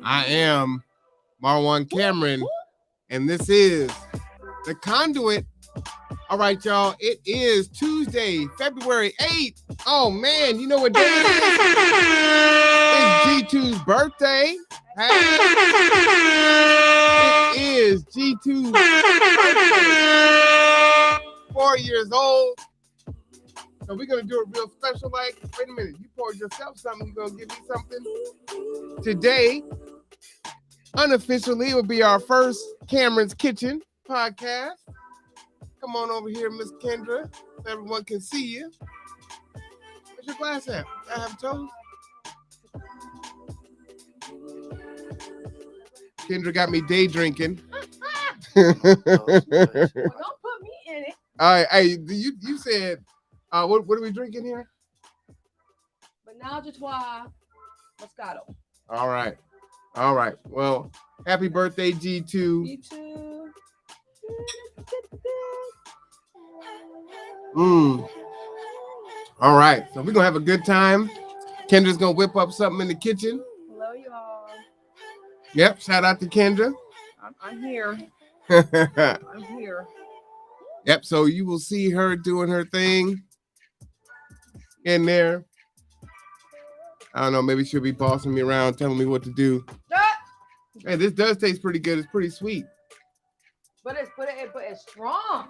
I am Marwan Cameron, and this is The Conduit. All right, y'all. It is Tuesday, February 8th. Oh, man. You know what day it is? It's G2's birthday. Hey. It is G2's birthday. 4 years old. So we're going to do it real special. Like, wait a minute. You poured yourself something. You're going to give me something? Today, unofficially, will be our first Cameron's Kitchen podcast. Come on over here, Miss Kendra. So everyone can see you. Where's your glass at? I have toast. Kendra got me day drinking. Don't put me in it. All right, hey, you said, what are we drinking here? Menage a Trois Moscato. All right. Well, happy birthday, G2. You too. All right, so we're gonna have a good time. Kendra's gonna whip up something in the kitchen. Hello, y'all. Yep, shout out to Kendra. I'm here. I'm here. Yep, so you will see her doing her thing in there. I don't know, maybe she'll be bossing me around, telling me what to do. Hey, this does taste pretty good. It's pretty sweet. But it's strong.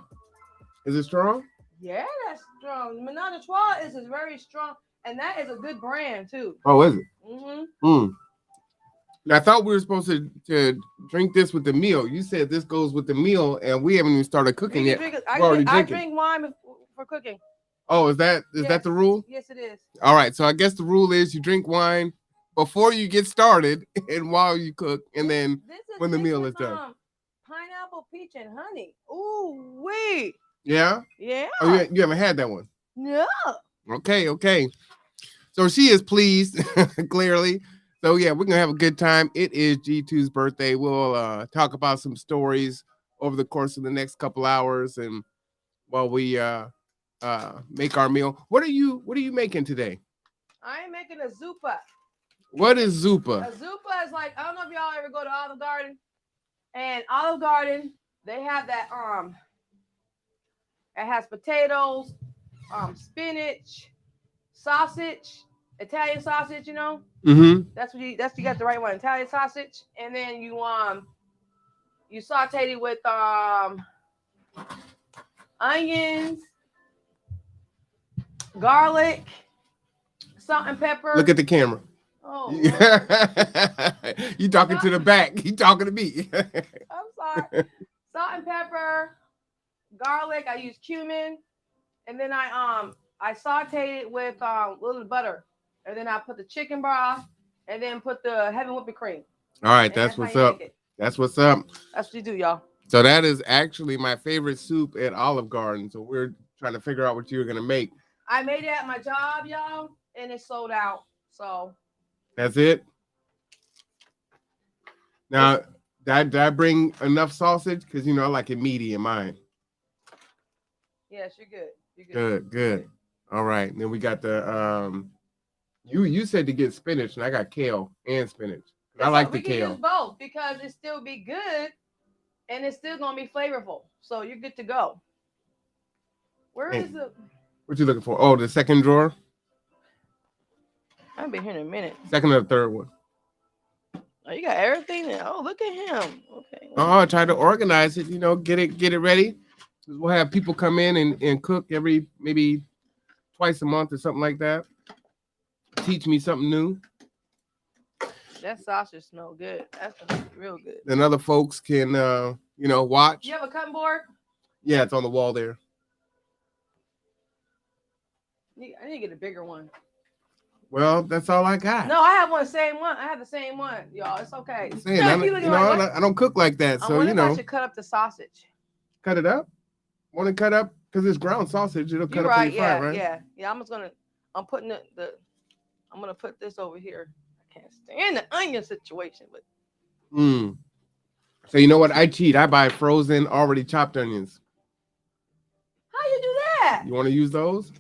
Is it strong? Yeah, that's strong. Menage a Trois is very strong, and that is a good brand too. Oh, is it? Mm-hmm. I thought we were supposed to drink this with the meal. You said this goes with the meal, and we haven't even started cooking yet. I drink wine for cooking. Oh, is that the rule? Yes, it is. All right, so I guess the rule is you drink wine before you get started and while you cook, and then when the meal is done. Pineapple, peach, and honey. Ooh, wait. Yeah? Yeah. Oh, you haven't had that one? No. Okay. So she is pleased, clearly. So, yeah, we're going to have a good time. It is G2's birthday. We'll talk about some stories over the course of the next couple hours and while we make our meal. What are you making today? I am making a zuppa. What is zuppa? A zuppa is like, I don't know if y'all ever go to Olive Garden. And Olive Garden, they have that it has potatoes, spinach, sausage, Italian sausage, you know. Mm-hmm. You got the right one, Italian sausage, and then you saute it with onions, garlic, salt and pepper. Look at the camera. Oh, you talking to the back? You talking to me? I'm sorry. Salt and pepper, garlic. I use cumin, and then I sauteed it with a little butter, and then I put the chicken broth, and then put the heavy whipping cream. All right, that's what's up. That's what's up. That's what you do, y'all. So that is actually my favorite soup at Olive Garden. So we're trying to figure out what you're gonna make. I made it at my job, y'all, and it sold out. So. That's it. Now, did I bring enough sausage? Because I like it meaty in mine. Yes, you're good. Good. All right. Then we got the you said to get spinach, and I got kale and spinach. I like the kale. We can use both because it still be good, and it's still gonna be flavorful. So you're good to go. Where is the? What you looking for? Oh, the second drawer. I've been here in a minute. Second or third one. Oh, you got everything there. Oh, look at him. Okay. Oh, I try to organize it. Get it ready. We'll have people come in and cook every maybe twice a month or something like that. Teach me something new. That sausage smells good. That's real good. And other folks can watch. You have a cutting board? Yeah, it's on the wall there. I need to get a bigger one. Well, that's all I got. No, I have same one. I have the same one, y'all. It's okay. I don't cook like that, so I should cut up the sausage. Cut it up? Want to cut up? Because it's ground sausage. It'll cut up when you fry it, right? Yeah. I'm putting I'm gonna put this over here. I can't stand the onion situation, but. So you know what? I cheat. I buy frozen, already chopped onions. How you do that? You want to use those?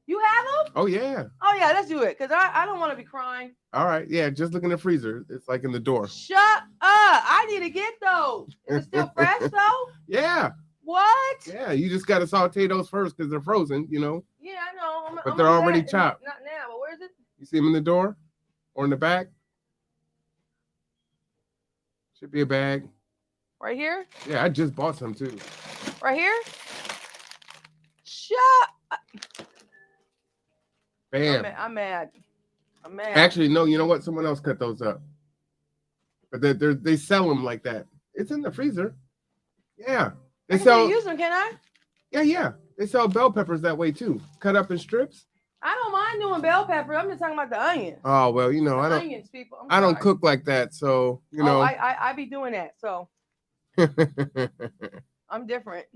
You have them? Oh yeah. Oh yeah, let's do it. Cause I don't want to be crying. All right. Yeah. Just look in the freezer. It's like in the door. Shut up. I need to get those. Is it still fresh though? Yeah. What? Yeah. You just got to saute those first because they're frozen, you know. Yeah, I know. But they're already chopped. Not now, but where is it? You see them in the door or in the back? Should be a bag. Right here? Yeah, I just bought some too. Right here? Shut up. Bam. I'm mad. I'm mad. Actually, no, you know what? Someone else cut those up. But they sell them like that. It's in the freezer. Yeah. They I can sell. still use them, can I? Yeah. They sell bell peppers that way too. Cut up in strips. I don't mind doing bell pepper. I'm just talking about the onions. Oh well, you know, The onions, people. I don't sorry. cook like that, so you know. Oh, I be doing that, so I'm different.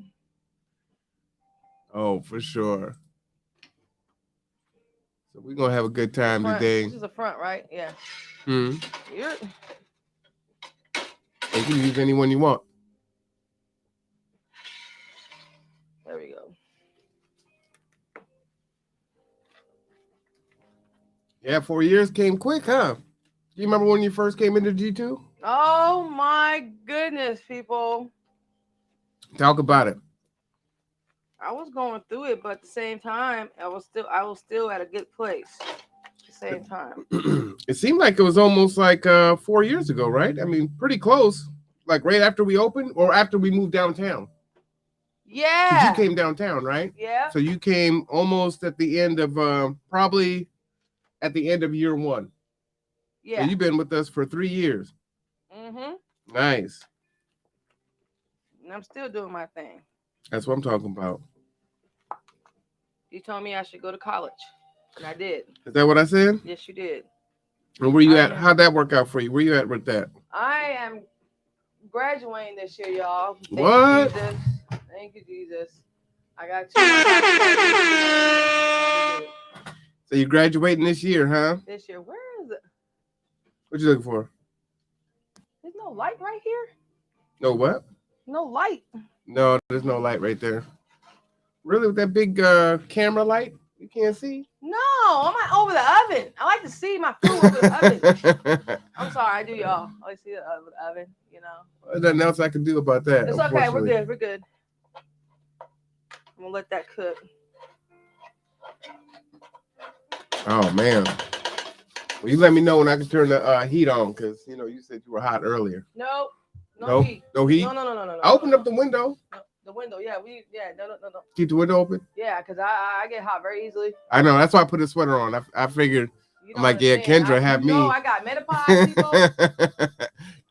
Oh, for sure. So we're gonna have a good time Front. today. This is the front, right? Yeah. Hmm. You're... You can use any one you want. There we go. Yeah, 4 years came quick, huh? Do you remember when you first came into G2? Oh my goodness, people. Talk about it. I was going through it, but at the same time, I was still at a good place. At the same time. It seemed like it was almost like 4 years ago, right? I mean, pretty close. Like right after we opened or after we moved downtown. 'Cause Yeah. you came downtown, right? Yeah. So you came almost at the end of probably at the end of year one. Yeah. So you've been with us for 3 years. Mm-hmm. Nice. And I'm still doing my thing. That's what I'm talking about. You told me I should go to college. And I did. Is that what I said? Yes, you did. And where you I at? am. How'd that work out for you? Where you at with that? I am graduating this year, y'all. Thank you, What? Jesus. Thank you, Jesus. I got two. So you're graduating this year, huh? This year. Where is it? What you looking for? There's no light right here. No what? No light. No, there's no light right there. Really, with that big camera light, you can't see? No, I'm not over the oven. I like to see my food over the oven. I'm sorry, I do, y'all. I like to see the oven, you know. There's nothing else I can do about that. It's okay. We're unfortunately. good. We're good. I'm gonna let that cook. Oh man. Well, you let me know when I can turn the heat on, because you know you said you were hot earlier. No, no No, heat. no heat. No. I opened up the window. No, the window. Yeah, no. Keep the window open. Yeah, because I get hot very easily. I know. That's why I put a sweater on. I figured. You I'm don't like, yeah, understand. Kendra had me. No, I got menopause, people.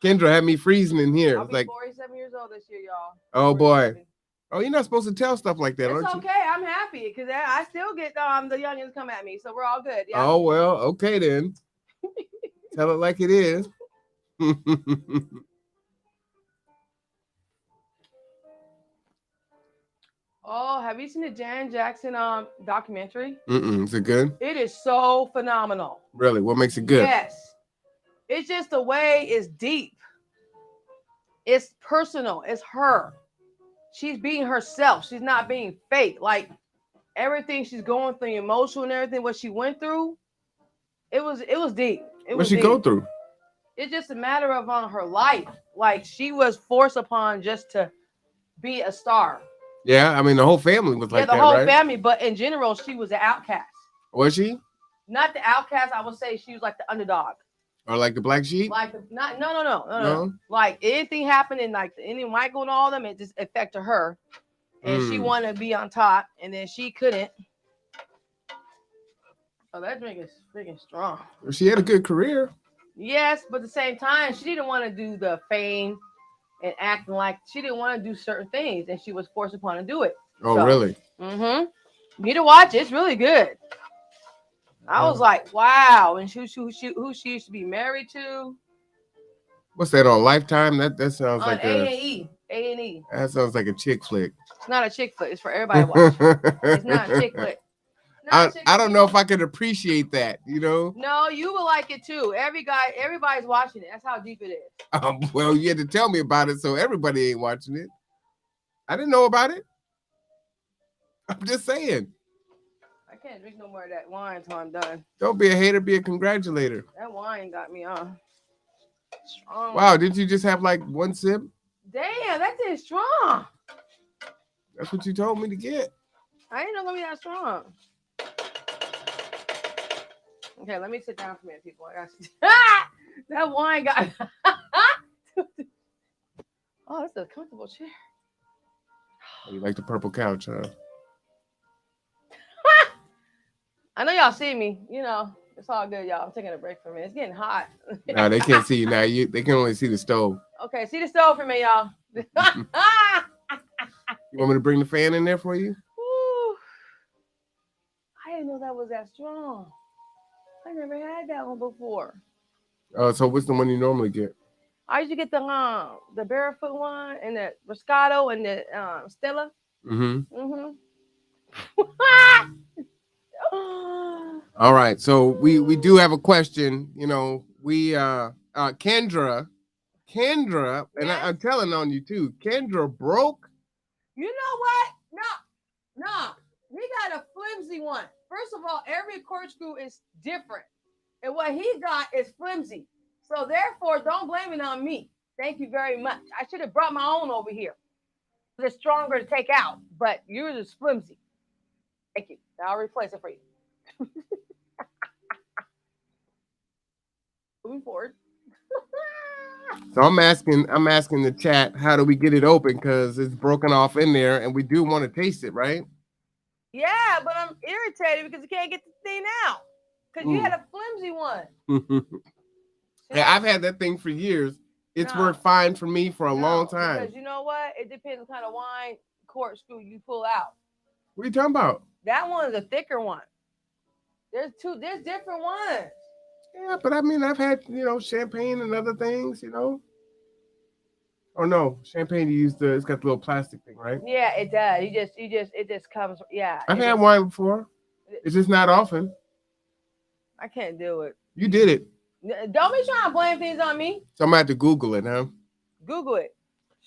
Kendra had me freezing in here. I'll It's be like, 47 years old this year, y'all. oh boy. 47. Oh, you're not supposed to tell stuff like that, It's aren't okay. I'm happy because I still get the youngins come at me, so we're all good. you? Yeah. Oh well, okay then. Tell it like it is. Oh, have you seen the Janet Jackson documentary? Is it good? It is so phenomenal. Really? What makes it good? Yes. It's just the way it's deep. It's personal. It's her. She's being herself. She's not being fake. Like everything she's going through, emotional and everything, what she went through, it was deep. What she go through? It's just a matter of her life. Like she was forced upon just to be a star. Yeah, I mean the whole family was like yeah, the that, whole right? family, but in general, she was an outcast. Was she? Not the outcast, I would say she was like the underdog. Or like the black sheep? Like no. Like anything happening, like any Michael and all of them, it just affected her. And she wanted to be on top, and then she couldn't. Oh, that drink is freaking strong. She had a good career. Yes, but at the same time, she didn't want to do the fame and acting like she didn't want to do certain things, and she was forced upon to do it. Oh, So, really? You need to watch it. It's really good. I was like, wow. And who she used to be married to. What's that on Lifetime? That sounds On like A&E. A&E. that sounds like a chick flick. It's not a chick flick. It's for everybody to watch. It's not a chick flick. I don't know if I could appreciate that, you know. No, you will like it too. Everybody's watching it. That's how deep it is. Well, you had to tell me about it, so everybody ain't watching it. I didn't know about it. I'm just saying. I can't drink no more of that wine until I'm done. Don't be a hater, be a congratulator. That wine got me strong. Wow, did you just have like one sip? Damn, that tastes strong. That's what you told me to get. I ain't know gonna be that strong. Okay, let me sit down for a minute, people. I got that wine got. Oh, this is a comfortable chair. You like the purple couch, huh? I know y'all see me. You know, it's all good, y'all. I'm taking a break for a minute. It's getting hot. No, they can't see you now. They can only see the stove. Okay, see the stove for me, y'all. You want me to bring the fan in there for you? Woo. I didn't know that was that strong. I never had that one before. Oh, so what's the one you normally get? I used to get the barefoot one and the Moscato and the Stella. Mm-hmm. All right, so we do have a question. You know, we Kendra, Yes? and I'm telling on you too. Kendra broke. You know what? No, we got a flimsy one. First of all, every corkscrew is different, and what he got is flimsy. So therefore, don't blame it on me. Thank you very much. I should have brought my own over here. It's stronger to take out, but yours is flimsy. Thank you. I'll replace it for you. Moving forward. So I'm asking the chat, how do we get it open? Because it's broken off in there, and we do want to taste it, right? Yeah, but I'm irritated because you can't get the thing out. Because you had a flimsy one. Yeah, I've had that thing for years. It's worked fine for me for a long time. Because you know what? It depends what kind of wine corkscrew you pull out. What are you talking about? That one is a thicker one. There's different ones. Yeah, but I mean, I've had, champagne and other things, Or no, champagne it's got the little plastic thing, right? Yeah, it does. It just comes. Yeah. I've had wine before. It's just not often. I can't do it. You did it. Don't be trying to blame things on me. So I'm gonna have to Google it, huh? Google it.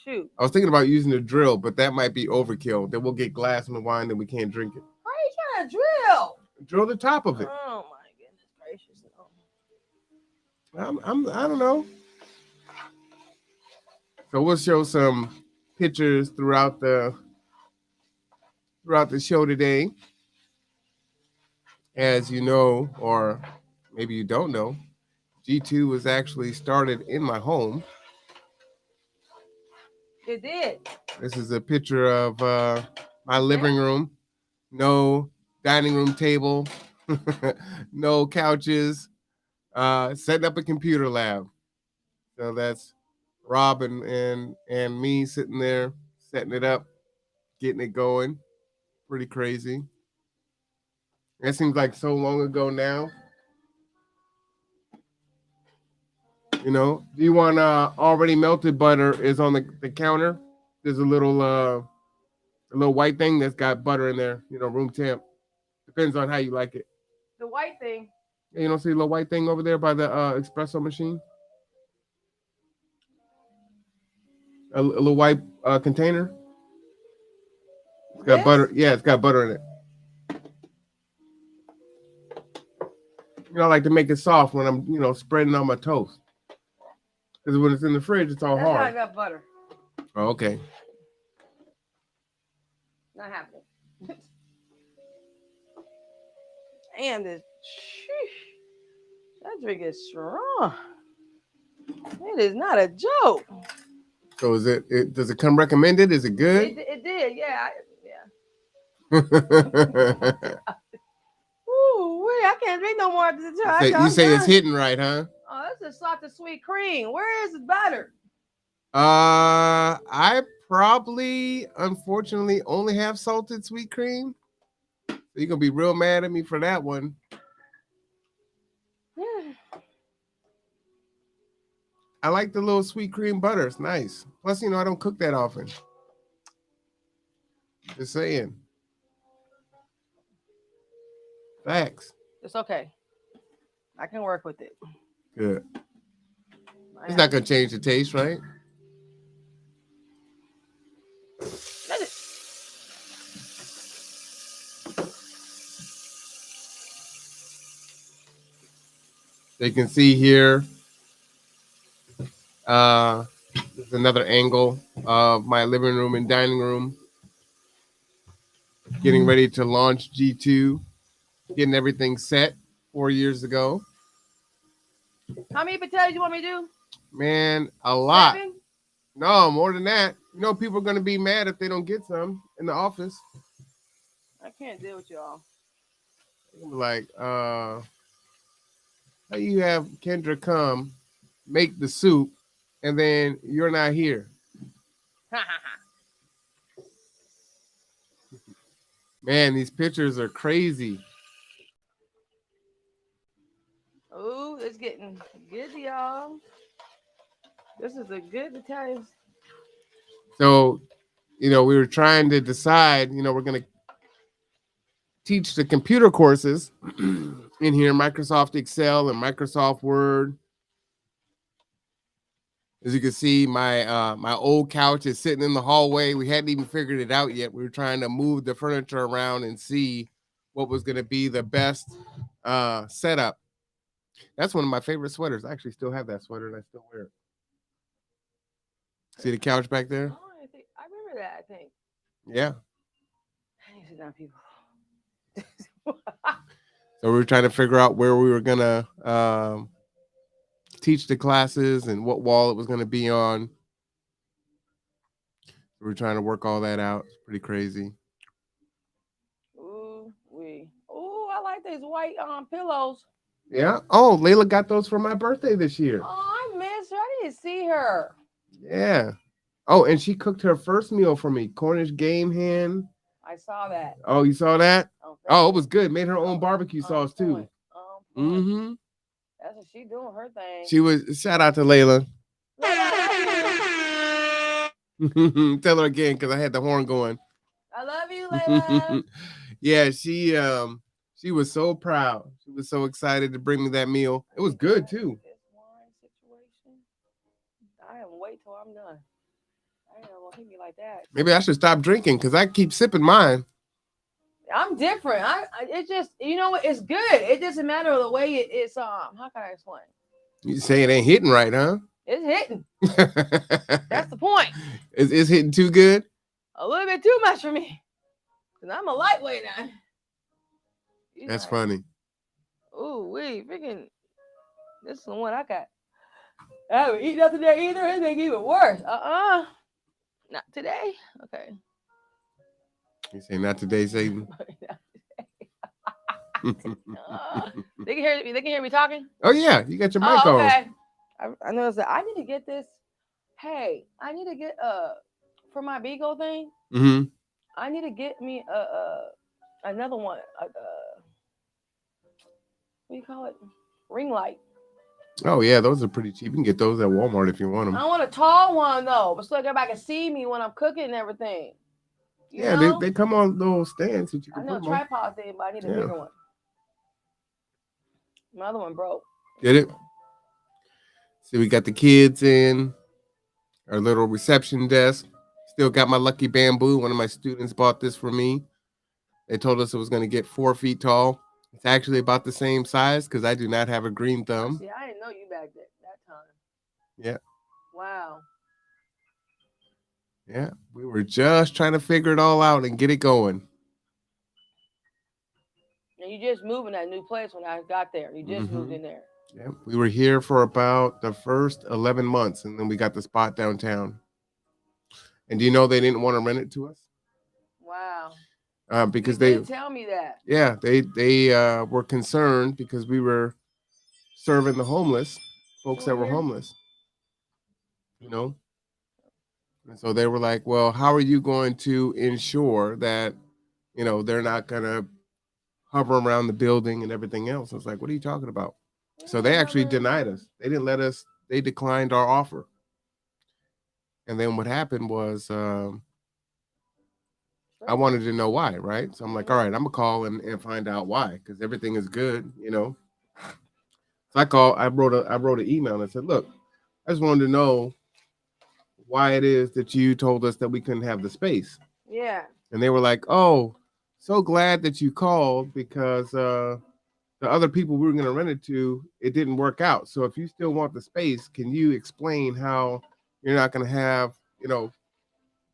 Shoot. I was thinking about using a drill, but that might be overkill. Then we'll get glass in the wine, then we can't drink it. Why are you trying to drill? Drill the top of it. Oh my goodness gracious! No. I don't know. So we'll show some pictures throughout the show today. As you know, or maybe you don't know, G2 was actually started in my home. It did. This is a picture of my living room. No dining room table, no couches, setting up a computer lab. So that's Rob and me sitting there, setting it up, getting it going. Pretty crazy. That seems like so long ago now. Do you want already melted butter is on the counter? There's a little white thing that's got butter in there, room temp. Depends on how you like it. The white thing. Yeah, you don't see a little white thing over there by the espresso machine? A little white container? It's got butter. Yeah, it's got butter in it. I like to make it soft when I'm, spreading on my toast. Because when it's in the fridge, it's all hard. That's how I got butter. Oh, okay. Not happening. And that drink is strong. It is not a joke. So is it does it come recommended? Is it good? It did, yeah. Ooh, I can't drink no more. You say it's hitting right, huh? Oh, that's a salted sweet cream. Where is the butter? I probably, unfortunately, only have salted sweet cream. So you're gonna be real mad at me for that one. I like the little sweet cream butter. It's nice. Plus, I don't cook that often. Just saying. Facts. It's okay. I can work with it. Good. It's not gonna change the taste, right? So you can see here, there's another angle of my living room and dining room. Getting ready to launch G2, getting everything set 4 years ago. How many potatoes you want me to do? Man, a lot. 7? No, more than that. You know, people are going to be mad if they don't get some in the office. I can't deal with y'all. Like, how you have Kendra come make the soup and then you're not here? Man, these pictures are crazy. Oh, it's getting good, y'all. This is a good Italian. So, you know, we were trying to decide, you know, we're going to teach the computer courses in here, Microsoft Excel and Microsoft Word. As you can see, my old couch is sitting in the hallway. We hadn't even figured it out yet. We were trying to move the furniture around and see what was going to be the best setup. That's one of my favorite sweaters. I actually still have that sweater and I still wear it. See the couch back there? Oh, I remember that, I think. Yeah. I need to sit down, people. So we were trying to figure out where we were going to teach the classes and what wall it was going to be on. We were trying to work all that out. It's pretty crazy. Ooh, I like these white pillows. Yeah. Oh, Layla got those for my birthday this year. Oh, I miss her. I didn't see her. Yeah. Oh, and she cooked her first meal for me, Cornish game hen. I saw that. Oh, you saw that? Oh, it was good. Made her own barbecue sauce too. Mm-hmm. That's what she doing, her thing. She was. Shout out to Layla. Tell her again because I had the horn going. I love you, Layla. Yeah, she was so proud. She was so excited to bring me that meal. It was good too. This wine situation, I am wait till I'm done. I ain't gonna hit me like that. Maybe I should stop drinking because I keep sipping mine. I'm different. It just, you know what? It's good. It doesn't matter the way it's how can I explain? You say it ain't hitting right, huh? It's hitting. That's the point. It's hitting too good? A little bit too much for me. Because I'm a lightweight now. That's funny. Ooh, freaking. This is the one I got. I haven't eaten nothing there either. It make it even worse. Not today. Okay. You say not today, Satan? They can hear me talking. Oh yeah, you got your mic on. Okay. I noticed that I need to get this. Hey, I need to get for my Bigo thing. Mm-hmm. I need to get me another one. What do you call it? Ring light. Oh yeah, those are pretty cheap. You can get those at Walmart if you want them. I want a tall one though, but so everybody can see me when I'm cooking and everything. Yeah, they come on little stands that you can I know put tripod thing, but I need a bigger one. My other one broke. Get it? See, we got the kids in our little reception desk. Still got my lucky bamboo. One of my students bought this for me. They told us it was going to get 4 feet tall. It's actually about the same size because I do not have a green thumb. See, I didn't know you back that time. Yeah. Wow. Yeah, we were just trying to figure it all out and get it going. And you just moved in that new place when I got there. You just moved in there. Yeah, we were here for about the first 11 months, and then we got the spot downtown. And do you know they didn't want to rent it to us? Wow. Because they didn't tell me that. Yeah, they were concerned because we were serving the homeless folks that were homeless. You know. And so they were like, well, how are you going to ensure that, you know, they're not going to hover around the building and everything else? I was like, what are you talking about? So they actually denied us. They didn't let us, they declined our offer. And then what happened was I wanted to know why, right? So I'm like, all right, I'm going to call and find out why, because everything is good, you know. So I wrote an email and I said, look, I just wanted to know why it is that you told us that we couldn't have the space. Yeah. And they were like, oh, so glad that you called because the the other people we were going to rent it to, it didn't work out. So if you still want the space, can you explain how you're not going to have, the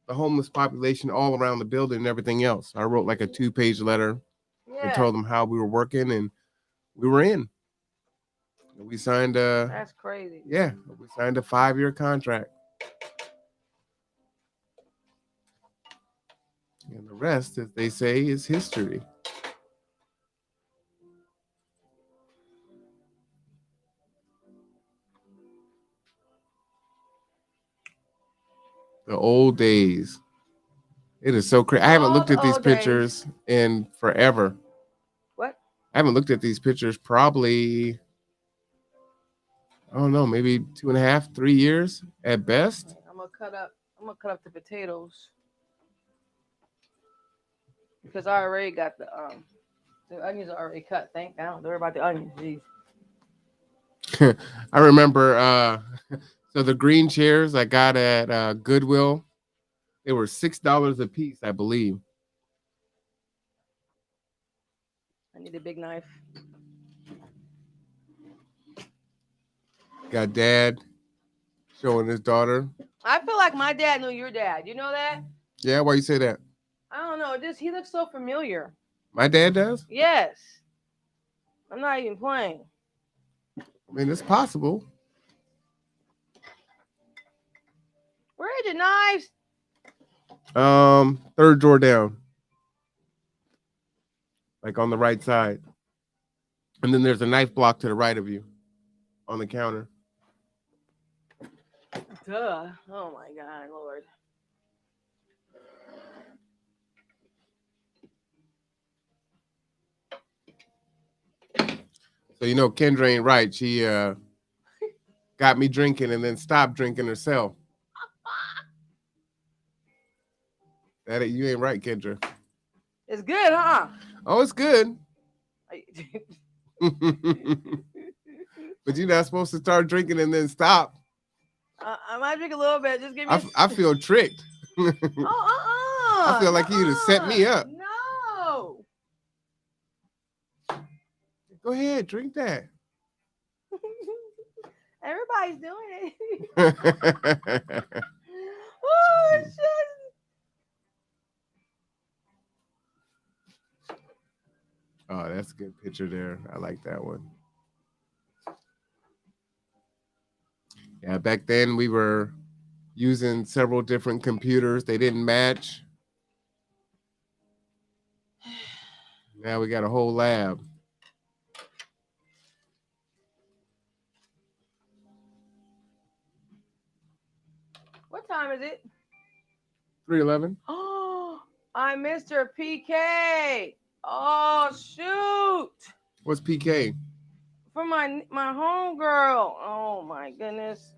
homeless population all around the building and everything else? I wrote like a 2-page letter and Yeah, told them how we were working, and we were in. We signed that's crazy. we signed a 5-year contract. And the rest, as they say, is history. The old days. It is so crazy. I haven't looked at these Old days. pictures in forever. What? I haven't looked at these pictures probably, I don't know, maybe 2.5, 3 years at best. I'm gonna cut up the potatoes because I already got the onions are already cut. I don't worry about the onions. Jeez. I remember so the green chairs I got at Goodwill, they were $6 a piece, I believe. I need a big knife. Got dad showing his daughter. I feel like my dad knew your dad. You know that? Yeah, why you say that? I don't know. He looks so familiar. My dad does? Yes. I'm not even playing. I mean, it's possible. Where's your knives? Third drawer down. Like on the right side. And then there's a knife block to the right of you on the counter. Duh. Oh my God, Lord. So Kendra ain't right. She got me drinking and then stopped drinking herself. You ain't right, Kendra. It's good, huh? Oh, it's good. But you're not supposed to start drinking and then stop. I might drink a little bit. Just give me. I feel tricked. I feel like you'd have set me up. No. Go ahead, drink that. Everybody's doing it. Oh shit. Oh, that's a good picture there. I like that one. Yeah, back then we were using several different computers. They didn't match. Now we got a whole lab. What time is it? 3:11. Oh, I'm Mr. PK. Oh shoot! What's PK? For my homegirl. Oh my goodness.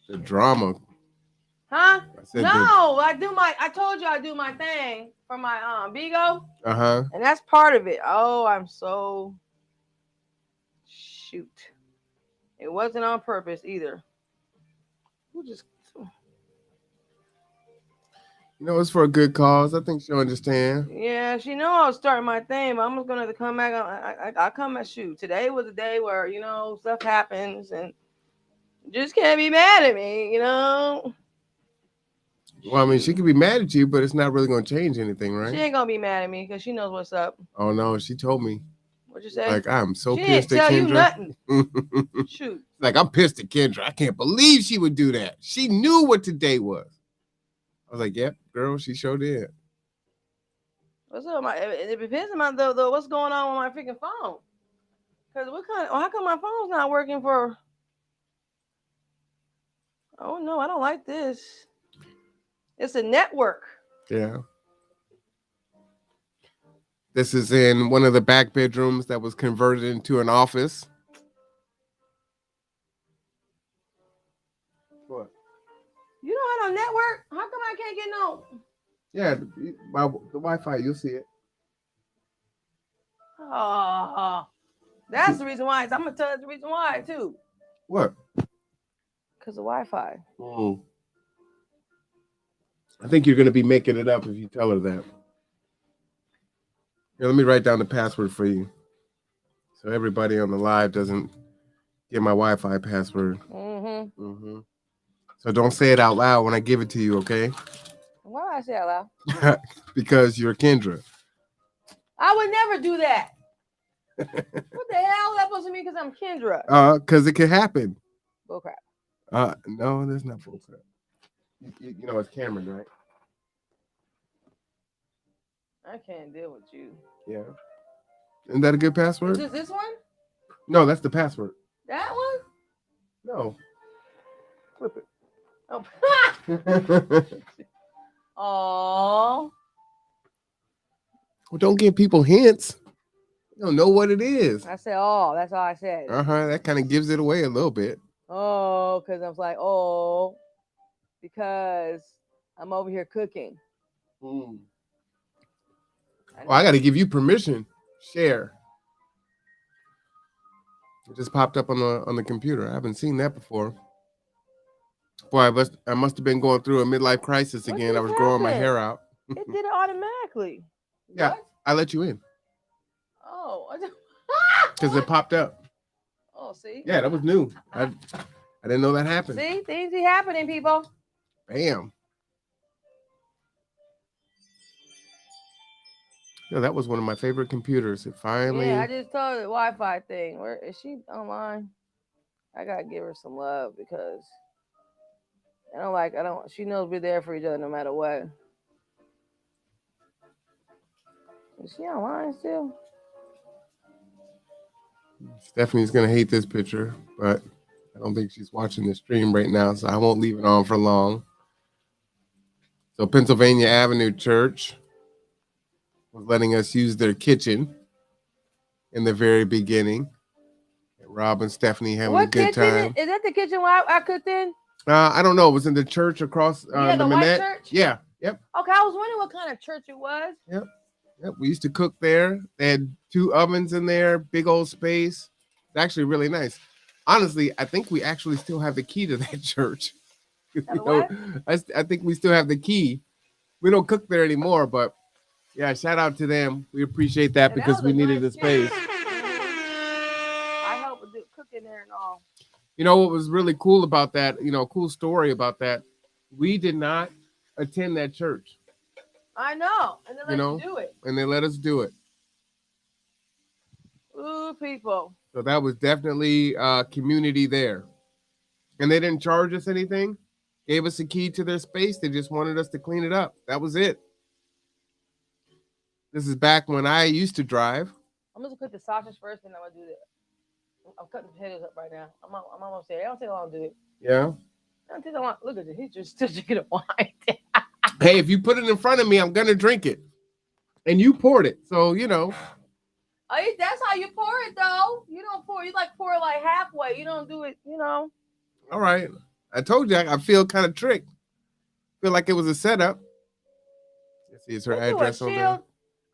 The drama. Huh? No, I told you I do my thing for my Bigo. Uh-huh. And that's part of it. Oh, I'm so shoot. It wasn't on purpose either. We'll just it's for a good cause. I think she'll understand. Yeah, she know I was starting my thing, but I'm just gonna have to come back. I come at shoot. Today was a day where stuff happens, and you just can't be mad at me. Well, I mean, she could be mad at you, but it's not really gonna change anything, right? She ain't gonna be mad at me because she knows what's up. Oh no, she told me. What'd you say? Like, I'm so she pissed didn't at tell Kendra. You nothing. Shoot. Like, I'm pissed at Kendra. I can't believe she would do that. She knew what today was. I was like, yep, girl, she sure did. What's up? It depends on though what's going on with my freaking phone. Cause how come my phone's not working for? Oh no, I don't like this. It's a network. Yeah. This is in one of the back bedrooms that was converted into an office. What? You don't have no network? How come I can't get no? Yeah, the Wi-Fi, you'll see it. Oh, that's the reason why. I'm gonna tell you the reason why too. What? Because of Wi-Fi. I think you're gonna be making it up if you tell her that. Here, let me write down the password for you. So everybody on the live doesn't get my Wi-Fi password. So don't say it out loud when I give it to you, okay? Why would I say it out loud? Because you're Kendra. I would never do that. What the hell? That supposed to mean because I'm Kendra? Because it could happen. Bullcrap. No, there's not bullcrap. You know it's Cameron, right? I can't deal with you. Yeah. Isn't that a good password? Is this one? No, that's the password. That one? No. Flip it. Oh. Well, don't give people hints. You don't know what it is. I said, oh, that's all I said. That kind of gives it away a little bit. Oh, because I was like, oh, because I'm over here cooking. Well, I got to give you permission. Share. It just popped up on the computer. I haven't seen that before. Boy, I must have been going through a midlife crisis again. I was growing my hair out. It did it automatically. Yeah, What? I let you in. Oh. Because it popped up. Oh, see? Yeah, that was new. I didn't know that happened. See? Things be happening, people. Bam. Yeah, that was one of my favorite computers. It finally... Yeah, I just told her the Wi-Fi thing. Where is she online? I gotta give her some love because she knows we're there for each other no matter what. Is she online still? Stephanie's gonna hate this picture, but I don't think she's watching the stream right now, so I won't leave it on for long. So Pennsylvania Avenue Church was letting us use their kitchen in the very beginning. Rob and Stephanie having a good time. Is that the kitchen where I cooked in? I don't know. It was in the church across the the white Manette. church? Yeah. Yep. Okay, I was wondering what kind of church it was. Yep. We used to cook there. They had 2 ovens in there, big old space. It's actually really nice. Honestly, I think we actually still have the key to that church. I think we still have the key. We don't cook there anymore, but yeah, shout out to them. We appreciate that because we needed the space. I helped with the cooking there and all. You know what was really cool about that? Cool story about that. We did not attend that church. I know, and they let you do it. And they let us do it. Ooh, people. So that was definitely community there. And they didn't charge us anything. Gave us a key to their space. They just wanted us to clean it up. That was it. This is back when I used to drive. I'm just gonna cook the sausage first, and I'm gonna do that. I'm cutting the potatoes up right now. I'm almost there. I don't take long to do it. Yeah. I don't take long. Look at this. He's just still drinking a wine. Hey, if you put it in front of me, I'm gonna drink it. And you poured it, so Oh, that's how you pour it, though. You don't pour. You pour it like halfway. You don't do it. All right. I told you I feel kind of tricked. Feel like it was a setup. Let's see, is her address on there?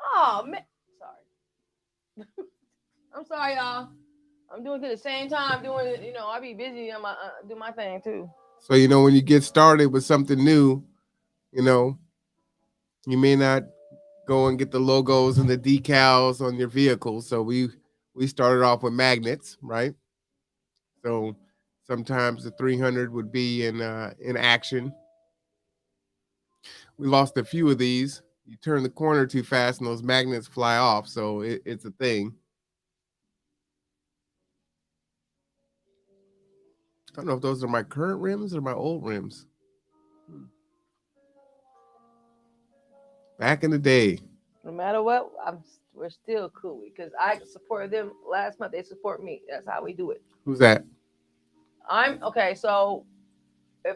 Oh man, sorry. I'm sorry, y'all. I'm doing it at the same time. Doing it, I be busy. I'm do my thing too. So when you get started with something new, you may not go and get the logos and the decals on your vehicle. So we started off with magnets, right? So sometimes the 300 would be in action. We lost a few of these. You turn the corner too fast and those magnets fly off. So it's a thing. I don't know if those are my current rims or my old rims. Back in the day. No matter what, we're still cool because I supported them last month. They support me. That's how we do it. Who's that? So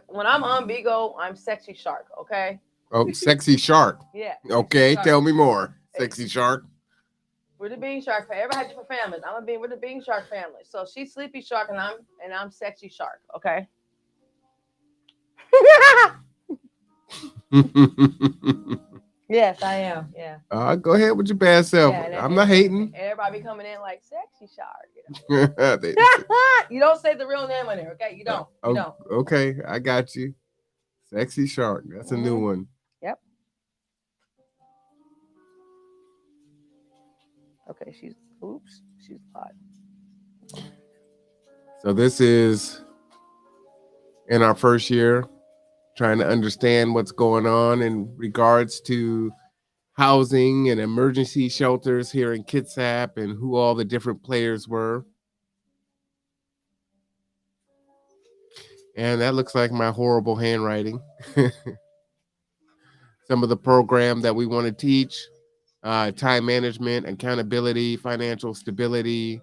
when I'm on Bigo, I'm Sexy Shark. Okay. Oh, Sexy Shark. Yeah. Okay, Shark. tell me more. Sexy Shark. We're the Bean Shark family. Everybody has different families. We're the Bean Shark family. So she's Sleepy Shark and I'm Sexy Shark. Okay. Yes, I am. Yeah. Go ahead with your bad self. Yeah, I'm not hating. Everybody be coming in like Sexy Shark. You don't say the real name on there, okay? You don't. You don't. Okay, I got you. Sexy Shark. That's a new one. Yep. Okay, she's Oops, she's hot. So this is in our first year, trying to understand what's going on in regards to housing and emergency shelters here in Kitsap and who all the different players were. And that looks like my horrible handwriting. Some of the program that we want to teach, time management, accountability, financial stability,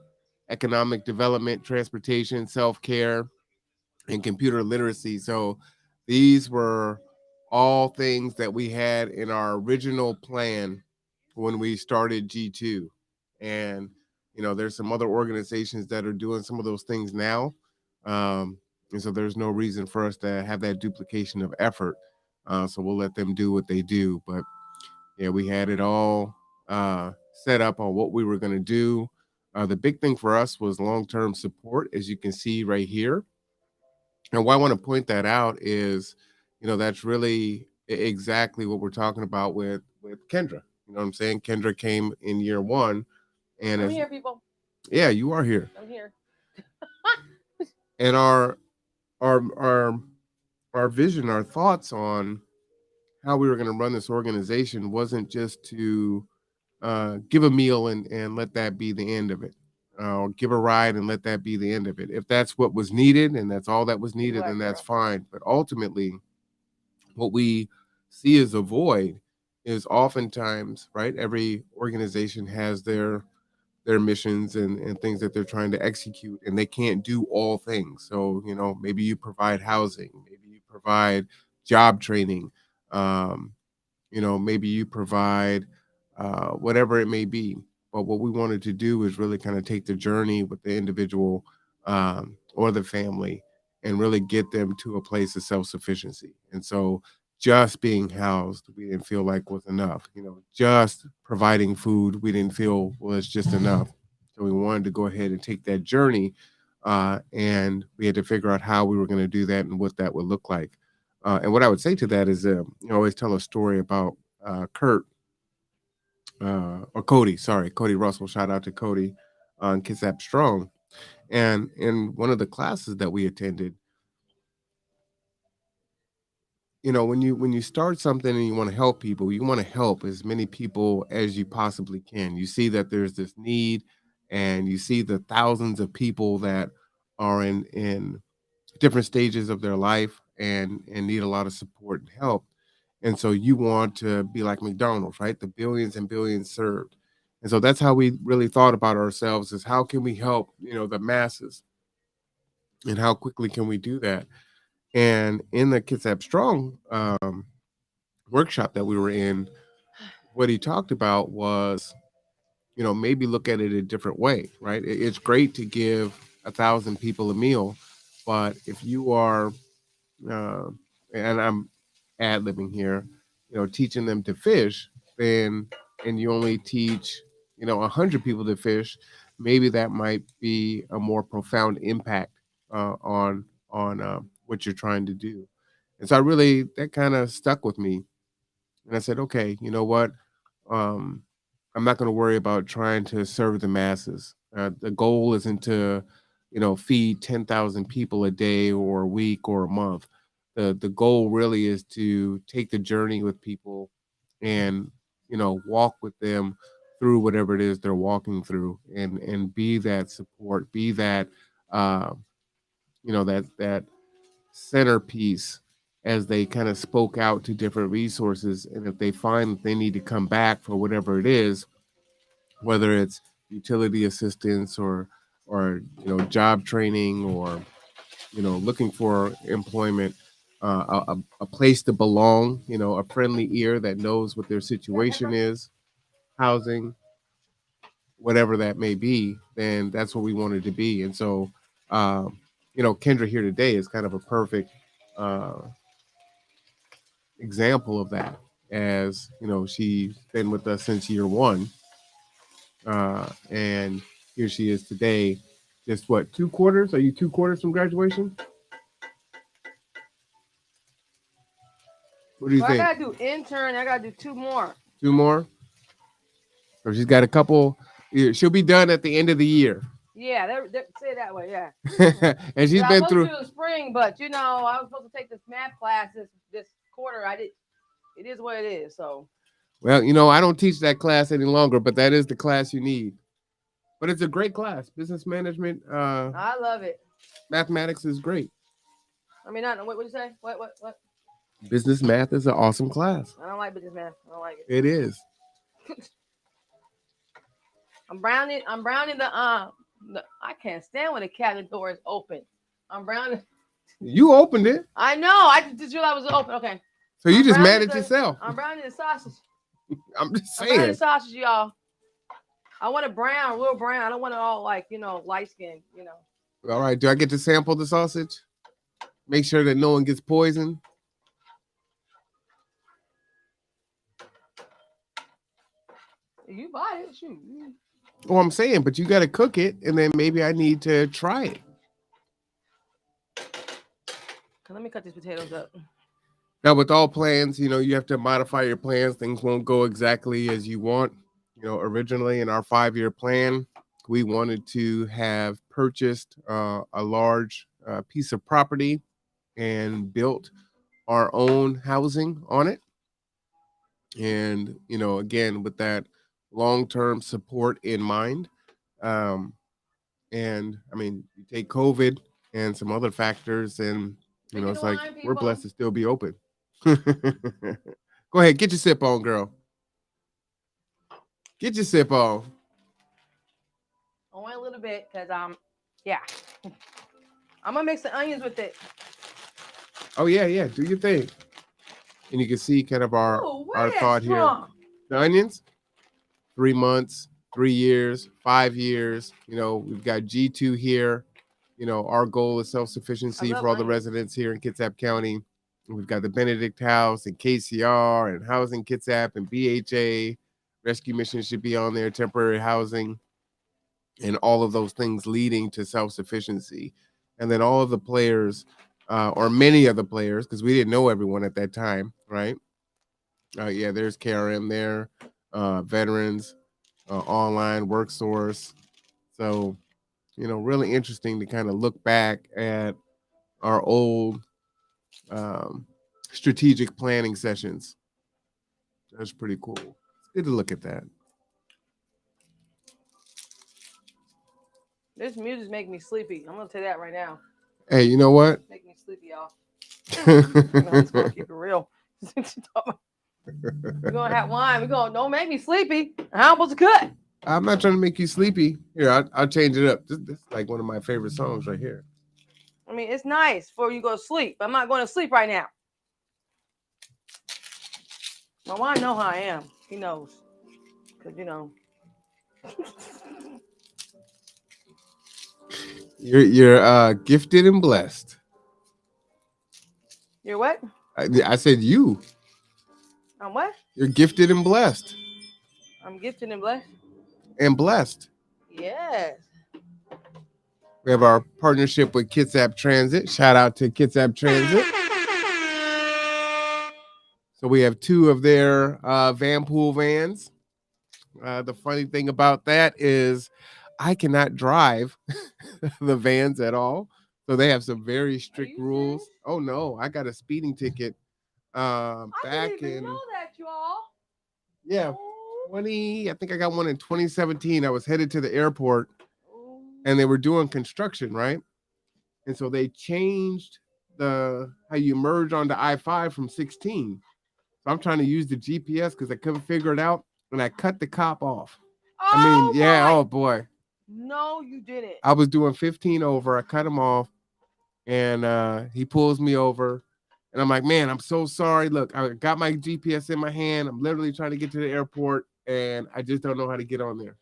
economic development, transportation, self-care, and computer literacy. So these were all things that we had in our original plan when we started G2. And, there's some other organizations that are doing some of those things now. And so there's no reason for us to have that duplication of effort. So we'll let them do what they do. But yeah, we had it all set up on what we were going to do. The big thing for us was long-term support, as you can see right here. And why I want to point that out is, that's really exactly what we're talking about with Kendra. You know what I'm saying? Kendra came in year one, and I'm here, people. Yeah, you are here. I'm here. And our our vision, our thoughts on how we were going to run this organization wasn't just to give a meal and let that be the end of it. Give a ride and let that be the end of it. If that's what was needed and that's all that was needed, then that's fine. But ultimately, what we see as a void is oftentimes, right? Every organization has their missions and things that they're trying to execute, and they can't do all things. So, maybe you provide housing, maybe you provide job training, maybe you provide whatever it may be. But what we wanted to do is really kind of take the journey with the individual or the family and really get them to a place of self-sufficiency. And so just being housed, we didn't feel like was enough. Just providing food, we didn't feel was just enough. So we wanted to go ahead and take that journey, and we had to figure out how we were going to do that and what that would look like. And what I would say to that is, I always tell a story about Kurt, or Cody, sorry, Cody Russell. Shout out to Cody on Kitsap Strong. And in one of the classes that we attended, when you start something and you want to help people, you want to help as many people as you possibly can. You see that there's this need, and you see the thousands of people that are in different stages of their life and need a lot of support and help. And so you want to be like McDonald's, right? The billions and billions served. And so that's how we really thought about ourselves, is how can we help, the masses, and how quickly can we do that? And in the Kitsap Strong workshop that we were in, what he talked about was, maybe look at it a different way, right? It's great to give 1,000 people a meal, but if you are, uh, and I'm ad-libbing here, teaching them to fish, then, and you only teach, 100 people to fish, maybe that might be a more profound impact on what you're trying to do. And so that kind of stuck with me. And I said, okay, you know what? Um, I'm not going to worry about trying to serve the masses. The goal isn't to, feed 10,000 people a day or a week or a month. The goal really is to take the journey with people and, walk with them through whatever it is they're walking through, and be that support, be that, uh, that centerpiece as they kind of spoke out to different resources. And if they find that they need to come back for whatever it is, whether it's utility assistance or job training, or looking for employment, a place to belong, a friendly ear that knows what their situation is, housing, whatever that may be, then that's what we wanted to be. And so, Kendra here today is kind of a perfect example of that, as she's been with us since year one, and here she is today, just what, 2 quarters? Are you 2 quarters from graduation? What do you think? I gotta do intern. I gotta do 2 more. 2 more? So she's got a couple Yeah, she'll be done at the end of the year. Yeah, say it that way. Yeah. And she's I been was through. supposed to do the spring, but I was supposed to take this math class this quarter. I did. It is what it is. So. Well, I don't teach that class any longer, but that is the class you need. But it's a great class. Business management, I love it. mathematics is great. I mean, not what you say? What? Business math is an awesome class. I don't like business math. I don't like it. It is. I'm browning the I can't stand when the cabinet door is open. I'm browning. You opened it. I know. I just realized it was open. Okay. So you just mad at yourself. I'm browning the sausage. I'm just saying. I'm browning the sausage, y'all. I want it brown, real brown. I don't want it all light skin, All right. Do I get to sample the sausage? Make sure that no one gets poisoned. You buy it, shoot. Oh, I'm saying, but you got to cook it, and then maybe I need to try it. Let me cut these potatoes up. Now, with all plans, you have to modify your plans. Things won't go exactly as you want. Originally in our 5-year plan, we wanted to have purchased a large piece of property and built our own housing on it. And, again, with that long-term support in mind. And I mean, you take COVID and some other factors, and it's like we're blessed to still be open. Go ahead, get your sip on, girl. Get your sip on. Only a little bit, because yeah. I'm gonna mix the onions with it. Oh yeah, do your thing. And you can see kind of our thought here. The onions, 3 months, 3 years, 5 years. We've got G2 here. Our goal is self-sufficiency for all the residents here in Kitsap County. We've got the Benedict House and KCR and Housing Kitsap and BHA. Rescue Mission should be on there, temporary housing, and all of those things leading to self-sufficiency. And then all of the players, or many of the players, because we didn't know everyone at that time, right? Yeah, there's KRM there, veterans, online work source. So, really interesting to kind of look back at our old strategic planning sessions. That's pretty cool. It's good to look at that. This music make me sleepy. I'm gonna tell you that right now. Hey, you know what? Make me sleepy, y'all. I'm just gonna keep it real. We're gonna have wine. Don't make me sleepy. How am I supposed to cut? I'm not trying to make you sleepy. Here, I'll change it up. This is like one of my favorite songs right here. I mean, it's nice for you to go to sleep. I'm not going to sleep right now. My wife know how I am. He knows. Because, You're gifted and blessed. You're what? I said you. I'm what? You're gifted and blessed. I'm gifted and blessed. And blessed. Yes. We have our partnership with Kitsap Transit. Shout out to Kitsap Transit. So we have 2 of their Vanpool vans. The funny thing about that is I cannot drive the vans at all. So they have some very strict rules. Serious? Oh no, I got a speeding ticket I didn't even know that, y'all. Yeah. I think I got one in 2017. I was headed to the airport and they were doing construction, right? And so they changed how you merge onto I-5 from 16. So I'm trying to use the GPS because I couldn't figure it out, and I cut the cop off. Oh boy. No, you didn't. I was doing 15 over. I cut him off, and he pulls me over. And I'm like, man, I'm so sorry. Look, I got my GPS in my hand. I'm literally trying to get to the airport, and I just don't know how to get on there.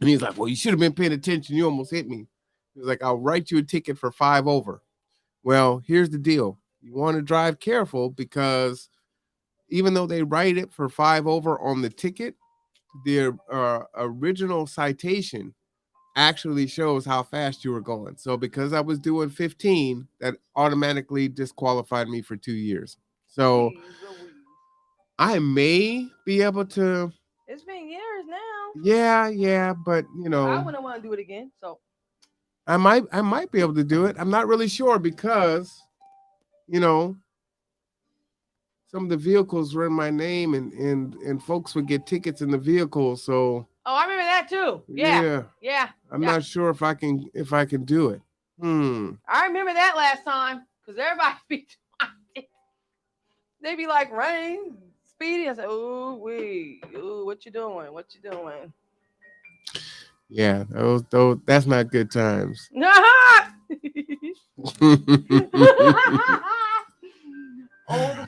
And he's like, well, you should have been paying attention. You almost hit me. He was like, I'll write you a ticket for 5 over. Well, here's the deal. You want to drive careful because even though they write it for 5 over on the ticket, the original citation actually shows how fast you were going. So because I was doing 15, that automatically disqualified me for 2 years. So I may be able to. It's been years now. Yeah, but you I know, wouldn't want to do it again. So I might be able to do it. I'm not really sure because you know some of the vehicles were in my name, and folks would get tickets in the vehicle. So oh, I remember that too. Yeah, yeah, yeah, I'm yeah. not sure if I can do it. I remember that last time because everybody be they be like running, speedy. I said, "Ooh, what you doing? What you doing?" Yeah, those that's not good times. Old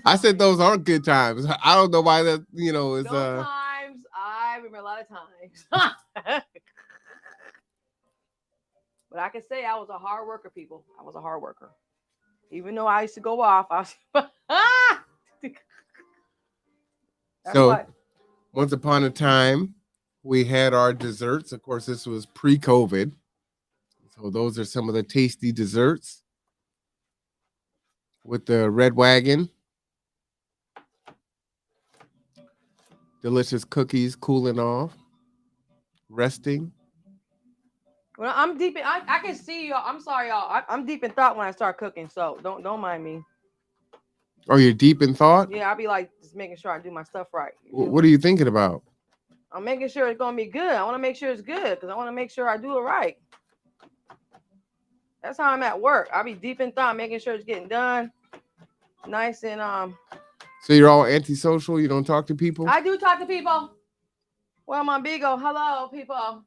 I said times. those aren't good times. I don't know why that is Those times, I remember a lot of times. But I can say I was a hard worker, people. I was a hard worker. Even though I used to go off, I was. That's so what. once upon a time we had our desserts. Of course, this was pre-COVID. So those are some of the tasty desserts with the red wagon, delicious cookies cooling off, resting. Well, I'm deep in. I can see y'all. I'm sorry, y'all. I'm deep in thought when I start cooking, so don't mind me. Oh, you're deep in thought? Yeah, I'll be like just making sure I do my stuff right. What are you thinking about? I'm making sure it's gonna be good. I want to make sure it's good because I want to make sure I do it right. That's how I'm at work. I'll be deep in thought, making sure it's getting done, nice and So you're all antisocial? You don't talk to people? I do talk to people. Well, my Bigo, hello, people.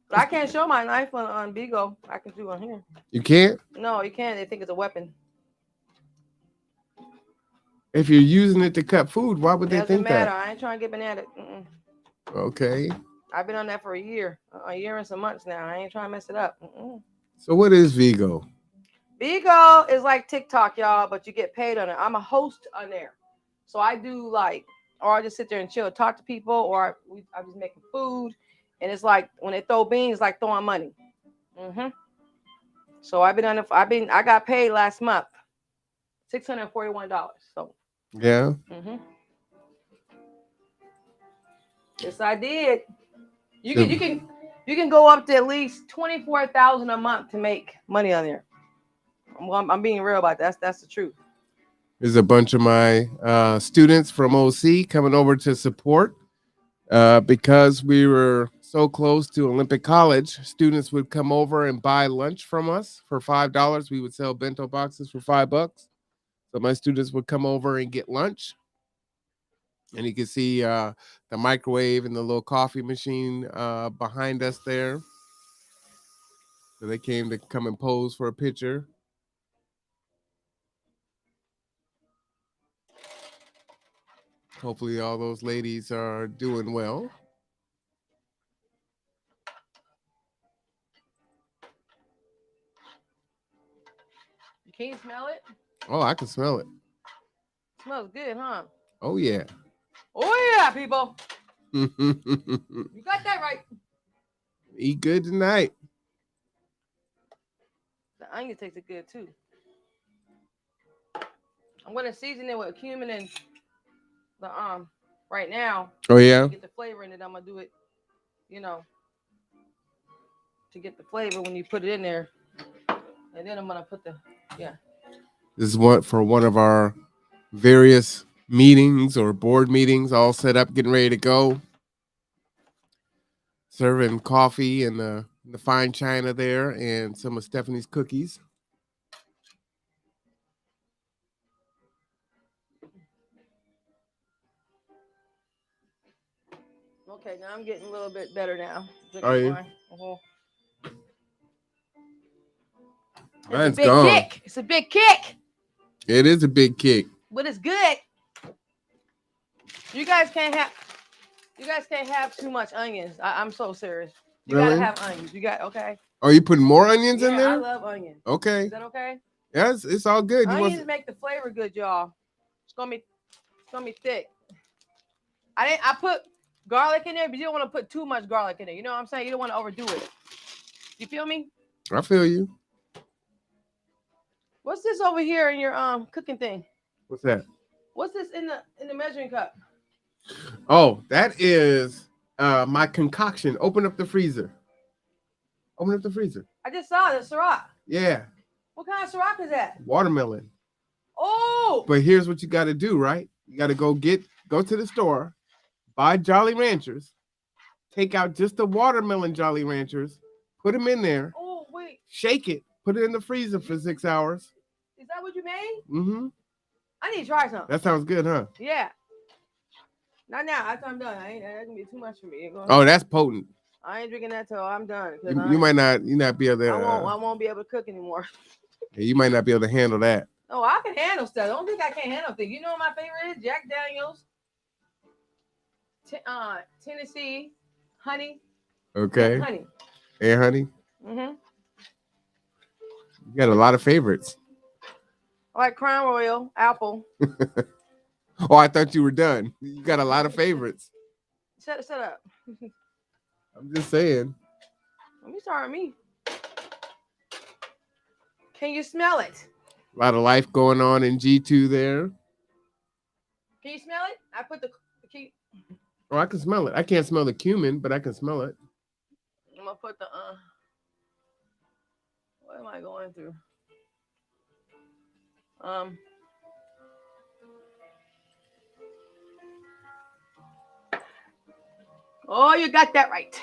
But I can't show my knife on Bigo. I can do on here. You can't? No, you can't. They think it's a weapon. If you're using it to cut food, why would they Doesn't think matter. that? I ain't trying to get banana. Mm-mm. Okay. I've been on that for a year and some months now. I ain't trying to mess it up. Mm-mm. So what is Vigo? Bigo is like TikTok, y'all, but you get paid on it. I'm a host on there. So I do like, or I just sit there and chill, talk to people, or I'm just making food. And it's like when they throw beans, like throwing money. So I've been on I got paid last month, $641. So Yeah. yes, I did. You So- you can go up to at least 24,000 a month to make money on there. I'm being real about that. That's the truth. There's a bunch of my students from OC coming over to support because we were so close to Olympic College. Students would come over and buy lunch from us for $5. We would sell bento boxes for $5. So my students would come over and get lunch. And you can see the microwave and the little coffee machine behind us there. So they came to come and pose for a picture. Hopefully all those ladies are doing well. Can you smell it? Oh, I can smell it. Smells good, huh? Oh, yeah. Oh yeah, people. You got that right. Eat good tonight. The onion tastes good too. I'm gonna season it with cumin and the right now. Oh, yeah? To get the flavor in it, I'm gonna do it, to get the flavor when you put it in there. And then I'm gonna put This is one of our various meetings or board meetings, all set up, getting ready to go. Serving coffee and the fine china there, and some of Stephanie's cookies. Okay, now I'm getting a little bit better now. Are you? It's Mine's a big gone. kick. It's a big kick, It is a big kick. but it's good. You guys can't have too much onions. I'm so serious. You Really? gotta have onions. You got okay. Are you putting more onions in I there? love onions. Okay. Is that okay? Yes, it's all good. Onions make the flavor good, y'all. It's gonna be thick. I put garlic in there, but you don't want to put too much garlic in there. You know what I'm saying? You don't want to overdo it. You feel me? I feel you. What's this over here in your cooking thing? What's that? What's this in the measuring cup? Oh, that is my concoction. Open up the freezer. Open up the freezer. I just saw the Ciroc. Yeah, What kind of Ciroc is that? watermelon. Oh, But here's what you got to do, right? You got to go to the store, buy Jolly Ranchers, take out just the watermelon Jolly Ranchers, put them in there, oh, wait. shake it, put it in the freezer for 6 hours. Is that what you made? Mm-hmm. I need to try some. That sounds good, huh? Yeah. Not now. After I'm done. That's gonna be too much for me. Oh, that's potent. I ain't drinking that till I'm done. You might not be able to. I won't be able to cook anymore. You might not be able to handle that. Oh, I can handle stuff. Don't think I can't handle things. You know what my favorite is? Jack Daniels. Tennessee honey. Okay. Honey. Hey, honey. Mm-hmm. You got a lot of favorites. I like Crown Royal, apple. Oh, I thought you were done. You got a lot of favorites. Shut up. I'm just saying. Let me start with me. Can you smell it? A lot of life going on in G2 there. Can you smell it? I put the key. Oh, I can smell it. I can't smell the cumin, but I can smell it. I'm gonna put the what am I going through? Oh, you got that right.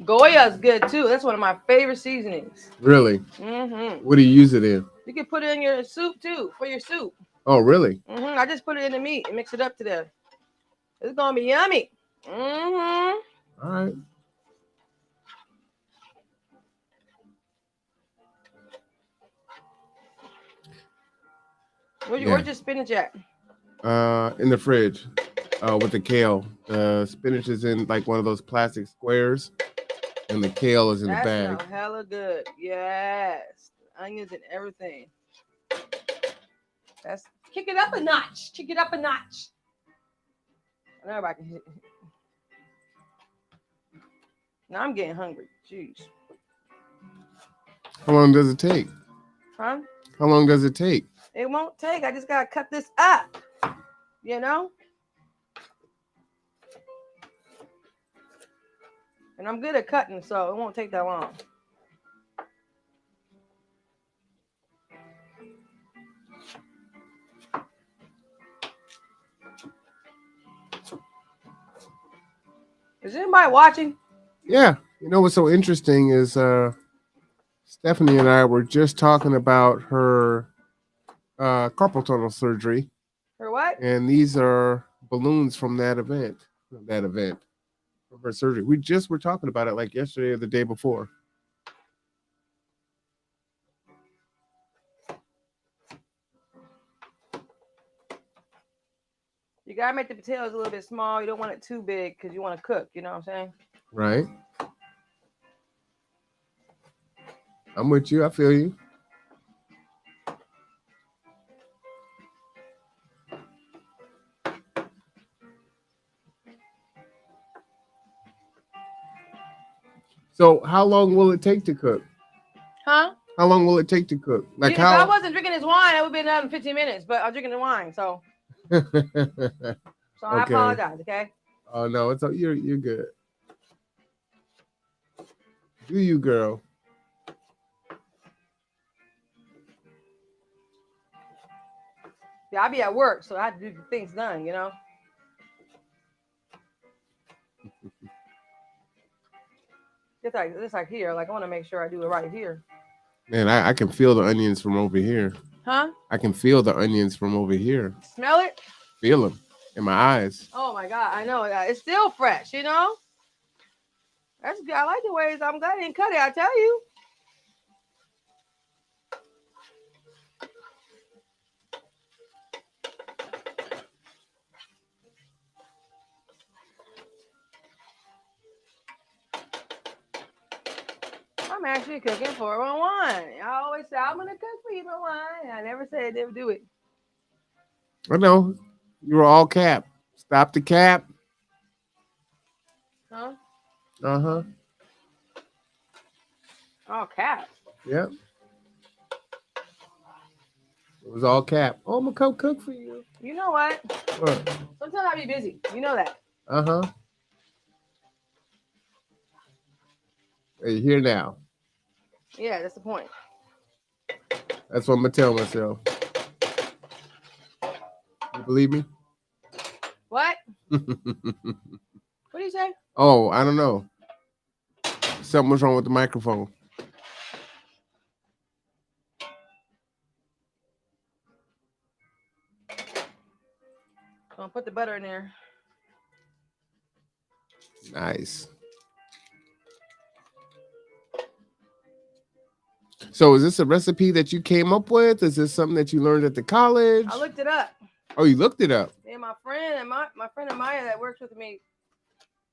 Goya's good too. That's one of my favorite seasonings. Really? Mm-hmm. What do you use it in? You can put it in your soup too, for your soup. Oh, really? Mm-hmm. I just put it in the meat and mix it up today. It's gonna be yummy. Mm-hmm. All right. Where's your spinach at? In the fridge. With the kale. The spinach is in like one of those plastic squares, and the kale is in the bag. That hella good. Yes, onions and everything. That's kick it up a notch. Kick it up a notch. I know everybody can hit. Now I'm getting hungry. Jeez. How long does it take? Huh? How long does it take? It won't take. I just gotta cut this up. You know? And I'm good at cutting, so it won't take that long. Is anybody watching? Yeah. You know what's so interesting is Stephanie and I were just talking about her carpal tunnel surgery. Or what? And these are balloons from that event. From her surgery. We just were talking about it like yesterday or the day before. You gotta make the potatoes a little bit small. You don't want it too big because you want to cook. You know what I'm saying? Right. I'm with you. I feel you. So how long will it take to cook? Huh? How long will it take to cook? Like If how? I wasn't drinking this wine, it would have been done in 15 minutes. But I'm drinking the wine, so I apologize. Okay. Oh no, it's you're good. Do you, girl? Yeah, I be at work, so I have to do things done. You know. It's like here. Like I want to make sure I do it right here. Man, I can feel the onions from over here. Huh? I can feel the onions from over here. Smell it? Feel them in my eyes. Oh my God, I know. It's still fresh, you know? That's good. I like the ways I'm glad I didn't cut it, I tell you. I'm actually cooking 411. I always say I'm gonna cook for you, my wine. I never said they would do it. I know. You were all cap. Stop the cap. Huh? Uh-huh. Oh, cat. Yep. It was all cap. Oh, I'm gonna come cook for you. You know what? What? Sometimes I be busy. You know that. Uh-huh. You're here now. Yeah, that's the point. That's what I'm gonna tell myself. You believe me? What? What do you say? Oh, I don't know. Something was wrong with the microphone. Gonna put the butter in there. Nice. So is this a recipe that you came up with? Is this something that you learned at the college? I looked it up. Oh, you looked it up. And my friend Amaya that works with me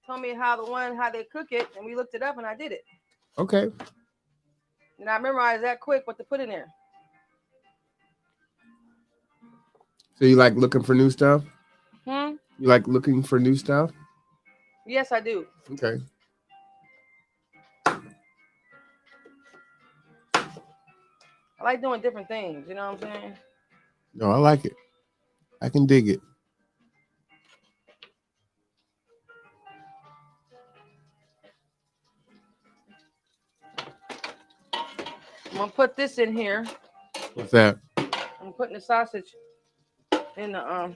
told me how they cook it, and we looked it up and I did it. Okay. And I memorized that quick what to put in there. So you like looking for new stuff? Hmm? You like looking for new stuff? Yes, I do. Okay. I like doing different things, you know what I'm saying? No, I like it. I can dig it. I'm gonna put this in here. What's that? I'm putting the sausage in the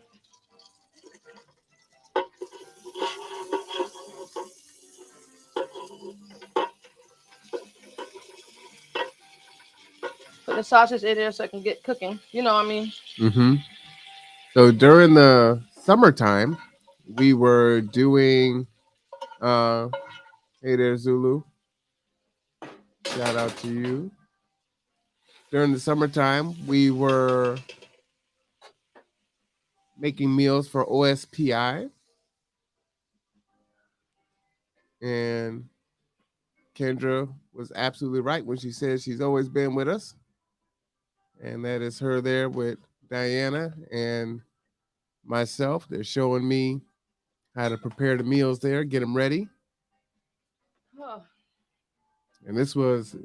put the sausage in there so I can get cooking. You know what I mean? Mm-hmm. So during the summertime, we were doing hey there, Zulu. Shout out to you. During the summertime, we were making meals for OSPI. And Kendra was absolutely right when she said she's always been with us. And that is her there with Diana and myself. They're showing me how to prepare the meals there, get them ready. Oh, And this was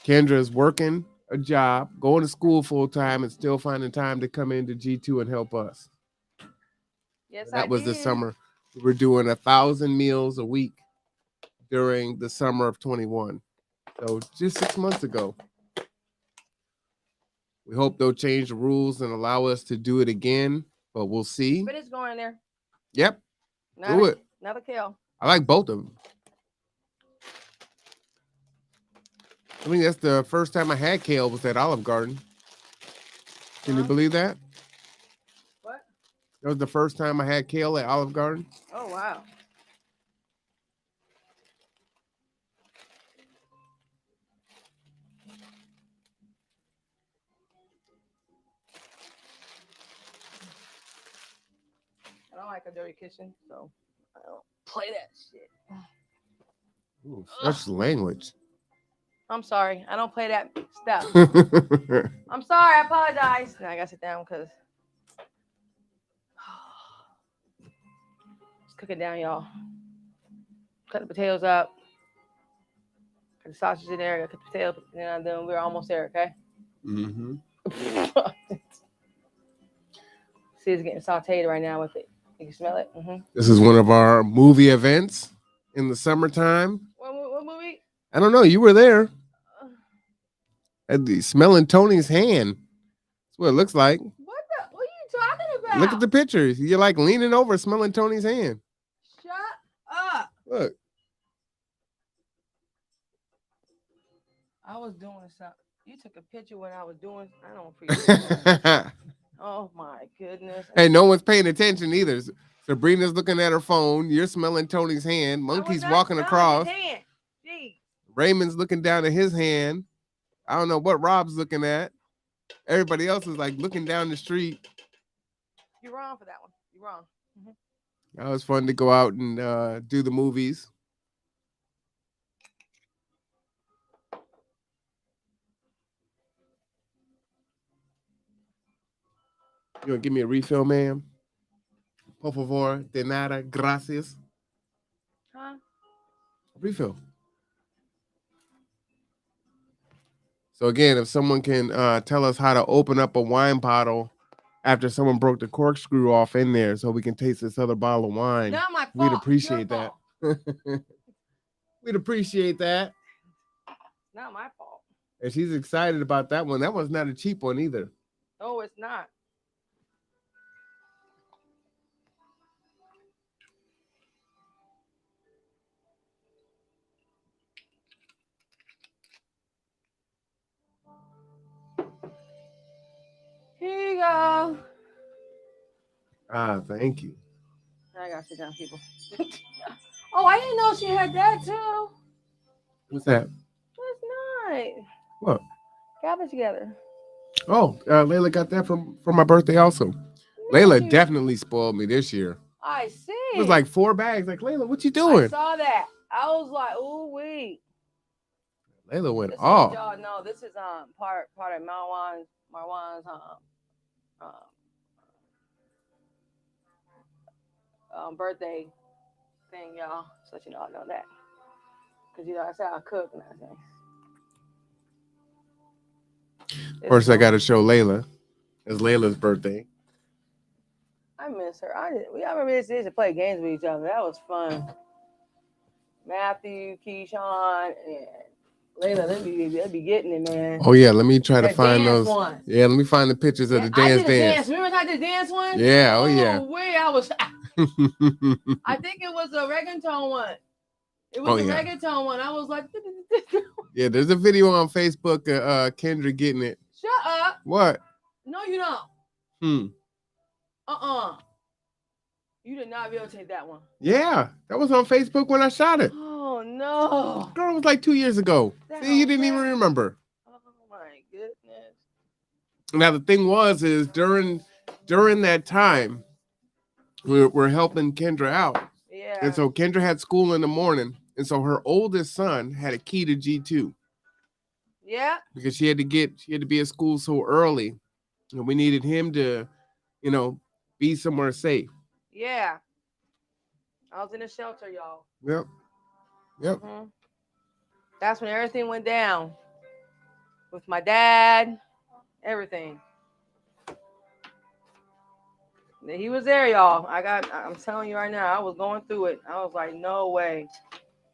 Kendra's working a job, going to school full time, and still finding time to come into G2 and help us. yes, That I was did. the summer. We were doing 1,000 meals a week during the summer of 21. So just 6 months ago. We hope they'll change the rules and allow us to do it again, but we'll see. Spinach going in there. Yep, do it. Another kale. I like both of them. I mean, that's the first time I had kale was at Olive Garden. Can you believe that? What? That was the first time I had kale at Olive Garden. Oh, wow. I don't like a dirty kitchen, so I don't play that shit. Ooh, such language. I'm sorry. I don't play that stuff. I'm sorry. I apologize. Now I gotta sit down because it's cooking down, y'all. Cut the potatoes up. Cut the sausage in there. Cut the potatoes. And then we're almost there, okay? Mm-hmm. See, it's getting sauteed right now with it. You can smell it. Mm-hmm. This is one of our movie events in the summertime. What movie? I don't know. You were there. At the smelling Tony's hand. That's what it looks like. What are you talking about? Look at the pictures. You're like leaning over, smelling Tony's hand. Shut up. Look. I was doing something. You took a picture when I was doing. I don't appreciate that. Oh my goodness. Hey, no one's paying attention either. Sabrina's looking at her phone. You're smelling Tony's hand. Monkey's walking across. Raymond's looking down at his hand. I don't know what Rob's looking at. Everybody else is like looking down the street. You're wrong for that one. You're wrong. Mm-hmm. That was fun to go out and do the movies. You want to give me a refill, ma'am? Por favor, de nada, gracias. Huh? Refill. So again, if someone can tell us how to open up a wine bottle after someone broke the corkscrew off in there so we can taste this other bottle of wine, Not my fault. we'd It's appreciate your that. fault. We'd appreciate that. Not my fault. And she's excited about that one. That one's not a cheap one either. No, it's not. Here you go. Ah, thank you. I gotta sit down, people. Oh, I didn't know she had that too. What's that? That's nice. What? Gather together. Oh, Layla got that for my birthday also. Layla definitely spoiled me this year. I see. It was like 4 bags. Like, Layla, what you I doing? saw that. I was like, ooh wee. Layla went This off. y'all know this is part of Marwan's birthday thing, y'all. So you know I know that. Cause you know I said I cook and everything. First, I got to show Layla. It's Layla's birthday. I miss her. We remember used to play games with each other. That was fun. Matthew, Keyshawn, and Layla, they be getting it, man. Oh yeah, let me try to The find dance those. one. Yeah, let me find the pictures of the dance. Remember I did the dance one? Yeah, oh yeah. Wait, I think it was a reggaeton one. It was reggaeton one. I was like, yeah, there's a video on Facebook of Kendra getting it. Shut up. What? No, you don't. You did not videotape that one. Yeah, that was on Facebook when I shot it. Oh no. Girl, it was like 2 years ago. See, you didn't even remember. Oh my goodness. Now the thing is during that time, we're helping Kendra out. Yeah. And so Kendra had school in the morning, and so her oldest son had a key to G2. Yeah. Because she had to be at school so early, and we needed him to, be somewhere safe. Yeah. I was in a shelter, y'all. Yep. Mm-hmm. That's when everything went down. With my dad, everything. He was there, y'all. I'm telling you right now, I was going through it. I was like, no way.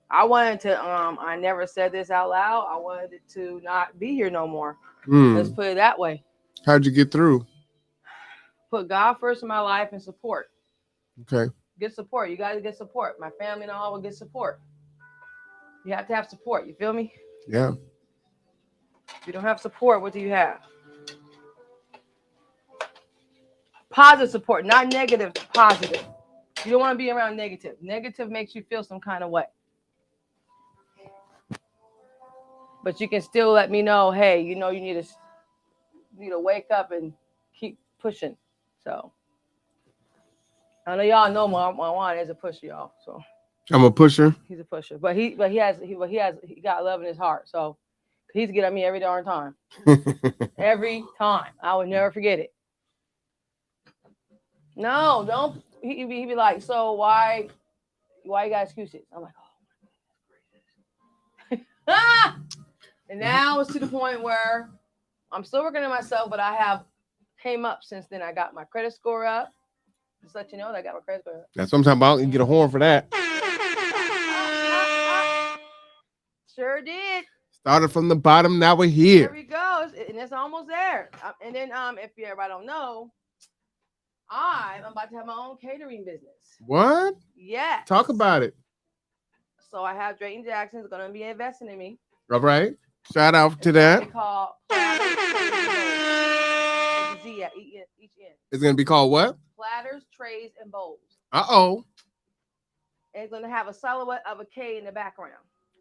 I wanted to, I never said this out loud. I wanted to not be here no more. Let's put it that way. How'd you get through? Put God first in my life and support. Okay. Get support. You got to get support. My family and all will get support. You have to have support. You feel me? Yeah. If you don't have support, what do you have? Positive support, not negative, positive. You don't want to be around negative. Negative makes you feel some kind of way. But you can still let me know, hey, you need to wake up and keep pushing. So I know y'all know Marwan is a pusher, y'all. So I'm a pusher. He's a pusher, but he got love in his heart. So he's getting at me every darn time. Every time. I would never forget it. No, don't. He be like, so why you got excuses? I'm like, oh my goodness. And now it's to the point where I'm still working on myself, but I have came up since then. I got my credit score up. Just let you know that I got my credit score up. That's what I'm talking about. You get a horn for that. Sure did. Started from the bottom. Now we're here. There we go. And it's almost there. And then if everybody don't know, I'm about to have my own catering business. What? Yes. Talk about it. So I have Drayton Jackson is going to be investing in me. All right. Shout out to that. It's called each end. It's going to be called what? Platters, trays, and bowls. Uh-oh. And it's going to have a silhouette of a K in the background.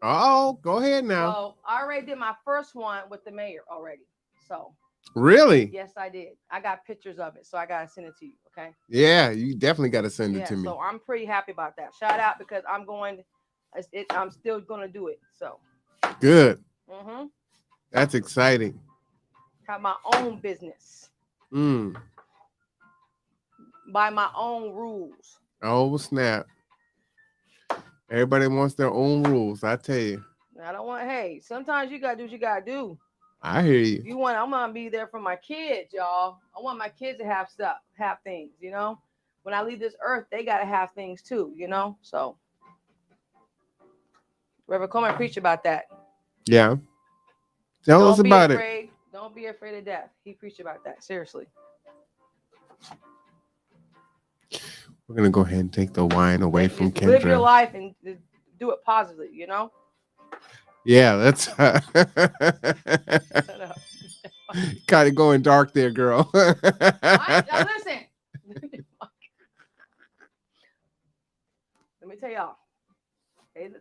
Uh-oh. Go ahead now. So I already did my first one with the mayor already. So. Really? Yes, I did. I got pictures of it, so I gotta send it to you. Okay. Yeah, you definitely got to send it to me. So I'm pretty happy about that. Shout out because I'm still gonna do it. So. Good. Mm-hmm. That's exciting. Have my own business. By my own rules. Oh snap! Everybody wants their own rules. I tell you. I don't want. Hey, sometimes you gotta do what you gotta do. I hear you. I'm gonna be there for my kids, y'all. I want my kids to have stuff, have things, you know. When I leave this earth, they gotta have things too, you know. So Reverend Coleman preached about that. Yeah. Tell us Don't be about it. afraid. Don't be afraid of death. He preached about that. Seriously. We're gonna go ahead and take the wine away from Just live your Kendra. life and do it positively, you know. Yeah, that's Shut up. kind of going dark there, girl. Now listen. Let me tell y'all.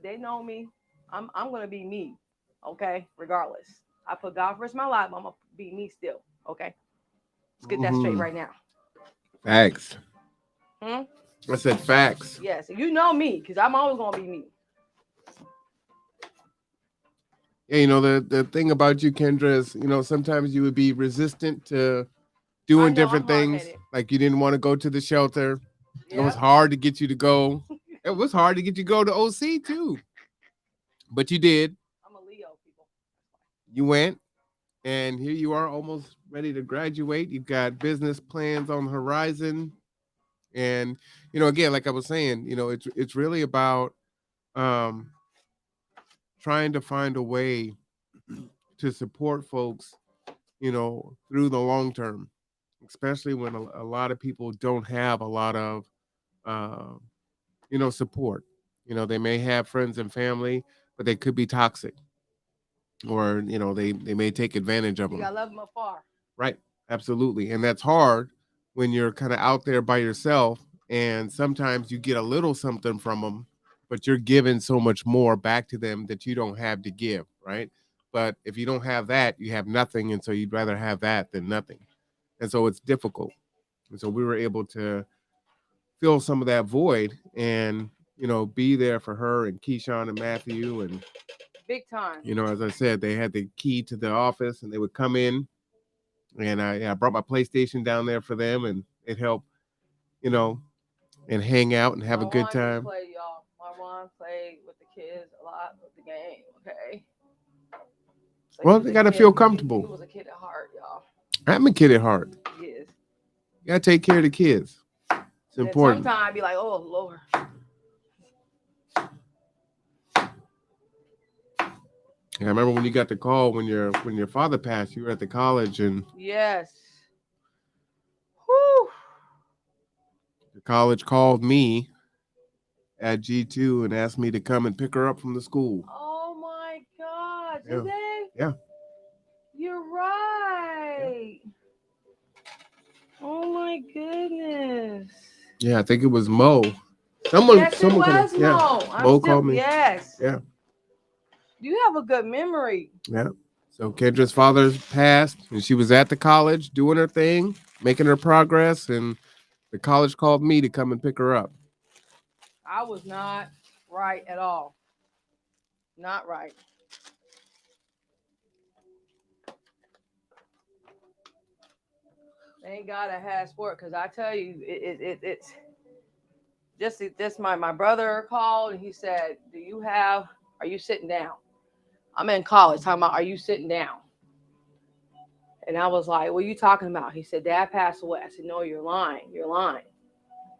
They know me. I'm gonna be me. Okay, regardless. I put God first in my life. I'm gonna be me still. Okay. Let's get that straight right now. Facts. Hmm? I said facts. Yes, you know me, because I'm always gonna be me. Yeah, you know, the thing about you, Kendra, is, you know, sometimes you would be resistant to doing different things. Like you didn't want to go to the shelter. It was hard to get you to go. It was hard to get you to go to OC too. But you did. I'm a Leo, people. You went, and here you are, almost ready to graduate. You've got business plans on the horizon. And, you know, again, like I was saying, you know, it's really about trying to find a way to support folks, you know, through the long term, especially when a lot of people don't have a lot of, uh, you know, support. You know, they may have friends and family, but they could be toxic, or, you know, they may take advantage of You them. gotta love them afar. Right. Absolutely. And that's hard when you're kind of out there by yourself, and sometimes you get a little something from them, but you're giving so much more back to them that you don't have to give, right? But if you don't have that, you have nothing, and so you'd rather have that than nothing. And so it's difficult. And so we were able to fill some of that void and, you know, be there for her and Keyshawn and Matthew. And, Big time. you know, as I said, they had the key to the office, and they would come in, and I brought my PlayStation down there for them, and it helped, you know, and hang out and have a good time. Y'all. Marwan played with the kids a lot with the game. Okay. Like Well, they got to feel comfortable. He was a kid at heart, y'all. I'm a kid at heart. He is. You got to take care of the kids. It's important. Sometimes I'd be like, oh, Lord. I remember when you got the call when your father passed. You were at the college, and yes, whew. The college called me at G2 and asked me to come and pick her up from the school. Oh my God! Yeah. Did they? Yeah. You're right. Yeah. Oh my goodness. Yeah, I think it was Mo. Someone it was Mo. Yeah. Mo called me. Yes. Yeah. You have a good memory. Yeah. So Kendra's father passed, and she was at the college doing her thing, making her progress, and the college called me to come and pick her up. I was not right at all. Not right. Thank God I had sport, because I tell you, it's just my brother called, and he said, are you sitting down? I'm in college, talking about, are you sitting down? And I was like, what are you talking about? He said, Dad passed away. I said, no, you're lying. You're lying.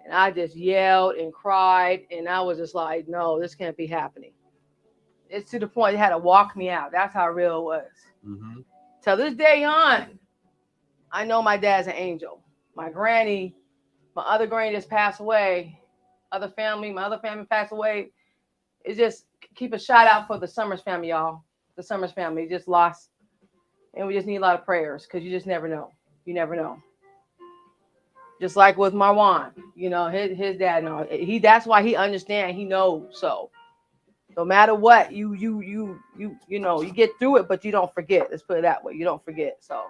And I just yelled and cried, and I was just like, no, this can't be happening. It's to the point they had to walk me out. That's how real it was. Mm-hmm. Till this day on, I know my dad's an angel. My other granny just passed away. My other family passed away. It's just, keep a shout out for the Summers family, y'all. The Summers family just lost. And we just need a lot of prayers, because you just never know. You never know. Just like with Marwan, you know, his dad knows. That's why he understands. He knows. So no matter what, you know, you get through it, but you don't forget. Let's put it that way. You don't forget. So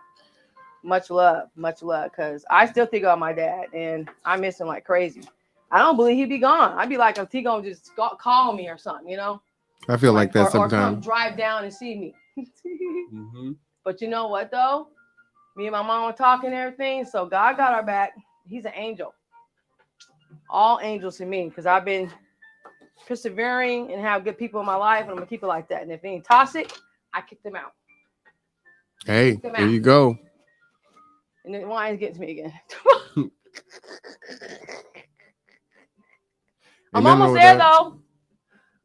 much love, because I still think about my dad, and I miss him like crazy. I don't believe he'd be gone. I'd be like, if he gonna just call me or something, you know. I feel like that sometimes. Or come drive down and see me. Mm-hmm. But you know what, though? Me and my mom were talking and everything, so God got our back. He's an angel. All angels to me, because I've been persevering and have good people in my life, and I'm going to keep it like that. And if they ain't toxic, I kick them out. Hey, Come there out. you go. And then wine's getting to me again. Ain't I'm nothing wrong almost with there that. though.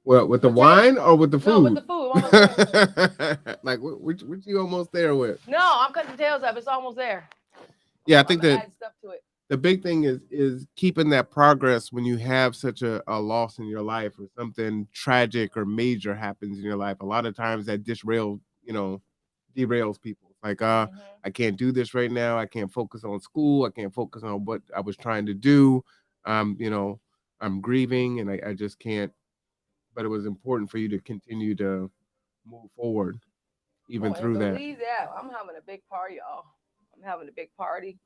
What, with the Potato- wine or with the No, with food? the food. I'm almost there. Like, which you almost there with? No, I'm cutting the tails up. It's almost there. Yeah, I I'm think that adding stuff to it. the big thing is keeping that progress when you have such a loss in your life or something tragic or major happens in your life. A lot of times that derails people. It's like, Mhm. I can't do this right now. I can't focus on school. I can't focus on what I was trying to do. I'm grieving and I just can't. But it was important for you to continue to move forward even Oh, and through that. believe that. I'm having a big party, y'all. I'm having a big party.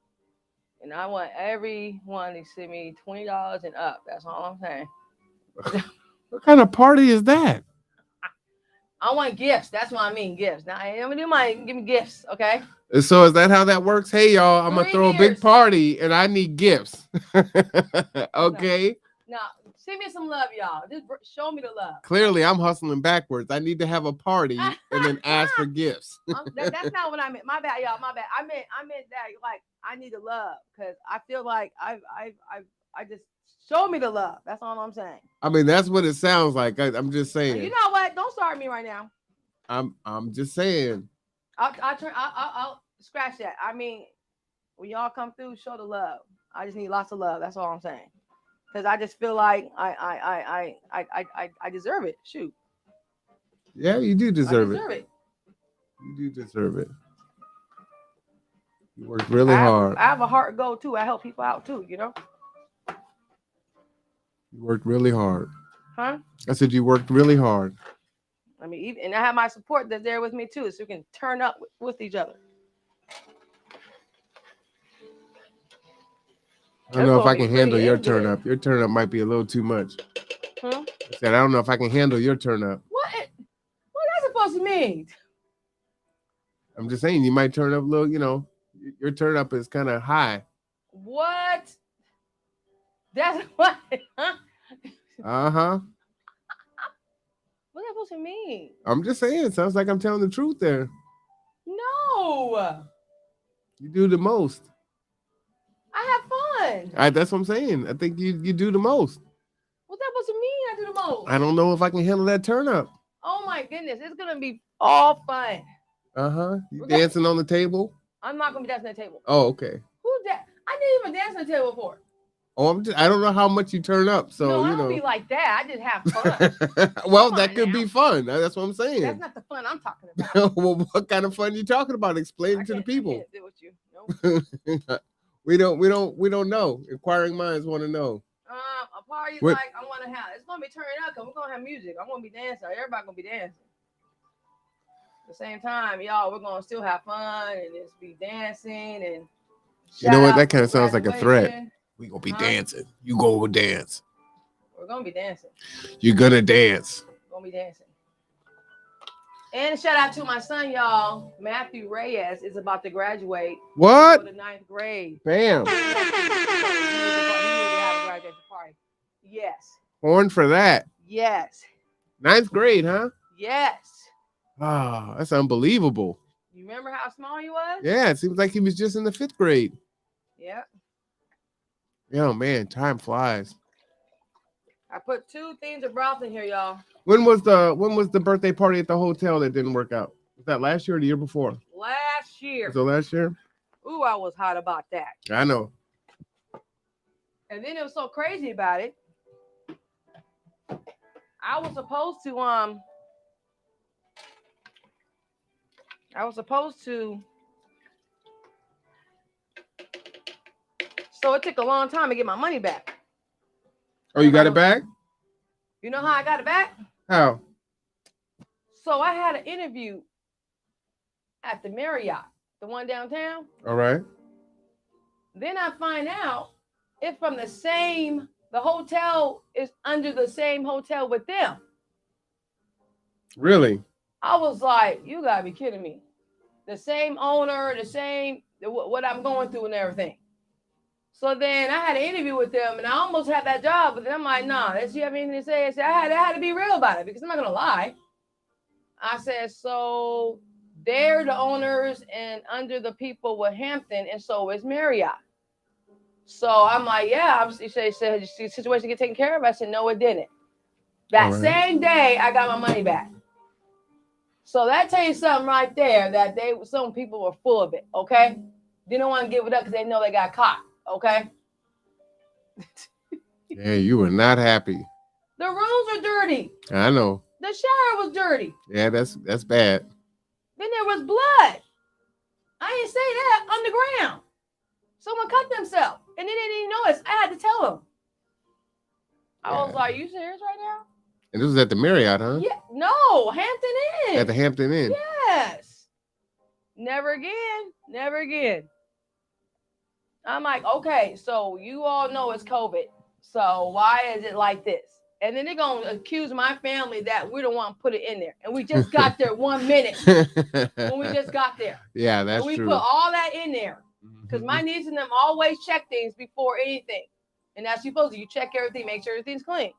And I want everyone to send me $20 and up. That's all I'm saying. What kind of party is that? I want gifts. That's what I mean, gifts. Now, I don't do money. Give me gifts, okay? And so is that how that works? Hey y'all, I'm gonna 3 throw a big years. party and I need gifts. Okay. Now, send me some love, y'all. Just show me the love. Clearly, I'm hustling backwards. I need to have a party and then ask for gifts. That's not what I meant. My bad, y'all. My bad. I meant that like I need the love because I feel like I just show me the love. That's all I'm saying. I mean, that's what it sounds like. I'm just saying. You know what? Don't start me right now. I'm just saying. I'll scratch that. I mean, when y'all come through, show the love. I just need lots of love. That's all I'm saying. Because I just feel like I deserve it. Shoot. Yeah, you do deserve I deserve it. You do deserve it. You worked really hard. I have a heart goal too. I help people out too, you know? You worked really hard. Huh? I said you worked really hard. I mean, and I have my support that's there with me too, so we can turn up with each other. I don't know if I can handle your turn up. Your turn up might be a little too much. Hmm? I said I don't know if I can handle your turn up. What that's supposed to mean? I'm just saying you might turn up a little, your turn up is kind of high. What? That's what? Huh? Uh-huh. What's that supposed to mean? I'm just saying, it sounds like I'm telling the truth there. No. You do the most. I have fun. That's what I'm saying. I think you do the most. What's that supposed to mean? I do the most. I don't know if I can handle that turn up. Oh my goodness, it's gonna be all fun. Uh-huh. You dancing on the table? I'm not gonna be dancing on the table. Oh, okay. Who's that? I didn't even dance on the table before. Oh, I don't know how much you turn up, so no, I don't be like that. I just have fun. Well, that could be fun. That's what I'm saying. That's not the fun I'm talking about. Well, what kind of fun are you talking about? Explain it to the people. I can't do with you. Nope. We don't know. Inquiring minds want to know. A party like I want to have. It's gonna be turning up because we're gonna have music. I'm gonna be dancing. Everybody gonna be dancing. At the same time, y'all, we're gonna still have fun and just be dancing and. You know what? That kind of sounds like a threat. We gonna be dancing. You go dance. We're gonna be dancing. You're gonna dance. We're gonna be dancing. And shout out to my son, y'all. Matthew Reyes is about to graduate. What? For the 9th grade. Bam. He needed to have a graduation party. Yes. Horn for that. Yes. 9th grade, huh? Yes. Oh, that's unbelievable. You remember how small he was? Yeah, it seems like he was just in the 5th grade. Yep. Oh man, time flies. I put 2 things of broth in here, y'all. When was the birthday party at the hotel that didn't work out? Was that last year or the year before? Last year. Was it last year? Ooh, I was hot about that. I know. And then it was so crazy about it. I was supposed to so it took a long time to get my money back. Oh, you got it back? You know how I got it back? How? So I had an interview at the Marriott, the one downtown. All right. Then I find out it's from the hotel is under the same hotel with them. Really? I was like, you gotta be kidding me. The same owner, what I'm going through and everything. So then I had an interview with them and I almost had that job, but then I'm like, nah, does you have anything to say? I said, I had to be real about it because I'm not gonna lie. I said, so They're the owners and under the people with Hampton, and so is Marriott. So I'm like, yeah. He said, the situation get taken care of? I said, no, it didn't. That same day, I got my money back. So that tells you something right there, that some people were full of it, okay? They don't want to give it up because they know they got caught, okay? Yeah, you were not happy. The rooms were dirty. I know. The shower was dirty. Yeah, that's bad. Then there was blood. I didn't say that, on the ground. Someone cut themselves, and they didn't even notice. I had to tell them. I was like, you serious right now? And this was at the Marriott, huh? Yeah. No, Hampton Inn. At the Hampton Inn. Yes. Never again. Never again. I'm like, okay, so you all know it's COVID. So why is it like this? And then they're going to accuse my family that we don't want to put it in there. And we just got there 1 minute when we just got there. Yeah, that's and we true. put all that in there. Because my niece and them always check things before anything. And that's supposed to. You check everything, make sure everything's clean.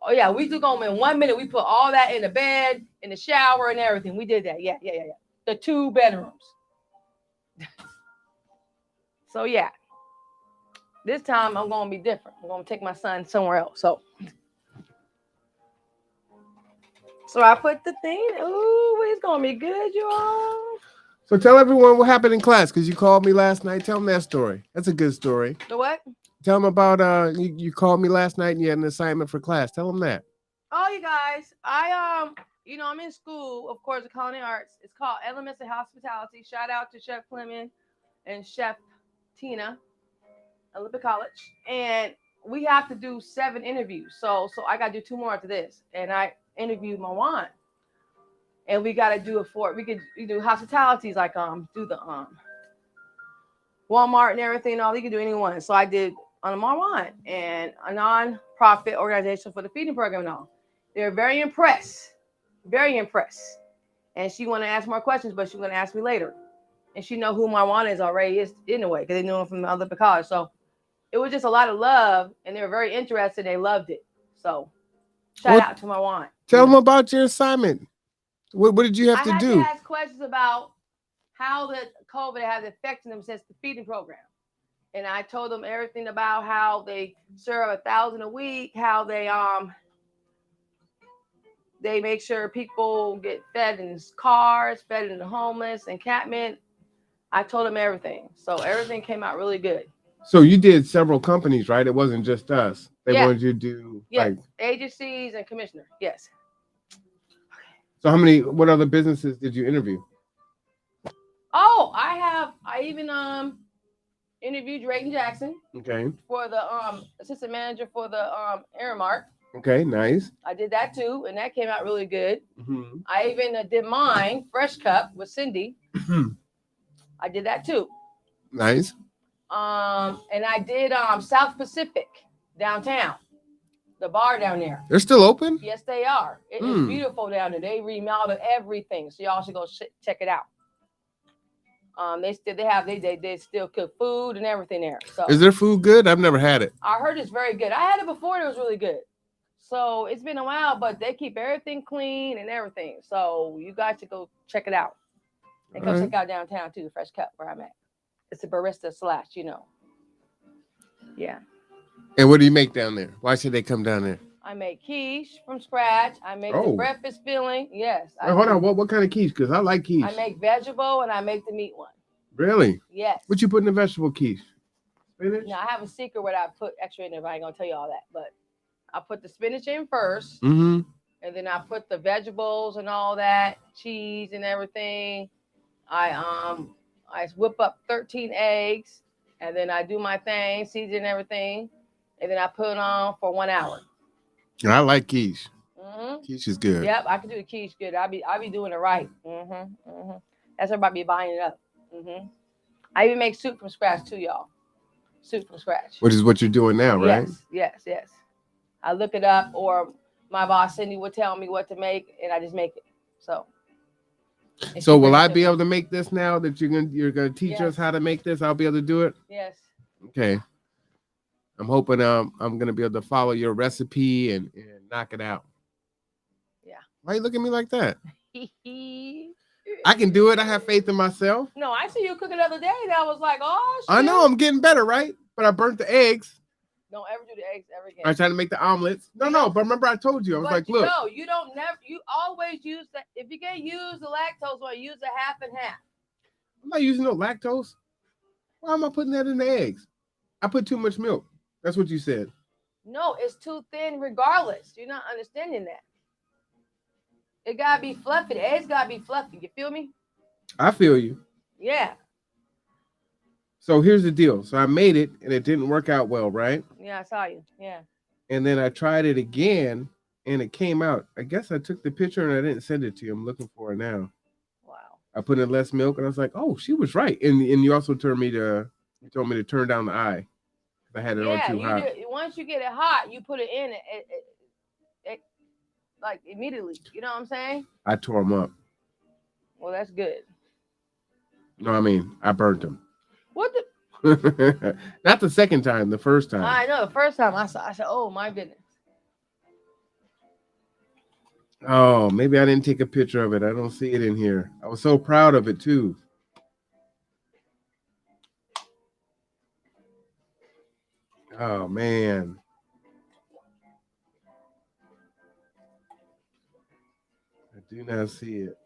Oh, yeah, we took home in 1 minute. We put all that in the bed, in the shower, and everything. We did that. Yeah. The 2 bedrooms. So, yeah. This time, I'm going to be different. I'm going to take my son somewhere else. So I put the thing. Ooh, it's going to be good, you all. So tell everyone what happened in class, because you called me last night. Tell them that story. That's a good story. The what? Tell them about you called me last night and you had an assignment for class. Tell them that. Oh, you guys, I'm in school, of course, the culinary arts. It's called Elements of Hospitality. Shout out to Chef Clement and Chef Tina at Olympic College. And we have to do 7 interviews. So I got to do 2 more after this. And I interviewed Marwan. And we got to do it for, we do hospitalities, like do the Walmart and everything. All you can do anyone. So I did on Marwan, and a non-profit organization for the feeding program and all. They're very impressed. Very impressed. And she want to ask more questions, but she's going to ask me later. And she know who Marwan is already anyway, because they knew him from the Olympic College. So it was just a lot of love, and they were very interested. They loved it. So shout out to Marwan. Tell them about your assignment. What did you have to do? I had to ask questions about how the COVID has affected them since the feeding program. And I told them everything about how they serve 1,000 a week, how they make sure people get fed in cars, fed in the homeless, encampment. I told them everything. So everything came out really good. So you did several companies, right? It wasn't just us. They wanted you to do like agencies and commissioner. Yes. So what other businesses did you interview? Oh, I even interviewed Drayton Jackson. Okay. For the assistant manager for the Aramark. Okay, nice. I did that too, and that came out really good. Mm-hmm. I even did mine, Fresh Cup with Cindy. I did that too. Nice. And I did South Pacific downtown. The bar down there. They're still open? Yes, they are. It is beautiful down there. They remodeled everything, so y'all should go check it out. They still cook food and everything there. So is their food good? I've never had it. I heard it's very good. I had it before. It was really good. So it's been a while, but they keep everything clean and everything. So you guys should go check it out. And go check out downtown too, Fresh Cup, where I'm at. It's a barista / Yeah. And what do you make down there? Why should they come down there? I make quiche from scratch. I make the breakfast filling. Yes. Hold on. What kind of quiche? Because I like quiche. I make vegetable and I make the meat one. Really? Yes. What you put in the vegetable quiche? Spinach? Now, I have a secret what I put extra in there, but I ain't going to tell you all that. But I put the spinach in first. Mm-hmm. And then I put the vegetables and all that, cheese and everything. I whip up 13 eggs. And then I do my thing, season everything. And then I put it on for 1 hour. I like quiche. Mm-hmm. Quiche is good. Yep, I can do the quiche good. I'll be doing it right. That's everybody be buying it up. I even make soup from scratch too, y'all. Soup from scratch. Which is what you're doing now, right? Yes. I look it up, or my boss Cindy would tell me what to make, and I just make it. So will I be able to make this now that you're gonna teach us how to make this? I'll be able to do it. Yes. Okay. I'm hoping I'm gonna be able to follow your recipe and knock it out. Yeah. Why are you looking at me like that? I can do it. I have faith in myself. No, I see you cooking the other day, and I was like, oh shit. I know I'm getting better, right? But I burnt the eggs. Don't ever do the eggs ever again. I tried to make the omelets. No, but remember I told you. I was like, look. No, you don't never. You always use that. If you can use the lactose, or use a half and half. I'm not using no lactose. Why am I putting that in the eggs? I put too much milk. That's what you said. No, it's too thin regardless. You're not understanding that. It gotta be fluffy. The eggs gotta be fluffy. You feel me? I feel you. Yeah. So here's the deal. So I made it and it didn't work out well, right? Yeah, I saw you. Yeah. And then I tried it again and it came out. I guess I took the picture and I didn't send it to you. I'm looking for it now. Wow. I put in less milk and I was like, oh, she was right. And you also told me to turn down the eye. I had it on too hot. Once you get it hot, you put it in it like immediately. You know what I'm saying? I tore them up. Well, that's good. No, I mean, I burnt them. What the? Not the second time, the first time. I know the first time I said, oh my goodness. Oh, maybe I didn't take a picture of it. I don't see it in here. I was so proud of it too. Oh man. I do not see it.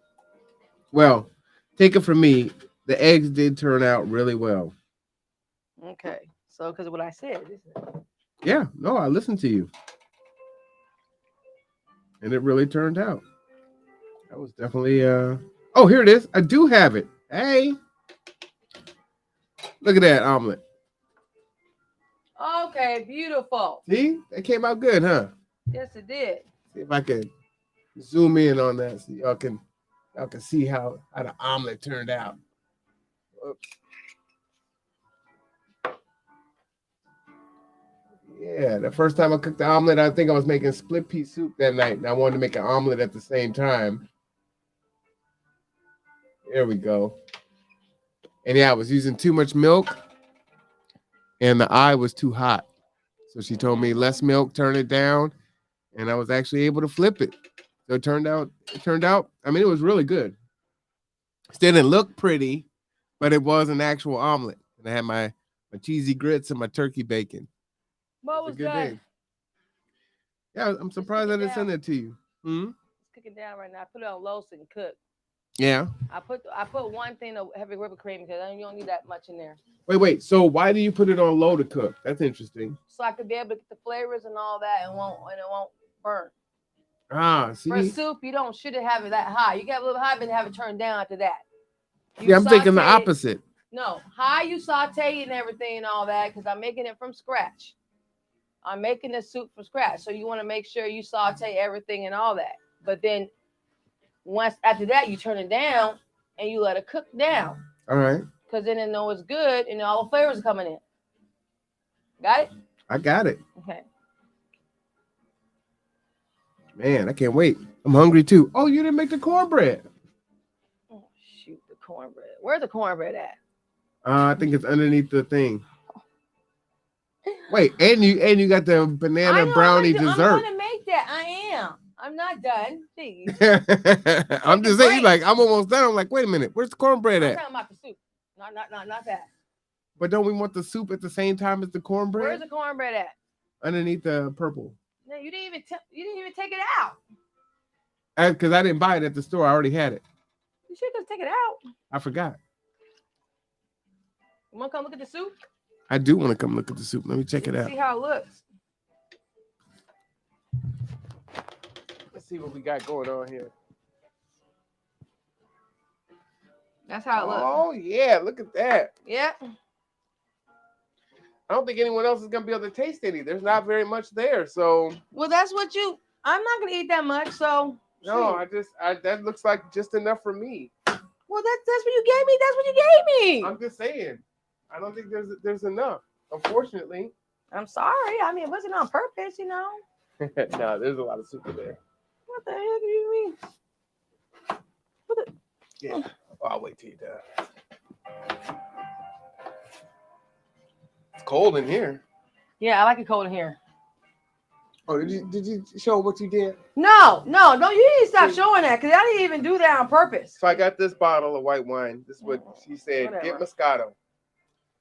Well, take it from me. The eggs did turn out really well. Okay. So, because of what I said. Yeah, no, I listened to you. And it really turned out. That was definitely oh, here it is. I do have it. Hey. Look at that omelet. Okay, beautiful. See? That came out good, huh? Yes, it did. See if I can zoom in on that so y'all can see how the omelet turned out. Oops. Yeah, the first time I cooked the omelet, I think I was making split pea soup that night, and I wanted to make an omelet at the same time. There we go. And yeah, I was using too much milk, and the eye was too hot. So she told me less milk, turn it down, and I was actually able to flip it. So it turned out, I mean, it was really good. Still didn't look pretty, but it was an actual omelet. And I had my cheesy grits and my turkey bacon. What was good? Day. Yeah, I'm surprised I didn't send it to you. It's cooking down right now. I put it on low so it can cook. Yeah. I put one thing of heavy whipping cream because you don't need that much in there. Wait. So why do you put it on low to cook? That's interesting. So I could be able to get the flavors and all that, and it won't burn. Ah, see. For soup, you shouldn't have it that high. You get a little high, but have it turned down after that. Yeah, I'm thinking the opposite. No, high you saute and everything and all that because I'm making it from scratch. I'm making the soup from scratch, so you want to make sure you saute everything and all that. But then once after that, you turn it down and you let it cook down. All right. Because then it know it's good and all the flavors are coming in. Got it? I got it. Okay. Man, I can't wait. I'm hungry too. Oh, you didn't make the cornbread. Oh, shoot, the cornbread. Where's the cornbread at? I think it's underneath the thing. Wait, and you got the banana brownie dessert. I'm gonna make that. I am. I'm not done. Jeez. I'm just saying, like, I'm almost done. I'm like, wait a minute, where's the cornbread at? I'm talking about the soup. Not that. But don't we want the soup at the same time as the cornbread? Where's the cornbread at? Underneath the purple. No, you didn't even take it out. Because I didn't buy it at the store. I already had it. You should just take it out. I forgot. You want to come look at the soup? I do want to come look at the soup. Let me check it out. See how it looks. Let's see what we got going on here. That's how it looks. Oh, yeah. Look at that. Yeah. I don't think anyone else is going to be able to taste any. There's not very much there. So. Well, that's what I'm not going to eat that much. So. No, that looks like just enough for me. Well, that's what you gave me. That's what you gave me. I'm just saying. I don't think there's enough, unfortunately. I'm sorry. I mean, it wasn't on purpose, you know. No, there's a lot of soup in there. What the heck do you mean? Yeah, I'll wait till you're done. It's cold in here. Yeah, I like it cold in here. Oh, did you show what you did? No, you need to stop showing that because I didn't even do that on purpose. So I got this bottle of white wine. This is what she said. Whatever. Get Moscato.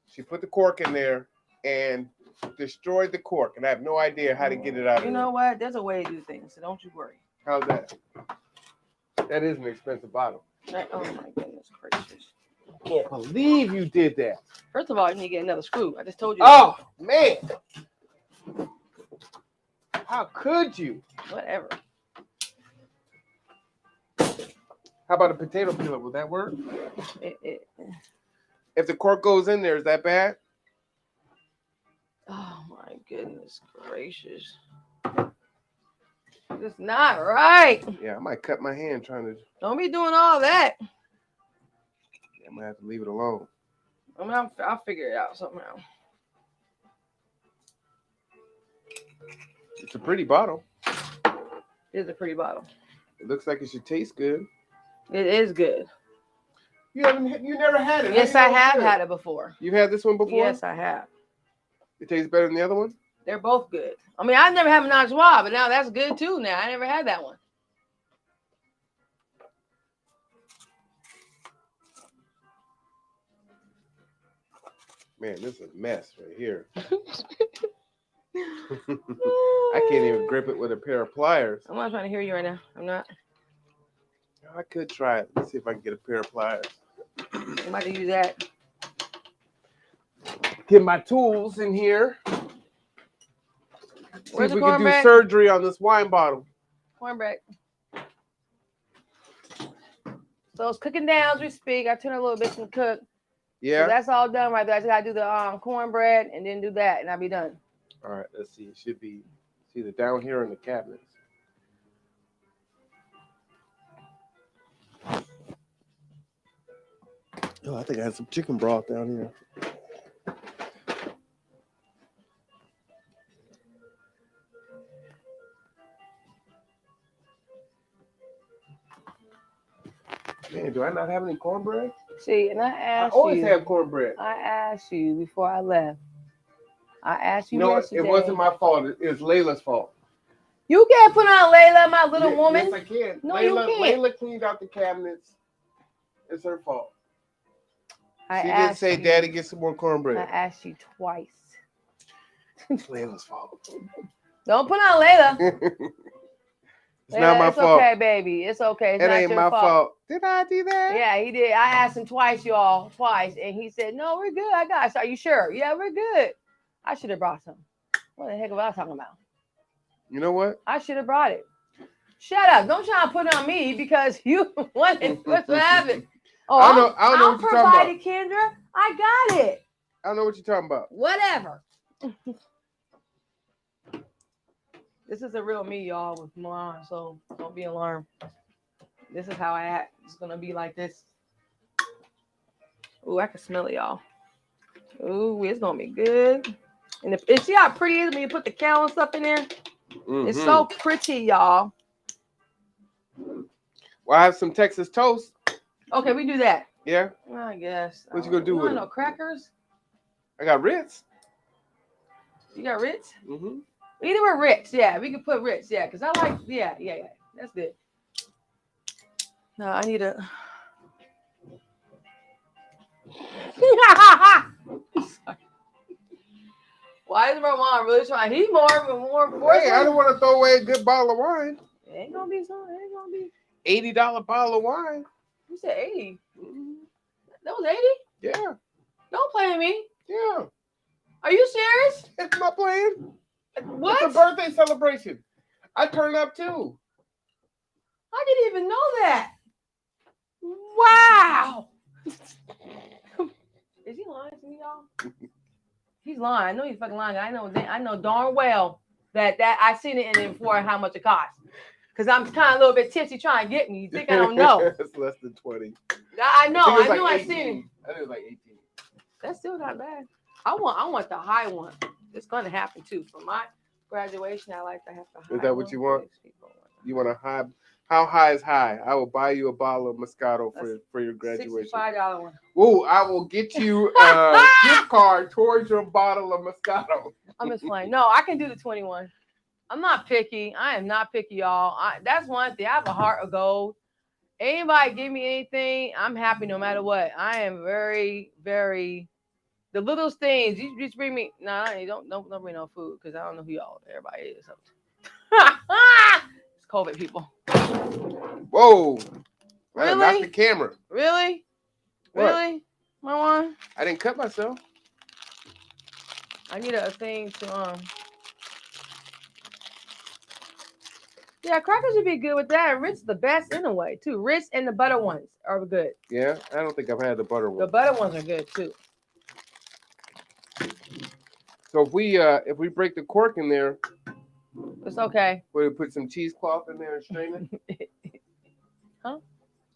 She put the cork in there and destroyed the cork, and I have no idea how to get it out of You know what? There's a way to do things, so don't you worry. How's that? That is an expensive bottle. Oh my goodness gracious! I can't believe you did that. First of all, you need to get another screw. I just told you. Oh man! How could you? Whatever. How about a potato peeler? Will that work? It. If the cork goes in there, is that bad? Oh my goodness gracious! It's not right. Yeah, I might cut my hand trying to. Don't be doing all that. I'm gonna have to leave it alone. I mean, I'll figure it out somehow. It's a pretty bottle. It is a pretty bottle. It looks like it should taste good. It is good. You never had it. Yes, I have had it before. You've had this one before? Yes, I have. It tastes better than the other one? They're both good. I mean, I've never had a Menage Joie, but now that's good too. Now I never had that one. Man, this is a mess right here. I can't even grip it with a pair of pliers. I'm not trying to hear you right now. I'm not. I could try it. Let's see if I can get a pair of pliers. I'm about to use that. Get my tools in here. See Where's if the we can do cornbread? surgery on this wine bottle. Cornbread. So it's cooking down as we speak. I turn a little bit to cook. Yeah. So that's all done right there. I just gotta do the cornbread and then do that, and I'll be done. All right, let's see. It should be it's either down here in the cabinets. Oh, I think I had some chicken broth down here. Man, do I not have any cornbread? See, and I I asked always you. have cornbread. I asked you before I left. I asked you No, yesterday. it wasn't my fault. It's Layla's fault. You can't put on Layla, my little woman. Yes, I can. No, Layla, you can't. Layla cleaned out the cabinets. It's her fault. I She did asked say, you- "Daddy, get some more I cornbread." asked you twice. It's Layla's fault. Don't put on Layla. It's not my it's fault. okay, baby. It's okay. It's It not ain't your my fault. fault. Did I do that? Yeah, he did. I asked him twice, y'all. Twice. And he said, no, we're good. I got it. Are you sure? Yeah, we're good. I should have brought some. What the heck was I talking about? You know what? I should have brought it. Shut up. Don't try to put it on me because you wanted what's happened. Oh, I don't know what you're talking provided, Kendra. I got it. I don't know what you're talking about. Whatever. This is a real me, y'all, with Milan, so don't be alarmed. This is how I act. It's gonna be like this. Ooh, I can smell it, y'all. Ooh, it's gonna be good. And see how pretty it is when you put the kale and stuff in there? It's so pretty, y'all. Well, I have some Texas toast. Okay, we do that. Yeah, I guess. What you gonna do with want it? no crackers? I got Ritz. You got Ritz? Mm-hmm. Either with Ritz, yeah. We can put Ritz, yeah. Because I like, yeah. That's good. No, I need a. Why is Roman really trying? He's more Hey, I don't want to throw away a good bottle of wine. It ain't gonna be so. It ain't gonna be. $80 bottle of wine. You said 80. Mhm. That was 80. Yeah, Don't play me. yeah. Are you serious? It's my plan. What? It's a birthday celebration. I turn up too. I didn't even know that. Wow. Is he lying to me, y'all? He's lying. I know he's fucking lying. I know darn well that I seen it in there before how much it cost. Because I'm kind of a little bit tipsy trying to get me. You think I don't know? It's less than 20. I know. think it was I knew like I 18. seen it. I think it was like 18. That's still not bad. I want the high one. It's gonna happen too. For my graduation, I like to have the high. Is that what one. you want? Makes people want You want a high? How high is high? I will buy you a bottle of Moscato for your graduation. $65 one. Ooh, I will get you a gift card towards your bottle of Moscato. I'm just playing. No, I can do the 21. I'm not picky. I am not picky, y'all. That's one thing. I have a heart of gold. Anybody give me anything, I'm happy no matter what. I am very, very the littlest things. You just bring me. Nah, don't bring no food because I don't know who y'all. Everybody is. It's COVID people. Whoa. I done knocked the Really? camera. Really? What? Really? My one. I didn't cut myself. I need a thing to Yeah, crackers would be good with that. And Ritz the best in a way too. Ritz and the butter ones are good. Yeah, I don't think I've had the butter The one. butter ones are good too. So if we break the cork in there, It's okay. we put some cheesecloth in there and strain it. Huh?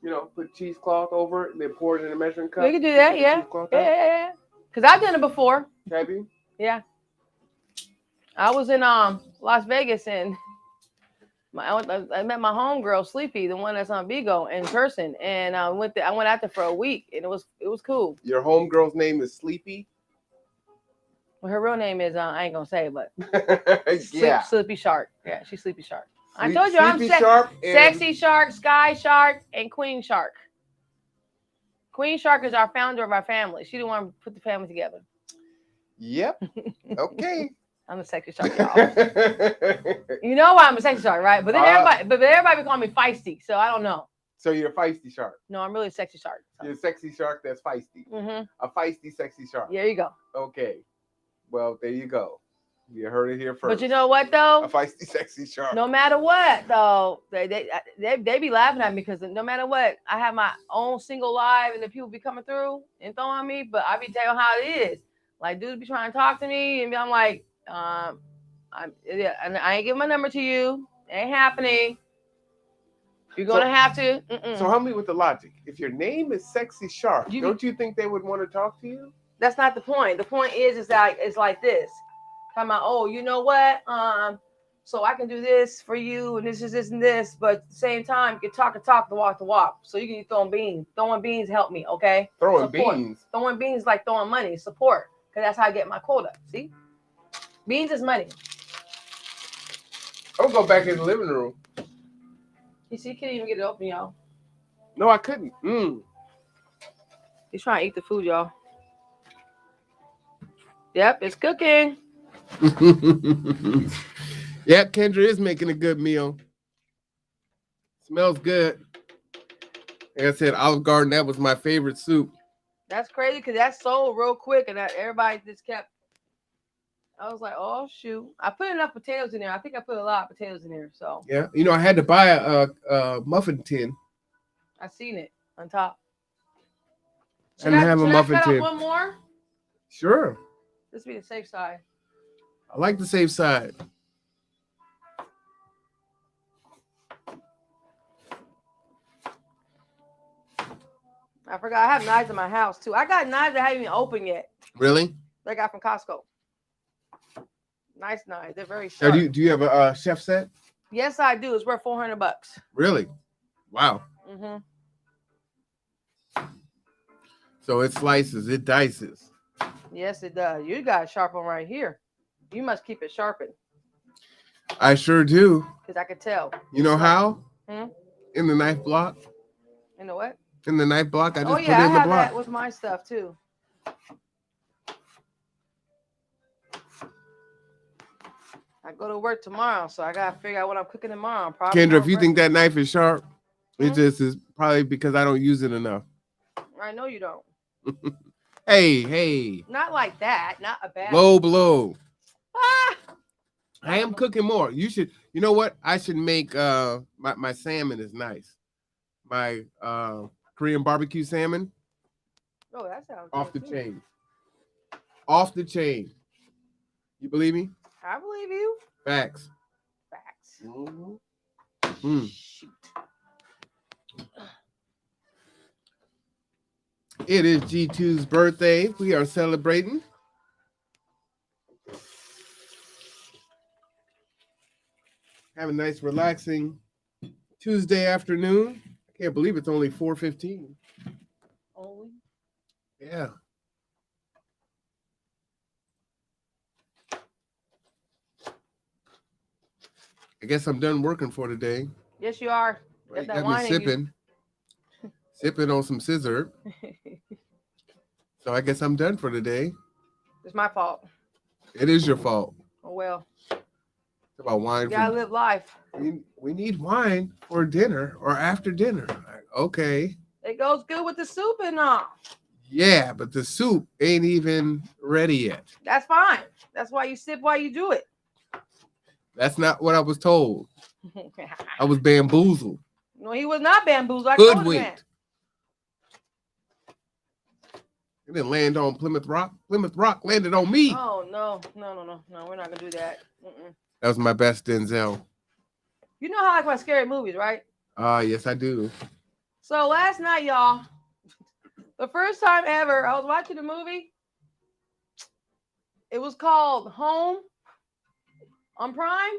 You know, put cheesecloth over it and then pour it in a measuring cup. We can do that, yeah. Yeah. Cause I've done it before. Have you? Yeah. I was in Las Vegas and I met my homegirl Sleepy, the one that's on Bigo, in person, and I went out there for a week, and it was cool. Your homegirl's name is Sleepy. Well, her real name is I ain't gonna say it, but Yeah. Sleepy Shark. Yeah, she's Sleepy Shark. I told you Sleepy Shark and Sexy Shark, Sky Shark, and Queen Shark. Queen Shark is our founder of our family. She didn't want to put the family together. Yep. Okay. I'm a sexy shark, y'all. You know why I'm a sexy shark, right? But then everybody be calling me feisty, so I don't know. So you're a feisty shark. No, I'm really a sexy shark. So. You're a sexy shark that's feisty. Mm-hmm. A feisty, sexy shark. There you go. Okay. Well, there you go. You heard it here first. But you know what, though? A feisty, sexy shark. No matter what, though, they be laughing at me because no matter what, I have my own single live and the people be coming through and throwing me, but I be telling how it is. Like, dudes be trying to talk to me, and I'm like, I ain't giving my number to you. It ain't happening. You're gonna have to. So help me with the logic. If your name is Sexy Shark, don't you think they would want to talk to you? That's not the point. The point is that it's like this. Talking about, oh, you know what? So I can do this for you, and this is this and this, but at the same time, you can talk the walk the walk. So you can be throwing beans. Throwing beans help me, okay? Throwing Support. beans. Throwing beans like throwing money. Support, because that's how I get my quota. See? Beans is money. I'll go back in the living room. You see, you can't even get it open, y'all. No, I couldn't. He's trying to eat the food, y'all. Yep, it's cooking. Yep, Kendra is making a good meal. Smells good. Like I said, Olive Garden, that was my favorite soup. That's crazy because that sold real quick and everybody just kept. I was like, oh, shoot. I put enough potatoes in there. I think I put a lot of potatoes in there. So yeah, you know, I had to buy a muffin tin. I seen it on top. I didn't have a muffin tin. One more? Sure. This be the safe side. I like the safe side. I forgot I have knives in my house too. I got knives that haven't even opened yet. Really? They got from Costco. Nice knives. They're very sharp. Do you have a chef set? Yes, I do. It's worth $400. Really? Wow. Mm-hmm. So it slices, it dices. Yes, it does. You got a sharp one right here. You must keep it sharpened. I sure do. Because I could tell. You know how? Hmm? In the knife block. In the what? In the knife block. I just put it in I the have block. That with my stuff too. I go to work tomorrow, so I gotta figure out what I'm cooking tomorrow. Probably Kendra, if you think that knife is sharp, it just is probably because I don't use it enough. I know you don't. Hey. Not like that. Not a bad. Low blow. Ah! I am cooking more. You should. You know what? I should make my salmon is nice. My Korean barbecue salmon. Oh, that sounds off the good chain. Off the chain. You believe me? I believe you. Facts. Mm-hmm. Shoot. It is G2's birthday. We are celebrating. Have a nice, relaxing Tuesday afternoon. I can't believe it's only 4:15. Only? Yeah. I guess I'm done working for today. Yes, you are. Right? that Got me wine in you. sipping on some scissor. So I guess I'm done for today. It's my fault. It is your fault. Oh well. It's about wine. You gotta live life. We need wine for dinner or after dinner. Okay. It goes good with the soup and all. Yeah, but the soup ain't even ready yet. That's fine. That's why you sip while you do it. That's not what I was told. I was bamboozled. No, he was not bamboozled. I told him that. Hoodwinked. It didn't land on Plymouth Rock. Plymouth Rock landed on me. Oh no. We're not gonna do that. That was my best Denzel. You know how I like my scary movies, right? Yes, I do. So last night, y'all, the first time ever, I was watching a movie. It was called Home on Prime.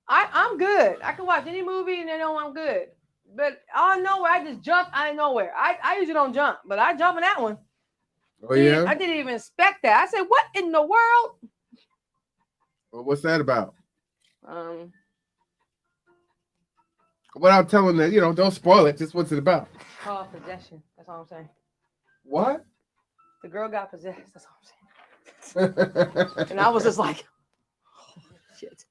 I'm good. I can watch any movie and they know I'm good. But out of nowhere, I just jumped out of nowhere. I usually don't jump, but I jumped in that one. Oh, yeah? I didn't even expect that. I said, what in the world? Well, what's that about? Without telling that, don't spoil it. Just what's it about? Called possession. That's all I'm saying. What? The girl got possessed. That's all I'm saying. And I was just like, oh, shit.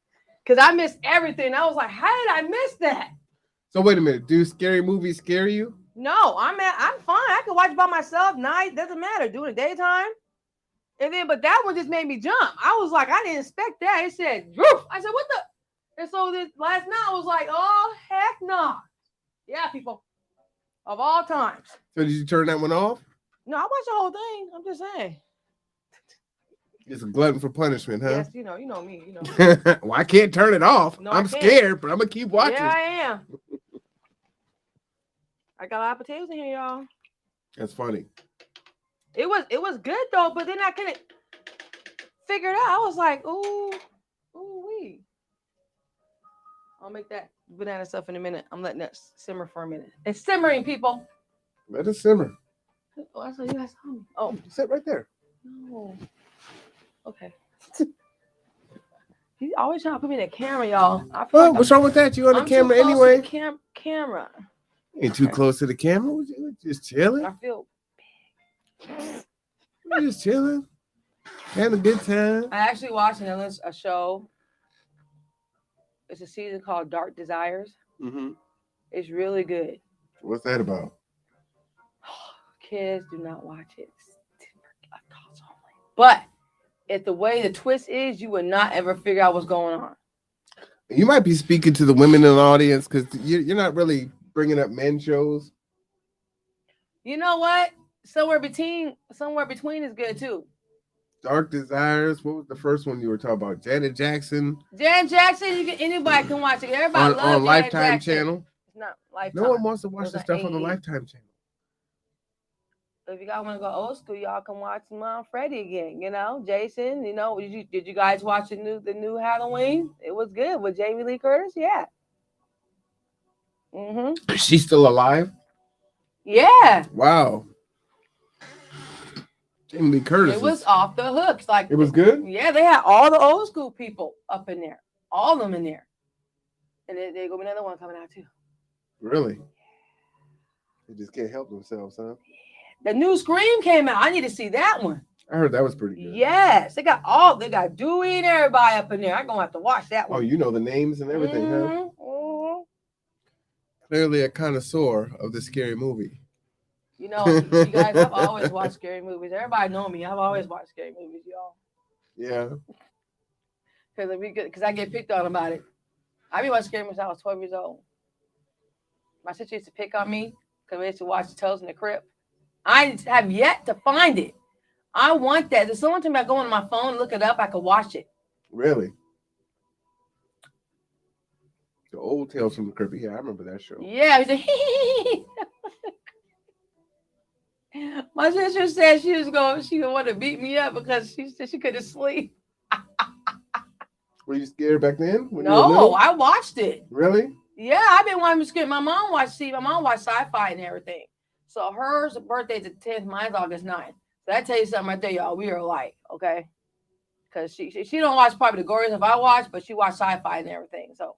Because I missed everything. I was like, how did I miss that? So wait a minute. Do scary movies scare you? No, I'm fine. I can watch by myself. Night doesn't matter. Do it in daytime. And then, but that one just made me jump. I was like, I didn't expect that. It said, roof. I said, what the? And so this last night I was like, oh heck no. Yeah, people. Of all times. So did you turn that one off? No, I watched the whole thing. I'm just saying. It's a glutton for punishment, huh? Yes, you know me. Well, I can't turn it off. No, I'm scared, but I'm gonna keep watching. Yeah, I am. I got a lot of potatoes in here, y'all. That's funny. It was good though, but then I couldn't figure it out. I was like, ooh wee. I'll make that banana stuff in a minute. I'm letting that simmer for a minute. It's simmering, people. Let it simmer. Oh, I saw you guys saw me. Oh, Sit right there. no. Okay. He's always trying to put me in the camera, y'all. What's wrong with that? You on the camera anyway? Camera. Ain't too close to the camera. We're just chilling. I feel We're just chilling. Having a good time. I actually watched a show. It's a season called Dark Desires. Mm-hmm. It's really good. What's that about? Kids, do not watch it. But if the way the twist is, you would not ever figure out what's going on. You might be speaking to the women in the audience because you're not really bringing up men shows. You know what? Somewhere between is good too. Dark Desires. What was the first one you were talking about? Janet Jackson. Janet Jackson. Anybody can watch it. Everybody loves on Lifetime Janet Jackson. Channel. It's not Lifetime. No one wants to watch the stuff on the Lifetime Channel. If you guys want to go old school, y'all can watch Mom Freddie again. Jason. Did you guys watch the new Halloween? It was good with Jamie Lee Curtis. Yeah. Mm-hmm. Is she still alive? Yeah. Wow. Jamie Lee Curtis. It was off the hooks. Like it was good? Yeah, they had all the old school people up in there. All of them in there. And there's gonna be another one coming out too. Really? They just can't help themselves, huh? The new Scream came out. I need to see that one. I heard that was pretty good. Yes. They got Dewey and everybody up in there. I'm gonna have to watch that one. Oh, you know the names and everything, huh? Mm-hmm. Clearly a connoisseur of the scary movie. You guys, I've always watched scary movies. Everybody know me. I've always watched scary movies, y'all. Yeah. Because I get picked on about it. I've been watching scary movies since I was 12 years old. My sister used to pick on me because we used to watch Tales in the Crypt. I have yet to find it. I want that. There's someone time I go on my phone and look it up, I could watch it. Really? The old Tales from the Crypt. Yeah, I remember that show. Yeah. My sister said she would want to beat me up because she said she couldn't sleep. Were you scared back then? No, I watched it. Really? Yeah, I've been wanting to scare. My mom watched sci-fi and everything. So her birthday's the 10th, mine's August 9th. So that tell you something right there, y'all. We are alike, okay? because she don't watch probably the goriest if I watch, but she watch sci-fi and everything. So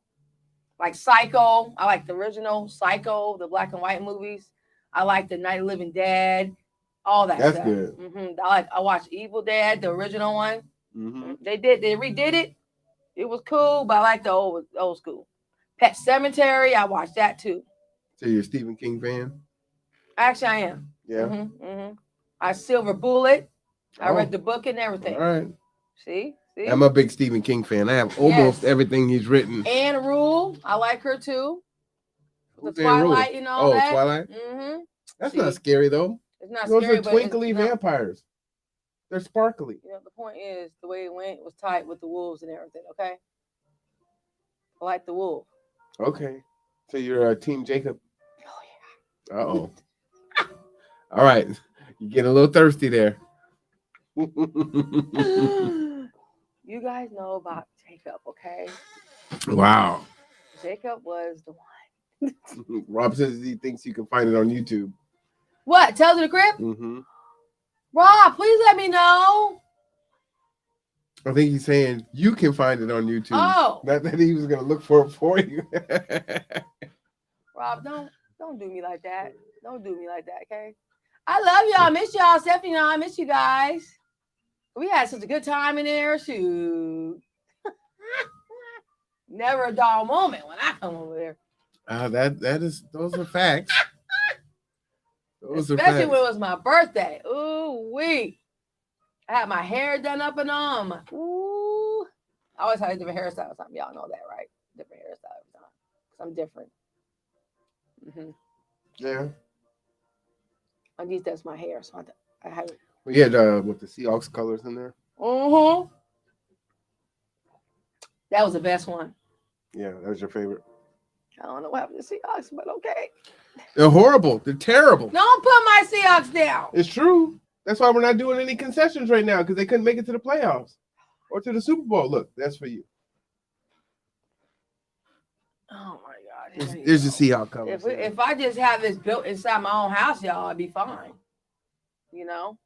like Psycho, I like the original Psycho, the black and white movies. I like the Night of the Living Dead, all that That's stuff. good. I watched Evil Dead, the original one. Mm-hmm. They redid it. It was cool, but I like the old school. Pet Cemetery, I watched that too. So you're a Stephen King fan? Actually, I am. Yeah. I Silver Bullet. I read the book and everything. All right. See? I'm a big Stephen King fan. I have almost everything he's written. Anne Rule, I like her too. Who's the Twilight and all that. Twilight? That's not scary though. It's not Those scary. are twinkly vampires. They're sparkly. You know, the point is the way it went was tight with the wolves and everything, okay? I like the wolf. Okay. So you're Team Jacob? Oh yeah. Uh-oh. All right. You're getting a little thirsty there. You guys know about Jacob, okay? Wow. Jacob was the one. Rob says he thinks you can find it on YouTube. What? Tales of the Crypt? Mm-hmm. Rob, please let me know. I think he's saying you can find it on YouTube. Oh. Not that he was going to look for it for you. Rob, don't do me like that. Don't do me like that, okay? I love y'all. I miss y'all. Stephanie and I miss you guys. We had such a good time in there. Shoot. Never a dull moment when I come over there. Those are facts. Especially when it was my birthday. Ooh, wee. I had my hair done up and on. Ooh. I always had a different hairstyle or something. Y'all know that, right? Different hairstyle every time. Because I'm different. Yeah. At least that's my hair. So I have it. We had with the Seahawks colors in there. That was the best one. Yeah, that was your favorite. I don't know what happened to Seahawks, but okay. They're horrible. They're terrible. Don't put my Seahawks down. It's true. That's why we're not doing any concessions right now, because they couldn't make it to the playoffs or to the Super Bowl. Look, that's for you. Oh my God. There's the Seahawks colors. If I just have this built inside my own house, y'all, I'd be fine. You know?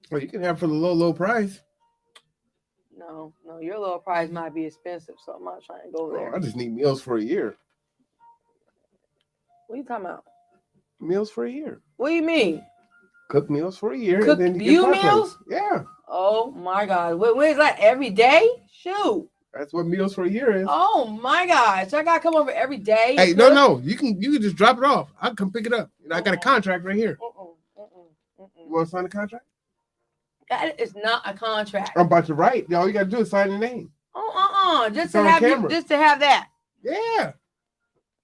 Well, you can have for the low price. No, your little price might be expensive, so I'm not trying to go there. I just need meals for a year. What are you talking about? Meals for a year. What do you mean? Cook meals for a year. Cook and then you meals? Yeah. Oh my God. When is that? Every day? Shoot. That's what meals for a year is. Oh my God. So I gotta come over every day. Hey, no. You can just drop it off. I'll come pick it up. I got a contract right here. You want to sign a contract? That is not a contract. I'm about to write. All you gotta do is sign the name. Just to have that. Yeah.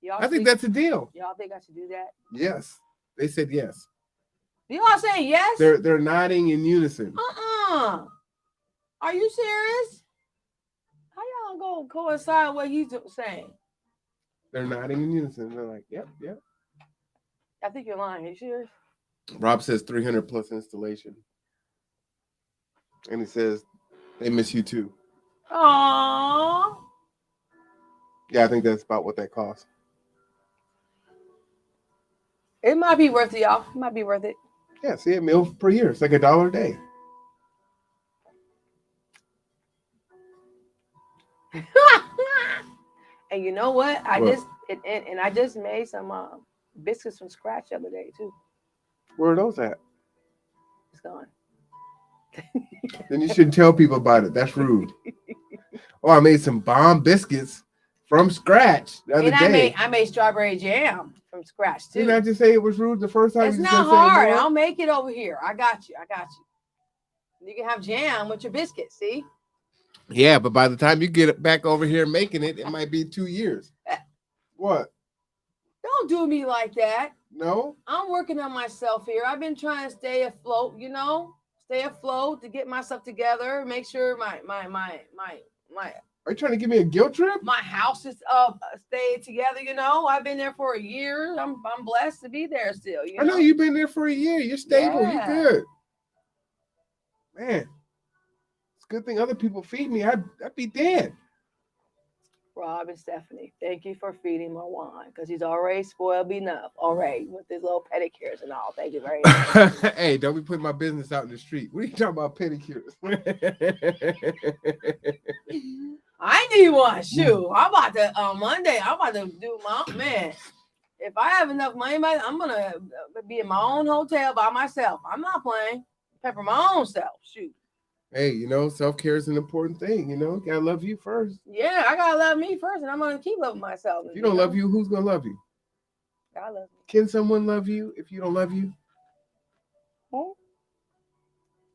Y'all I think that's a deal. Y'all think I should do that? Yes. They said yes. Y'all saying yes? They're nodding in unison. Are you serious? How y'all gonna coincide what he's saying? They're nodding in unison. They're like, yep. I think you're lying. Are you serious? Rob says 300 plus installation. And he says they miss you too. Aww. Yeah, I think that's about what that costs. It might be worth it, y'all. It might be worth it. Yeah, see, a meal per year. It's like $1 a day. And you know what? I just made some biscuits from scratch the other day too. Where are those at? It's gone. Then you shouldn't tell people about it. That's rude. Oh, I made some bomb biscuits from scratch the other day. I made strawberry jam from scratch too. Didn't I just say it was rude the first time? It's not hard. I'll make it over here. I got you. You can have jam with your biscuits. See? Yeah, but by the time you get it back over here making it, it might be 2 years. What? Don't do me like that. No? I'm working on myself here. I've been trying to stay afloat, stay afloat to get myself together, make sure my Are you trying to give me a guilt trip? my house is stayed together, I've been there for a year. I'm blessed to be there still. I know you've been there for a year. You're stable. Yeah. You're good. Man, it's a good thing other people feed me. I'd be dead. Rob and Stephanie, thank you for feeding Marwan because he's already spoiled enough already with his little pedicures and all. Thank you very much. Hey, don't be putting my business out in the street. What are you talking about pedicures? I need one. Shoot, I'm about to on Monday. I'm about to do my man. If I have enough money, I'm gonna be in my own hotel by myself. I'm not playing. Pepper my own self. Shoot. Hey, self-care is an important thing. Gotta love you first. Yeah, I gotta love me first, and I'm gonna keep loving myself. If you don't love you, who's gonna love you? I love me. Can someone love you if you don't love you? Hmm?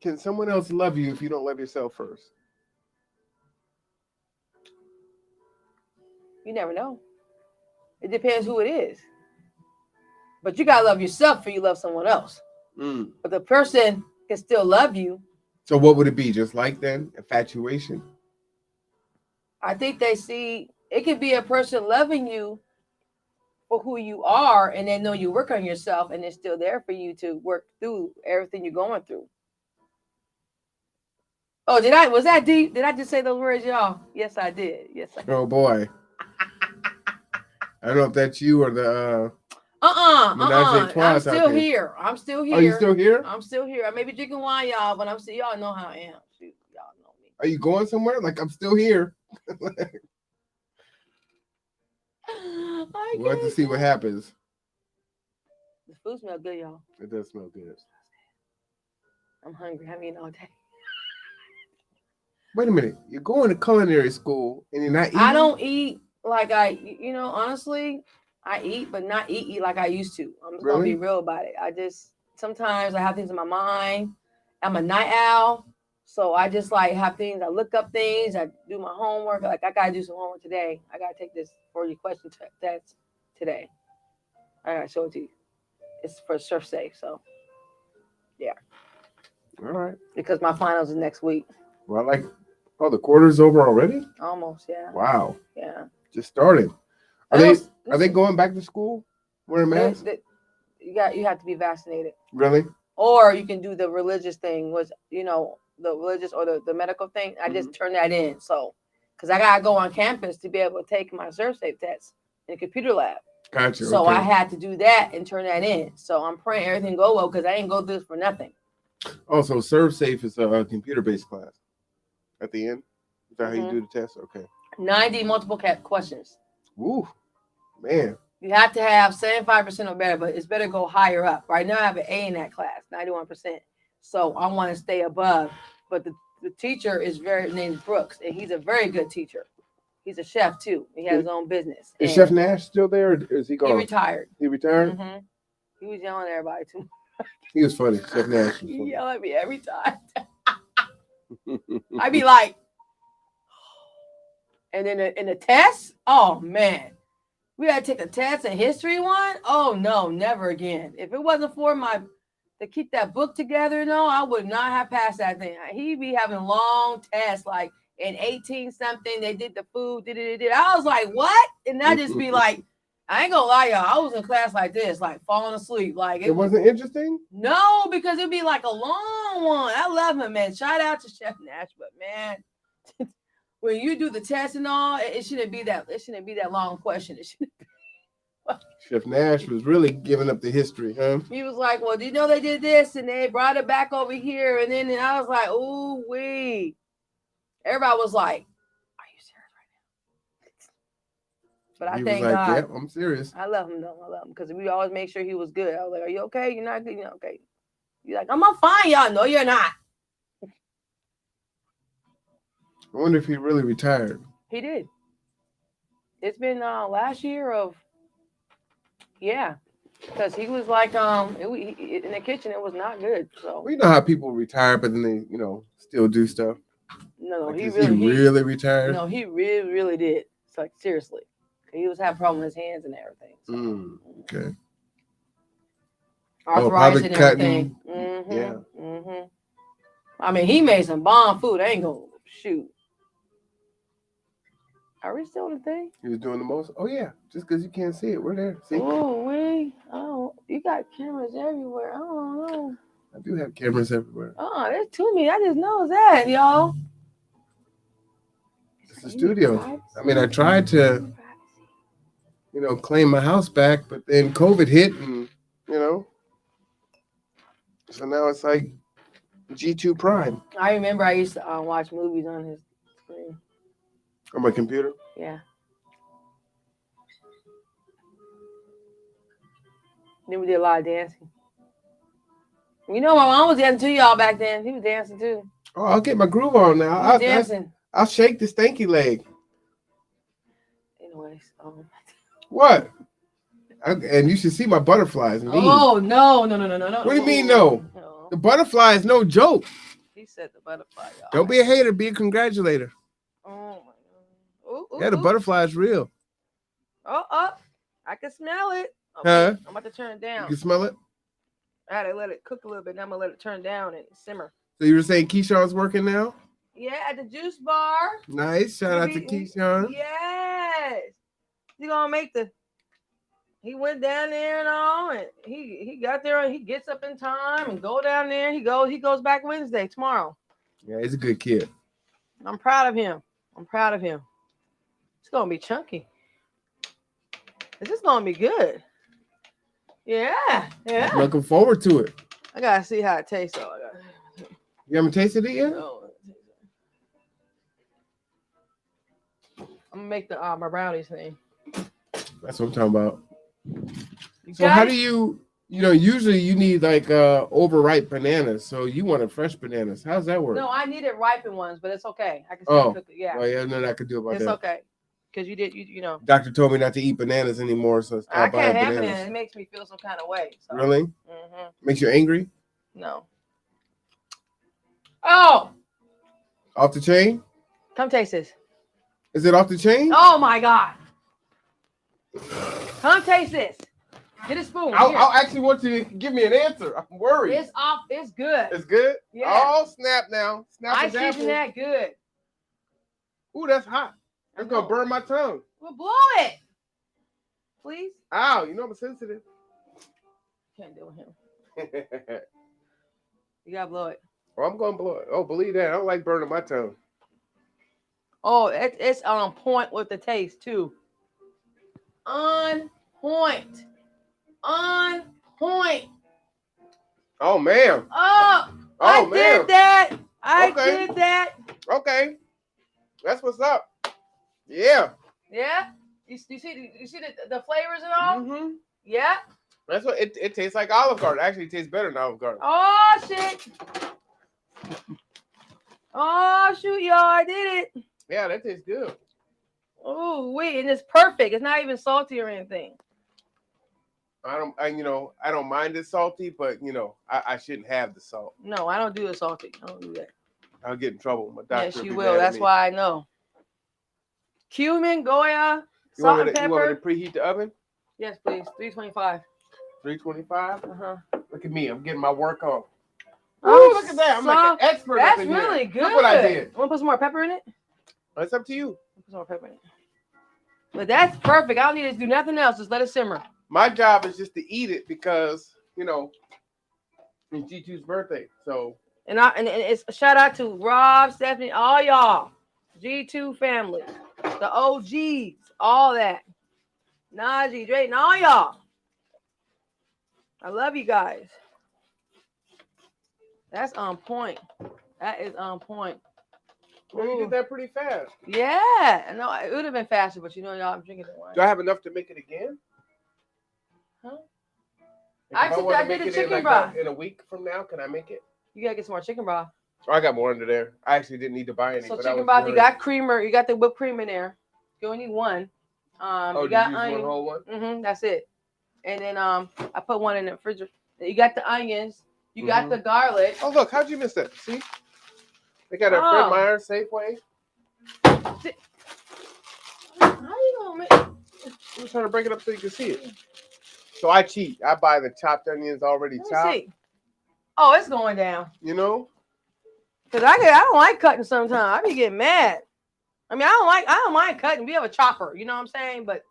Can someone else love you if you don't love yourself first? You never know. It depends who it is. But you gotta love yourself before you love someone else. But the person can still love you. So what would it be? Just like then? Infatuation? I think they see it could be a person loving you for who you are, and they know you work on yourself, and they're still there for you to work through everything you're going through. Oh, was that deep? Did I just say those words, y'all? Yes, I did. Yes, I did. Oh boy. I don't know if that's you or the I'm still here. I'm still here. Are you still here? I'm still here. I may be drinking wine, y'all, but I'm still. Y'all know how I am. Shoot, y'all know me. Are you going somewhere? Like, I'm still here. We'll have to see what happens. The food smells good, y'all. It does smell good. I'm hungry. I haven't eaten all day. Wait a minute. You're going to culinary school and you're not eating? I don't eat like honestly, I eat, but not eat like I used to. I'm just going to be real about it. Sometimes I have things in my mind. I'm a night owl. So I just have things. I look up things. I do my homework. Like, I got to do some homework today. I got to take this 40 question test today. I got to show it to you. It's for Surf Safe. So, yeah. All right. Because my finals is next week. Well, the quarter's over already? Almost, yeah. Wow. Yeah. Just started. Are they going back to school wearing masks? You have to be vaccinated. Really? Or you can do the religious thing, the religious or the medical thing. I just turned that in. So, because I got to go on campus to be able to take my ServSafe test in the computer lab. Gotcha. So I had to do that and turn that in. So I'm praying everything go well because I ain't go through this for nothing. Oh, so ServSafe is a computer-based class at the end? Is that how you do the test? Okay. 90 multiple questions. Ooh, man. You have to have 75% or better, but it's better go higher up. Right now I have an A in that class, 91%. So I want to stay above. But the teacher is named Brooks, and he's a very good teacher. He's a chef too. He has his own business. Is Chef Nash still there, or is he gone? He retired. He retired? Mm-hmm. He was yelling at everybody too. He was funny. Chef Nash. He yell at me every time. I'd be like, and then in the test, oh man, we had to take a test, a history one. Oh no, never again. If it wasn't for to keep that book together, no, I would not have passed that thing. He'd be having long tests, like in 18 something, they did the food, I was like, what? And I just be like, I ain't gonna lie, y'all. I was in class like this, like falling asleep. Like it wasn't interesting? No, because it'd be like a long one. I love him, man. Shout out to Chef Nash, but man, when you do the test and all, it shouldn't be that. It shouldn't be that long question. It shouldn't be. Chef Nash was really giving up the history, huh? He was like, "Well, do you know they did this and they brought it back over here?" And then I was like, "Ooh wee!" Everybody was like, "Are you serious right now?" But I thank God. Yep, I'm serious. I love him though. I love him because we always make sure he was good. I was like, "Are you okay? You're not good. You're not okay." You're like, "I'm fine, y'all." No, you're not. I wonder if he really retired. He did. It's been last year of, yeah, because he was like in the kitchen. It was not good. So you know how people retire, but then they still do stuff. No, like, he really retired. No, he really did. It's like seriously, he was having problems with his hands and everything. So. Okay. Arthritis and everything. Yeah. Mm-hmm. I mean, he made some bomb food. I ain't gonna shoot. Are we still on the thing? He was doing the most. Oh yeah, just because you can't see it, we're there. See? Oh, you got cameras everywhere. I don't know. I do have cameras everywhere. Oh, there's too many. I just know that, y'all. It's the studio. I mean, I tried to, claim my house back, but then COVID hit, and so now it's like G2 Prime I remember I used to watch movies on his screen. on my computer. Yeah. Then we did a lot of dancing. You know, my mom was dancing to y'all back then. He was dancing too. Oh, I'll get my groove on now. He was dancing. I'll shake the stanky leg. Anyways. What? And you should see my butterflies. Mean. Oh, no. What do you mean, no? The butterfly is no joke. He said the butterfly, y'all. Don't be a hater, be a congratulator. Oh, my God. Ooh, yeah, the butterfly is real. Oh, I can smell it. Okay, Huh? I'm about to turn it down. You can smell it? I had to let it cook a little bit. Now I'm going to let it turn down and simmer. So you were saying Keyshawn's working now? Yeah, at the juice bar. Nice. Shout out to Keyshawn. Yes. He gonna make he went down there and all, and he got there and he gets up in time and go down there. He goes back Wednesday, tomorrow. Yeah, he's a good kid. I'm proud of him. It's gonna be chunky. This is gonna be good. Yeah. I'm looking forward to it. I gotta see how it tastes though. You haven't tasted it yet? No. I'm gonna make the my brownies thing. That's what I'm talking about. So how do usually you need like overripe bananas. So you wanted fresh bananas. How's that work? No, I needed ripened ones, but it's okay. I can still cook it. Yeah. Well, yeah, nothing I could do about that. It's okay. Because you know. Doctor told me not to eat bananas anymore, so I can't have bananas. It makes me feel some kind of way. So. Really? Mm-hmm. Makes you angry? No. Oh! Off the chain? Come taste this. Is it off the chain? Oh my God! Come taste this. Get a spoon. I'll actually want you to give me an answer. I'm worried. It's off. It's good. It's good? Yeah. Oh, snap now. Snap I season that good. Ooh, that's hot. It's going to burn my tongue. Well, blow it. Please. Ow, you know I'm sensitive. Can't deal with him. You got to blow it. Oh, I'm going to blow it. Oh, believe that. I don't like burning my tongue. Oh, it's on point with the taste, too. On point. On point. Oh, man. Oh, I did that. I did that. Okay. That's what's up. Yeah. Yeah. You see the flavors and all? Mm-hmm. Yeah. That's what it tastes like Olive Garden. Actually, it tastes better than Olive Garden. Oh, shit. Oh, shoot, y'all. I did it. Yeah, that tastes good. Oh, wait. And it's perfect. It's not even salty or anything. I don't mind it salty, but I shouldn't have the salt. No, I don't do it salty. I don't do that. I'll get in trouble with my doctor. Yes, you will. That's why I know. Cumin, Goya, you salt want and pepper. You want me to preheat the oven? Yes, please. 325. 325? Uh-huh. Look at me. I'm getting my work on. Oh, look at that. I'm like an expert. That's really good. Look what I did. Want to put some more pepper in it? It's up to you. Put some more pepper in it. But that's perfect. I don't need to do nothing else. Just let it simmer. My job is just to eat it because, it's G2's birthday. So. And it's a shout out to Rob, Stephanie, all y'all. G2 family. The OGs. All that. Najee, Drayton, all y'all. I love you guys. That's on point. That is on point. Well, you did that pretty fast. Yeah. No, it would have been faster, but y'all, I'm drinking the wine. Do I have enough to make it again? Huh? I did the chicken broth. In a week from now, can I make it? You gotta get some more chicken broth. Oh, I got more under there. I actually didn't need to buy any. So chicken broth, you got creamer, you got the whipped cream in there. You only need one. You got onion. One whole one? Mm-hmm, that's it. And then I put one in the refrigerator. You got the onions. You got the garlic. Oh, look, how'd you miss that? See? They got a Fred Meyer Safeway. How you gonna make? I'm just trying to break it up so you can see it. So I cheat. I buy the chopped onions already chopped. See. Oh, it's going down. Because I don't like cutting sometimes. I be getting mad. I mean, I don't mind cutting. We have a chopper, you know what I'm saying? But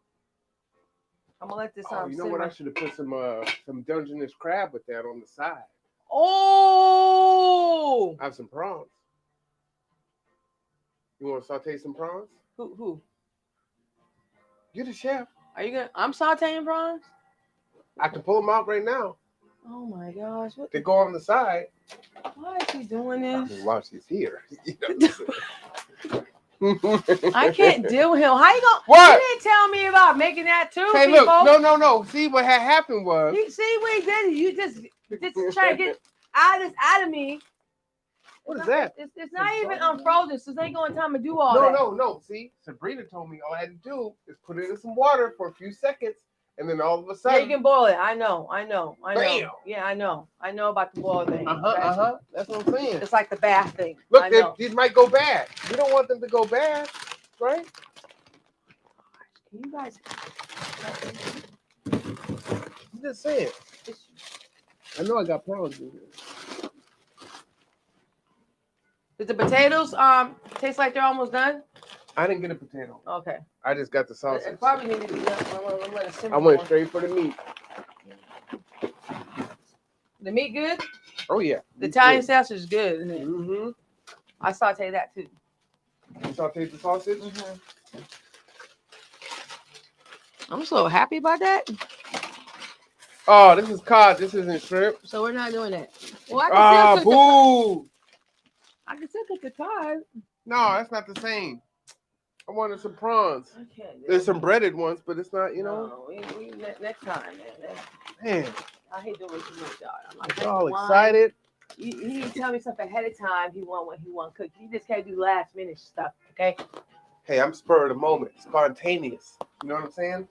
I'm gonna let this you know what? I should have put some Dungeness crab with that on the side. Oh, I have some prawns. You want to saute some prawns? Who? You're the chef. Are you gonna? I'm sauteing prawns. I can pull them out right now. Oh my gosh! What? They go on the side. Why is he doing I this? mean, while she's here. I can't deal with him. How you gonna? What? You didn't tell me about making that too. Hey, people. look, no. See what had happened was. You see what he did? You just try to get out of me. What It's is not- that? It's not even unfrozen, so they ain't going time to do all that. No. See, Sabrina told me all I had to do is put it in some water for a few seconds, and then all of a Yeah, sudden. you can boil it. I know. Bam. Yeah, I know about the boil thing. That's what I'm saying. It's like the bath thing. Look, I know. these might go bad. We don't want them to go bad, right? Can you guys? I'm just saying. I know I got problems in here. Did the potatoes taste like they're almost done? I didn't get a potato. Okay. I just got the sausage. It probably need to be done. I'm gonna simmer I went more. straight for the meat. The meat good? Oh yeah. The Italian sausage is good, isn't it? Mm-hmm. I saute that too. You sauteed the sausage? Mm-hmm. I'm so happy about that. Oh, this is cod. This isn't shrimp. So we're not doing that. Well, I can still cook Boo! I can still cook the cod. No, that's not the same. I wanted some prawns. I can't do There's it. some breaded ones, but it's not, you know. No, we next time, man. Man, I hate doing too much, y'all. I'm like, all wine. excited. He didn't tell me stuff ahead of time. He want what he want cooked. He just can't do last minute stuff. Okay. Hey, I'm spur of the moment, spontaneous. You know what I'm saying?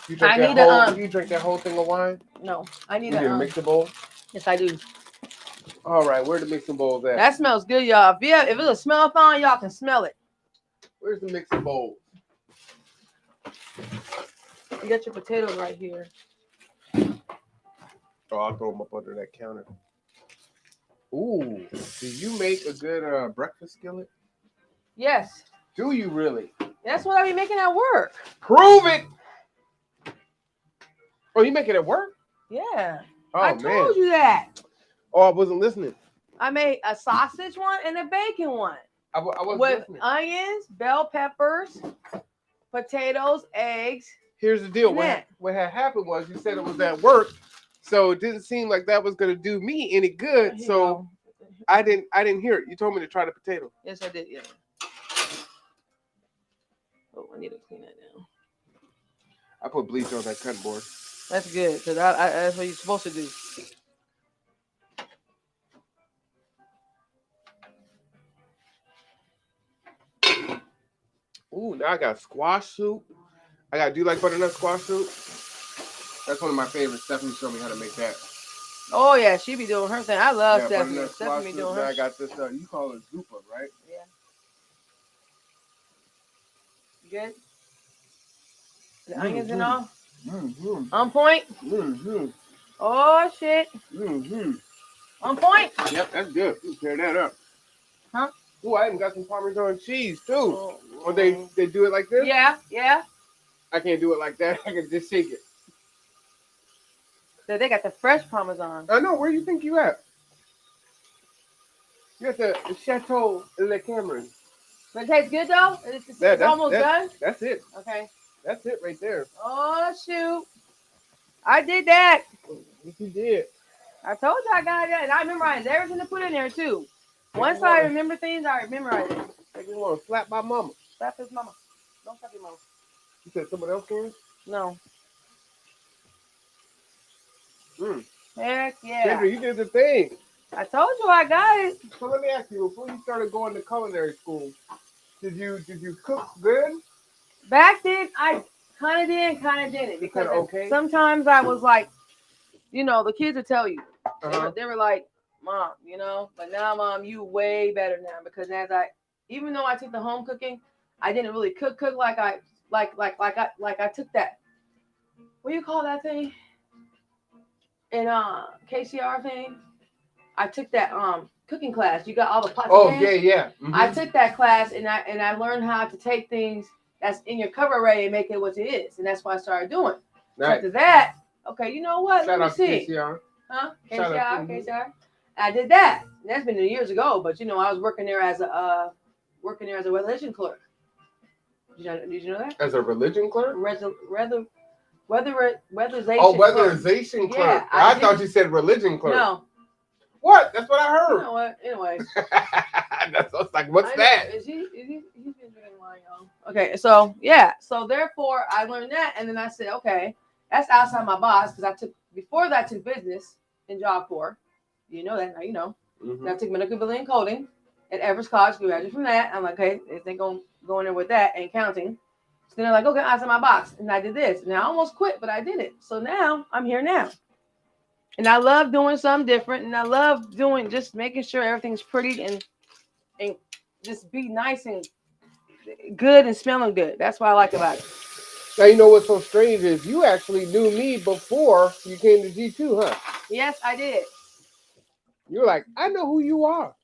You drink that whole thing of wine? No, I need You need a a mixing bowl? Yes, I do. All right, where the mixing bowls at? That smells good, y'all. If it's a smell-a-thon, y'all can smell it. Where's the mixing bowl? You got your potatoes right here. Oh, I'll throw them up under that counter. Ooh, do you make a good breakfast skillet? Yes. Do you really? That's what I be making at work. Prove it! Oh, you make it at work? Yeah. Oh, I man. told you that. Oh, I wasn't listening. I made a sausage one and a bacon one. I wasn't With listening. onions, bell peppers, potatoes, eggs. Here's the deal. and What, that. what had happened was you said it was at work, so it didn't seem like that was going to do me any good. Here you So go. I didn't hear it. You told me to try the potato. Yes, I did. Yeah. Oh, I need to clean that now. I put bleach on that cutting board. That's good because that's what you're supposed to do. Ooh, now I got squash soup. Do you like butternut squash soup? That's one of my favorites. Stephanie showed me how to make that. Oh yeah, she be doing her thing. I love Stephanie. butternut squash Stephanie be soup. doing Now her. I got this. You call it zupa, right? Yeah. Good. The onions and all Mm-hmm. on point. Mm-hmm. Oh shit, Mm-hmm. on point. Yep, that's good. You tear that up. Huh? Ooh, I even got some Parmesan cheese too. Oh, Or they do it like this? Yeah. I can't do it like that. I can just shake it. So they got the fresh Parmesan. I know. Where you think you at? You at the Chateau Le Cameron. But it tastes good though. It's That's almost done. That's it. Okay. That's it right there. Oh shoot, I did that. Yes, you did. I told you I got that, and I memorized everything to put in there too. Once you I wanna- remember things, I memorize it. Like you want to slap my mama. Slap his mama. Don't slap your mama. You said someone else can? No. Mm. Heck yeah. Kendra, you did the thing. I told you I got it. So let me ask you, before you started going to culinary school, did you cook good? Back then, I kind of did, kind of didn't. Because Kinda okay? sometimes I was like, the kids would tell you. Uh-huh. They were like, Mom, but now, Mom, you way better now. Because even though I took the home cooking, I didn't really cook like I took that. What do you call that thing? In KCR thing, I took that cooking class. You got all the pots. Oh, and pans? yeah. Mhm. I took that class and I learned how to take things that's in your cover array and make it what it is, and that's what I started doing. So Nice. after that, okay, you know what? Shout Let out me to see. KCR. Huh? Shout out KCR, to- KCR. I did that. That's been years ago, but I was working there as a working there as a religion clerk. Did you know that? As a religion clerk? Weatherization. Oh, weatherization clerk. Yeah, I thought you said religion clerk. No. What? That's what I heard. You know what? Anyways. That's what's like, what's that? He's been drinking wine, y'all. Okay, so yeah. So therefore I learned that, and then I said, okay, that's outside my box, because before that I took business in Job Corps. You know that, now you know. Mm-hmm. I took medical billing and coding at Everest College, graduated from that. I'm like, okay, if they go in there with that and counting. So then they're like, okay, outside my box. And I did this. And I almost quit, but I did it. So now I'm here now. And I love doing something different. And I love doing, just making sure everything's pretty and just be nice and good and smelling good. That's what I like about it. Now, you know what's so strange is you actually knew me before you came to G2, huh? Yes, I did. You're like, I know who you are.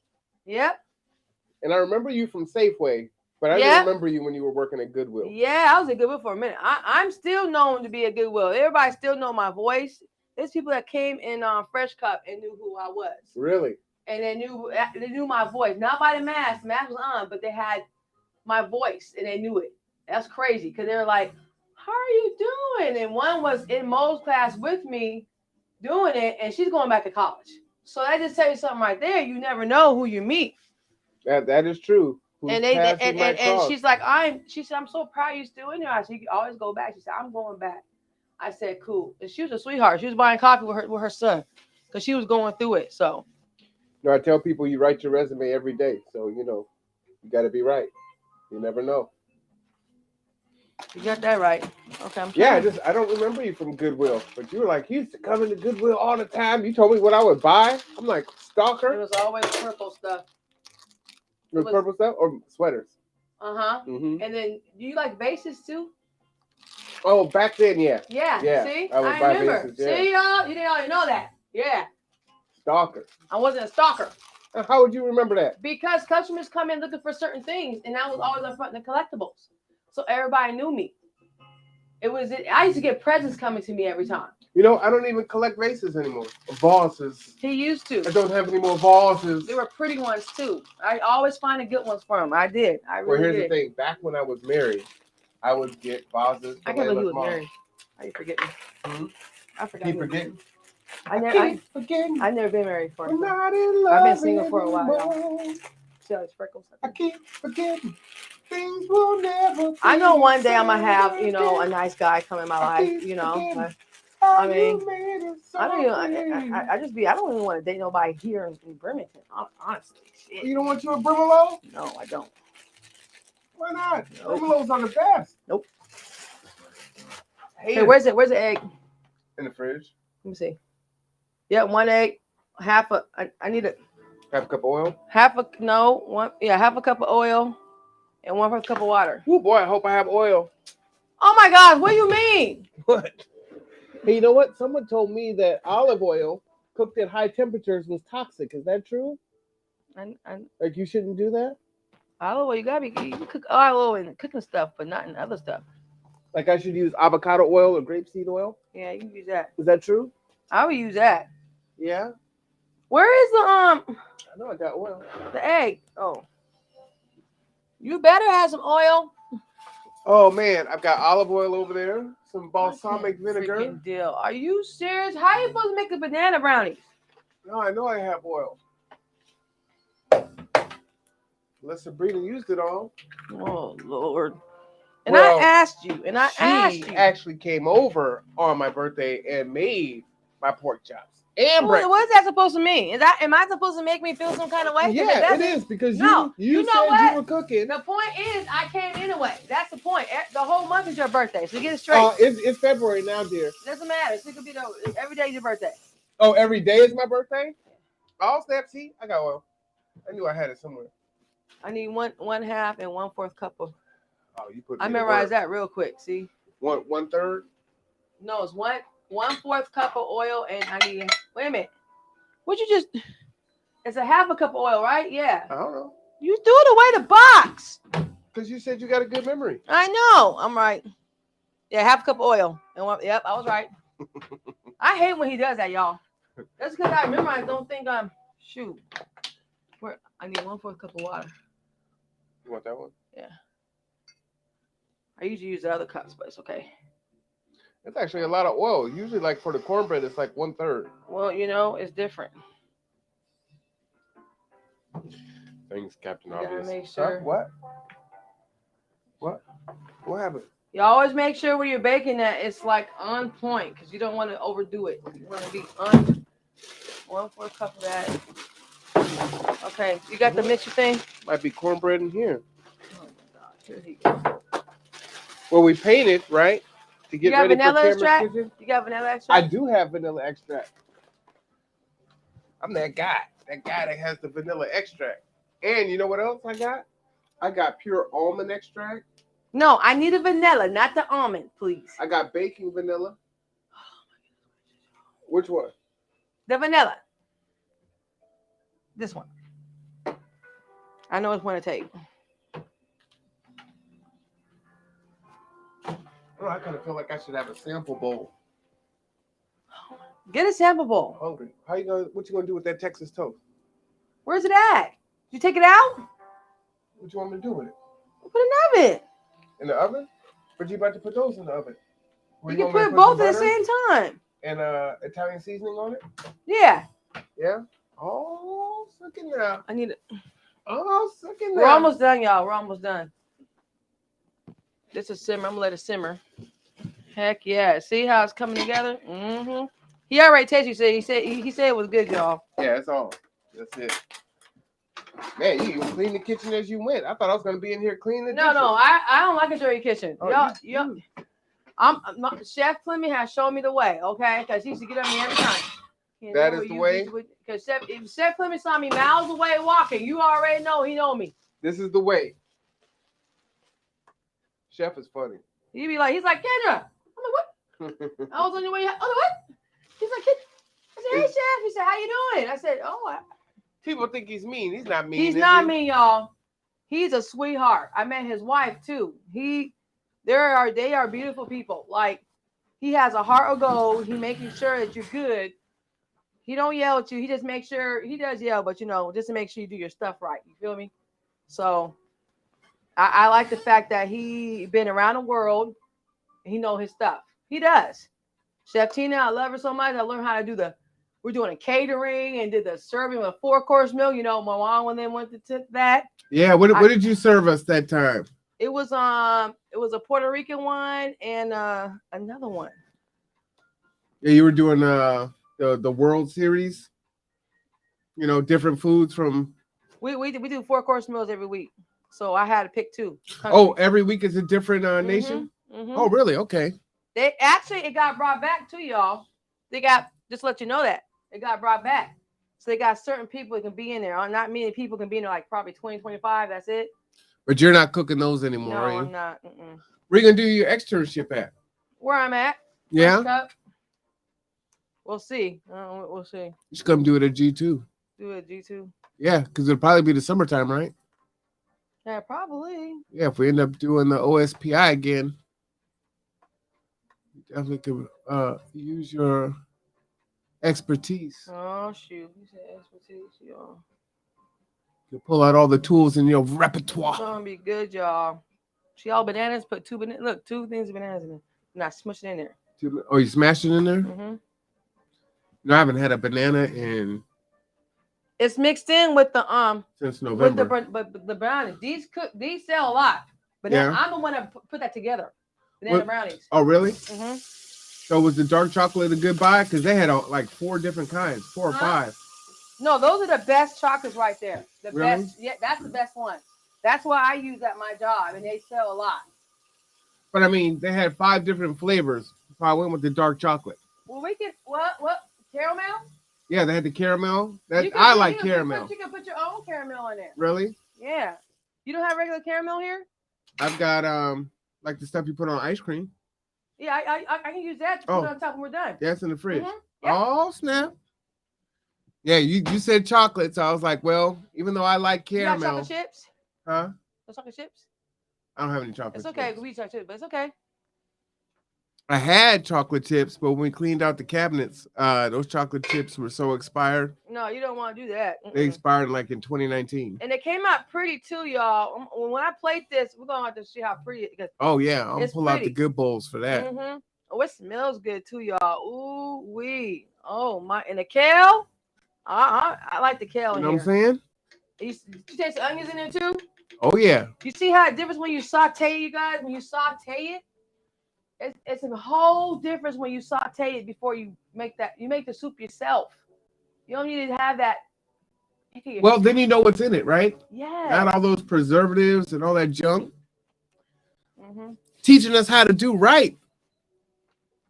Yep. And I remember you from Safeway, but I didn't remember you when you were working at Goodwill. Yeah, I was at Goodwill for a minute. I'm still known to be at Goodwill. Everybody still know my voice. There's people that came in Fresh Cup and knew who I was. Really? And they knew my voice. Not by the mask. The mask was on, but they had my voice and they knew it. That's crazy, because they were like, how are you doing? And one was in Mo's class with me doing it, and she's going back to college. So that just tell you something right there. You never know who you meet. That is true. And she's like, she said, I'm so proud you're still in there. I said, you can always go back. She said, I'm going back. I said, cool. And she was a sweetheart. She was buying coffee with her son, because she was going through it. So no, I tell people you write your resume every day. So, you know, you got to be right. You never know. You got that right. Okay. I don't remember you from Goodwill, but you were like, you used to come into Goodwill all the time. You told me what I would buy. I'm like, stalker. It was always purple stuff. It was purple stuff or sweaters? Uh-huh. Mm-hmm. And then, do you like vases too? Oh, back then, yeah. Yeah. See, I remember. Vases, yeah. See, y'all, you didn't already know that. Yeah. Stalker. I wasn't a stalker. How would you remember that? Because customers come in looking for certain things, and I was always up front in the collectibles, so everybody knew me. I used to get presents coming to me every time. You know, I don't even collect vases anymore. Vases. He used to. I don't have any more vases. They were pretty ones too. I always find the good ones for him. I did. I really Well, here's did. the thing. Back when I was married, I would get vases. I can't believe you was married. How you forget me? Mm-hmm. I forgot. Keep forgetting. I never been married for. I'm not in love. I've been single for a while. See all these freckles? I keep forgetting. Things will never. I know one day I'm gonna have, you know, a nice guy come in my life. You know, I mean, I don't even. I don't even want to date nobody here in Bremerton. Honestly, shit. You don't want you a Brimalo? No, I don't. Why not? Nope. Brimalos are the best. Nope. Hey, where's the egg? In the fridge. Let me see. Yeah, 1 egg, I need it. Half a cup of oil? Half a cup of oil and 1/4 cup of water. Oh boy, I hope I have oil. Oh my God, what do you mean? What? Hey, you know what? Someone told me that olive oil cooked at high temperatures was toxic. Is that true? Like you shouldn't do that? Olive oil, you can cook olive oil in cooking stuff, but not in other stuff. Like I should use avocado oil or grapeseed oil? Yeah, you can use that. Is that true? I would use that. Yeah. Where is the I know I got oil. The egg. Oh. You better have some oil. Oh man, I've got olive oil over there. Some balsamic vinegar. Deal. Are you serious? How are you supposed to make the banana brownies? No, I know I have oil. Unless Sabrina used it all. Oh Lord. And well, I asked you. She actually came over on my birthday and made my pork chops. And breakfast. What is that supposed to mean? Am I supposed to make me feel some kind of way? Yeah, it is because you said you were cooking. The point is, I came anyway. That's the point. The whole month is your birthday, so get it straight. It's February now, dear. Doesn't matter. So it could be every day is your birthday. Oh, every day is my birthday? Oh, snap! See, I got oil. I knew I had it somewhere. I need 1/2 and 1/4 cup of. Oh, you put. I memorized that real quick. See. 1/3. No, it's 1/4 cup of oil, and I need. Wait a minute. What you just? It's 1/2 cup of oil, right? Yeah. I don't know. You threw it away the box. Because you said you got a good memory. I know. I'm right. Yeah, 1/2 cup of oil. And yep, I was right. I hate when he does that, y'all. That's because I remember. I don't think shoot. I need 1/4 cup of water. You want that one? Yeah. I usually use the other cups, but it's okay. It's actually a lot of oil. Usually, like for the cornbread, it's like 1/3. Well, it's different. Thanks, Captain You gotta Obvious. make sure. What? What happened? You always make sure when you're baking that it's like on point because you don't want to overdo it. You want to be on 1/4 cup of that. Okay, you got the mixer thing? Might be cornbread in here. Oh my God, here he goes. Well, we painted, right? To get You got ready vanilla for Cameron's extract? kitchen. You got vanilla I extract? do have vanilla extract. I'm that guy. That guy that has the vanilla extract. And you know what else I got? I got pure almond extract. No, I need a vanilla, not the almond, please. I got baking vanilla. Which one? The vanilla. This one. I know it's one to take. Oh, I kind of feel like I should have a sample bowl. Get a sample bowl. I'm hungry. What you gonna do with that Texas toast? Where's it at? You take it out? What you want me to do with it? Put it in the oven. In the oven? But you about to put those in the oven? Or You can want me to put both some at the butter same time. and Italian seasoning on it? Yeah. Yeah. Oh, suck it now. I need it. Oh, suck it now. We're almost done, y'all. We're almost done. This is simmer. I'm gonna let it simmer. Heck yeah. See how it's coming together? Mm-hmm. He already tasted. He said it was good, y'all. Yeah, that's all. That's it. Man, you even cleaned the kitchen as you went. I thought I was gonna be in here cleaning the dishes. No, I don't like a dirty kitchen. Oh, Chef Clemmy has shown me the way, okay? Because he used to get on me every time. That is the way? Because if Chef Clemmy saw me miles away walking, you already know he know me. This is the way. Chef is funny. He's like, Kendra. I'm like, what? I was on your way. Oh, what? He's like, I said, hey, Chef. He said, how you doing? I said, People think he's mean. He's not mean. He's not mean, y'all. He's a sweetheart. I met his wife too. They are beautiful people. Like, he has a heart of gold. He making sure that you're good. He don't yell at you. He just makes sure he does yell, but just to make sure you do your stuff right. You feel me? So I like the fact that he been around the world. He know his stuff. He does. Chef Tina, I love her so much. I learned how to do we're doing a catering and did the serving with a 4-course meal. My mom when they went to that. Yeah, what did you serve us that time? It was a Puerto Rican one and another one. Yeah, you were doing the World Series. Different foods from. We do 4-course meals every week, so I had to pick 2. Oh, every week is a different nation. Mm-hmm. Oh, really? Okay. It got brought back to y'all. Just to let you know that it got brought back. So they got certain people that can be in there. Not many people can be in there, like probably 20, 25. That's it. But you're not cooking those anymore, No, are you? I'm not. Where you gonna do your externship at? Where I'm at. Yeah. We'll see. We'll see. You should come do it at G2. Do it at G2. Yeah, because it'll probably be the summertime, right? Yeah, probably. Yeah, if we end up doing the OSPI again, you definitely could use your expertise. Oh shoot! You said expertise, y'all. You pull out all the tools in your repertoire. It's gonna be good, y'all. See all bananas? Put 2 bananas. Look, 2 things of bananas in there. Not smush it in there. Oh, you smashed it in there? Mm-hmm. No, I haven't had a banana in. It's mixed in with the since November. But the brownies, these sell a lot. But then I'm the one that put that together. Banana brownies. Oh, really? Mm-hmm. So was the dark chocolate a good buy? Because they had like 4 different kinds, 4 or 5. No, those are the best chocolates right there. The really? best. Yeah, that's the best one. That's what I use at my job, and they sell a lot. But I mean, they had 5 different flavors. So I went with the dark chocolate. Well, we can what caramel? Yeah, they had the caramel. I like caramel. You can put your own caramel in there. Really? Yeah. You don't have regular caramel here? I've got like the stuff you put on ice cream. Yeah, I can use that to put on top when we're done. Yeah, it's in the fridge. Mm-hmm. Yep. Oh, snap. Yeah, you said chocolate, so I was like, well, even though I like caramel. You got chocolate chips? Huh? No chocolate chips? I don't have any chocolate It's okay. chips. We chocolate chips, but it's okay. I had chocolate chips, but when we cleaned out the cabinets, those chocolate chips were so expired. No, you don't want to do that. They expired like in 2019. And it came out pretty too, y'all. When I plate this, we're gonna have to see how pretty it is. Oh yeah, I'm gonna pull out the pretty. good bowls for that. Mm-hmm. Oh, it smells good too, y'all. Ooh wee. Oh my, and the kale. I like the kale. You in know here. what I'm saying? You taste the onions in there too? Oh yeah. You see how it differs when you saute, you guys? When you saute it, it's a whole difference when you saute it before you make that. You make the soup yourself. You don't need to have that. Well, then you know what's in it, right? Yeah. Not all those preservatives and all that junk. Mm-hmm. Teaching us how to do right.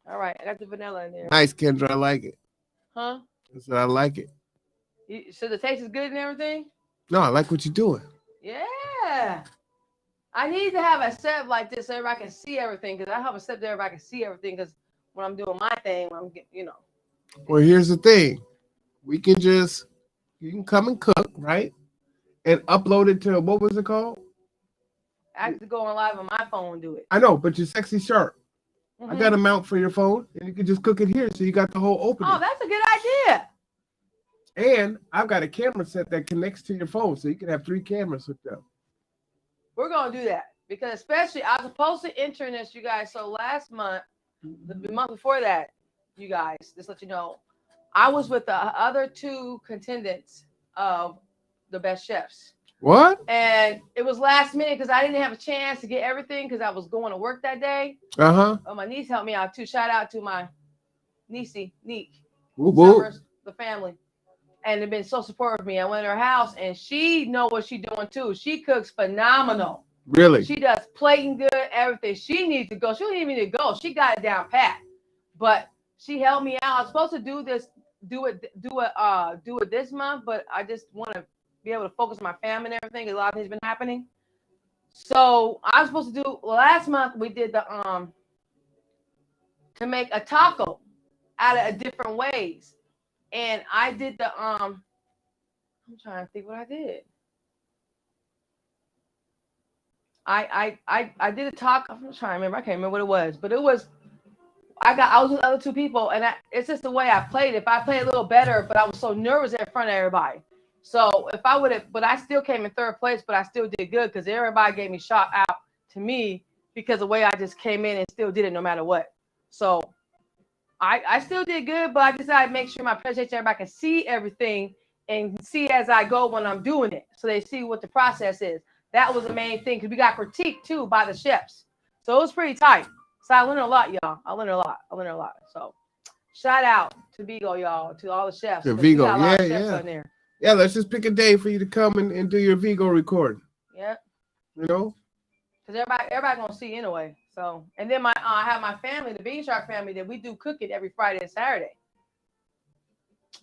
All right, I got the vanilla in there. Nice, Kendra. I like it. Huh? I said I like it. So the taste is good and everything? No, I like what you're doing. Yeah. I need to have a setup like this so everybody can see everything, because I have a setup that everybody can see everything, because when I'm doing my thing, when I'm getting, you know. Well, here's the thing. You can come and cook, right? And upload it to, what was it called? I have to go on live on my phone and do it. I know, but you're sexy sharp. Mm-hmm. I got a mount for your phone, and you can just cook it here, so you got the whole opening. Oh, that's a good idea. And I've got a camera set that connects to your phone, so you can have 3 cameras hooked up. We're going to do that, because especially I was supposed to enter this, you guys. So last month, the month before that, you guys, just let you know, I was with the other 2 contendants of the best chefs. What? And it was last minute because I didn't have a chance to get everything because I was going to work that day. Uh-huh. Oh, my niece helped me out too. Shout out to my niecey, Neek. The family. And they've been so supportive of me. I went to her house and she know what she's doing too. She cooks phenomenal. Really? She does plating good, everything. She needs to go. She don't even need to go. She got it down pat. But she helped me out. I was supposed to do it this month, but I just want to be able to focus on my family and everything. A lot of things been happening. So I was supposed to do last month. We did the to make a taco out of different ways, and I did the I'm trying to think what I did. I did a taco. I'm trying to remember. I can't remember what it was, but it was. I was with other 2 people, and it's just the way I played. If I played a little better, but I was so nervous in front of everybody. So if I would have, but I still came in 3rd place, but I still did good because everybody gave me shout out to me because of the way I just came in and still did it no matter what. So I still did good, but I decided to make sure my presentation, everybody can see everything and see as I go when I'm doing it. So they see what the process is. That was the main thing because we got critiqued too by the chefs. So it was pretty tight. So I learned a lot, y'all. I learned a lot. So shout out to Vigo, y'all, to all the chefs. To Vigo, yeah. Yeah, let's just pick a day for you to come and do your Vigo recording. Yeah. You know? Because everybody gonna see anyway. So, and then I have my family, the Bean Shark family, that we do cooking every Friday and Saturday.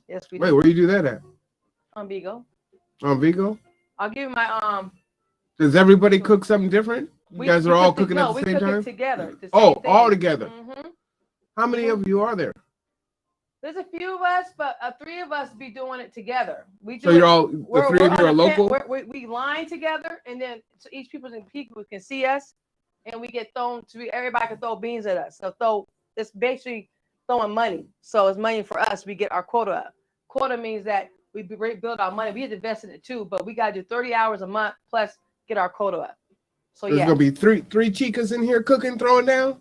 Yes, we do. Wait, where you do that at? On Vigo. On Vigo? I'll give you my Does everybody cook something different? You guys are all cooking at the same time? We cook it together. All together. Mm-hmm. How many of you are there? There's a few of us, but 3 of us be doing it together. We do. So you're all, the 3 of you are local? We line together, and then so each people can see us, and we get thrown to, everybody can throw beans at us. So it's basically throwing money. So it's money for us. We get our quota up. Quota means that we build our money. We have to invest in it too, but we got to do 30 hours a month plus get our quota up. So there's gonna be three chicas in here cooking, throwing down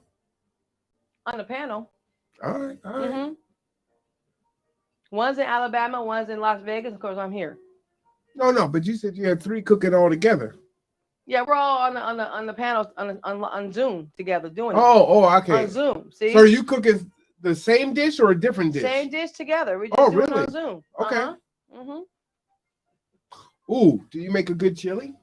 on the panel. All right. Mm-hmm. One's in Alabama, one's in Las Vegas. Of course, I'm here. No, but you said you had 3 cooking all together. Yeah, we're all on the panel on Zoom together doing it. Oh, okay. On Zoom. See? So are you cooking the same dish or a different dish? Same dish together. We just do it on Zoom. Okay. Mm-hmm. Ooh, do you make a good chili?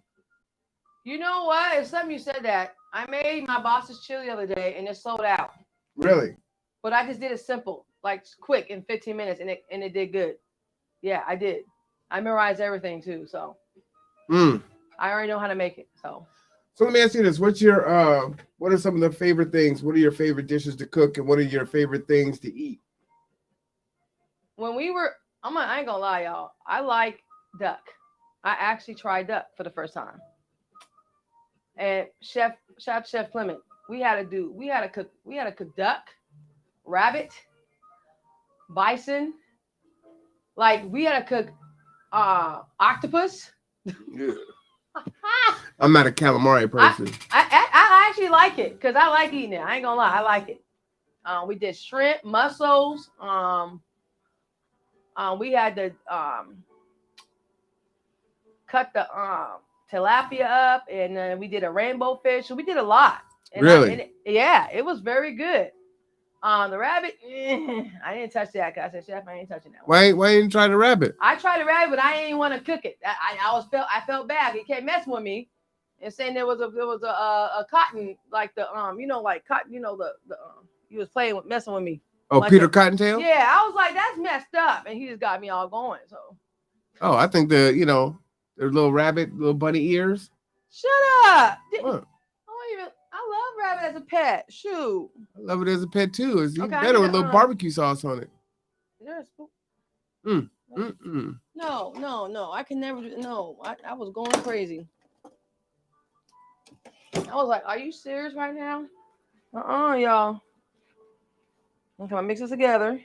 You know what? If something you said that, I made my boss's chili the other day and it sold out. Really? But I just did it simple, like quick in 15 minutes, and it did good. Yeah, I did. I memorized everything too, so I already know how to make it. So let me ask you this: what are some of the favorite things? What are your favorite dishes to cook, and what are your favorite things to eat? When we were, I ain't gonna lie, y'all. I like duck. I actually tried duck for the first time. And Chef Clement, We had to cook duck, rabbit, bison. Like we had to cook octopus. Yeah. I'm not a calamari person. I actually like it because I like eating it. I ain't gonna lie, I like it. We did shrimp, mussels. We had to cut the tilapia up, and we did a rainbow fish. So we did a lot. And Really? Yeah, it was very good. The rabbit, I didn't touch that. Cause I said, Chef, I ain't touching that one. Why didn't you try the rabbit? I tried the rabbit, but I didn't want to cook it. I felt bad. He kept messing with me and saying there was a cotton, like the like cotton, he was playing with messing with me. Oh, like Peter Cottontail? Yeah, I was like, that's messed up, and he just got me all going. So. Oh, I think the little rabbit, little bunny ears. Shut up. What? I love rabbit as a pet. Shoot. I love it as a pet too. It's even Okay, better with a little barbecue sauce on it. Is there a spoon? Mm-mm. No. I can never do. No, I was going crazy. I was like, are you serious right now? Y'all. Okay, I mix this together.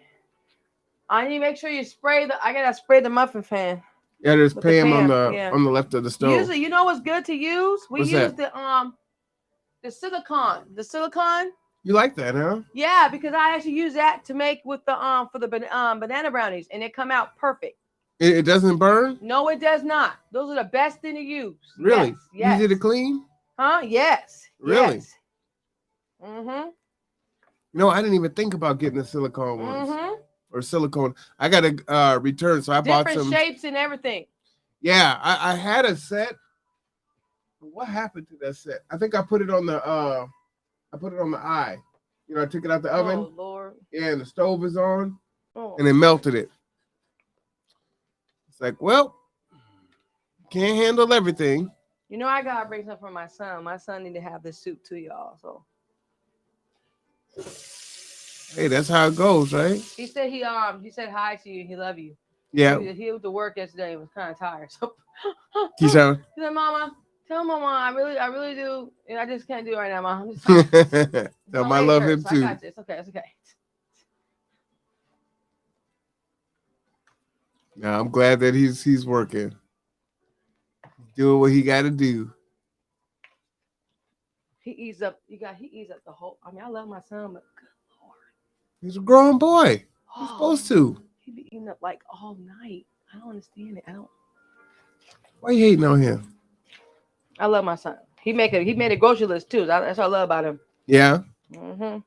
I need to make sure you I gotta spray the muffin fan. Yeah, there's Pam on the left of the stove. Usually, you know what's good to use? We What's use that? the silicone. The silicone. You like that, huh? Yeah, because I actually use that to make with the for the banana brownies, and they come out perfect. It doesn't burn? No, it does not. Those are the best thing to use. Really? Yes. Easy to clean? Huh? Yes. Really? Yes. Mm-hmm. No, I didn't even think about getting the silicone ones. Mm-hmm. Or silicone. I got to return, so I bought some. Different shapes and everything. Yeah, I had a set. What happened to that set? I think I put it on the eye. I took it out the oven. Oh Lord. Yeah, and the stove is on. Oh. And it melted it. It's like, well, can't handle everything. I gotta bring something for my son. My son need to have this soup too, y'all. So hey, that's how it goes, right? he said he said hi to you. He love you. Yeah. He went to work yesterday. He was kind of tired. So He said, Mama, tell Mama I really do. And I just can't do it right now, Mom. tell him I love him too. I got this. Okay, it's okay. Now I'm glad that he's working. Doing what he got to do. He eats up the whole. I mean, I love my son, but good Lord, he's a grown boy. He's supposed to. He be eating up like all night. I don't understand it. Why you hating on him? I love my son. He made a grocery list too. That's what I love about him. Yeah. Mm-hmm.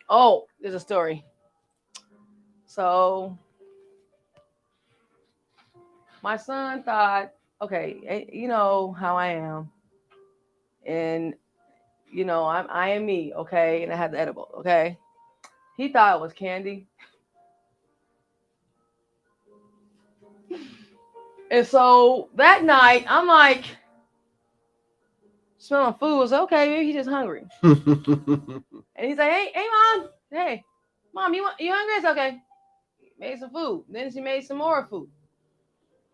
Oh, there's a story. So my son thought, okay, you know how I am, and I am me, okay, and I had the edible, okay. He thought it was candy, and so that night I'm like smelling food. Was okay, maybe he's just hungry, and he's like, hey, mom, you hungry? It's okay. Made some food. Then she made some more food.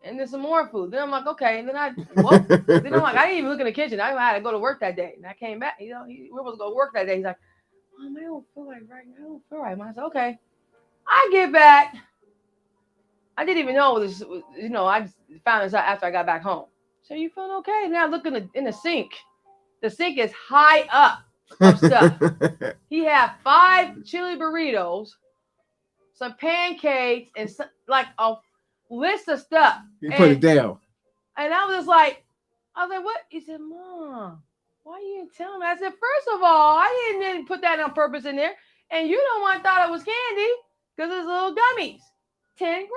And then some more food. Then I'm like, okay. And then then I'm like, I didn't even look in the kitchen. I had to go to work that day. And I came back. We were supposed to go to work that day. He's like, Mom, I don't feel like right now. I don't feel right. Mom, I said, okay. I get back. I didn't even know this. I just found this out after I got back home. So you feeling okay? And now I look in the sink. The sink is high up of stuff. He had 5 chili burritos, some pancakes, and like a list of stuff. He put it down. And I was like, what? He said, Mom, why you didn't tell me? I said, first of all, I didn't put that on purpose in there. And you don't want to thought it was candy because it's little gummies. 10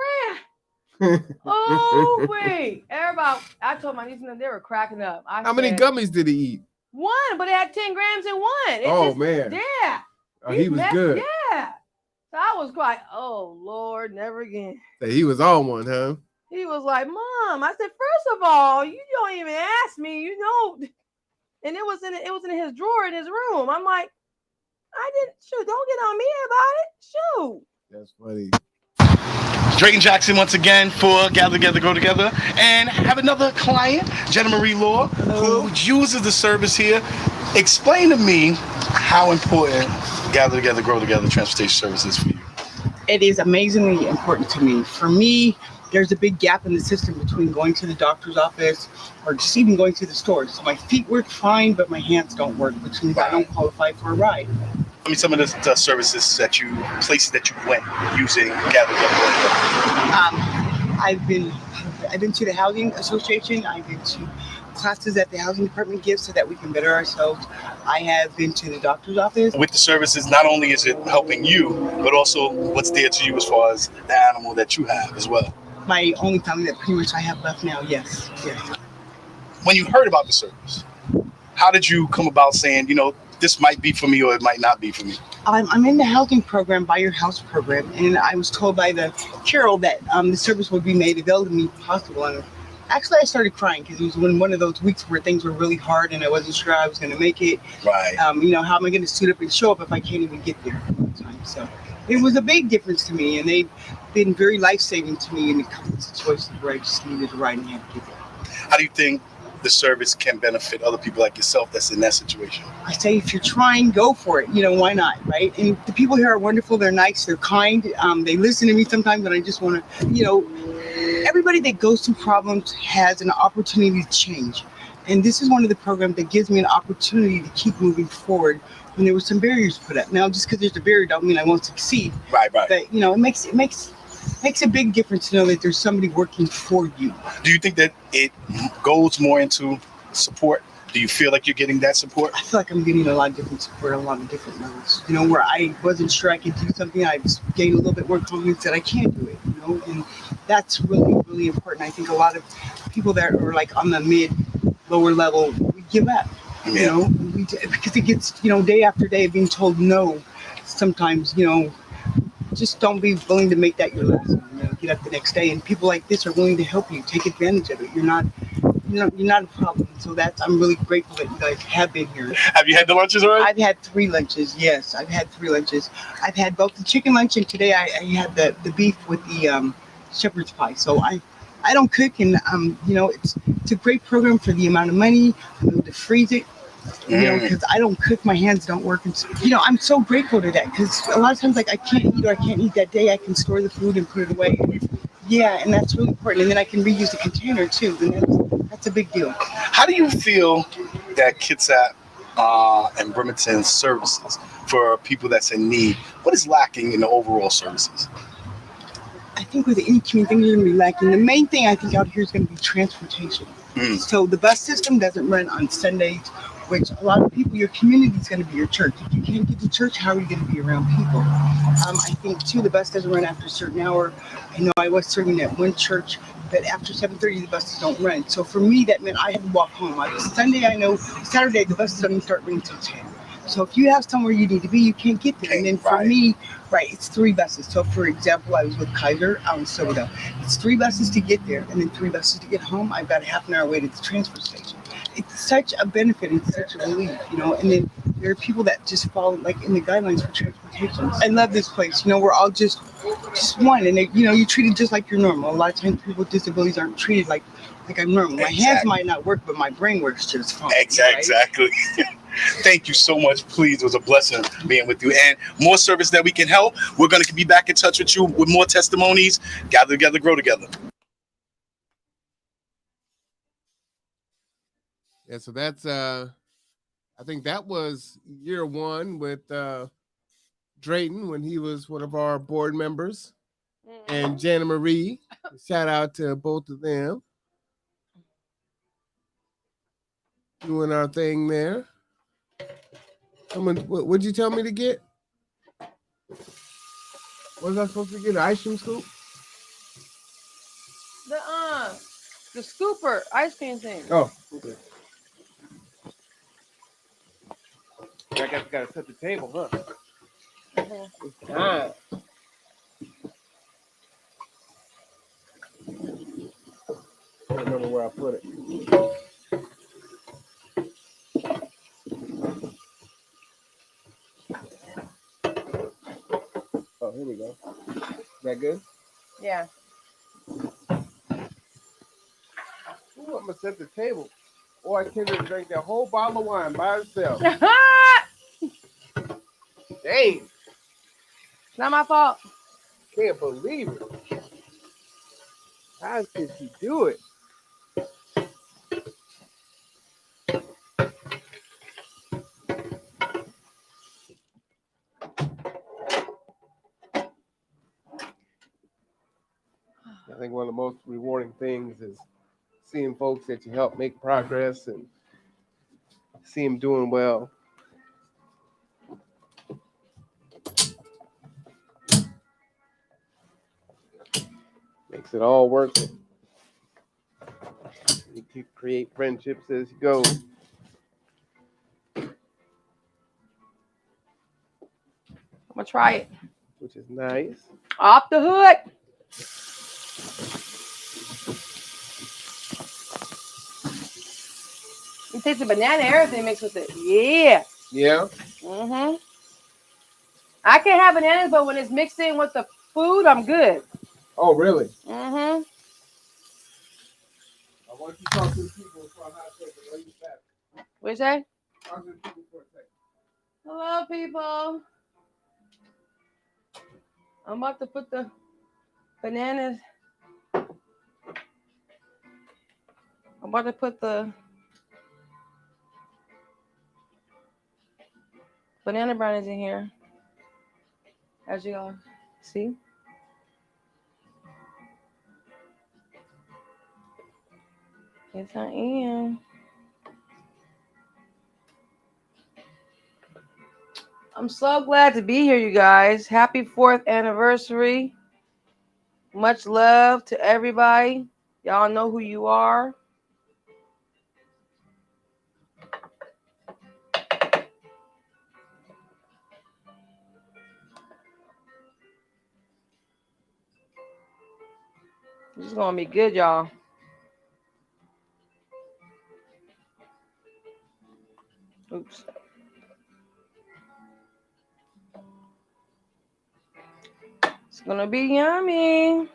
grand. Oh, wait. Everybody, I told my niece and them, they were cracking up. How many gummies did he eat? 1, but it had 10 grams in one. Man. Yeah. Oh, he was good. Yeah. So I was quite, oh Lord, never again. So he was on one, huh? He was like, Mom. I said, first of all, you don't even ask me, And it was in his drawer in his room. I'm like, don't get on me about it. Shoot. That's funny. Drayton Jackson once again for Gather Together, Grow Together, and have another client, Jenna Marie Law, who uses the service here. Explain to me how important Gather Together, Grow Together transportation service is for you. It is amazingly important to me. For me, there's a big gap in the system between going to the doctor's office or just even going to the store. So my feet work fine, but my hands don't work, which means I don't qualify for a ride. I mean, some of the services that places that you went using Gather Together, Grow Together. I've been to the housing association. I've been to classes that the housing department gives so that we can better ourselves. I have been to the doctor's office. With the services, not only is it helping you, but also what's there to you as far as the animal that you have as well. My only family that pretty much I have left now, yes. When you heard about the service, how did you come about saying, this might be for me or it might not be for me? I'm in the housing program, Buy Your House program, and I was told by the Carol that the service would be made available to me if possible. And actually, I started crying because it was one of those weeks where things were really hard and I wasn't sure I was going to make it. Right. How am I going to suit up and show up if I can't even get there all the time? So it was a big difference to me, and they've been very life-saving to me in a couple of situations where I just needed a ride and had to get there. How do you think the service can benefit other people like yourself that's in that situation? I say if you're trying, go for it. Why not, right? And the people here are wonderful. They're nice. They're kind. They listen to me sometimes, and I just want to, everybody that goes through problems has an opportunity to change. And this is one of the programs that gives me an opportunity to keep moving forward when there were some barriers put up. Now, just because there's a barrier don't mean I won't succeed. Right. But, it makes a big difference to know that there's somebody working for you. Do you think that it goes more into support? Do you feel like you're getting that support? I feel like I'm getting a lot of different support on a lot of different levels. Where I wasn't sure I could do something, I gained a little bit more confidence that I can do it, and that's really, really important. I think a lot of people that are like on the lower level, we give up, because it gets, day after day of being told no, sometimes, just don't be willing to make that your last one. Get up the next day, and people like this are willing to help you. Take advantage of it. You're not a problem. So I'm really grateful that you guys have been here. Have you had the lunches already? I've had 3 lunches. Yes, I've had 3 lunches. I've had both the chicken lunch, and today I had the beef with the shepherd's pie. So I don't cook, and it's a great program for the amount of money. I'm able to freeze it. Because I don't cook, my hands don't work. And I'm so grateful to that, because a lot of times, like, I can't eat that day, I can store the food and put it away. Yeah, and that's really important. And then I can reuse the container too, and that's a big deal. How do you feel that Kitsap and Bremerton services for people that's in need, what is lacking in the overall services? I think with any community, things are going to be lacking. The main thing I think out here is going to be transportation. So the bus system doesn't run on Sundays, which a lot of people, your community is going to be your church. If you can't get to church, how are you going to be around people? I think, too, the bus doesn't run after a certain hour. I know I was serving at one church, but after 7:30, the buses don't run. So for me, that meant I had to walk home. Sunday, I know. Saturday, the buses don't even start running until 10. So if you have somewhere you need to be, you can't get there. And then for me, it's 3 buses. So for example, I was with Kaiser out in Soda. It's 3 buses to get there, and then 3 buses to get home. I've got a half an hour wait at the transfer station. It's such a benefit. It's such a relief, And then there are people that just follow like in the guidelines for transportation. I love this place. We're all just one, and you're treated just like you're normal. A lot of times, people with disabilities aren't treated like I'm normal. My hands might not work, but my brain works just fine. Exactly. Thank you so much. Please, it was a blessing being with you. And more service that we can help. We're going to be back in touch with you with more testimonies. Gather together, grow together. Yeah, so that's I think that was year 1 with Drayton when he was one of our board members, and Jana Marie. Shout out to both of them doing our thing there. What'd you tell me to get? What was I supposed to get? An ice cream scoop? The scooper ice cream thing. Oh, okay. I guess we gotta set the table, huh? It's time. I don't remember where I put it. Oh, here we go. Is that good? Yeah. Ooh, I'm gonna set the table. Or I can just drink that whole bottle of wine by itself. Dang, Not my fault. can't believe it. How could she do it? I think one of the most rewarding things is seeing folks that you help make progress and see them doing well. Makes it all worth it. You can create friendships as you go. I'm gonna try it. Which is nice. Off the hood. You taste the banana, everything mixed with it. Yeah. Yeah. Mm-hmm. I can have bananas, but when it's mixed in with the food, I'm good. Oh, really? Mm-hmm. I want you to talk to the people for a hot second. What you say? What you say? Talk to the people for a second. Hello, people. I'm about to put the bananas. I'm about to put the banana brownies in here. As you all see. Yes, I am. I'm so glad to be here, you guys. Happy 4th anniversary. Much love to everybody. Y'all know who you are. This is going to be good, y'all. Oops. It's going to be yummy.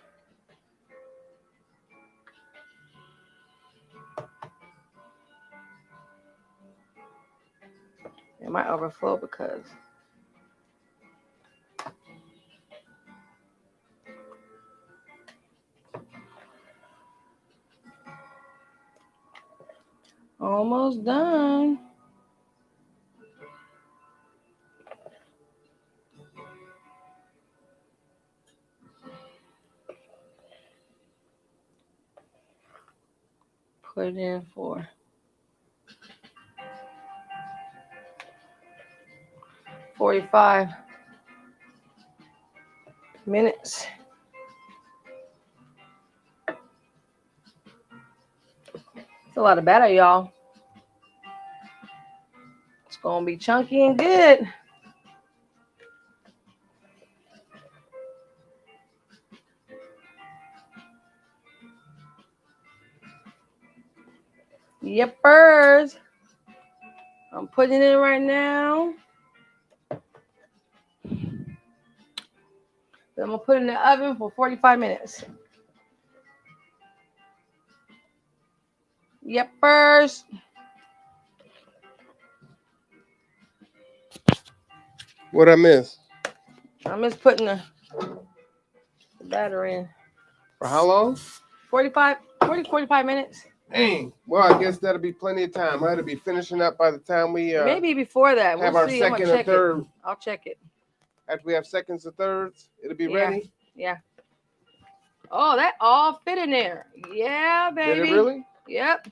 It might overflow because almost done. Put it in for 45 minutes. It's a lot of batter, y'all. It's going to be chunky and good. Yepers. I'm putting it in right now. Then I'm going to put it in the oven for 45 minutes. Yepers. What I miss? I'm just putting the batter in. For how long? 45 minutes. Dang. Well, I guess that'll be plenty of time. I'll be finishing up by the time we Maybe before that. have We'll our see. I'm second gonna or check third. it. I'll check it. After we have seconds or thirds, it'll be Yeah. ready. Yeah. Oh, that all fit in there. Yeah, baby. Did it really? Yep.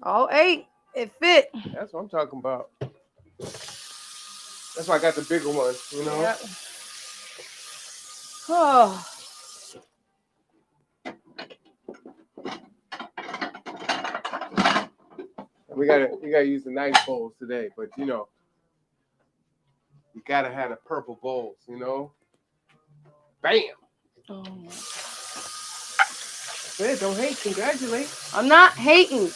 All 8. It fit. That's what I'm talking about. That's why I got the bigger one, you know? Yep. Oh. We gotta use the nice bowls today, but you know, you gotta have the purple bowls, you know? Bam! Oh my. Hey, don't hate, congratulate. I'm not hating.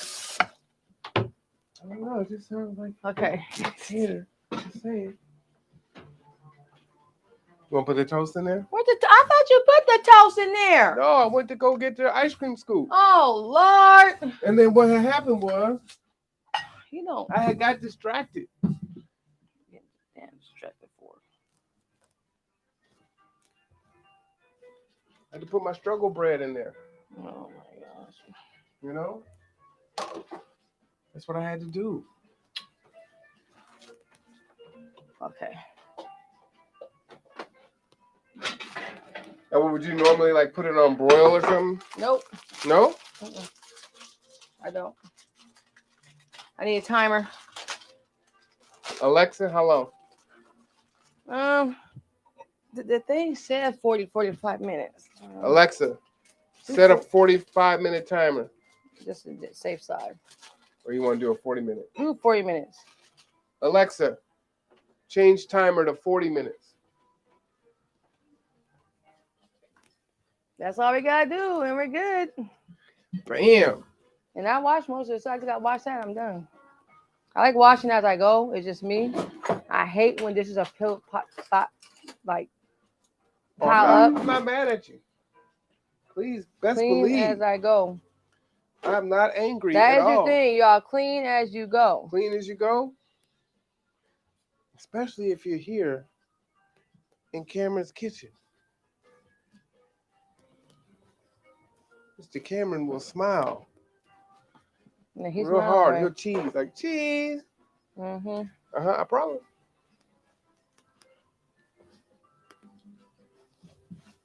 I don't know, it just sounds like Okay. hater. Just saying. You want to put the toast in there? I thought you put the toast in there. No, I went to go get the ice cream scoop. Oh Lord. And then what had happened was You know. I had got distracted. Damn distracted for. I had to put my struggle bread in there. Oh my gosh. You know? That's what I had to do. Okay. And what would you normally like put it on broil or something? Nope. No? Mm-mm. I don't. I need a timer. Alexa, how long? The thing said 45 minutes. Alexa, set a 45-minute timer. Just a safe side. Or you want to do a 40-minute? Do 40 minutes. Alexa, change timer to 40 minutes. That's all we gotta do, and we're good. Bam. And I watch most of it, so I just gotta watch that. I'm done. I like watching as I go. It's just me. I hate when this is a pot like pile I'm up. not mad at you. Please, best Clean believe as I go. I'm not angry That at is your all. thing, y'all. Clean as you go. Clean as you go. Especially if you're here in Cameron's kitchen. Mr. Cameron will smile And he's real hard. He'll cheese, like cheese. Mm-hmm. I promise.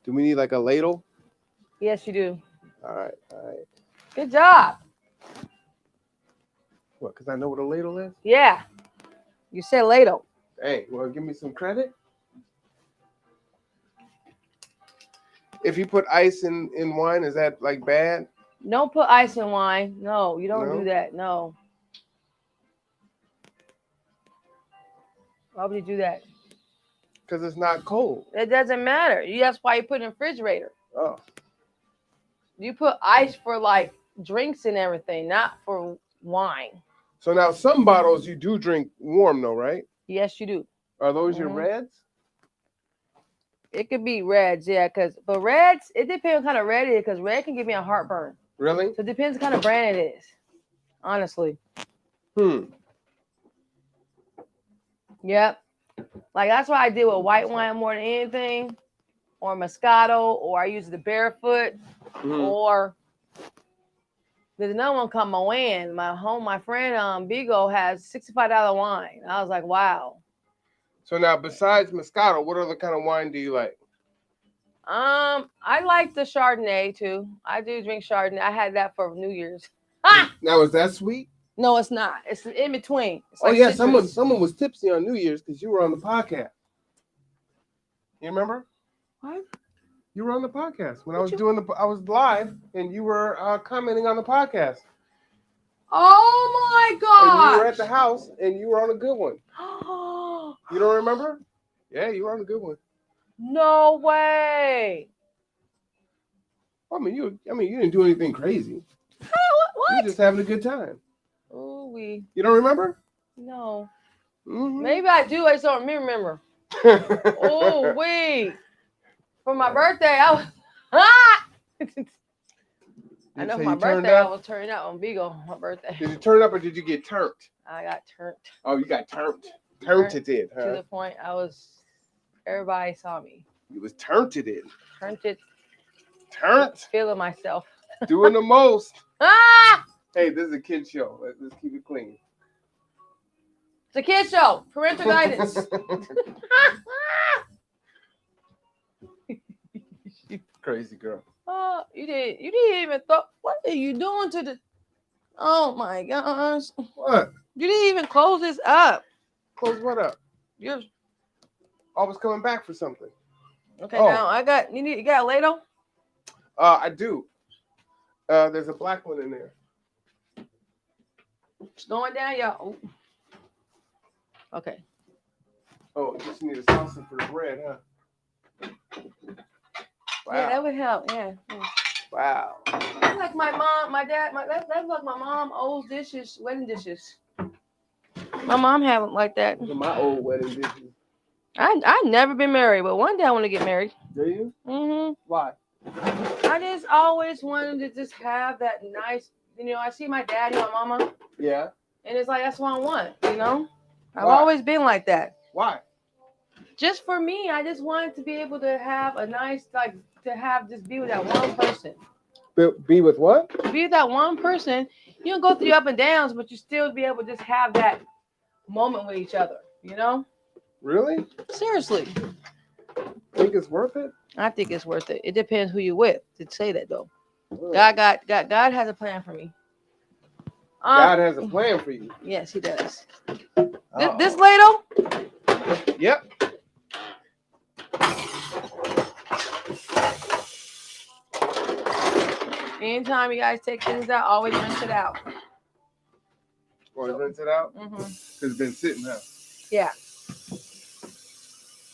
Do we need like a ladle? Yes, you do. All right. Good job. What, because I know what a ladle is? Yeah. You said ladle. Hey, you want to give me some credit? If you put ice in wine, is that like bad? Don't put ice in wine. No, you don't No? do that. No. Why would you do that? Because it's not cold. It doesn't matter. That's why you put it in the refrigerator. Oh, You put ice for like drinks and everything, not for wine. so now some bottles you do drink warm though, right? Yes, you do. Are those your Mhm. reds? It could be reds, yeah, but reds, it depends what kind of red it is, because red can give me a heartburn. Really? So it depends what kind of brand it is. Honestly. Yep. Like that's why I deal with white wine more than anything, or Moscato, or I use the Barefoot, or there's another one called Moan. My friend Bigo has $65 wine. I was like, wow. So now, besides Moscato, what other kind of wine do you like? I like the Chardonnay too. I do drink Chardonnay. I had that for New Year's. Now, is that sweet? No, it's not. It's in between. It's Oh like yeah, citrus. someone was tipsy on New Year's because you were on the podcast. You remember? What? You were on the podcast when I What was you- I was live, and you were commenting on the podcast. Oh my And you were god! at the house, and you were on a good one. You don't remember? Yeah, you were on a good one. No way! I mean, you didn't do anything crazy. You What? were just having a good time. Oh, we You don't remember? no. Mhm. Maybe I do. I just don't remember. Oh wait! For my birthday, I was. I know So for my you turned birthday, I up? was turning out on Bigo on my birthday. Did you turn up or did you get turned? I got turned Oh, you got turned. Turned it in, to huh? the point I was. Everybody saw me. You was turned it in. Turned it. Turned. Feeling myself. Doing the most. Ah! Hey, this is a kid show. Let's keep it clean. It's a kid show. Parental guidance. Crazy girl. Oh, you didn't even thought. What are you doing to the? Oh my gosh! What? You didn't even close this up. Close what up? You're I was coming back for something. okay. Oh. Now I got. You got a ladle? I do. There's a black one in there. It's going down, y'all. Ooh. Okay. Oh, you just need a salsa for the bread, huh? Wow. Yeah, that would help. Yeah. Wow. That's like my mom, my dad, that's like my mom old dishes, wedding dishes. My mom had them like that. Those are my old wedding dishes. I never been married, but one day I want to get married. Do you? Hmm Why? I just always wanted to just have that nice, I see my daddy, my mama, Yeah. and it's like that's what I want, I've Why? always been like that. Why? Just for me, I just wanted to be able to have a nice, like, just be with that one person. Be with what? Be with that one person. You don't go through your up and downs, but you still be able to just have that moment with each other, Really? Seriously. Think it's worth it? I think it's worth it. It depends who you with to say that though. Mm. God has a plan for me. God has a plan for you. Yes, he does. Uh-oh. This ladle? Yep. Anytime you guys take things out, always rinse it out. Want to rinse it out? Hmm Because it's been sitting out. Yeah.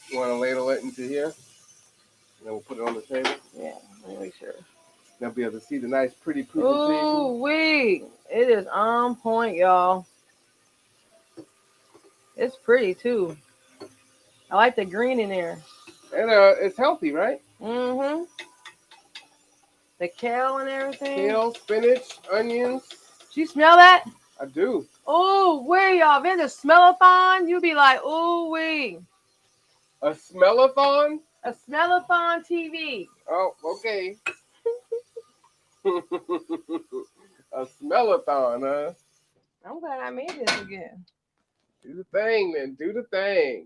You want to ladle it into here? And then we'll put it on the table. Yeah. Let me make sure. They'll be able to see the nice, pretty presentation. Ooh, wee. It is on point, y'all. It's pretty too. I like the green in there. And it's healthy, right? Mm-hmm. The kale and everything. Kale, spinach, onions. Do you smell that? I do. Ooh, wee, y'all. If it's a smellathon, you be like, ooh, wee. A smellathon? A smellathon TV. Oh, okay. A smellathon, huh? I'm glad I made this again. Do the thing, then. Do the thing.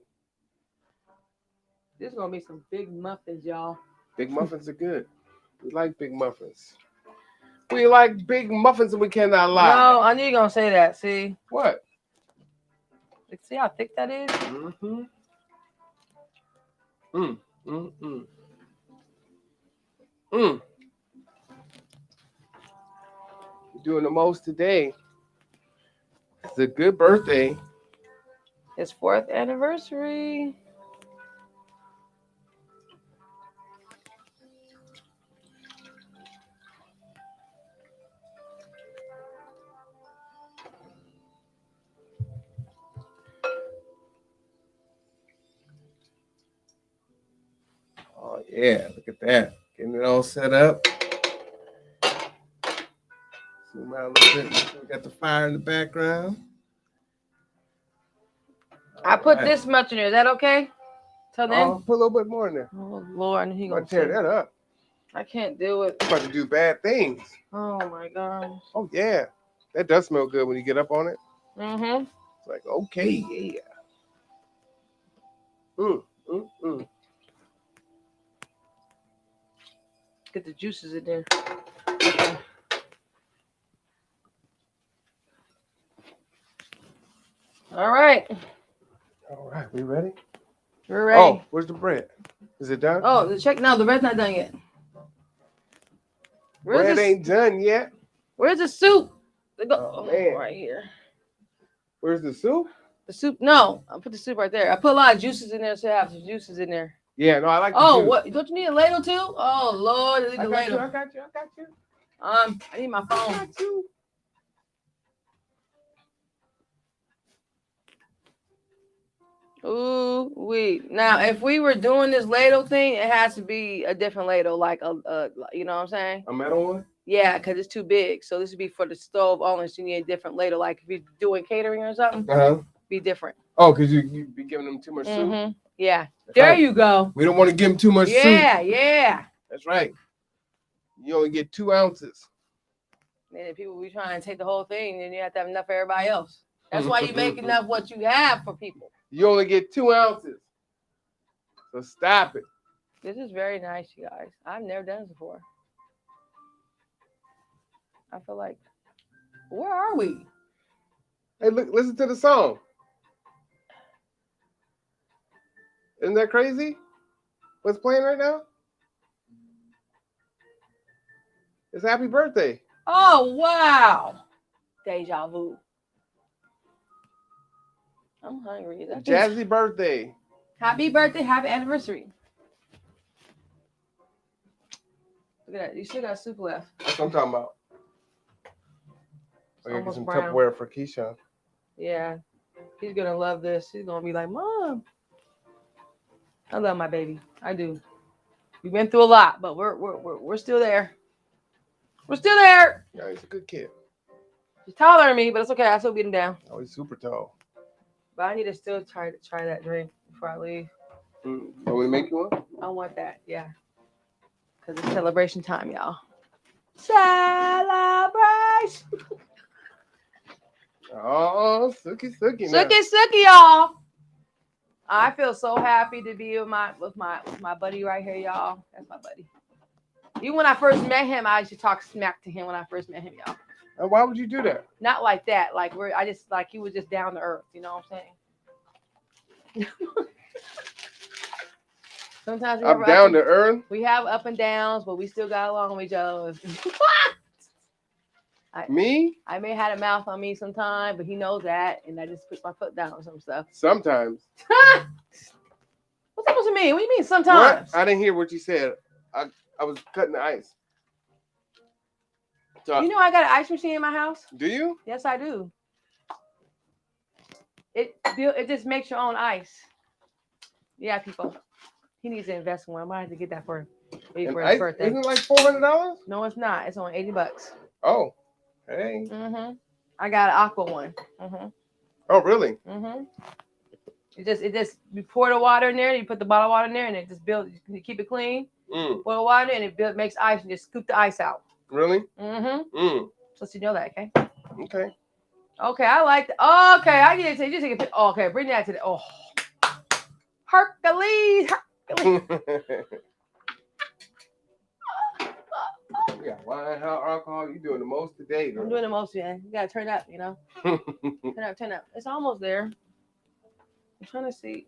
This is going to be some big muffins, y'all. Big muffins are good. We like big muffins. We like big muffins and we cannot lie. No, I knew you were going to say that. See? What? See how thick that is? Mm-hmm. You're doing the most today. It's a good birthday. His 4th anniversary. Oh, yeah. Look at that. Getting it all set up. Zoom out a little bit. We got the fire in the background. I put this much in there. Is that okay? Till then? Oh, put a little bit more in there. Oh, Lord. He I'm gonna going to tear that up. I can't do it. I'm about to do bad things. Oh, my gosh. Oh, yeah. That does smell good when you get up on it. Mm-hmm. It's like, okay, yeah. Get the juices in there. Okay. All right. All right, we ready? We're ready. Oh, where's the bread? Is it done? Oh, no, the bread's not done yet. Bread ain't done yet. Where's the soup? Oh, man. Right here. Where's the soup? The soup? No, I put the soup right there. I put a lot of juices in there, so I have some juices in there. Yeah, no, I like the Oh, juice. what? Don't you need a ladle too? Oh, Lord, I need I a got ladle. you. I need my phone. I got you. Ooh, now if we were doing this ladle thing, it has to be a different ladle, like you know what I'm saying? A metal one? Yeah, because it's too big. So this would be for the stove only. So you need a different ladle. Like if you're doing catering or something, be different. Oh, because you be giving them too much soup. Mm-hmm. Yeah. That's There right. you go. We don't want to give them too much soup. Yeah. That's right. You only get 2 ounces. And if people be trying to take the whole thing, then you have to have enough for everybody else. That's why you make enough what you have for people. You only get 2 ounces. So stop it. This is very nice, you guys. I've never done this before. I feel like, where are we? Hey, look, listen to the song. Isn't that crazy? What's playing right now? It's Happy Birthday. Oh, wow. Deja vu. I'm hungry. Jazzy birthday. Happy birthday, happy anniversary. Look at that. You still got soup left. That's what I'm talking about. I gotta get Almost some brown. Tupperware for Keyshawn. Yeah. He's going to love this. He's going to be like, Mom. I love my baby. I do. We've been through a lot, but we're still there. We're still there. Yeah, he's a good kid. He's taller than me, but it's okay. I still beat him down. Oh, he's super tall. But I need to still try that drink before I leave. Want we make you one? I want that, yeah. Because it's celebration time, y'all. Celebration. Oh, Suki. Suki, y'all. I feel so happy to be with my buddy right here, y'all. That's my buddy. Even when I first met him, I used to talk smack to him when I first met him, y'all. And why would you do that? Not like that. Like he was just down to earth. You know what I'm saying? Sometimes I'm down to earth. we have up and downs, but we still got along with each other. Me? I may have had a mouth on me sometime, but he knows that, and I just put my foot down on some stuff. Sometimes. What's supposed to mean? What do you mean sometimes? What? I didn't hear what you said. I was cutting the ice. So, You know I got an ice machine in my house? do you? Yes, I do. It just makes your own ice. Yeah, people. He needs to invest in one. I might have to get that for his birthday. Isn't it like $400? No, it's not. It's only $80. Oh, hey. I got an aqua one. Oh, really? It just you pour the water in there. You put the bottle of water in there, and it just builds. You keep it clean. Pour the water in, and it makes ice, and just scoop the ice out. Really? So you know that, okay? Okay. Okay, I like that. Okay, I need to just take a picture. Okay, bring that to the. Oh, Hercules. Yeah, wine, alcohol. You doing the most today, girl. I'm doing the most, man. You gotta turn up, you know. Turn up. It's almost there. I'm trying to see.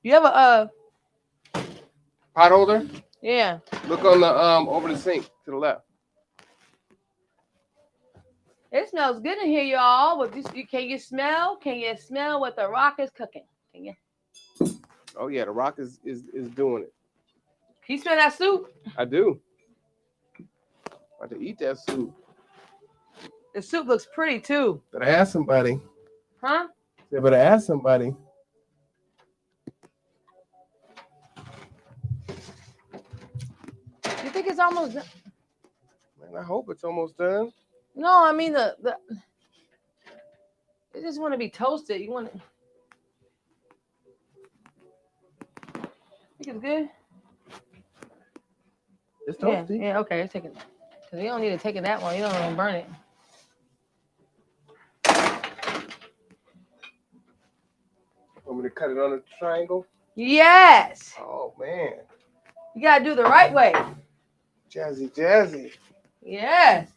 You have a pot holder? Yeah. Look on the over the sink to the left. It smells good in here, y'all. But can you smell? Can you smell what the Rock is cooking? Can you? Oh yeah, the Rock is doing it. Can you smell that soup? I do. I have to eat that soup. The soup looks pretty too. But I asked somebody. Huh? Yeah, but I asked somebody. You think it's almost done? Man, I hope it's almost done. No, I mean the they just want to be toasted. You want to think it's good? It's toasty. Yeah, okay, it's taking because you don't need to take it that long. You don't want to burn it. Want me to cut it on a triangle? Yes. Oh man. You gotta do the right way. Jazzy. Yes.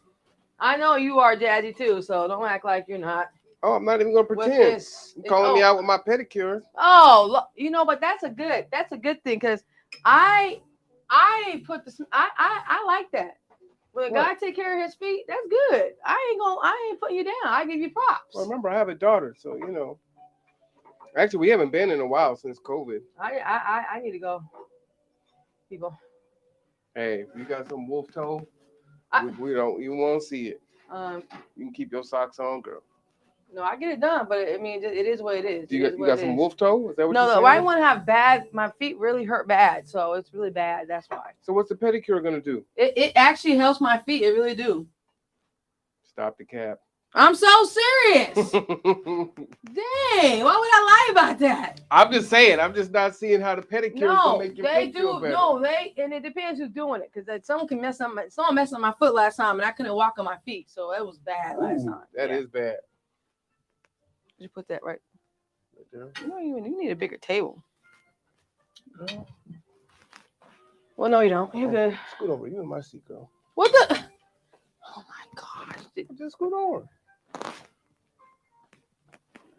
I know you are jazzy too, so don't act like you're not. Oh, I'm not even gonna pretend. You're calling me out with my pedicure. Oh, look, but that's a good thing because I put the I like that. When a guy take care of his feet, that's good. I ain't putting you down. I give you props. Well, remember I have a daughter, so Actually, we haven't been in a while since COVID. I need to go. People. Hey, if you got some wolf toe, you won't see it. You can keep your socks on, girl. No, I get it done, but I mean, it is what it is. You got some wolf toe? Is that what you're saying? No, I want to have bad. My feet really hurt bad, so it's really bad. That's why. So what's the pedicure gonna do? It actually helps my feet. It really do. Stop the cap. I'm so serious. Dang, why would I lie about that? I'm just saying. I'm just not seeing how the pedicure can make your feet feel better. And it depends who's doing it, because someone can mess up. Someone messed up my foot last time, and I couldn't walk on my feet, so it was bad last time. That is bad. Did you put that right there? You need a bigger table. Yeah. Well, no, you don't. You're good. Scoot over. You in my seat, girl. What the? Oh my gosh! Just scoot over.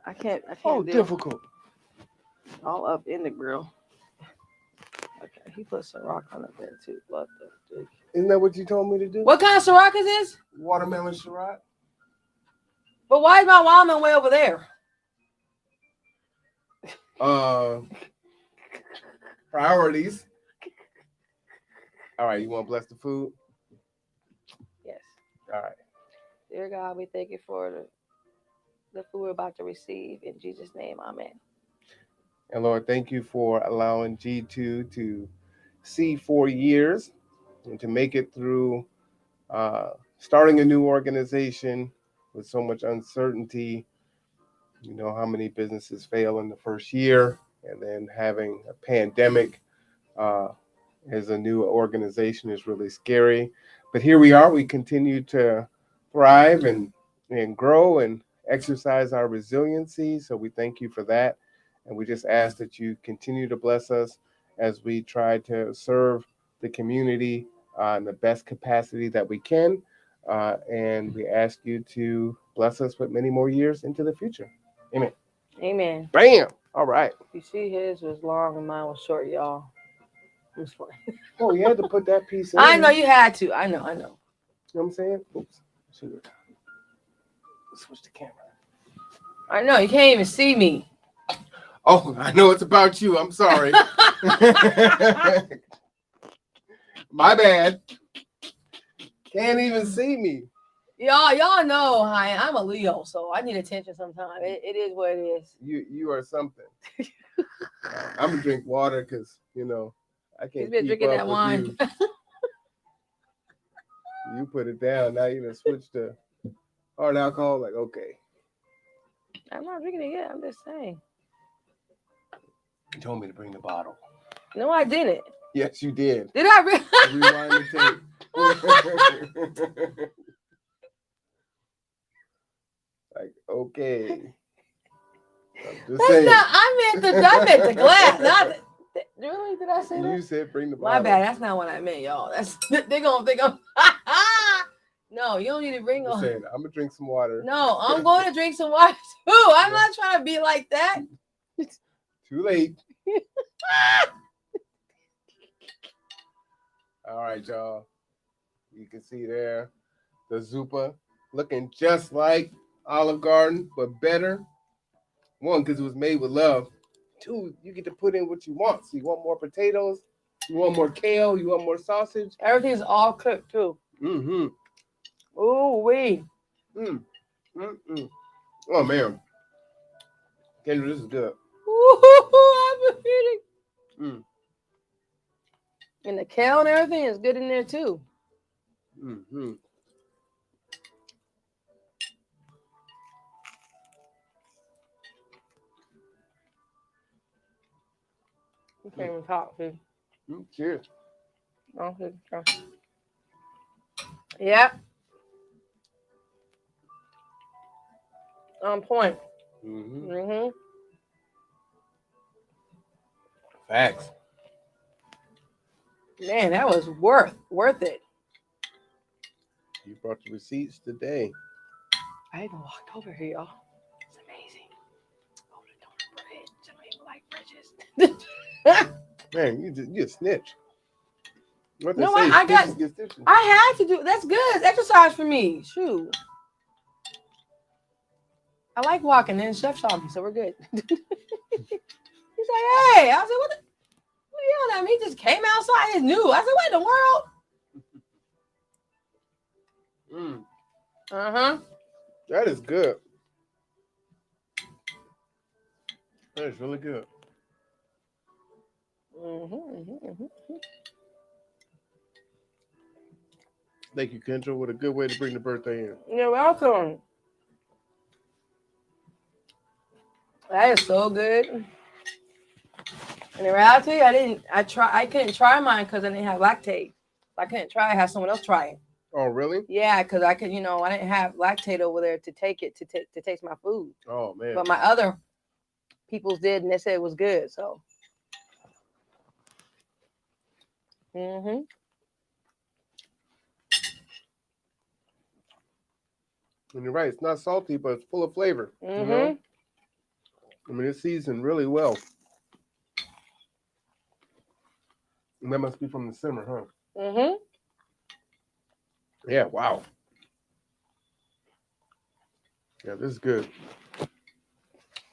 I can't. Oh, difficult. All up in the grill. Okay, he put Ciroc on up there too. What the dick? Isn't that what you told me to do? What kind of Ciroc is this? Watermelon Ciroc. But why is my watermelon way over there? Priorities. All right, you want to bless the food? Yes. All right. Dear God, we thank you for the food we're about to receive. In Jesus' name, amen. And Lord, thank you for allowing G2 to see 4 years and to make it through starting a new organization with so much uncertainty. You know how many businesses fail in the first year, and then having a pandemic uh, as a new organization is really scary. But here we are. We continue to thrive and grow and exercise our resiliency. So we thank you for that. And we just ask that you continue to bless us as we try to serve the community in the best capacity that we can. And we ask you to bless us with many more years into the future. Amen. Amen. Bam. All right. You see, his was long and mine was short, y'all. I'm just playing. Oh, you had to put that piece in. I know you had to. I know. You know what I'm saying? Oops. Shoot. Switch the camera. I know. You can't even see me. Oh, I know it's about you. I'm sorry. My bad. Can't even see me. Y'all know I'm a Leo, so I need attention sometimes. It is what it is. You are something. I'm gonna drink water because I can't. He's been keep drinking up that with wine. You put it down. Now you done switch to hard alcohol. Like, okay. I'm not drinking it yet. I'm just saying. You told me to bring the bottle. No, I didn't. Yes, you did. Did I really? Rewind the tape. Like, okay. I'm just That's saying. not. I meant the glass. Not really? Did I say You that? said bring the bottle. My bad. That's not what I meant, y'all. That's they're gonna think I'm. No, you don't need to bring I'm on. saying, I'm gonna drink some water. No, I'm going to drink some water too. I'm not trying to be like that. Too late. All right, y'all. You can see there the Zupa looking just like Olive Garden, but better. One, because it was made with love. Two, you get to put in what you want. So you want more potatoes, you want more kale, you want more sausage. Everything's all cooked too. Mm-hmm. Ooh wee. Mm-mm. Oh man. Kendra, this is good. Ooh, I'm eating. Mm. And the kale and everything is good in there too. Mm-hmm. You can't even talk, dude. Cheers. Okay. Yep. On point. Mm-hmm. Mm-hmm. Facts. Man, that was worth it. You brought the receipts today. I even walked over here, y'all. It's amazing. Oh, the donut bread. Some people like bridges. Man, you a snitch. What they No, say, I got- snitches get stitches. I had to do. That's good. It's exercise for me. Shoot. I like walking, and Chef saw me, so we're good. He's like, "Hey," I said, "What? What are you yelling at me?" He just came outside. It's new. I said, "What in the world?" Uh-huh. That is good. That is really good. Mm-hmm. Thank you, Kendra. What a good way to bring the birthday in. You're welcome. That is so good. In reality, I couldn't try mine because I didn't have lactate. I couldn't try. I had someone else try it. Oh, really? Yeah, because I could, I didn't have lactate over there to take it to taste my food. Oh, man. But my other people's did, and they said it was good. So. Mm-hmm. And you're right. It's not salty, but it's full of flavor. Mm-hmm. You know? I mean, it's seasoned really well. And that must be from the simmer, huh? Mm-hmm. Yeah, wow. Yeah, this is good.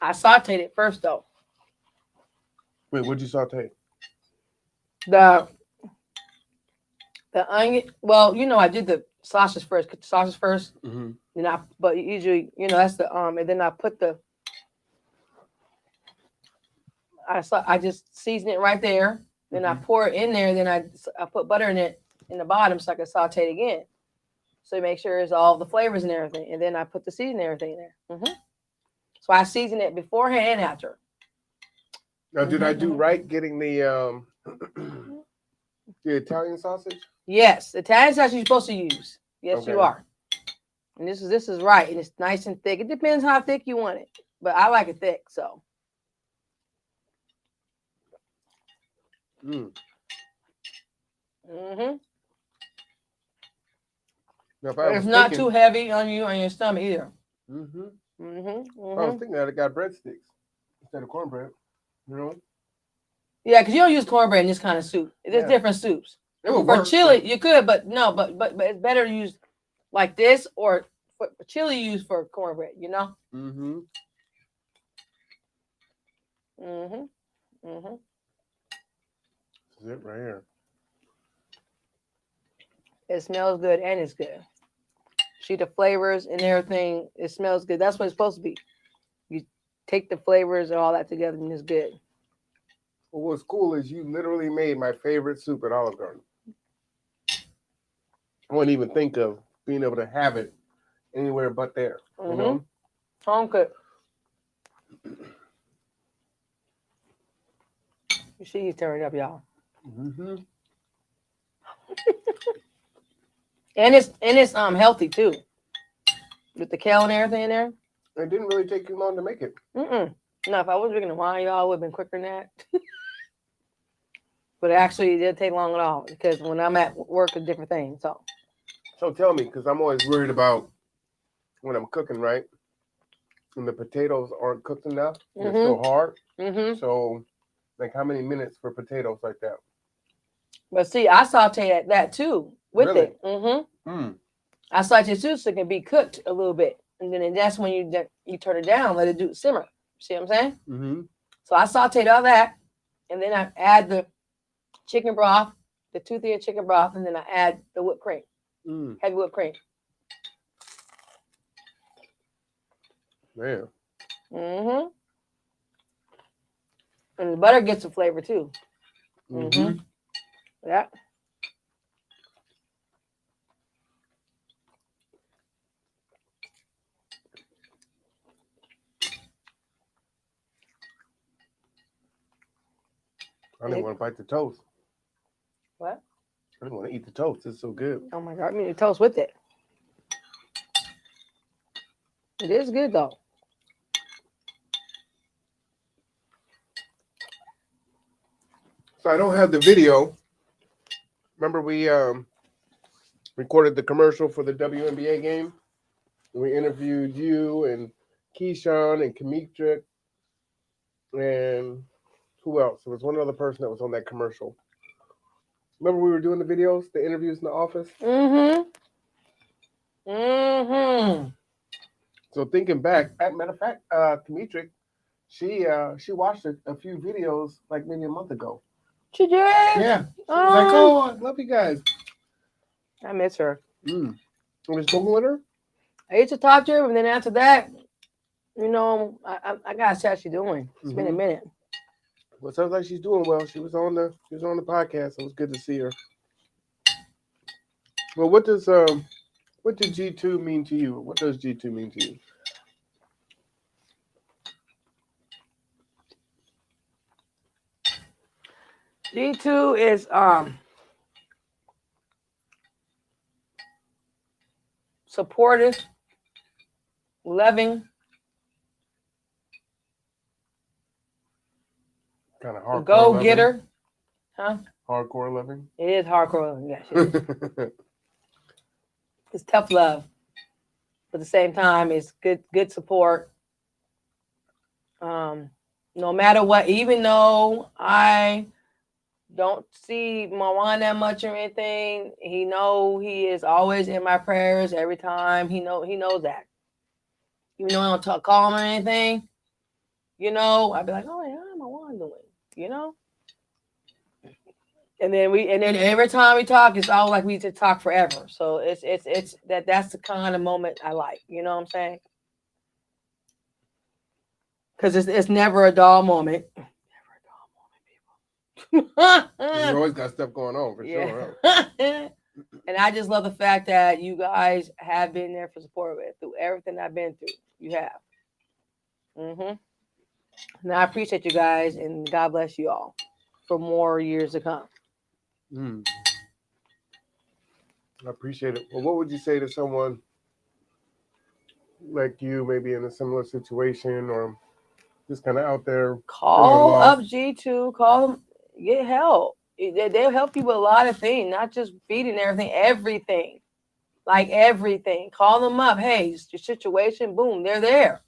I sauteed it first, though. Wait, what'd you saute? The onion. Well, I did the sausage first. Cook the sausage first. Mm-hmm. But usually, that's the and then I put the I just season it right there. Then I pour it in there. Then I put butter in it in the bottom so I can saute it again. So you make sure it's all the flavors and everything. And then I put the seasoning and everything in there. So I season it beforehand and after. Now, did I do right getting the Italian sausage? Yes, Italian sausage you're supposed to use. Yes, Okay. you are. And this is right, and it's nice and thick. It depends how thick you want it, but I like it thick. So. Mm. Mm-hmm. Now, if I was It's not thinking, too heavy on you on your stomach either. Mhm. Mm-hmm. I was thinking that I got breadsticks instead of cornbread. You know, Yeah, because you don't use cornbread in this kind of soup. There's Yeah. different soups. it would For work. chili, you could, but no, but it's better to use like this or for chili use for cornbread. You know. Mm-hmm. Mm-hmm. Mm-hmm. This is it right here. It smells good and it's good. See the flavors and everything. It smells good. That's what it's supposed to be. You take the flavors and all that together, and it's good. Well, what's cool is you literally made my favorite soup at Olive Garden. I wouldn't even think of being able to have it anywhere but there. You know. Home cooked. You see, you turn it up, y'all. Mm-hmm. And it's healthy too. With the kale and everything in there. It didn't really take you long to make it. No, if I was drinking the wine, y'all would have been quicker than that. But actually, it didn't take long at all because when I'm at work, it's a different thing. So tell me, because I'm always worried about when I'm cooking, right? And the potatoes aren't cooked enough. They're still hard. Mm-hmm. So, like, how many minutes for potatoes like that? But see, I saute that too with Really? it. Mm-hmm. Mm. I saute too so it can be cooked a little bit, and then that's when you turn it down, let it simmer. See what I'm saying? Mm-hmm. So I sauteed all that, and then I add the chicken broth, the 2-3 chicken broth, and then I add the whipped cream, Mm. heavy whipped cream. Man. Mm-hmm. And the butter gets the flavor too. Mm-hmm. Yeah. I didn't want to bite the toast. What? I didn't want to eat the toast. It's so good. Oh my God! I mean, the toast with it. It is good though. So I don't have the video. Remember we recorded the commercial for the WNBA game? We interviewed you and Keyshawn and Kamitra and who else? There was one other person that was on that commercial. Remember we were doing the videos, the interviews in the office? Mm-hmm. Mm-hmm. So thinking back, as a matter of fact, Kamitra, she watched a few videos like maybe a month ago. She did? Yeah. She was like, oh, I love you guys. I miss her. Mm. You was spoken with her? I used to talk to her, and then after that, you know, I gotta see how she's doing. It's been a minute. Well, it sounds like she's doing well. She was on the podcast, so it was good to see her. Well, what did G2 mean to you? What does G2 mean to you? G2 is supportive, loving, Kind of hardcore. go loving? getter. Huh? Hardcore loving. It is hardcore. Yes, it is. It's tough love. But at the same time, it's good support. No matter what, even though I don't see Marwan that much or anything, he is always in my prayers every time. He knows that. Even though I don't call him or anything, I'd be like, oh yeah, how Marwan doing? And then every time we talk, it's all like we just talk forever. So it's that's the kind of moment I like. You know what I'm saying? Because it's never a dull moment. Never a You always got stuff going on for sure. Huh? And I just love the fact that you guys have been there for support with through everything I've been through. You have. And I appreciate you guys, and God bless you all for more years to come. I appreciate it. Well, what would you say to someone like you, maybe in a similar situation or just kind of out there? Call up G2, call them, get help. They'll help you with a lot of things, not just feeding everything. Like everything. Call them up. Hey, your situation, boom, they're there.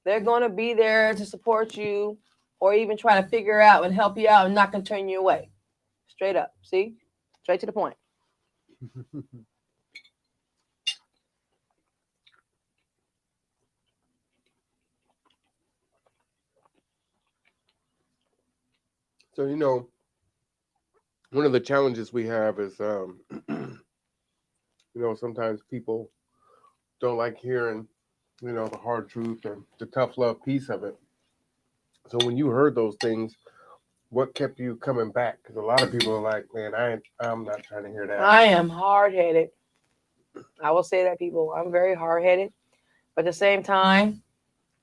They're going to be there to support you or even try to figure out and help you out and not going to turn you away. Straight up. See? Straight to the point. So, one of the challenges we have is, sometimes people don't like hearing, the hard truth and the tough love piece of it. So when you heard those things, what kept you coming back? Because a lot of people are like, man, I'm not trying to hear that. I am hard-headed. I will say that, people. I'm very hard-headed. But at the same time,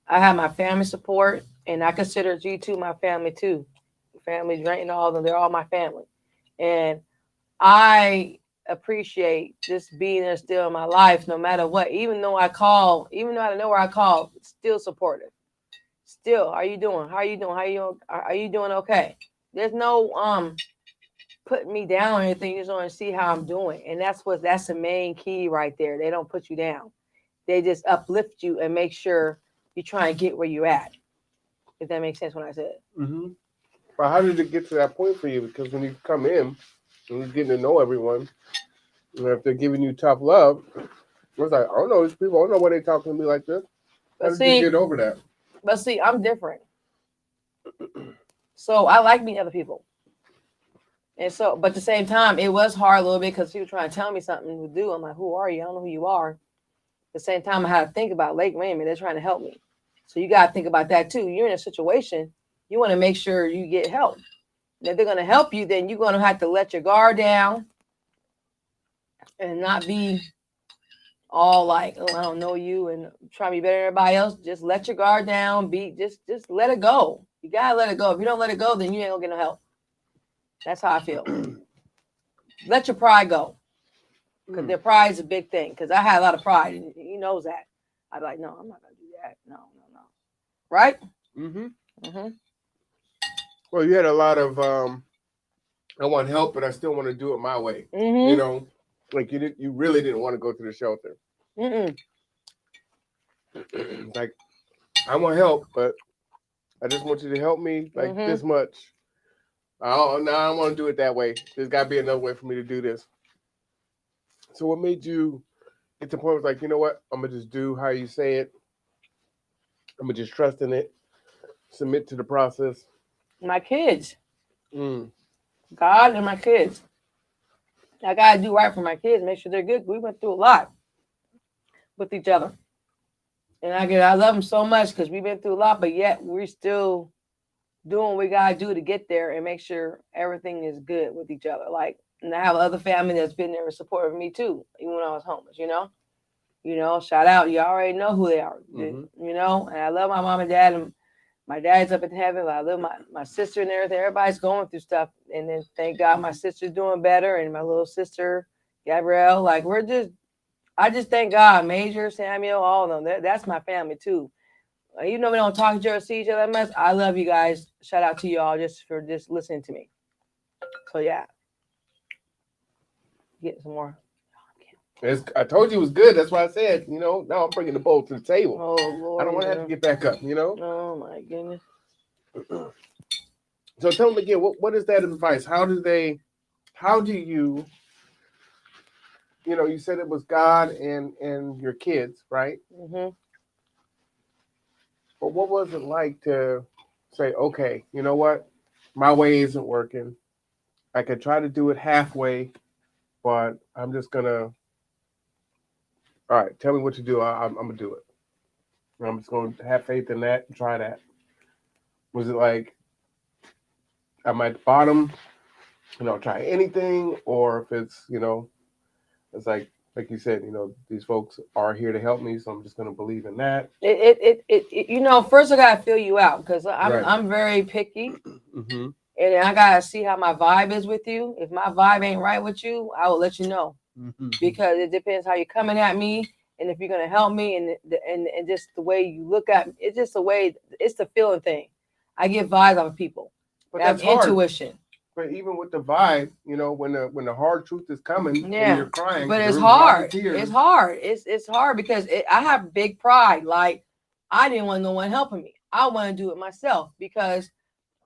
I have my family support, and I consider G2 my family too. Family, and all of them, they're all my family. And I appreciate just being there still in my life, no matter what. Even though I don't know where I call, still supportive. Still, how are you doing? How are you doing? Are you doing okay? There's no putting me down or anything. You just want to see how I'm doing. And that's the main key right there. They don't put you down. They just uplift you and make sure you try and get where you're at. If that makes sense when I said it. Mm-hmm. But how did it get to that point for you? Because when you come in and you're getting to know everyone, if they're giving you tough love, it's like, I don't know these people. I don't know why they're talking to me like this. How did you get over that? But see, I'm different. So I like meeting other people. And so, but at the same time, it was hard a little bit because people trying to tell me something to do. I'm like, who are you? I don't know who you are. At the same time, I had to think about Lake Raymond. They're trying to help me. So you got to think about that too. You're in a situation, you want to make sure you get help. And if they're going to help you, then you're going to have to let your guard down and not be all like, oh, I don't know you and try to be better than everybody else. Just let your guard down. Just let it go. You got to let it go. If you don't let it go, then you ain't going to get no help. That's how I feel. Let your pride go. Because their pride is a big thing. Because I had a lot of pride, and he knows that. I'd be like, no, I'm not going to do that. No. Right? Mm-hmm. Mm-hmm. Well, you had a lot of, I want help, but I still want to do it my way. Mm-hmm. Like you really didn't want to go to the shelter. Mm-mm. Like, I want help, but I just want you to help me like this much. Oh, no, I don't want to do it that way. There's got to be another way for me to do this. So what made you get to the point was like, you know what? I'm going to just do how you say it. I'm going to just trust in it. Submit to the process. My kids. God and my kids. I got to do right for my kids. Make sure they're good. We went through a lot with each other. And I love them so much because we've been through a lot, but yet we're still doing what we gotta do to get there and make sure everything is good with each other. Like, and I have other family that's been there in support of me too, even when I was homeless. Shout out. You already know who they are. And I love my mom and dad, and my dad's up in heaven. I love my sister and everything. Everybody's going through stuff, and then thank God my sister's doing better, and my little sister Gabrielle. Like I just thank God. Major, Samuel, all of them. That's my family too. Even though we don't talk or see each other that much, I love you guys. Shout out to y'all just for just listening to me. So yeah, get some more. I told you it was good. That's why I said, now I'm bringing the bowl to the table. Oh Lord, I don't want to have to get back up. Oh my goodness. So tell them again, what is that advice? How do you, you said it was God and your kids, right? Mm-hmm. But what was it like to say, okay, you know what? My way isn't working. I could try to do it halfway, but I'm just going to, all right, tell me what to do. I'm going to do it. I'm just going to have faith in that and try that. Was it like, I'm at the bottom and I'll try anything, or if it's, it's like you said, these folks are here to help me, so I'm just gonna believe in that. First I gotta feel you out because Right. I'm very picky, Mm-hmm. and I gotta see how my vibe is with you. If my vibe ain't right with you, I will let you know, Mm-hmm. because it depends how you're coming at me, and if you're gonna help me, and just the way you look at me. It's just the way, it's the feeling thing. I get vibes off of people. But I have that's hard. intuition. But even with the vibe, when the hard truth is coming Yeah. and you're crying, But there's it's a lot of hard. tears. It's hard. It's hard because I have big pride. Like, I didn't want no one helping me. I want to do it myself because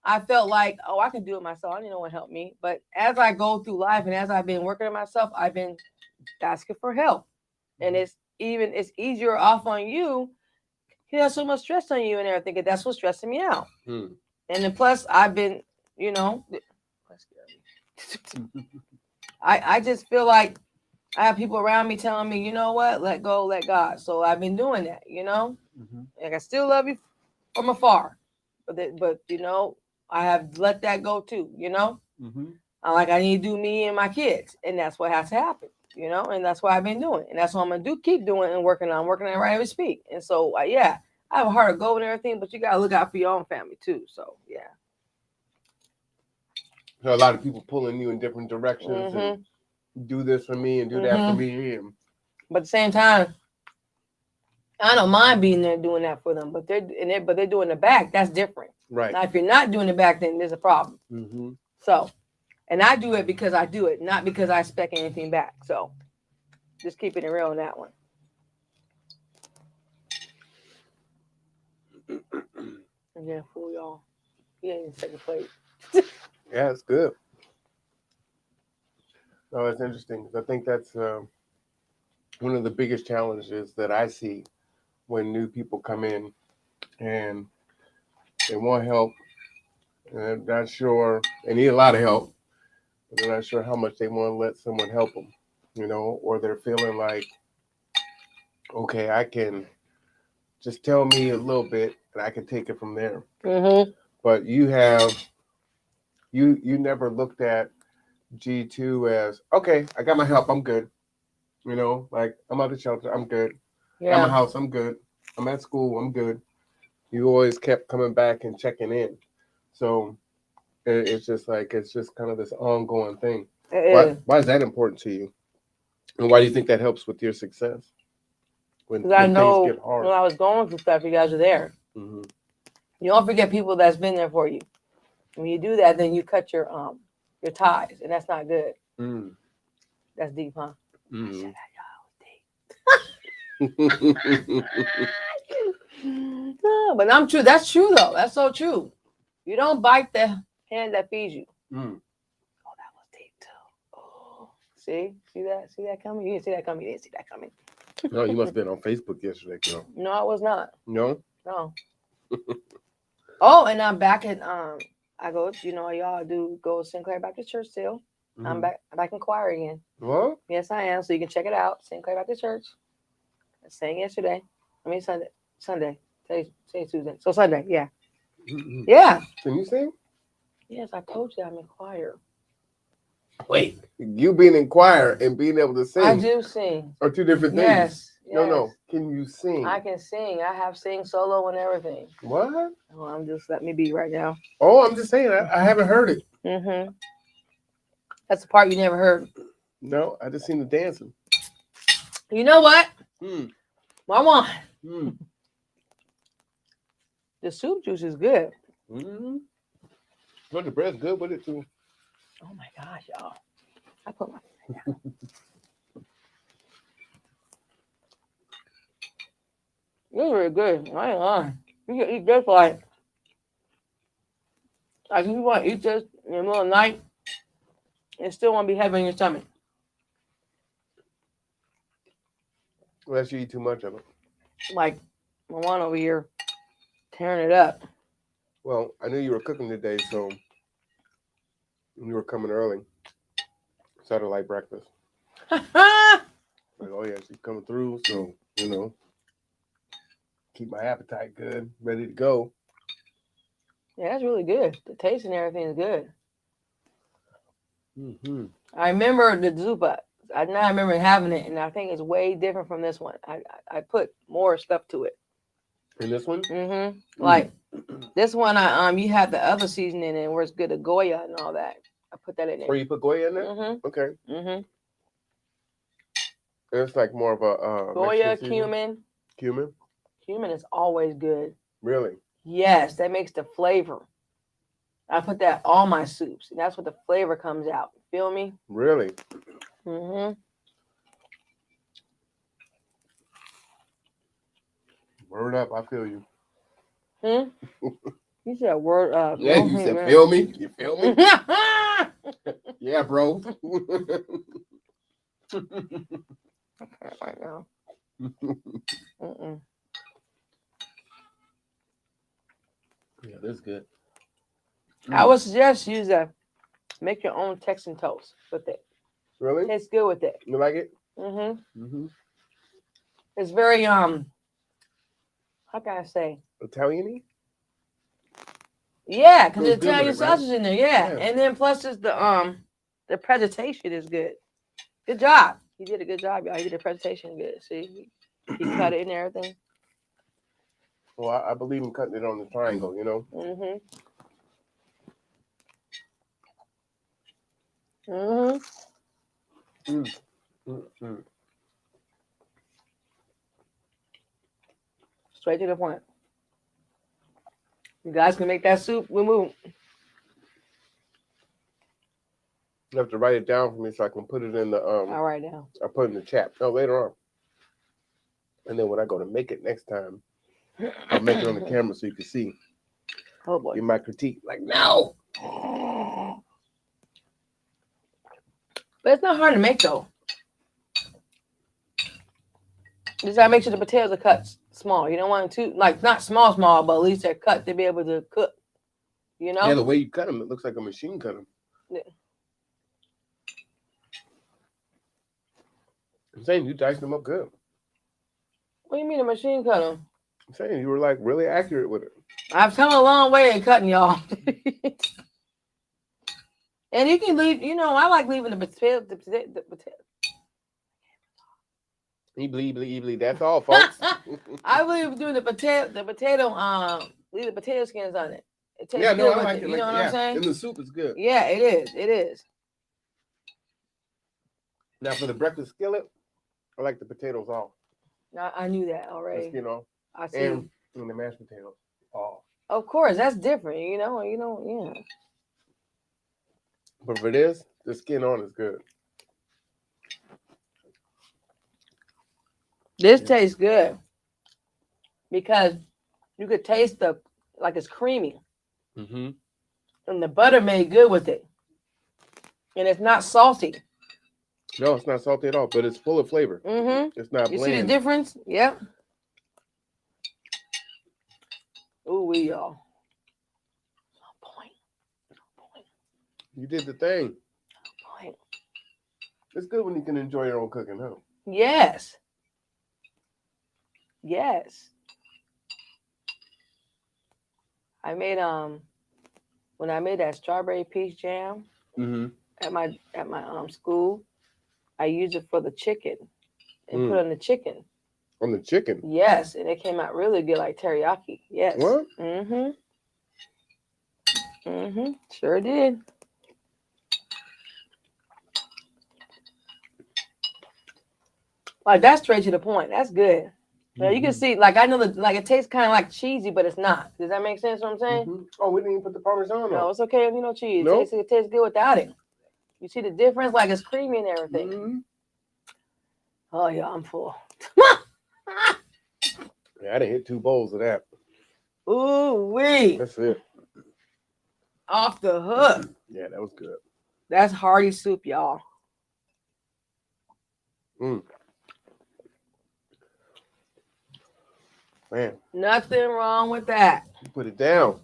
I felt like, oh, I can do it myself. I didn't know one help me. But as I go through life and as I've been working on myself, I've been asking for help. And it's easier off on you. You have so much stress on you and everything. And that's what's stressing me out. Hmm. And then plus I've been, I just feel like I have people around me telling me, you know what, let go, let God. So I've been doing that, Mm-hmm. Like, I still love you from afar, but I have let that go too, Mm-hmm. I need to do me and my kids, and that's what has to happen, and that's what I've been doing, and that's what I'm gonna keep doing and working on it right as we speak. And so, yeah, I have a heart of gold and everything, but you gotta look out for your own family too. So, yeah. So a lot of people pulling you in different directions Mm-hmm. and do this for me and do that for me. And But at the same time, I don't mind being there doing that for them, but they're doing the back. That's different. right. Now, if you're not doing the back, then there's a problem. Mm-hmm. So, and I do it because I do it, not because I expect anything back. So, just keeping it real on that one. Yeah, fool y'all. He ain't in second place. Yeah, it's good. No, that's interesting. I think that's one of the biggest challenges that I see when new people come in and they want help, and they're not sure, they need a lot of help, but they're not sure how much they want to let someone help them, or they're feeling like, okay, I can just tell me a little bit and I can take it from there. Mm-hmm. But you never looked at G2 as, okay, I got my help, I'm good. Like, I'm out of shelter, I'm good. Yeah. I'm a house, I'm good. I'm at school, I'm good. You always kept coming back and checking in. So it's just kind of this ongoing thing. Why is that important to you? And why do you think that helps with your success? Because I know things get hard. when I was going through stuff, you guys are there. Mm-hmm. You don't forget people that's been there for you. When you do that, then you cut your ties, and that's not good. Mm. That's deep, huh? Mm-hmm. But I'm true. That's true though. That's so true. You don't bite the hand that feeds you. Mm. Oh, that was deep too. Oh, see that coming? You didn't see that coming. You didn't see that coming. No, you must have been on Facebook yesterday, girl. No, I was not. No. No. Oh, and I'm back at I go. Y'all do go to Sinclair Baptist Church still. Mm-hmm. I'm back in choir again. What? Yes, I am. So you can check it out. Sinclair Baptist Church. I sang yesterday. I mean Sunday. Today's Tuesday. So Sunday, yeah. Mm-hmm. Yeah. Can you sing? Yes, I told you I'm in choir. Wait. You being in choir and being able to sing I do sing. are two different things. Yes. No. Can you sing? I can sing. I have sing solo and everything. What? Oh, I'm just let me be right now. Oh, I'm just saying. I haven't heard it. Mm-hmm. That's the part you never heard. No, I just seen the dancing. You know what? Mm. Mama, Mm. the soup juice is good. Mm-hmm. Well, the bread's good with it too. Oh my gosh, y'all. I put my down. This is really good. I ain't lying. You can eat this like if you want to eat this in the middle of the night, it still won't be heavy in your stomach. Unless you eat too much of it. Like my one over here tearing it up. Well, I knew you were cooking today, so you were coming early. So I had a light breakfast. Like, oh yeah, she's coming through, so keep my appetite good, ready to go. Yeah, that's really good. The taste and everything is good. Mm-hmm. I remember the Zupa. I now remember having it, and I think it's way different from this one. I put more stuff to it. And this one? Mm-hmm. Like this one, you have the other seasoning in where it's good, the Goya and all that. I put that in there. Or you put Goya in there? Mm-hmm. Okay. Mm-hmm. It's like more of a Goya, Mexican seasoning. cumin. Cumin? Cumin is always good. Really? Yes, that makes the flavor. I put that in all my soups, and that's what the flavor comes out. Feel me? Really? Mm-hmm. Word up, I feel you. You said word up. Yeah, you said feel me? You feel me? Yeah, bro. Right now. Mm-mm. Yeah, this is good. I would suggest use make your own Texan toast with it. Really? Tastes good with it. You like it? Mm-hmm. Mm-hmm. It's very how can I say? Italian-y? Yeah, because Goes the good with Italian it, right? sausage in there. Yeah. Yeah. And then plus it's the presentation is good. Good job. He did a good job, y'all. He did the presentation good. See, he cut it and everything. Well, I believe in cutting it on the triangle, you know? Mm-hmm. Mm-hmm. Mm-hmm. Straight to the point. You guys can make that soup. We move. You have to write it down for me so I can put it in the All right now. I'll put it in the chat. No, later on. And then when I go to make it next time, I'll make it on the camera so you can see. Oh boy. Give my critique. Like, no. But it's not hard to make though. Just gotta make sure the potatoes are cut small. You don't want them too not small, but at least they're cut to be able to cook. You know? Yeah, the way you cut them, it looks like a machine cut them. Yeah. I'm saying you diced them up good. What do you mean a machine cut them? I'm saying you were like really accurate with it. I've come a long way in cutting, y'all. And you can leave, I like leaving the potato. Bleed. That's all, folks. I believe doing the potato, leave the potato skins on it. It tastes Yeah, good no, I with like it. it. You know what I'm saying? And the soup is good. Yeah, it is. It is. Now for the breakfast skillet, I like the potatoes off. I knew that The already. skin off. I see. And the mashed potatoes off. Of course, that's different. Yeah. But for this, the skin on is good. This tastes good because you could taste it's creamy, Mm-hmm. and the butter made good with it, and it's not salty. No, it's not salty at all, but it's full of flavor. Mm-hmm. It's not You bland. see the difference? Yep. Ooh, y'all. Point. You did the thing. Point. It's good when you can enjoy your own cooking, huh? Yes. Yes. I made when I made that strawberry peach jam Mm-hmm. at my school, I used it for the chicken and put on the chicken. On the chicken. Yes, and it came out really good, like teriyaki. Yes. What? Mm-hmm. Mm-hmm. Sure did. Like that's straight to the point. That's good. Now you can see, I know that, it tastes kind of like cheesy, but it's not. Does that make sense? What I'm saying? Mm-hmm. Oh, we didn't even put the Parmesan on. No, it's okay if you know cheese. Nope. It tastes good without it. You see the difference? Like it's creamy and everything. Mm-hmm. Oh yeah, I'm full. Yeah, I didn't hit 2 bowls of that. Ooh wee! That's it. Off the hook. Yeah, that was good. That's hearty soup, y'all. Mm. Man, Nothing wrong with that. you put it down.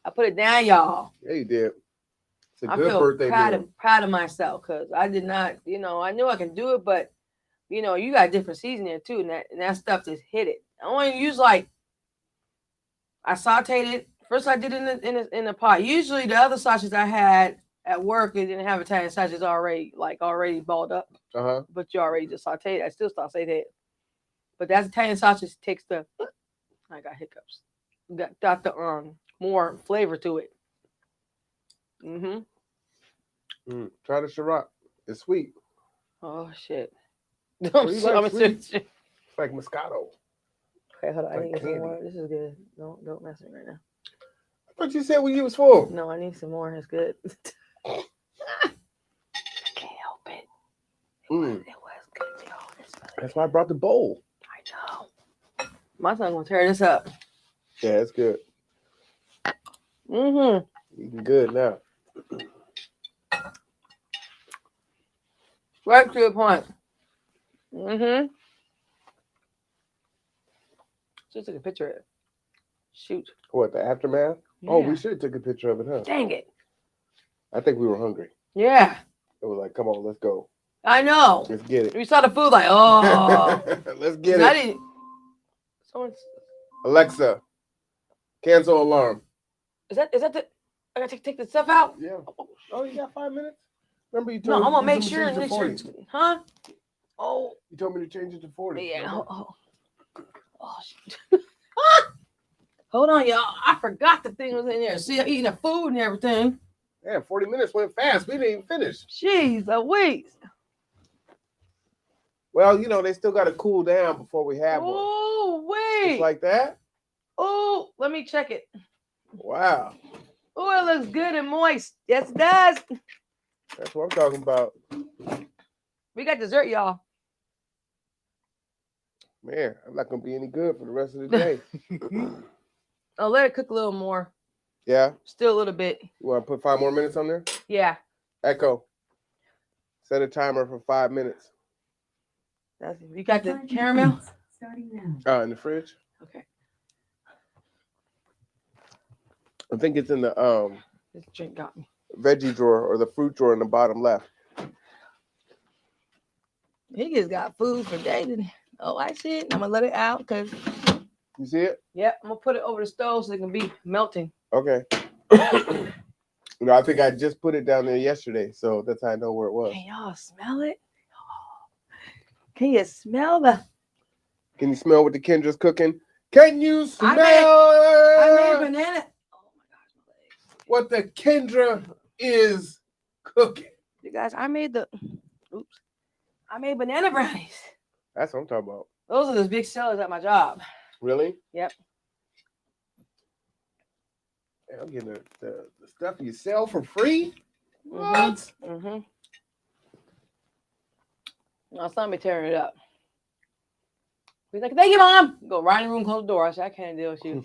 I put it down, y'all. Yeah, you did. It's a I good feel birthday meal. proud of myself because I did not, I knew I can do it, but you got different seasoning too, and that stuff just hit it. I only use I sauteed it First, I did it in the pot. Usually, the other sausages I had at work, it didn't have Italian sausages already balled up, Uh-huh. but you already just sauteed it. I still sauteed it, but that's Italian sausage takes the. I got hiccups. Got the more flavor to it. Try the Ciroc. It's sweet. Oh shit. Oh, you like I'm sweet? serious. It's like Moscato. Okay, hold on. I Like need some candy. more. This is good. Don't mess with me right now. I thought you said what you was for. No, I need some more. It's good. I can't help it. Mm. It was good, y'all. It's really That's why I brought the bowl. I know. My son gonna tear this up. Yeah, it's good. Eating good now. Right to the point. Just took a picture of it. Shoot. What, the aftermath? Oh, Yeah. we should have took a picture of it, huh? Dang it. I think we were hungry. Yeah. It was like, come on, let's go. I know. Let's get it. We saw the food like, oh. Let's get I it. didn't. Someone's. Alexa, cancel alarm. Is that the? I gotta take the stuff out. Yeah. Oh, you got 5 minutes? Remember you No, told I'm gonna you make told me sure to and change make it sure. to 40. Huh? Oh. You told me to change it to 40. Yeah. remember? Oh shit. Hold on, y'all. I forgot the thing was in there. See, I'm eating the food and everything. Yeah, 40 minutes went fast. We didn't even finish. Jeez, wait. Well, you know, they still got to cool down before we have one. Oh, wait. Just like that? Oh, let me check it. Wow. Oh, it looks good and moist. Yes, it does. That's what I'm talking about. We got dessert, y'all. Man, I'm not going to be any good for the rest of the day. I'll let it cook a little more. Yeah? Still a little bit. You want to put 5 more minutes on there? Yeah. Echo. Set a timer for 5 minutes. You got the caramel? Starting now. In the fridge? Okay. I think it's in the This drink got me. veggie drawer or the fruit drawer in the bottom left. He just got food for days. Oh, I see it. I'm gonna let it out because You see it? yep, I'm gonna put it over the stove so it can be melting. Okay. No, I think I just put it down there yesterday, so that's how I know where it was. Can y'all smell it? Can you smell the? Can you smell what the Kendra's cooking? Can you smell I made banana. Oh my gosh, my legs. what the Kendra is cooking? You guys, I made banana brownies. That's what I'm talking about. Those are the big sellers at my job. Really? Yep. Hey, I'm getting the stuff you sell for free? What? Mm-hmm. My son be tearing it up. He's like, thank you, Mom. Go right in the room, close the door. I said, I can't deal with you.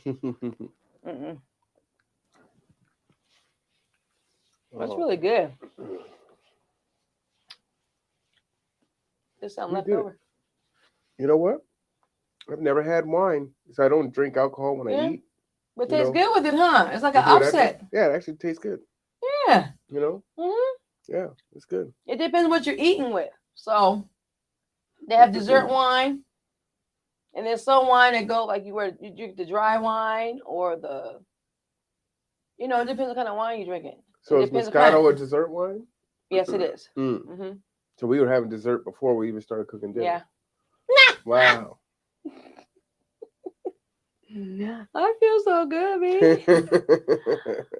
Mm-mm. That's Oh, really good. There's something We left did. over. You know what? I've never had wine, so I don't drink alcohol when I Yeah. eat. But You tastes know, good with it, huh? It's like You an do what I offset. do. Yeah, it actually tastes good. Yeah. You know? hmm Yeah, it's good. It depends what you're eating with. So they have dessert wine, and there's some wine that go like you drink the dry wine or the, it depends what kind of wine you're drinking. So It is depends what kind. Moscato a dessert wine? Yes, it is. Mm. Mm-hmm. So we were having dessert before we even started cooking dinner. Yeah. Wow. I feel so good, man.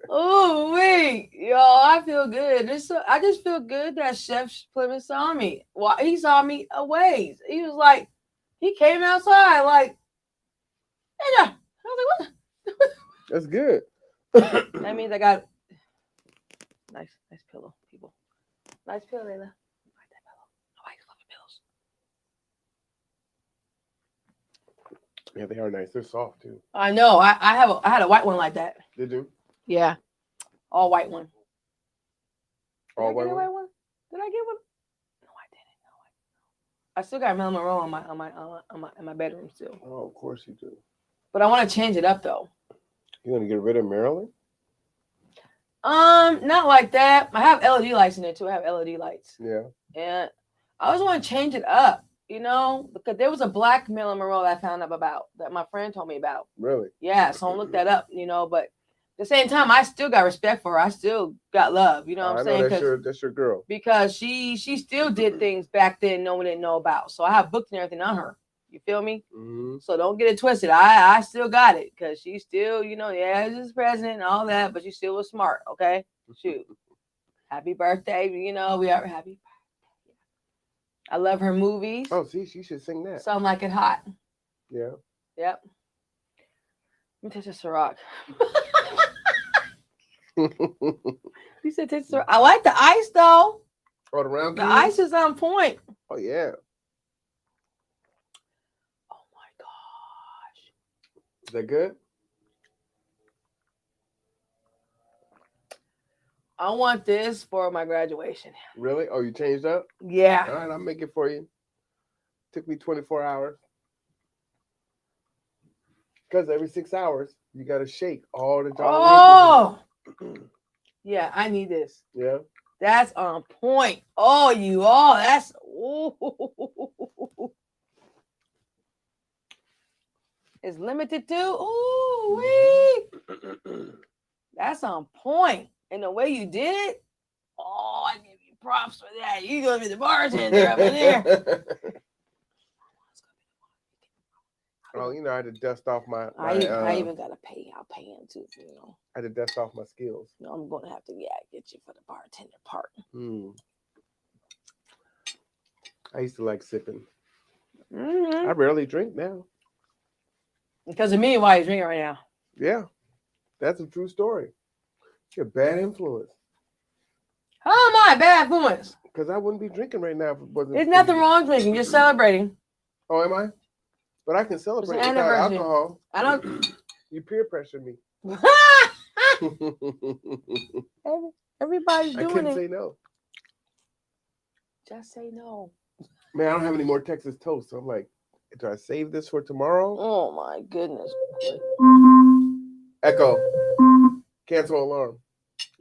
Oh wait, y'all, I feel good. I just feel good that Chef Plymouth saw me. Well, he saw me a ways. He was like, he came outside like, hey, I was like, what? That's good. That means I got nice pillow, people. Nice pillow, Layla. I like that pillow. I like fluffy pillows. Yeah, they are nice. They're soft too. I know. I had a white one like that. Did you? Yeah, all white one. Did All I get white a one? white one? Did I get one? No, I didn't. No, I still got Marilyn Monroe in my bedroom still. Oh, of course you do. But I want to change it up though. You're gonna get rid of Maryland? Not like that. I have LED lights in there too. I have LED lights, Yeah. and I always want to change it up. Because there was a black Marilyn Monroe that I found out about that my friend told me about. Really? Yeah, so I looked that up. But the same time, I still got respect for her. I still got love. You know what I'm saying? That's your girl. Because she still did things back then no one didn't know about. So I have books and everything on her. You feel me? Mm-hmm. So don't get it twisted. I still got it because she still, yeah, she's president and all that, but she still was smart. Okay, shoot. Happy birthday, we are happy. I love her movies. Oh, see, she should sing that. Some Like It Hot. Yeah. Yep. Let me touch this Ciroc. You said touch Ciroc. I like the ice though. Oh, the round The cube? ice is on point. Oh yeah. Oh my gosh. Is that good? I want this for my graduation. Really? Oh, you changed up? Yeah. All right, I'll make it for you. Took me 24 hours. Because every 6 hours, you got to shake all the Oh. Yeah, I need this. Yeah. That's on point. Oh, you all. That's. Ooh. It's limited to. Ooh, wee. That's on point. And the way you did it, oh, I give you props for that. You gonna be the bartender up in there. Oh, I had to dust off my. I even gotta pay. I'll pay him too. I had to dust off my skills. I'm gonna have to get you for the bartender part. I used to like sipping. Mm-hmm. I rarely drink now. Because of me, why you drinking right now? Yeah, that's a true story. You're a bad influence. How am I a bad influence? Because I wouldn't be drinking right now if it wasn't. There's nothing wrong with drinking. You're celebrating. Oh, am I? But I can celebrate It's an without anniversary. alcohol. I don't. You peer pressure me. Everybody's I doing couldn't it. say no. Just say no. Man, I don't have any more Texas toast. So I'm like, do I save this for tomorrow? Oh my goodness. Echo. Cancel alarm.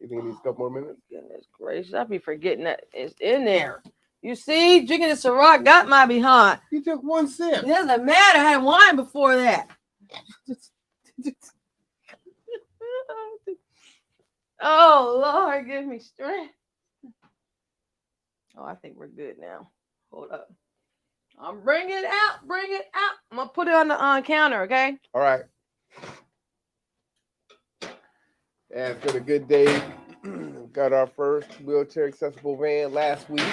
You think it needs a couple more minutes? Goodness gracious. I be forgetting that it's in there. You see, drinking the Ciroc got my behind. You took one sip. It doesn't matter. I had wine before that. Oh, Lord, give me strength. Oh, I think we're good now. Hold up. I'm bringing it out. Bring it out. I'm going to put it on the counter, okay? All right. Yeah, it's been a good day. Got our first wheelchair accessible van last week.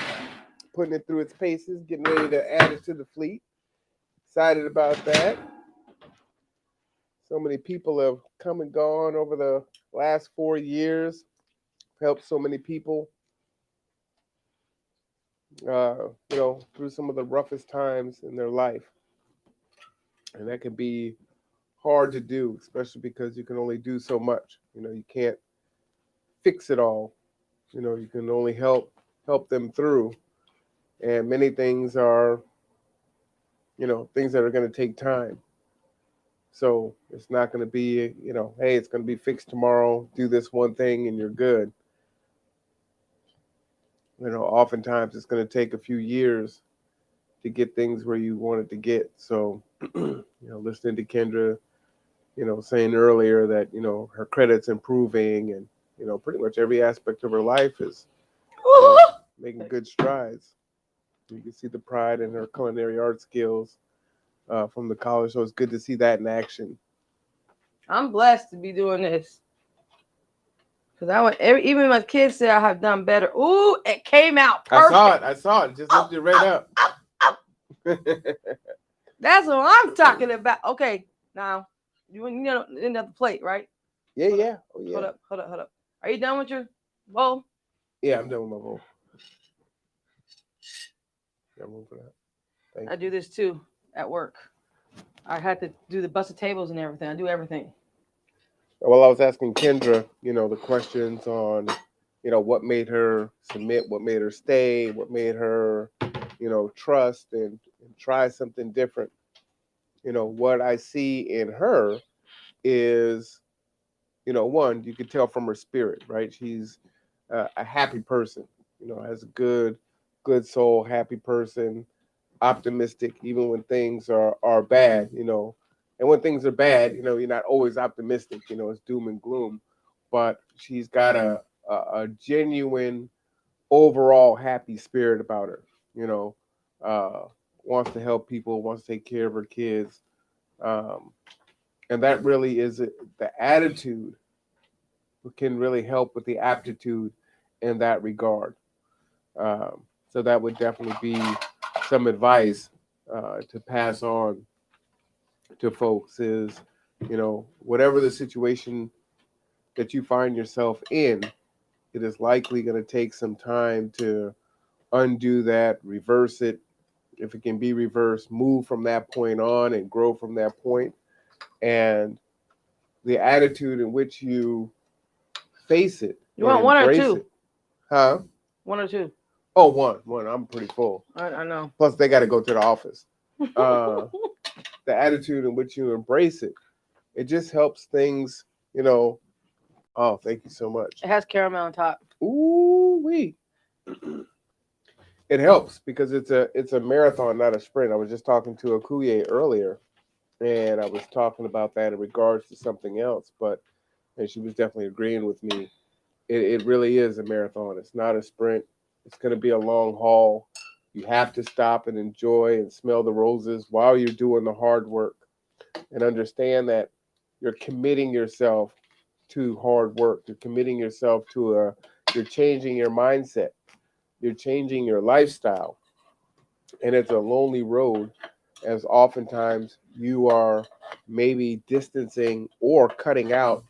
Putting it through its paces, getting ready to add it to the fleet. Excited about that. So many people have come and gone over the last 4 years. Helped so many people, through some of the roughest times in their life. And that can be hard to do, especially because you can only do so much. You can't fix it all. You can only help them through. And many things are, things that are going to take time. So it's not going to be, hey, it's going to be fixed tomorrow. Do this one thing and you're good. Oftentimes it's going to take a few years to get things where you want it to get. So, listening to Kendra, saying earlier that, her credit's improving and, pretty much every aspect of her life is making good strides. You can see the pride in her culinary art skills from the college. So it's good to see that in action. I'm blessed to be doing this. Because even my kids say I have done better. Ooh, it came out perfect. I saw it. Just lifted right up. That's what I'm talking about. Okay, now, you another plate, right? Yeah. Oh, yeah. Hold up. Are you done with your bowl? Yeah, I'm done with my bowl. Got room for that. I do this too at work. I had to do the busted tables and everything. I do everything. Well, I was asking Kendra, the questions on, what made her submit, what made her stay, what made her, trust and try something different. What I see in her is, one, you could tell from her spirit, right? She's a happy person, has a good soul, happy person, optimistic, even when things are bad, and when things are bad, you're not always optimistic, it's doom and gloom. but she's got a genuine overall happy spirit about her. You know, wants to help people, wants to take care of her kids, and that really is the attitude can really help with the aptitude in that regard. So that would definitely be some advice to pass on to folks is, you know, whatever the situation that you find yourself in, it is likely going to take some time to undo that, reverse it. If it can be reversed, move from that point on and grow from that point. And the attitude in which you face it. You want one or two? It. Huh? One or two. Oh, one. I'm pretty full. I know. Plus, they got to go to the office. The attitude in which you embrace it, it just helps things, you know. Oh, thank you so much. It has caramel on top. Ooh wee. It helps because it's a marathon, not a sprint. I was just talking to Akuye earlier, and I was talking about that in regards to something else, and she was definitely agreeing with me. It really is a marathon. It's not a sprint. It's going to be a long haul. You have to stop and enjoy and smell the roses while you're doing the hard work, and understand that you're committing yourself to hard work. You're committing yourself to you're changing your mindset. You're changing your lifestyle. And it's a lonely road, as oftentimes you are maybe distancing or cutting out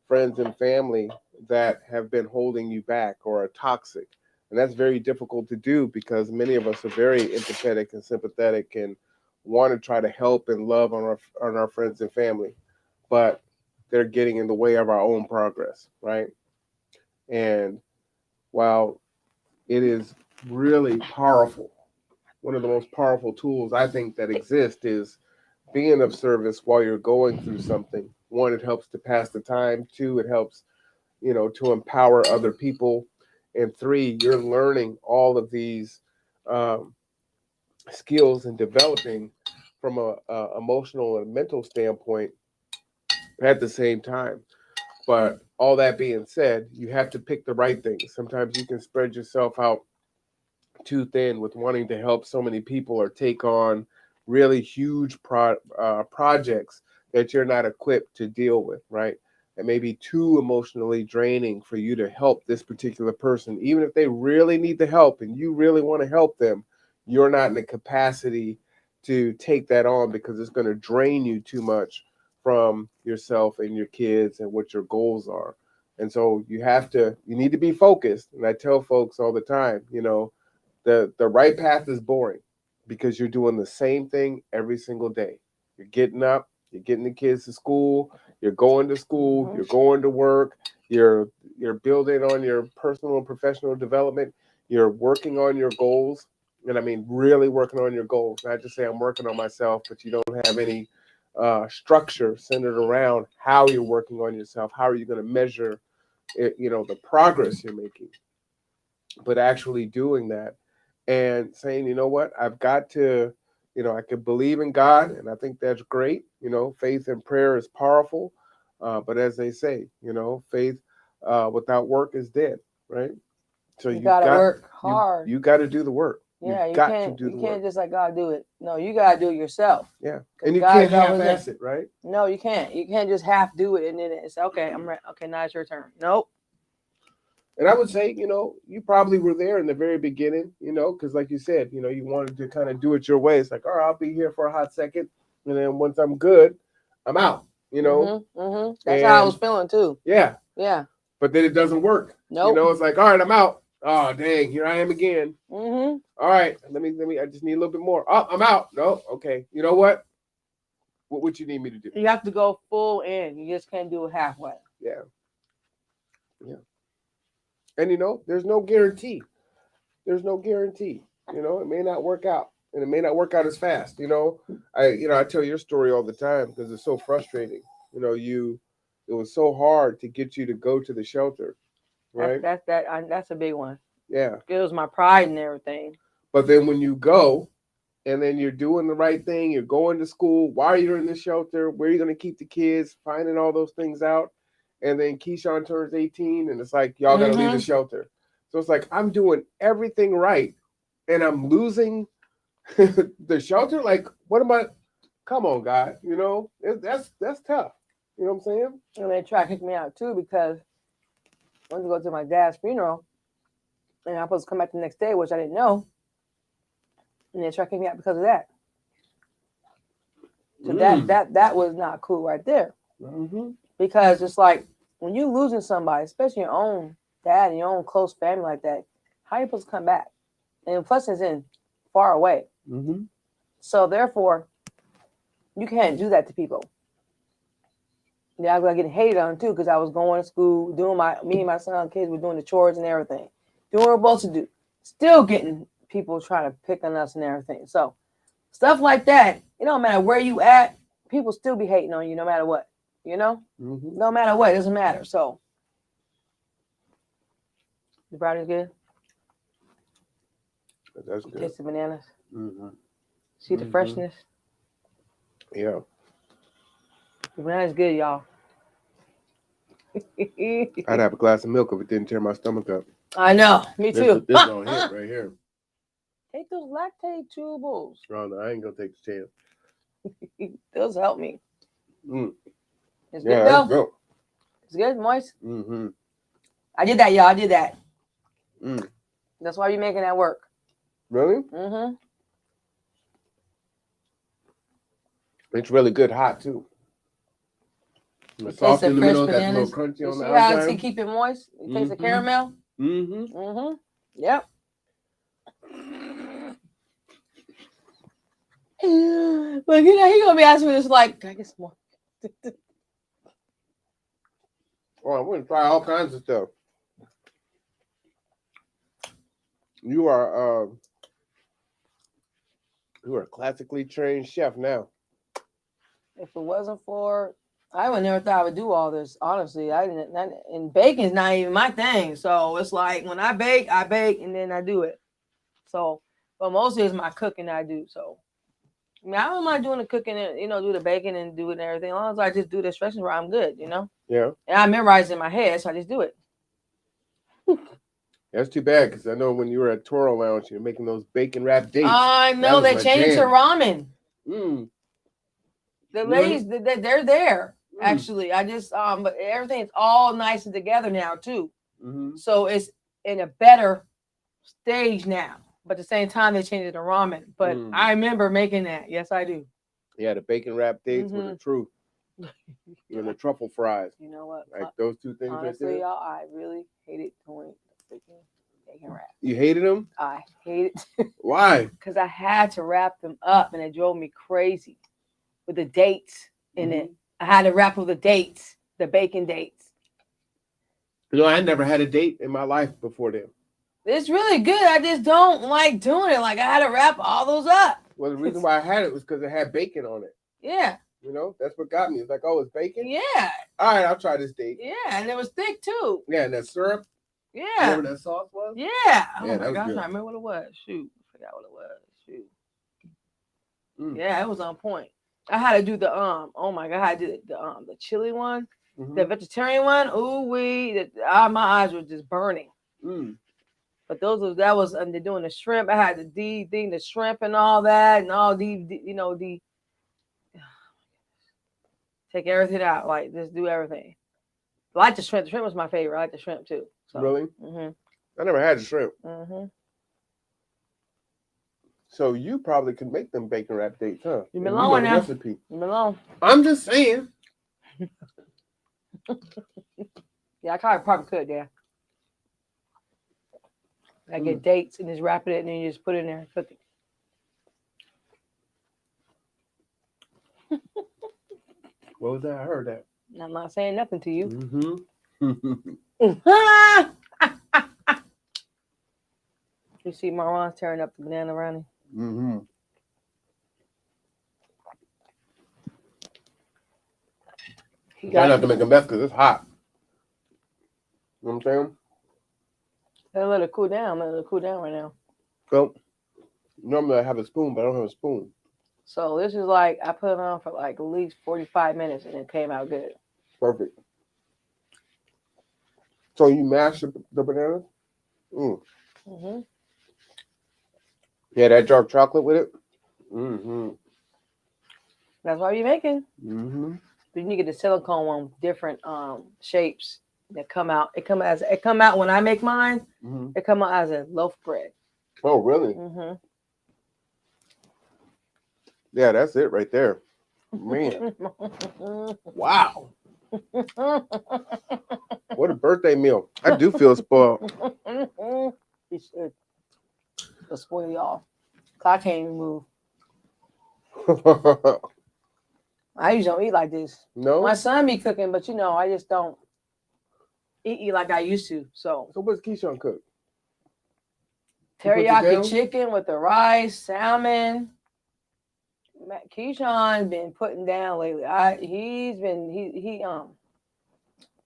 friends and family that have been holding you back or are toxic. And that's very difficult to do because many of us are very empathetic and sympathetic and want to try to help and love on our friends and family. But they're getting in the way of our own progress, right? And while it is really powerful, one of the most powerful tools I think that exist is being of service while you're going through something. One, it helps to pass the time. Two, it helps, you know, to empower other people. And three, you're learning all of these skills and developing from a emotional and mental standpoint at the same time. But all that being said, you have to pick the right things. Sometimes you can spread yourself out too thin with wanting to help so many people or take on really huge projects that you're not equipped to deal with, right? It may be too emotionally draining for you to help this particular person. Even if they really need the help and you really want to help them, you're not in the capacity to take that on because it's going to drain you too much from yourself and your kids and what your goals are. And so you need to be focused. And I tell folks all the time, you know, the right path is boring because you're doing the same thing every single day. You're getting up, you're getting the kids to school, you're going to school, you're going to work, you're building on your personal and professional development, you're working on your goals. And I mean, really working on your goals. Not just say I'm working on myself, but you don't have any structure centered around how you're working on yourself. How are you going to measure it, you know, the progress you're making? But actually doing that and saying, you know what, I've got to, you know, I can believe in God, and I think that's great. You know, faith and prayer is powerful. But as they say, you know, faith without work is dead, right? So you gotta work hard. You got to do the work. Yeah, you can't just let God do it. No, you gotta do it yourself. Yeah, and you can't half-ass it, right? No, you can't. You can't just half do it and then it's okay. I'm ready. Okay, now it's your turn. Nope. And I would say, you know, you probably were there in the very beginning, you know, because like you said, you know, you wanted to kind of do it your way. It's like, all right, I'll be here for a hot second, and then once I'm good, I'm out. You know, That's how I was feeling too. Yeah. But then it doesn't work. Nope. You know, it's like, all right, I'm out. Oh dang, here I am again. All right, let me. I just need a little bit more. Oh, I'm out. No, okay. You know what? What you need me to do? You have to go full in. You just can't do it halfway. Yeah. And you know, there's no guarantee. You know, it may not work out, and it may not work out as fast. You know, I tell your story all the time because it's so frustrating. You know, it was so hard to get you to go to the shelter. Right. That's a big one. Yeah. It was my pride and everything. But then when you go and then you're doing the right thing, you're going to school while you're in the shelter, where you're going to keep the kids, finding all those things out. and then Keyshawn turns 18, and it's like y'all gotta leave the shelter. So it's like I'm doing everything right, and I'm losing the shelter. Like, what am I? Come on, God. You know, that's tough. You know what I'm saying? And they tried to kick me out too because I went to go to my dad's funeral, and I was supposed to come back the next day, which I didn't know. And they tried to kick me out because of that. So that was not cool right there. Mm-hmm. Because it's like when you losing somebody, especially your own dad and your own close family like that, how are you supposed to come back? And plus it's in far away. Mm-hmm. So therefore, you can't do that to people. Yeah, I was getting hated on too because I was going to school, me and my son kids were doing the chores and everything. Doing what we're supposed to do. Still getting people trying to pick on us and everything. So stuff like that, it don't matter where you at, people still be hating on you no matter what. You know? Mm-hmm. No matter what, it doesn't matter. So the brownie's good. That's good. Taste the bananas. Mm-hmm. See the freshness. Yeah. The banana's good, y'all. I'd have a glass of milk if it didn't tear my stomach up. I know. Me too. This gonna hit right here. Take those lactate tubles. Oh no, I ain't gonna take the chance. Those help me. Mm. It's Yeah, good that's though. good. It's good, moist. Mm-hmm. I did that, y'all. I did that. Mm. That's why you're making that work. Really? Mm-hmm. It's really good hot too. The Taste soft the in the fresh middle, that's a bananas. little crunchy You on see the how outside. to keep it moist? You taste the Mhm. caramel? Mm-hmm. Mm-hmm. Yep. But you know, he gonna be asking me this like, can I get some more? Oh, I'm gonna try all kinds of stuff. You are a classically trained chef now. If it wasn't for, I would never thought I would do all this. Honestly, I didn't. And baking's not even my thing. So it's like when I bake, and then I do it. So, but mostly it's my cooking I do. So, I mean, I don't mind doing the cooking and do the baking and do it and everything. As long as I just do the instructions where I'm good, Yeah. And I memorize it in my head, so I just do it. That's too bad because I know when you were at Toro Lounge, you're making those bacon wrapped dates. I know That they was my changed to jam. ramen. Mm. The Really? ladies, they're there. Mm. Actually, I just but everything's all nice and together now too. Mm-hmm. So it's in a better stage now. But at the same time, they changed it to ramen. But I remember making that. Yes, I do. Yeah, the bacon wrapped dates were the truth. And the truffle fries. You know what? Like those two things Honestly, right there. y'all, I really hated doing the freaking bacon wrap. You hated them? I hated Why? because I had to wrap them up, and it drove me crazy with the dates in it. I had to wrap with the dates, the bacon dates. You know, I never had a date in my life before then. It's really good. I just don't like doing it. Like I had to wrap all those up. Well, the reason why I had it was because it had bacon on it. Yeah. You know, that's what got me. It's like, oh, it's bacon? Yeah. All right, I'll try this date. Yeah, and it was thick too. Yeah, and that syrup. Yeah. Whatever that sauce was. Yeah. Oh Yeah, my that was gosh, good. I remember what it was. Shoot. I forgot what it was. Shoot. Mm. Yeah, it was on point. I had to do the oh my god, I did the chili one, the vegetarian one. Ooh wee, my eyes were just burning. Mm. But that was they're doing the shrimp. I had the shrimp and all that, and all the take everything out, like just do everything. I like the shrimp. The shrimp was my favorite. I like the shrimp too. So. Really? Mm-hmm. I never had the shrimp. Mm-hmm. So you probably could make them bacon wrap dates, huh? You And belong know the now. recipe. You belong. I'm just saying. Yeah, I probably could. Yeah. I get dates and just wrap it and then you just put it in there and cook it. What was that? I heard that. I'm not saying nothing to you. Mm-hmm. You see Marwan's tearing up the banana brownie. Mm-hmm. Try not to make a mess because it's hot. You know what I'm saying? Let it cool down. Let it cool down right now. Well, normally I have a spoon, but I don't have a spoon. So this is like I put it on for like at least 45 minutes and it came out good. Perfect. So you mash the bananas? Mm. Mm-hmm. Yeah, that dark chocolate with it. Mm-hmm. That's why we making. Mm-hmm. But you need to get the silicone one, different shapes that come out. It come out when I make mine. Mm-hmm. It come out as a loaf bread. Oh, really? Mm-hmm. Yeah, that's it right there. Man, wow. What a birthday meal. I do feel spoiled. You should. It'll spoil y'all. I can't even move. I usually don't eat like this. No? My son be cooking, but I just don't eat like I used to. So So what's Keyshawn cook? He puts it down? teriyaki chicken with the rice, salmon. Keyshawn's been putting down lately. He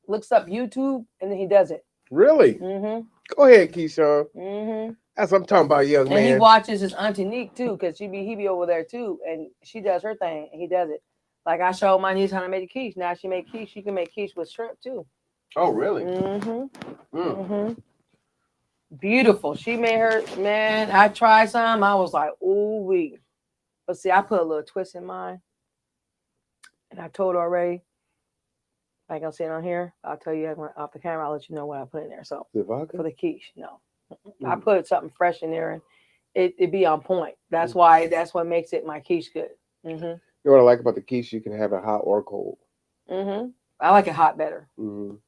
looks up YouTube and then he does it. Really? Mm-hmm. Go ahead, Keyshawn. Mm-hmm. That's what I'm talking about, young And he man. watches his auntie Neek too, because he be over there too, and she does her thing and he does it. Like I showed my niece how to make a quiche. Now she make quiche. She can make quiche with shrimp too. Oh, really? Mm-hmm. Mm. Mm-hmm. Beautiful. She made her, man. I tried some. I was like, ooh wee. But see, I put a little twist in mine, and I told her already. I ain't gonna say it on here. I'll tell you off the camera. I'll let you know what I put in there. So The vodka? for the quiche, no, I Mm. put something fresh in there, and it be on point. That's why. That's what makes it my quiche good. Mm-hmm. You know what I like about the quiche? You can have it hot or cold. Mm-hmm. I like it hot better. Mm.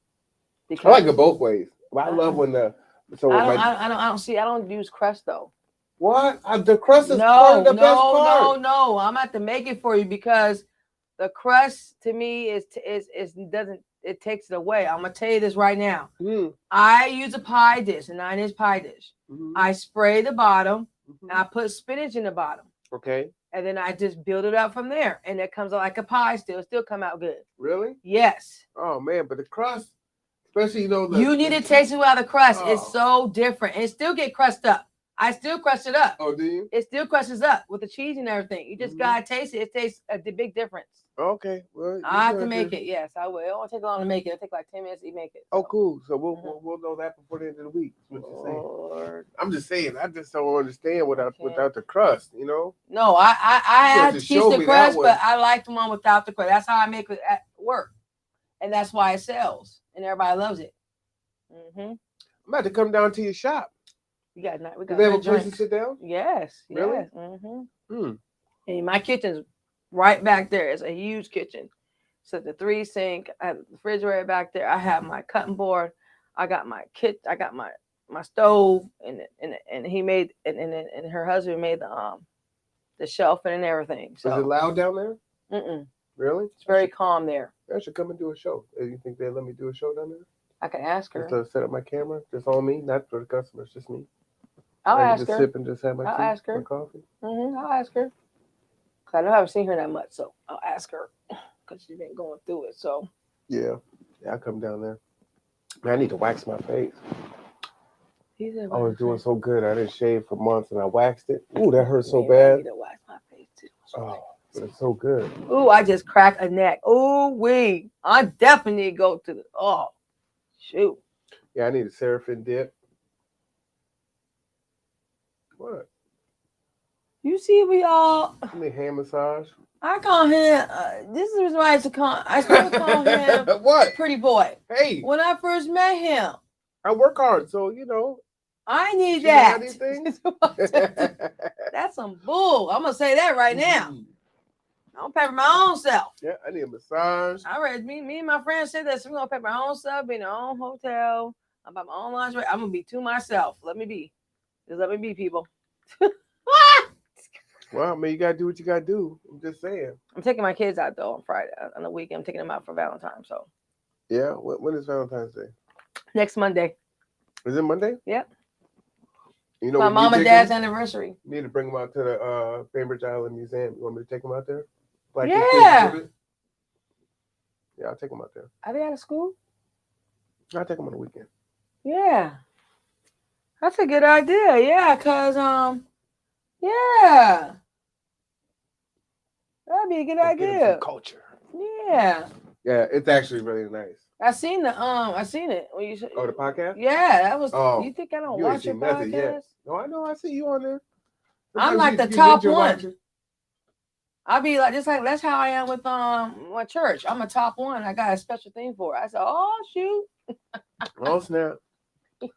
Because I like it both ways. But I love when the I don't use crust though. what? The crust is part of the best part. No. I'm at to make it for you because the crust to me is doesn't it takes it away. I'm gonna tell you this right now. Mm. I use a pie dish, a 9-inch pie dish. Mhm. I spray the bottom Mhm. and I put spinach in the bottom. Okay. And then I just build it up from there. And it comes out like a pie still come out good. Really? Yes. Oh man, but the crust, especially You need to taste it without the crust. Oh. It's so different. It still get crushed up. I still crust it up. Oh, do you? It still crushes up with the cheese and everything. You just gotta taste it. It tastes a big difference. Okay. Well, I have to make it. Yes, I will. It won't take long to make it. It'll take like 10 minutes to make it. Oh, cool. So we'll Mhm. we'll know that before the end of the week. What you're saying? Lord. I'm just saying. I just don't understand without Okay. without the crust. You know. No, I You have have to to keep show the me that crust, one. but I like the one without the crust. That's how I make it at work, and that's why it sells, and everybody loves it. Mm-hmm. I'm about to come down to your shop. We got Do they have a nice place to drinks. sit down? Yes. Really? Yes. Mm-hmm. Hmm. And my kitchen's right back there. It's a huge kitchen. So the 3 sink, I have the refrigerator back there. I have my cutting board. I got my I got my stove, and he made and her husband made the shelf and everything. So Is it loud down there? mm-mm. Really? It's very calm there. I should come and do a show. You think they let me do a show down there? I can ask her. Just to set up my camera, just on me, not for the customers, just me. I'll I can ask just her. sip and just have my I'll tea, ask her. my coffee. I'll ask her. Cause I know I haven't seen her that much, so I'll ask her. Cause she's been going through it. So Yeah, I'll come down there. Man, I need to wax my face. he said, I was doing so good. I didn't shave for months, and I waxed it. Ooh, that hurt so Maybe I bad. need to wax my face too. Oh, but it's so good. Ooh, I just cracked a neck. Ooh, wee. I definitely need to go to the. Oh, shoot. Yeah, I need a Seraphim dip. What? You see, we all. I need hand massage. I call him. This is the reason why I used to call. I still call him What? pretty boy. Hey, When I first met him, I work hard, so you know. I need You got that. anything? That's some bull. I'm gonna say that right now. I'm gonna pay for my own self. Yeah, I need a massage. I read me and my friends said that, so we're gonna pay for my own stuff, be in our own hotel. I'm about my own lingerie. I'm gonna be to myself. Let me be. Just let me be, people. Well, I mean, you gotta do what you gotta do. I'm just saying. I'm taking my kids out though on Friday on the weekend. I'm taking them out for Valentine's. So Yeah. When is Valentine's Day? next Monday, Is it Monday? Yep. You know, my when mom you and take dad's them, anniversary. you need to bring them out to the Bainbridge Island Museum. You want me to take them out there? Yeah. Kids exhibit? Yeah, I'll take them out there. Are they out of school? I'll take them on the weekend. Yeah, that's a good idea. Yeah, cause yeah, that'd be a good Get 'em some idea. culture. Yeah, Yeah, it's actually really nice. I seen it when you said. Oh, the podcast? Yeah, that was. Oh, You think I don't you ain't watch your seen nothing yet. podcast? No, I know. I see you on there. I'm Sometimes like the you top binge one. watch it. I'll be like, just like that's how I am with my church. I'm a top one. I got a special thing for it. I said, oh shoot. Oh snap! I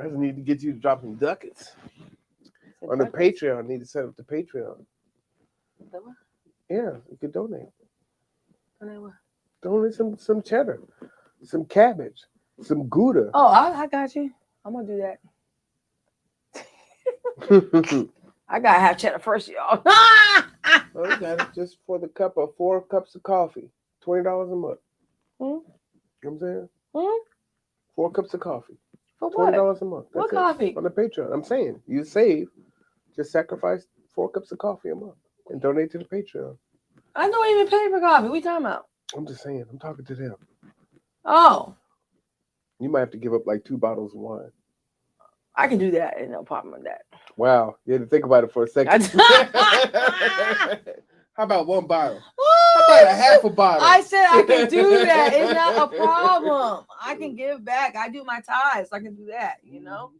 just need to get you to drop some ducats on the Patreon. I need to set up the Patreon. Yeah, you could donate. Donate some cheddar, some cabbage, some Gouda. Oh, I got you. I'm gonna do that. I gotta have cheddar first, y'all. Oh, you got it just for the cup of 4 cups of coffee, $20 a month. Hmm? You know what I'm saying? Hmm? 4 cups of coffee, For what? $20 a month. What That's it. coffee? On the Patreon. I'm saying you save, just sacrifice 4 cups of coffee a month and donate to the Patreon. I don't even pay for coffee. What you talking about? I'm just saying. I'm talking to them. Oh, You might have to give up like 2 bottles of wine. I can do that. Ain't no problem with that. Wow, you had to think about it for a second. How about 1 bottle? How about a half a bottle? I said I can do that. It's not a problem. I can give back. I do my ties. I can do that. You know,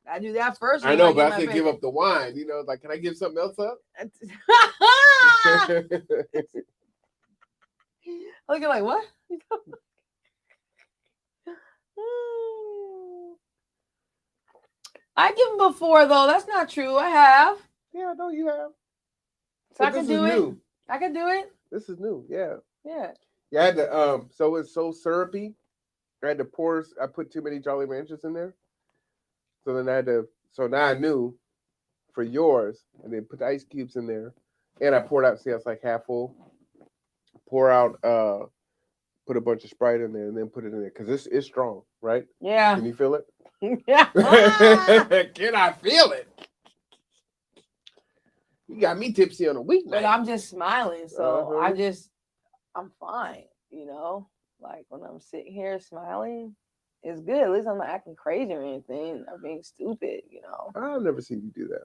I do that first. I know, but I said give up the wine. You know, like, can I give something else up? Looking like what? I give them before though. That's not true. I have. Yeah, I know you have. So I can do it. New. I can do it. This is new. Yeah. Yeah. Yeah, I had to, so it's so syrupy. I had to pour. I put too many Jolly Ranchers in there. So then I had to. So now I knew for yours, and then put the ice cubes in there, and I poured out. See, it's like half full. Pour out. Put a bunch of Sprite in there, and then put it in there because it's strong, right? Yeah. Can you feel it? Yeah. Can I feel it? You got me tipsy on a weeknight. But I'm just smiling, so Uh-huh. I'm fine. You know, like when I'm sitting here smiling, it's good. At least I'm not acting crazy or anything or being stupid. You know, I've never seen you do that.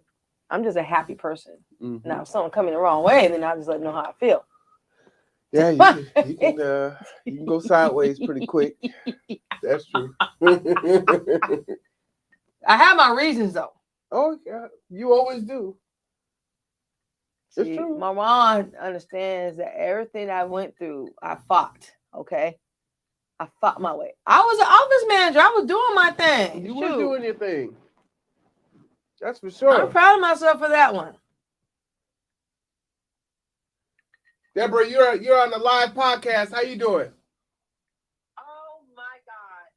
I'm just a happy person. Mhm. Now, if something coming the wrong way, then I'll just let them know how I feel. Yeah, you can go sideways pretty quick. That's true. I have my reasons though. Oh yeah, you always do. It's See, true. my mom understands that everything I went through, I fought. Okay, I fought my way. I was an office manager. I was doing my thing. You were Shoot. doing your thing. That's for sure. I'm proud of myself for that one. Deborah, you're on the live podcast. How you doing? Oh my God.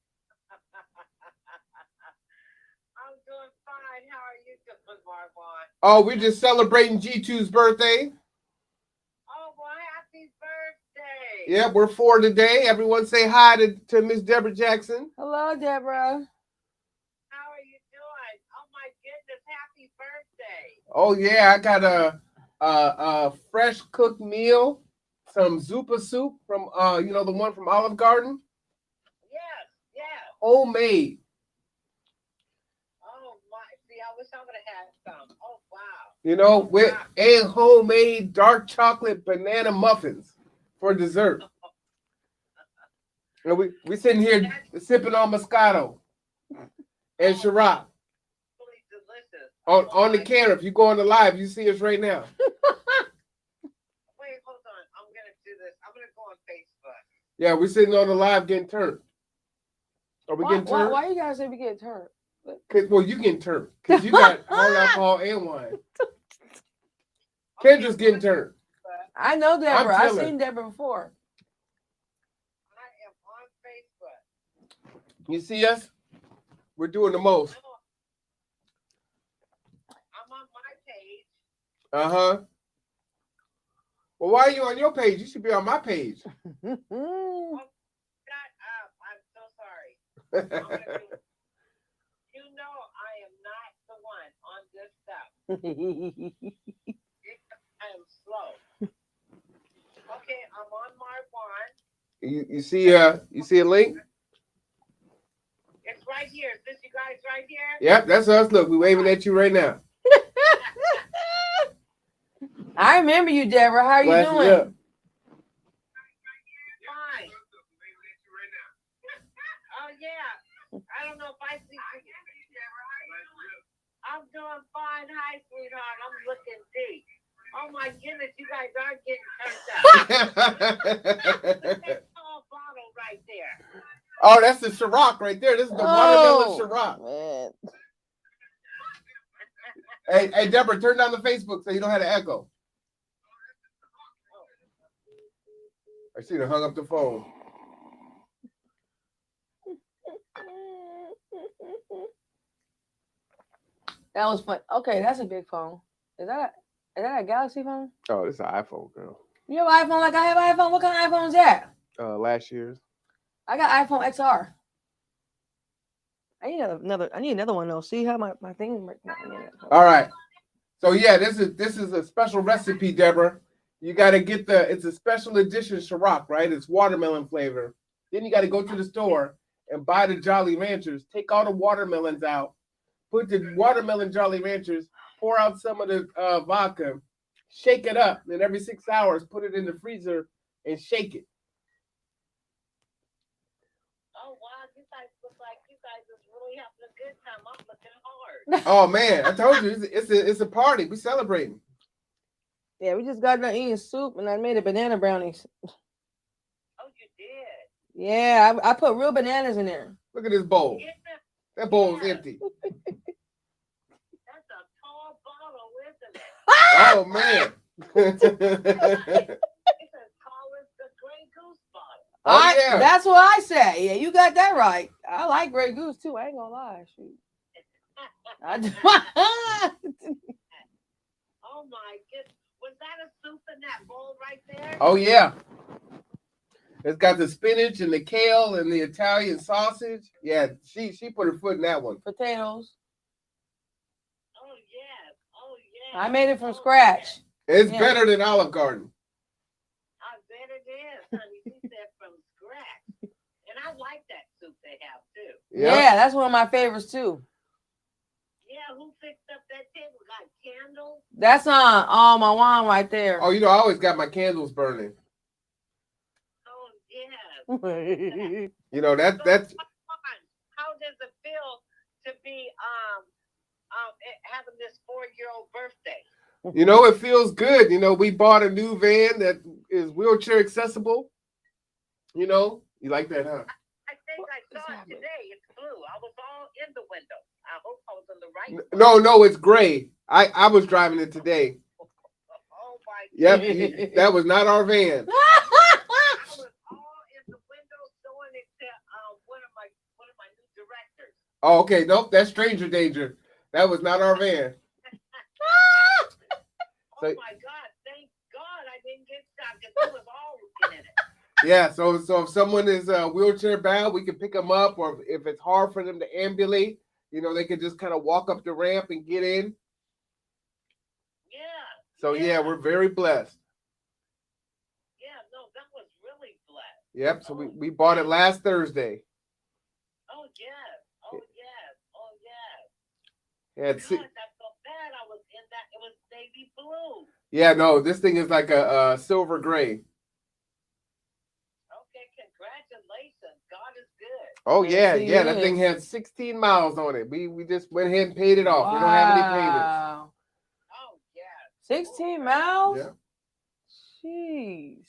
I'm doing fine. How are you doing, Marvon? Oh, we're just celebrating G2's birthday. Oh, well, happy birthday. Yeah, we're 4 today. Everyone say hi to Miss Deborah Jackson. Hello, Deborah. How are you doing? Oh, my goodness. Happy birthday. Oh yeah, I got a fresh cooked meal, some Zupa soup from the one from Olive Garden, Yes, yes. homemade. Oh, my. See, I wish I would have had some. Oh, wow. You know, with and homemade dark chocolate banana muffins for dessert. And we sitting here sipping on Moscato and Ciroc Really delicious. on the camera. If you go on the live, you see us right now. Wait, hold on. I'm going to do this. I'm going to go on Facebook. Yeah, we're sitting on the live getting turned. Are we getting turned? Why you guys say we get turned? Well, you getting turned because you got hard alcohol and wine. Kendra's getting turned. I know Deborah. I've chilling. seen Deborah before. I am on Facebook. You see us? We're doing the most. I'm on my page. Uh-huh. Well, why are you on your page? You should be on my page. Shut up. I'm so sorry. I'm gonna do- you know I am not the one on this stuff. I am slow. Okay, I'm on my one. You see a link? It's right here. Is this you guys right here? Yep, that's us. Look, we're waving at you right now. I remember you, Deborah. How are you Glasses doing? up. Fine. yeah. I don't know if I see. I'm doing fine. Hi, sweetheart. I'm looking deep. Oh my goodness, you guys are getting turned up. That tall bottle right there. Oh, that's the Ciroc right there. This is the watermelon Ciroc. Man. Hey, Deborah, turn down the Facebook so you don't have to echo. I see her hung up the phone. That was fun. Okay, that's a big phone. Is that a Galaxy phone? Oh, this is an iPhone, girl. You have an iPhone like I have an iPhone? What kind of iPhone is that? Last year's. I got iPhone XR. I need another one though. See how my thing. All right. So yeah, this is a special recipe, Deborah. You got to get it's a special edition Ciroc, right? It's watermelon flavor. Then you got to go to the store and buy the Jolly Ranchers. Take all the watermelons out. Put the watermelon Jolly Ranchers. Pour out some of the vodka. Shake it up. Then every 6 hours, put it in the freezer and shake it. Oh wow, you guys look like you guys is really having a good time. I'm looking hard. Oh man, I told you it's a party. We celebrating. Yeah, we just got done eating soup and I made a banana brownies. Oh, you did. Yeah, I put real bananas in there. Look at this bowl. Yeah, That bowl's empty. that's a tall bottle, isn't it? Oh man. It's as tall as the Grey Goose bottle. Oh yeah. That's what I said. Yeah, you got that right. I like Grey Goose too. I ain't gonna lie. Shoot. Oh my goodness. Was that a soup in that bowl right there? Oh yeah. It's got the spinach and the kale and the Italian sausage. Yeah, she put her foot in that one. Potatoes. Oh yes. Oh yes. I made it from scratch. It's Yeah. better than Olive Garden. I bet it is, honey. She said from scratch. And I like that soup they have too. Yeah, that's one of my favorites too. Yeah, who fixed up that table? Got candles? That's my wine right there. Oh, you know, I always got my candles burning. Oh yes. You know, that's How does it feel to be having this 4-year-old birthday? you know, it feels good. You know, we bought a new van that is wheelchair accessible. You know, you like that, huh? I think I saw it today. It's blue. I was all in the window. I hope I was in the right. No, it's gray. I was driving it today. Oh my Yep, that was not our van. I was all in the window showing it to one of my new directors. Oh, okay. Nope, that's stranger danger. That was not our van. Oh So- my God! Thank God I didn't get shot because it was all looking in it. Yeah, so if someone is wheelchair bound, we can pick them up, or if it's hard for them to ambulate, you know, they can just kind of walk up the ramp and get in. Yeah. So yeah, we're very blessed. Yeah, no, that was really blessed. Yep. So we bought it last Thursday. Oh yes. Oh yes. Oh yes. Yeah, Gosh, I felt bad. I was in that. It was navy blue. yeah. No, this thing is like a silver gray. Okay, congratulations. God is good. Oh yeah, Yes, he yeah. That is. thing had 16 miles on it. We just went ahead and paid it off. We don't have any payments. Wow. Oh yes. 16 miles? Yeah. Jeez.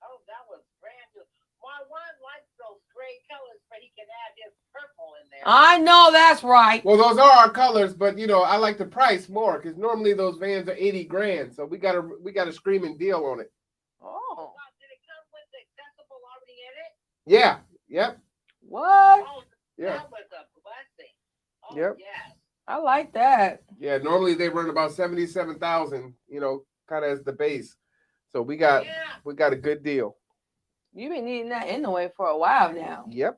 Oh, that was brand new. My one likes those gray colors, but he can add his purple in there. I know that's right. Well, those are our colors, but you know, I like the price more because normally those vans are 80 grand. So we got a screaming deal on it. Oh. Wow, did it come with the accessible already in it? Yeah. Yep. What? Oh, Yeah. that was a blessing. Oh Yep. yes. I like that. Yeah. Normally they run about 77,000. You know, kind of as the base. So we got Yeah. a good deal. You've been needing that anyway for a while now. Yep.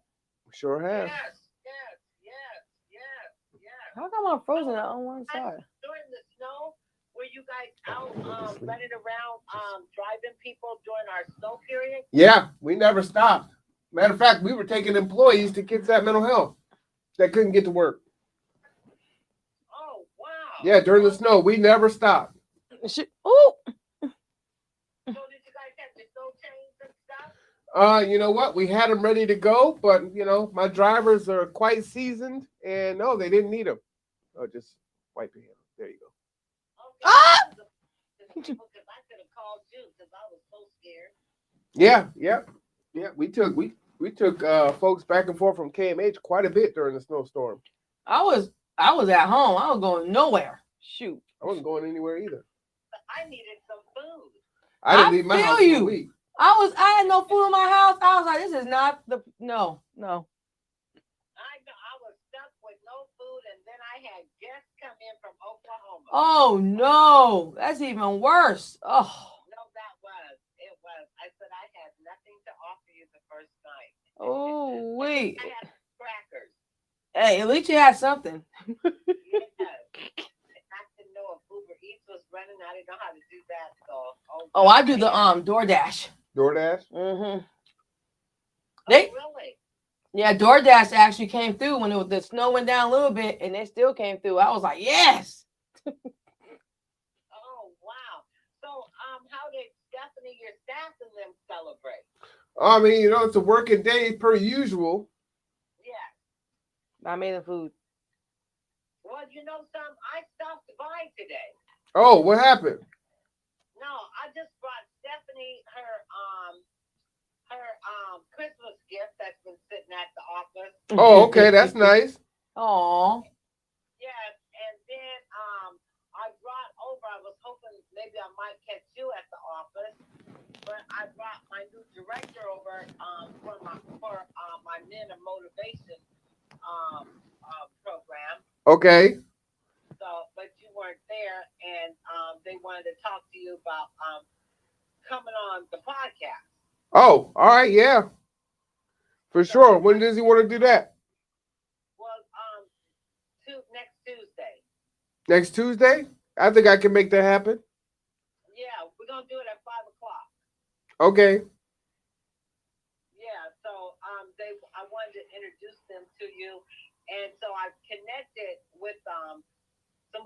Sure have. Yes. Yes. Yes. Yes. Yes. How come I'm frozen on one side? During the snow, were you guys out running around driving people during our snow period? Yeah. We never stopped. Matter of fact, we were taking employees to Kitsap Mental Health that couldn't get to work. Oh wow. Yeah. During the snow, we never stopped. Oh, So did you guys have the snow chains and stuff? You know what? We had them ready to go, but my drivers are quite seasoned, and no, they didn't need them. Oh, just wipe your hand. There you go. Okay. Ah! Because I could have called you because I was so scared. Yeah, yeah. We took folks back and forth from KMH quite a bit during the snowstorm. I was at home. I was going nowhere. Shoot. I wasn't going anywhere either. But I needed some food. I didn't I leave my feel house for a you. week. I had no food in my house. I was like, this is not the no. I know I was stuck with no food, and then I had guests come in from Oklahoma. Oh no, that's even worse. Oh, No, it was. I said I had nothing to offer you the first night. oh wait. I had crackers. Hey, at least you had something. Yes. I didn't know if Uber Eats was running. I didn't know how to do that. So, Oh, I do the DoorDash. DoorDash. Mm-hmm. Oh, They really? yeah, DoorDash actually came through when the snow went down a little bit, and they still came through. I was like, yes. Oh, wow. So, how did Stephanie, your staff, and them celebrate? I mean, it's a working day per usual. Yes. I made the food. Well, you know something? I stopped by today. Oh, what happened? No, I just brought Stephanie her Christmas gift that's been sitting at the office. Oh, okay, that's nice. Aw. Yes, and then I brought over. I was hoping maybe I might catch you at the office, but I brought my new director over for my Men of Motivation program. Okay. So, but you weren't there, and they wanted to talk to you about coming on the podcast. Oh, all right, yeah, for sure. When does he want to do that? Well, next Tuesday. Next Tuesday? I think I can make that happen. Yeah, we're gonna do it at 5:00. Okay. Yeah, so I wanted to introduce them to you, and so I've connected with some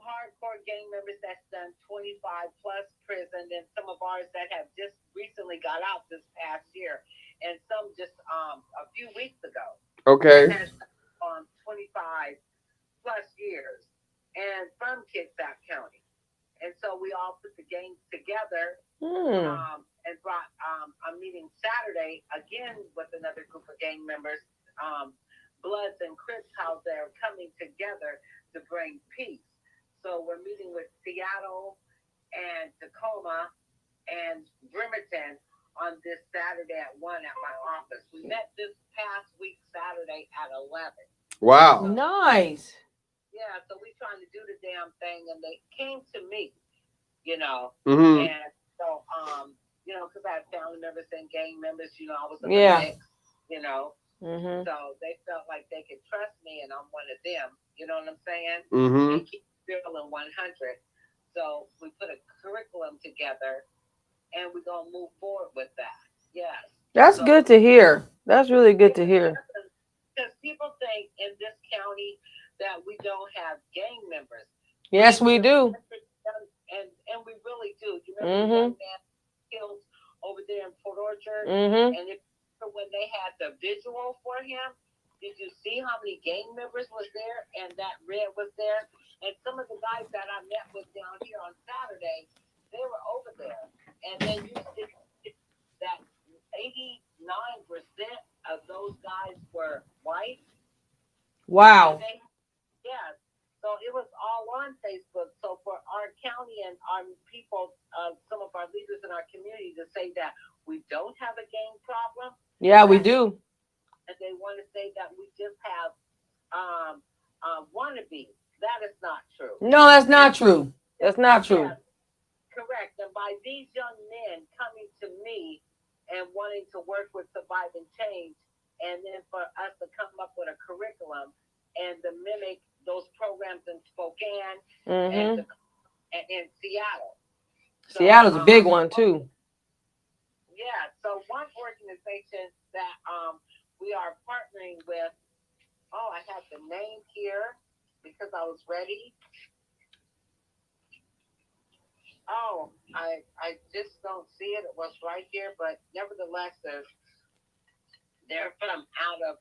hardcore gang members that's done 25 plus prison, and some of ours that have just recently got out this past year, and some just a few weeks ago. Okay. Has 25 plus years, and from Kitsap County, and so we all put the gangs together. And brought a meeting Saturday again with another group of gang members, Bloods and Crips, how they're coming together to bring peace. So we're meeting with Seattle and Tacoma and Bremerton on this Saturday at 1 at my office. We met this past week Saturday at 11. Wow. Nice. Yeah, so we trying to do the damn thing, and they came to me, Mm-hmm. and so because I had family members and gang members, I was in the Yeah. mix, Mm-hmm. so they felt like they could trust me, and I'm one of them. You know what I'm saying? Mm-hmm. And keep feeling 100. So we put a curriculum together, and we're gonna move forward with that. Yes. That's So- good to hear. That's really good to hear. Because people think in this county that we don't have gang members. Yes, we do. And we really do. You remember the Mm-hmm. young man killed over there in Port Orchard? Mm-hmm. And when they had the visual for him, did you see how many gang members was there and that red was there? And some of the guys that I met with down here on Saturday, they were over there. And then you see that 89% of those guys were white. Wow. Yes. So it was all on Facebook. So for our county and our people, some of our leaders in our community to say that we don't have a gang problem, Yeah, we do. and they want to say that we just have wannabes. That is not true. No, that's not true. That's not true. Yes, correct. And by these young men coming to me and wanting to work with Survive and Change, and then for us to come up with a curriculum and to mimic those programs in Spokane Mm-hmm. and in Seattle. So, Seattle's a big one too. Yeah. So one organization that we are partnering with. Oh, I have the name here because I was ready. Oh, I just don't see it. It was right here, but nevertheless, They're from out of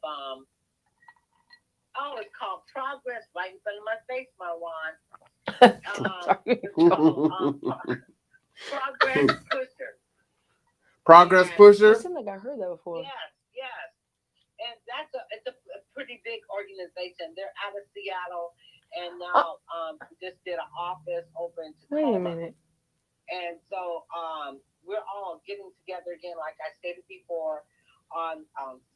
it's called Progress, right in front of my face, Marwan. It's called Progress Pushers. Progress It Pusher. seemed like I heard that before. Yes. And it's a pretty big organization. They're out of Seattle, and now just did an office over in Tacoma. Wait a minute. And so we're all getting together again, like I stated before, on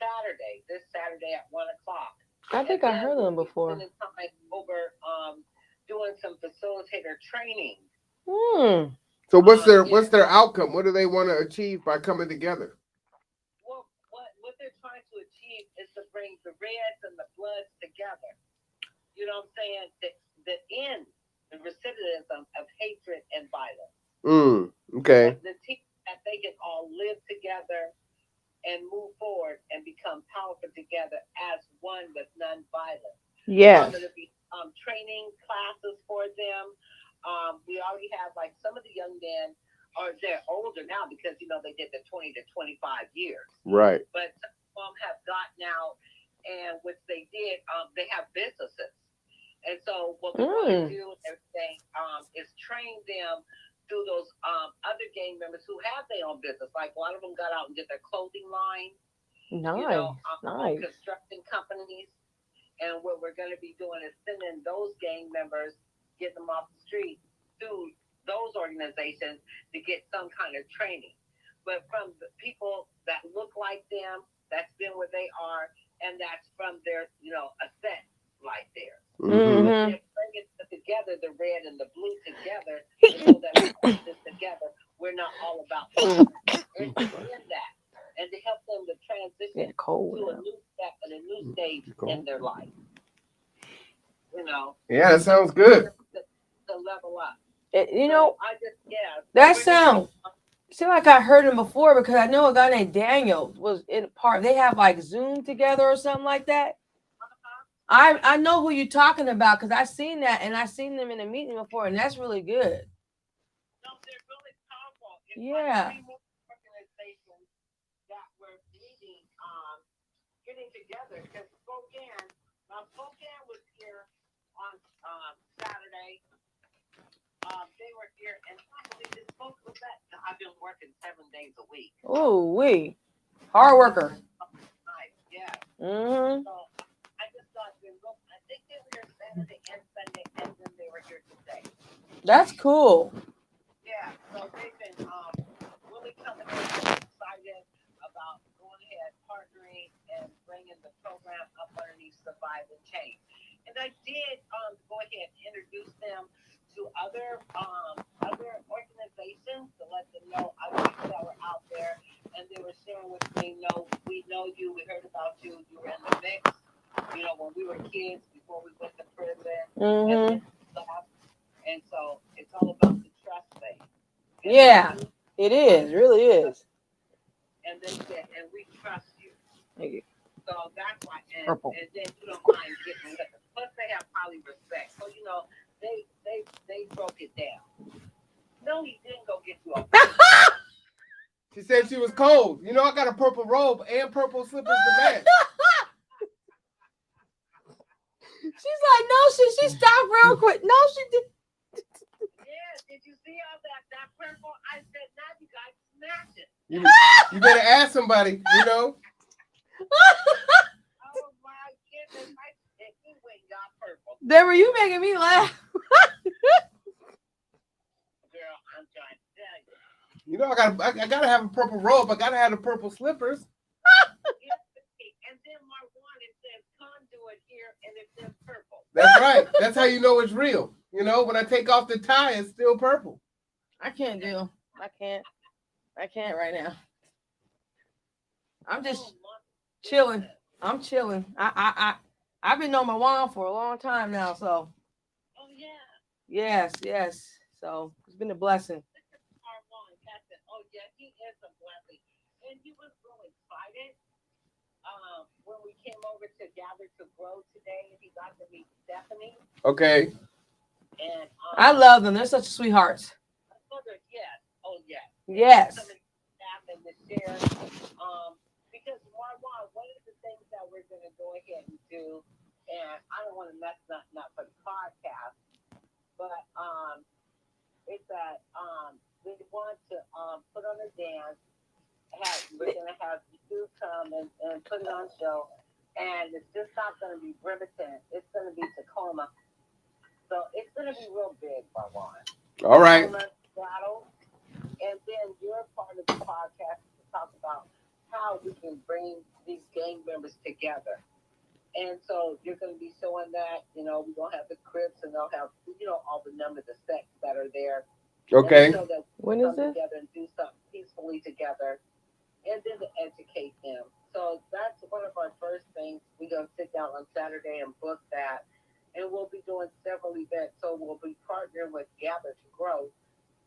Saturday, this Saturday at 1 o'clock. I think I heard them before. Spending time over doing some facilitator training. So what's their outcome? What do they want to achieve by coming together? Well, what they're trying to achieve is to bring the reds and the bloods together. You know what I'm saying? The end the recidivism of hatred and violence. Okay. The team that they can all live together and move forward and become powerful together as one with nonviolence. Yes. There's going to be training classes for them. We already have like some of the young men, or they're older now because they did the 20 to 25 years. Right. But some of them have gotten out, and which they did, they have businesses. And so what we want to do and everything is train them through those other gang members who have their own business. Like a lot of them got out and did their clothing line. Nice. Construction companies. And what we're going to be doing is sending those gang members, getting them off the street through those organizations to get some kind of training. But from the people that look like them, that's been where they are, and that's from their, a set like theirs. Mm-hmm. Bring it together, the red and the blue together, so that we put this together. We're not all about and that, and to help them to transition to a new step and a new stage in their life. Yeah, that sounds good. To level up. That sounds. Seems like I heard him before because I know a guy named Daniel was in part. They have like Zoom together or something like that. I know who you're talking about because I've seen that and I've seen them in a meeting before, and that's really good. No, they're really powerful. Yeah. Organizations that were meeting, getting together because Spokane was here on Saturday. They were here, and probably this spoke with that. I've been working 7 days a week. Oh, hard worker. Nice, yeah. Mm-hmm. So I just thought I think they were here Saturday and Sunday, and then they were here today. That's cool. Yeah, so they've been really coming in excited about going ahead, partnering, and bringing the program up underneath Survive and Change. And I did go ahead and introduce them to other organizations to let them know other people that were out there, and they were sharing with me, we know you, we heard about you, you were in the mix, when we were kids before we went to prison. Mm-hmm. And so it's all about the trust thing. Yeah, it is, really is. And they said, and we trust you. Thank you. So that's why, and then you don't mind getting liquor. Plus they have highly respect. So they broke it down. No, he didn't go get you a She said she was cold. I got a purple robe and purple slippers to match. She's like, no, she stopped real quick. No, she did. Yeah, did you see all that purple? I said, now you guys smash it. You better ask somebody, Oh my goodness, I said, you went y'all purple. Deborah, you making me laugh. Girl, I'm trying to tell you. I gotta have a purple robe. I gotta have the purple slippers. And then my one, it says conduit here, and it says purple. That's right. That's how you know it's real. When I take off the tie, it's still purple. I can't right now. I'm just chilling. I'm chilling. I've been on my wand for a long time now, so. Oh yeah. Yes. So it's been a blessing. Oh yeah, he is a blessing, and he was real excited when we came over to Gather to Grow today, and he got to meet Stephanie. Okay. And I love them. They're such sweethearts. Yes. Oh yes. Yes. Some of the staff and the share, because one we're going to go ahead and do, and I don't want to mess nothing up for the podcast, but it's that we want to put on a dance. We're going to have you come and put it on show, and it's just not going to be Bremerton. It's going to be Tacoma. So it's going to be real big, Marwan. All right. Battle. And then you're part of the podcast to talk about how we can bring these gang members together. And so you're going to be showing that, we're going to have the Crips and they'll have, all the numbers of sects that are there. Okay. So that When is it? together and do something peacefully together and then to educate them. So that's one of our first things. We're going to sit down on Saturday and book that. And we'll be doing several events. So we'll be partnering with Gather to Grow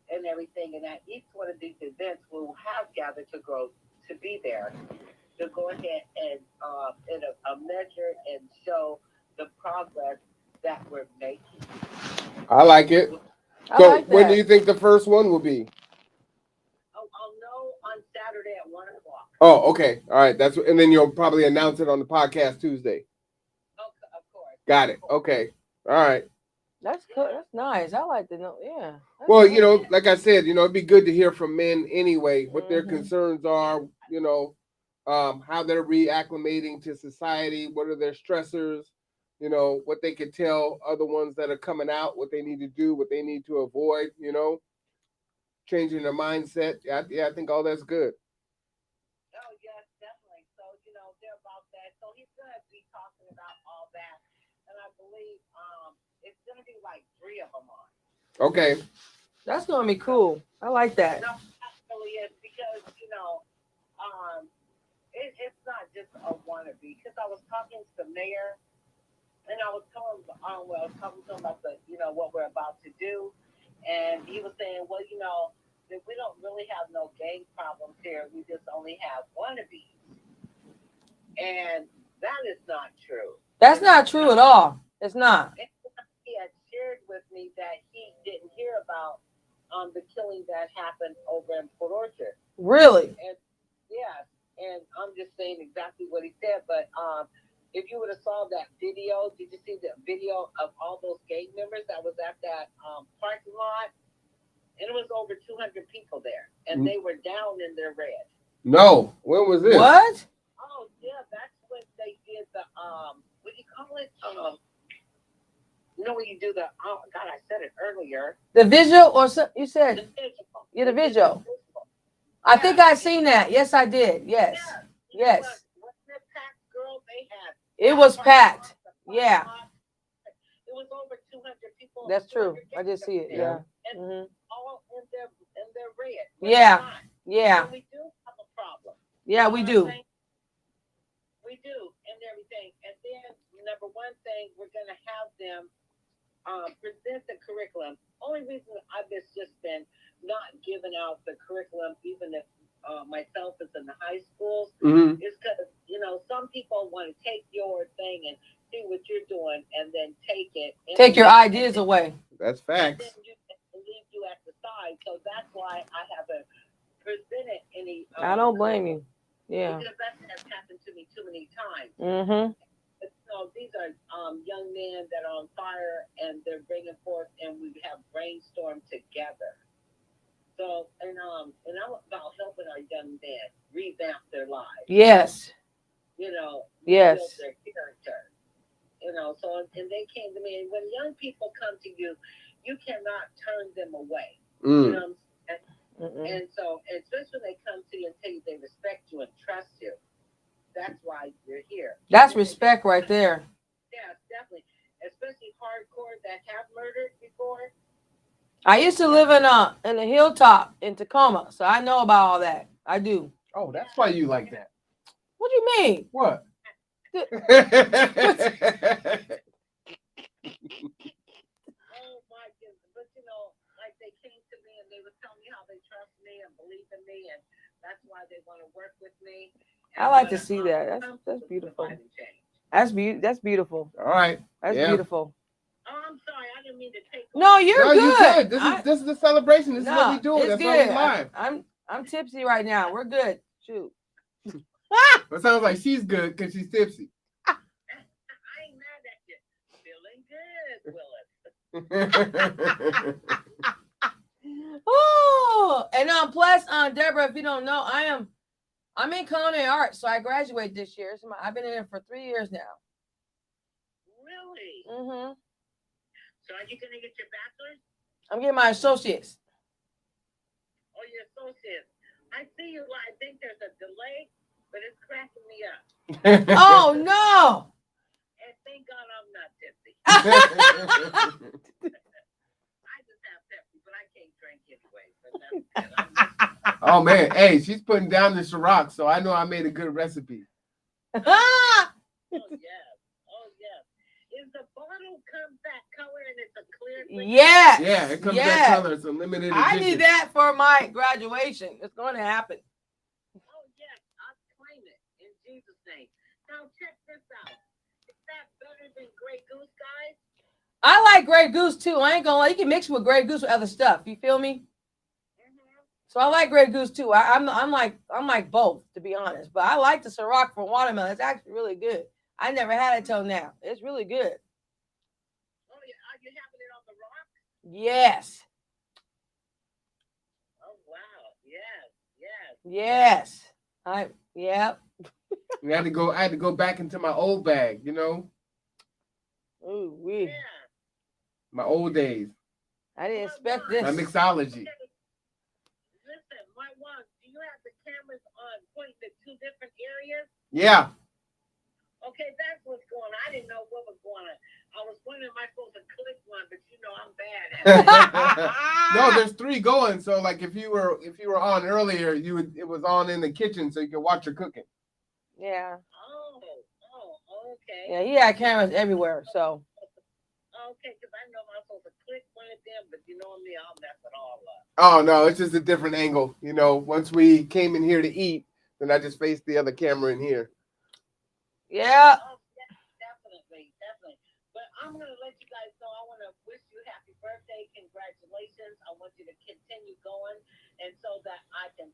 and everything. And at each one of these events, we'll have Gather to Grow to be there to go ahead and measure and show the progress that we're making. I like it. I So like when that. do you think the first one will be? I'll know on Saturday at 1 o'clock. Oh, okay. All right. And then you'll probably announce it on the podcast Tuesday. Okay, of course. Got it. Okay. All right. That's cool. That's nice. I like to know. Yeah. That's Well, nice. like I said, it'd be good to hear from men anyway, what their Mhm. concerns are, how they're reacclimating to society, what are their stressors, what they can tell other ones that are coming out, what they need to do, what they need to avoid, changing their mindset. Yeah, I think all that's good. Oh, yes, definitely. So, they're about that. So he's going to be talking about all that. And I believe it's going to be like 3 of them on. Okay. That's gonna be cool. I like that. No, actually, it's because, it's not just a wannabe. Because I was talking to the mayor, and I was telling him, talking to him about what we're about to do. And he was saying, well, that we don't really have no gang problems here. We just only have wannabes. And that is not true. That's not true at all. It's not. He had shared with me that he didn't hear about the killing that happened over in Port Orchard. Really? And yeah, and I'm just saying exactly what he said. But if you would have saw that video, did you see the video of all those gang members that was at that parking lot? And it was over 200 people there, and they were down in their red. No. When was this? What? Oh yeah, that's when they did the what do you call it? When you do the God, I said it earlier. The visual or you The said? visual. Yeah, the visual. I think I seen that. Yes, I did. Yes. Yes. Wasn't it packed, girl? They had. It was packed. Yeah. It was over 200 people. That's true. I just see it. Yeah. And Mhm. all in their red. Yeah. Yeah. So we do have a problem. Yeah, we do. We do, and everything. And then, number one thing, we're going to have them present the curriculum. Only reason I've just been not giving out the curriculum, even if myself is in the high schools, Mm-hmm. is because, some people want to take your thing and see what you're doing and then take it. Take your ideas away. That's And facts. then leave you at the side. So that's why I haven't presented any. I don't blame you. Yeah. Because that has happened to me too many times. Mm-hmm. So these are young men that are on fire and they're bringing forth, and we have brainstormed together. So and I'm about helping our young men revamp their lives. Yes. Build Yes. their character. So and they came to me, and when young people come to you, you cannot turn them away. Mm. You know what I'm saying? Mm-mm. And so, especially when they come to you and tell you they respect you and trust you, that's why you're here. That's respect right there. Yeah, definitely. Especially hardcore that have murdered before. I used to live in a hilltop in Tacoma, so I know about all that. I do. Oh, that's why you like that. What do you mean? What? The- Oh my goodness. But like they came to me and they would tell me how they trust me and believe in me, and that's why they want to work with me. I like to see that. That's beautiful. That's beautiful. All right. That's Yeah. beautiful. Oh, I'm sorry. I didn't mean to take. No, you're No, you good. good. This is the celebration. This is what we do. It's That's good. why we live. I'm tipsy right now. We're good. Shoot. It sounds like she's good because she's tipsy. Willis. Oh, and plus, Deborah, if you don't know, I'm in culinary arts, so I graduated this year. I've been in it for 3 years now. Really? Mm-hmm. So are you gonna get your bachelor's? I'm getting my associates. Oh, your associates. I see you. I think there's a delay, but it's cracking me up. Oh no! And thank God I'm not tipsy. I just have Pepsi, but I can't drink anyway. So that's good. Oh man, hey, she's putting down the Ciroc, so I know I made a good recipe. Oh yes. Oh yes. Is the bottle come that color and it's a clear liquid? Yes. Yeah, it comes yes. that color. It's a limited edition. I need that for my graduation. It's going to happen. Oh yes, I'll claim it in Jesus' name. Now check this out. Is that better than Grey Goose, guys? I like Grey Goose too. I ain't gonna lie. You can mix it with Grey Goose with other stuff. You feel me? So I like Grey Goose too. I'm like both, to be honest. But I like the Ciroc from watermelon. It's actually really good. I never had it till now. It's really good. Oh, are you having it on the rock? Yes. Oh wow. Yes. Yes. Yeah. I had to go back into my old bag, you know, Ooh, Yeah. my old days, I didn't expect my this. mixology. Listen, my one, do you have the cameras on pointing at two different areas? Yeah. Okay, that's what's going on. I didn't know what was going on. I was wondering if I supposed to click one, but you know I'm bad at it. No, there's 3 going. So like if you were on earlier, it was on in the kitchen so you could watch your cooking. Yeah. Oh, okay. Yeah, he had cameras everywhere. So. Okay, because I know I'm supposed to click one of them, but you know me, I'll mess it all up. Oh no, it's just a different angle. You know, once we came in here to eat, then I just faced the other camera in here. Yeah. Oh, definitely. But I'm gonna let you guys know. I want to wish you happy birthday, congratulations. I want you to continue going, and so that I can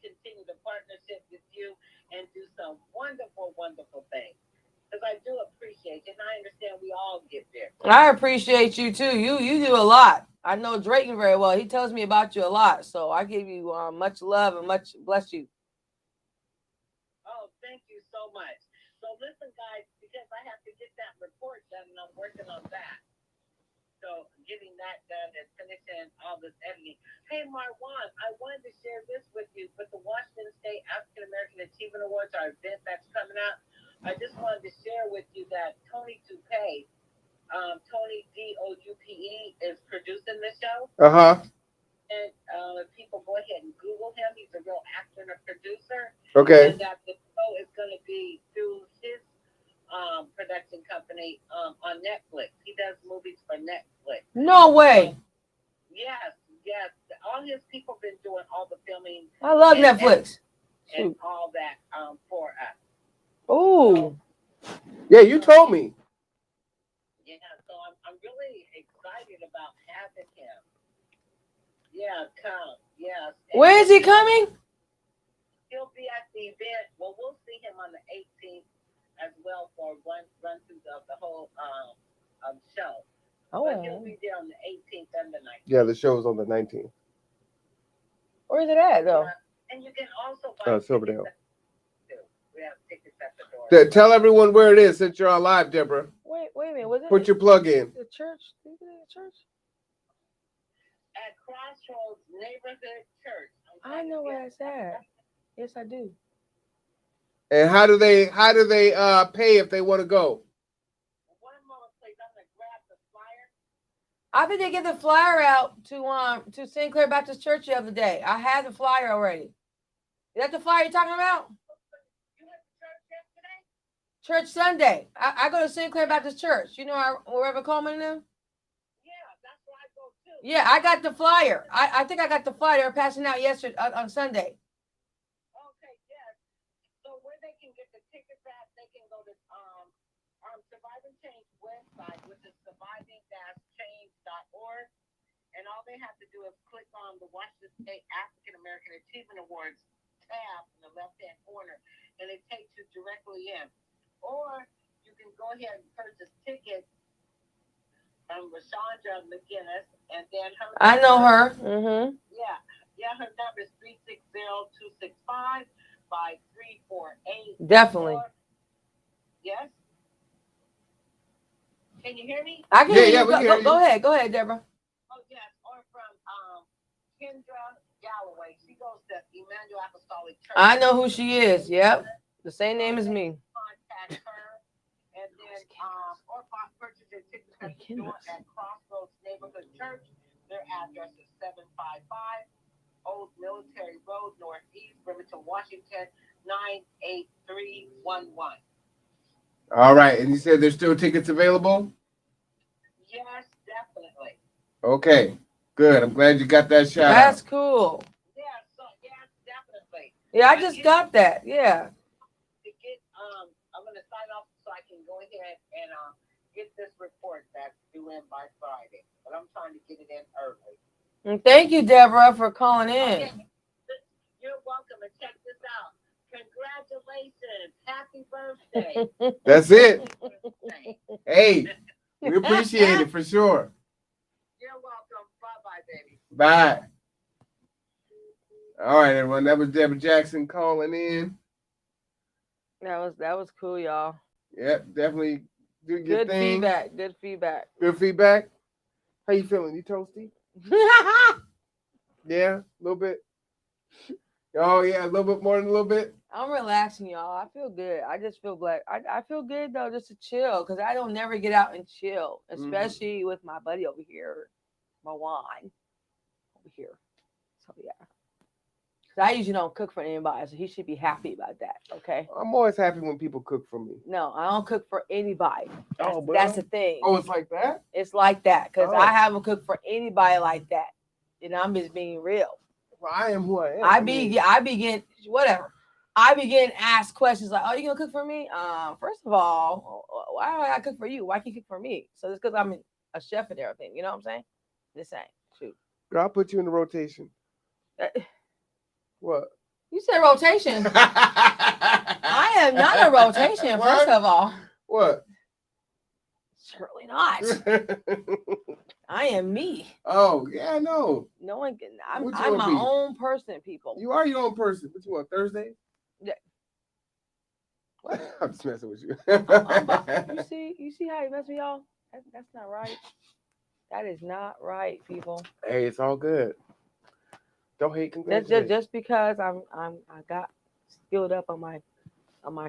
continue the partnership with you, and do some wonderful, wonderful things. Because I do appreciate you, and I understand we all get there. I appreciate you too. You do a lot. I know Drayton very well. He tells me about you a lot. So I give you much love and much bless you. Oh, thank you so much. So listen, guys, because I have to get that report done, and I'm working on that. So getting that done and finishing all this editing. Hey, Marwan, I wanted to share this with you, but the Washington State African American Achievement Awards, our event that's coming up. I just wanted to share with you that Tony Dupe, Tony Doupe, is producing the show. And if people go ahead and Google him, he's a real actor and a producer. Okay. And that the show is going to be through his production company on Netflix. He does movies for Netflix. No way. Yes. All his people been doing all the filming. I love Netflix. And all that for us. Oh. Yeah, you told me. Yeah, so I'm really excited about having him. Yeah, come. Yes. Where is he coming? He'll be at the event. Well, we'll see him on the 18th as well for one run through of the whole show. Oh. But he'll be there on the 18th and the 19th. Yeah, the show's on the 19th. Where is it at though? And you can also buy Silverdale. We have tickets at the door. Tell everyone where it is since you're on live, Deborah. Wait a minute. Was it Put your plug in. the church? Is it the church? At Crossroads Neighborhood Church. I know where it's at. Yes, I do. And how do they pay if they want to go? One more place. I'm gonna grab the flyer. I think they get the flyer out to St. Clair Baptist Church the other day. I had the flyer already. Is that the flyer you're talking about? You went to church yesterday? Church Sunday. I go to St. Clair Baptist Church. You know wherever Coleman and them? Yeah, that's where I go too. Yeah, I got the flyer. I think I got the flyer. They were passing out yesterday on Sunday. Okay, yes. So where they can get the tickets at, they can go to Surviving Change website, which is surviving-change.org. And all they have to do is click on the Washington State African American Achievement Awards tab in the left-hand corner, and it takes you directly in. Or you can go ahead and purchase tickets and Rashonda McGinnis, and then her. I know number- her. Mm-hmm. Yeah, her number is 360-265-5348. Definitely. Yes. Can you hear me? I can Yeah, hear yeah, you. we can hear Go you. ahead. Go ahead, Deborah. Oh yes, or from Kendra Galloway. She goes to Emmanuel Apostolic Church. I know who she is. Yep. The same name as me. Contact her, and then or purchase your tickets at the door at Crossroads Neighborhood Church. Their address is 755 Old Military Road, Northeast, Bremerton, Washington, 98311. All right, and you said there's still tickets available. Yes, definitely. Okay, good. I'm glad you got that shout That's out. cool. Yes, yes, definitely. Yeah, I just got that. Yeah. To get I'm gonna sign off so I can go ahead and get this report that's due in by Friday. But I'm trying to get it in early. And thank you, Deborah, for calling in. Okay. You're welcome, and check this out. Congratulations. Happy birthday. That's it. Birthday. Hey, we appreciate it for sure. You're welcome. Bye-bye, baby. Bye. All right, everyone. That was Deborah Jackson calling in. That was cool, y'all. Yep, definitely do your Good thing. feedback. Good feedback. Good feedback. How you feeling? You toasty? Yeah, a little bit. Oh yeah, a little bit more than a little bit. I'm relaxing, y'all. I feel good. I just feel glad. I feel good though, just to chill, because I don't never get out and chill, especially with my buddy over here, my wine over here. So yeah, 'cause I usually don't cook for anybody, so he should be happy about that. Okay. I'm always happy when people cook for me. No, I don't cook for anybody. That's, Oh, that's the thing. Oh, it's like that? It's like that because Oh. I haven't cooked for anybody like that. And I'm just being real. Well, I am who I am. I begin whatever. I begin to ask questions like, "Oh, you gonna cook for me?" First of all, why do I cook for you? Why can't you cook for me? So it's because I'm a chef and everything. You know what I'm saying? Just saying. Shoot. Girl, I'll put you in the rotation. What? You said rotation. I am not a rotation. What? First of all, What? certainly not. I am me. Oh, yeah, I know. No one can. I'm What you my wanna be? own person, people. You are your own person. What you want, Thursday? Yeah. I'm just messing with you. You see how you mess with y'all? That's not right. That is not right, people. Hey, it's all good. Don't hate. That's Congratulations. just because I got skilled up on my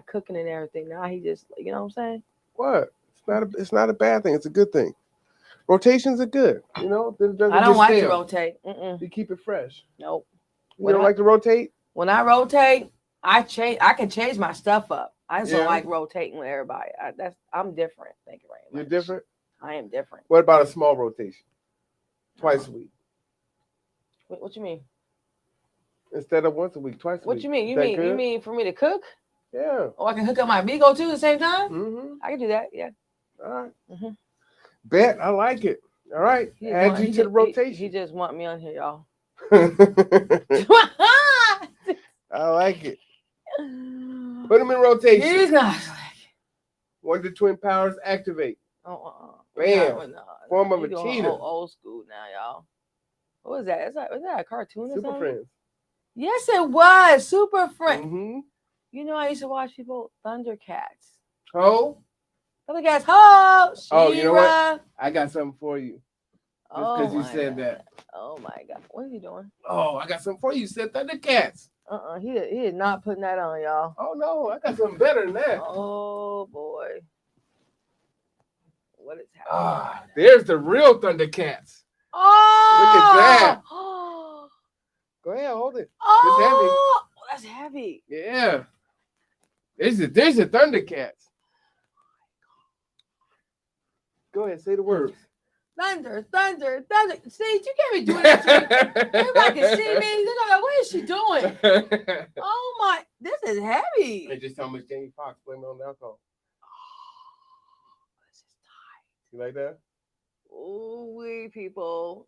cooking and everything. Now he just, you know what I'm saying? What? It's not a bad thing. It's a good thing. Rotations are good. You know, it doesn't I don't get like to stale. rotate. Mm-mm. You keep it fresh. Nope. You don't like to rotate? When I rotate, I can change my stuff up. I just Yeah. don't like rotating with everybody. I'm different. Thank you very much. You're different. I am different. What about a small rotation? Twice a week What you mean? instead of once a week. Twice a What week. you mean? Is You that mean you good? mean for me to cook? Yeah. Or I can hook up my Bigo too at the same time? Mm-hmm. I can do that. Yeah. All right. Mhm. Bet. I like it. All right. He Add want- you he to ju- the rotation. He just want me on here, y'all. I like it. Put them in rotation. He's not. Wonder Twin powers activate. Bam. Form of a cheetah. Old school now, y'all. What was that? Was that a cartoon or Super something? Friends. Yes, it was. Super Friends. Mm-hmm. You know, I used to watch people Thundercats. Oh, Thundercats, ho! She-Ra. Oh, you know what? I got something for you. Just because you my said God. that. Oh my God. What are you doing? Oh, I got something for you. You said Thundercats. He is not putting that on, y'all. Oh no, I got something better than that. Oh boy. What is happening? Ah, there's the real Thundercats. Oh! that. Oh! Go ahead, hold it. Oh! That's heavy. Yeah. There's the Thundercats. Go ahead, say the words. Thunder, thunder, thunder. See, you can't be doing that to me. Everybody can see me. They're gonna be like, what is she doing? Oh my, this is heavy. They just tell me Jamie Foxx blame it on the alcohol. This is tight. You like that? Ooh, we people.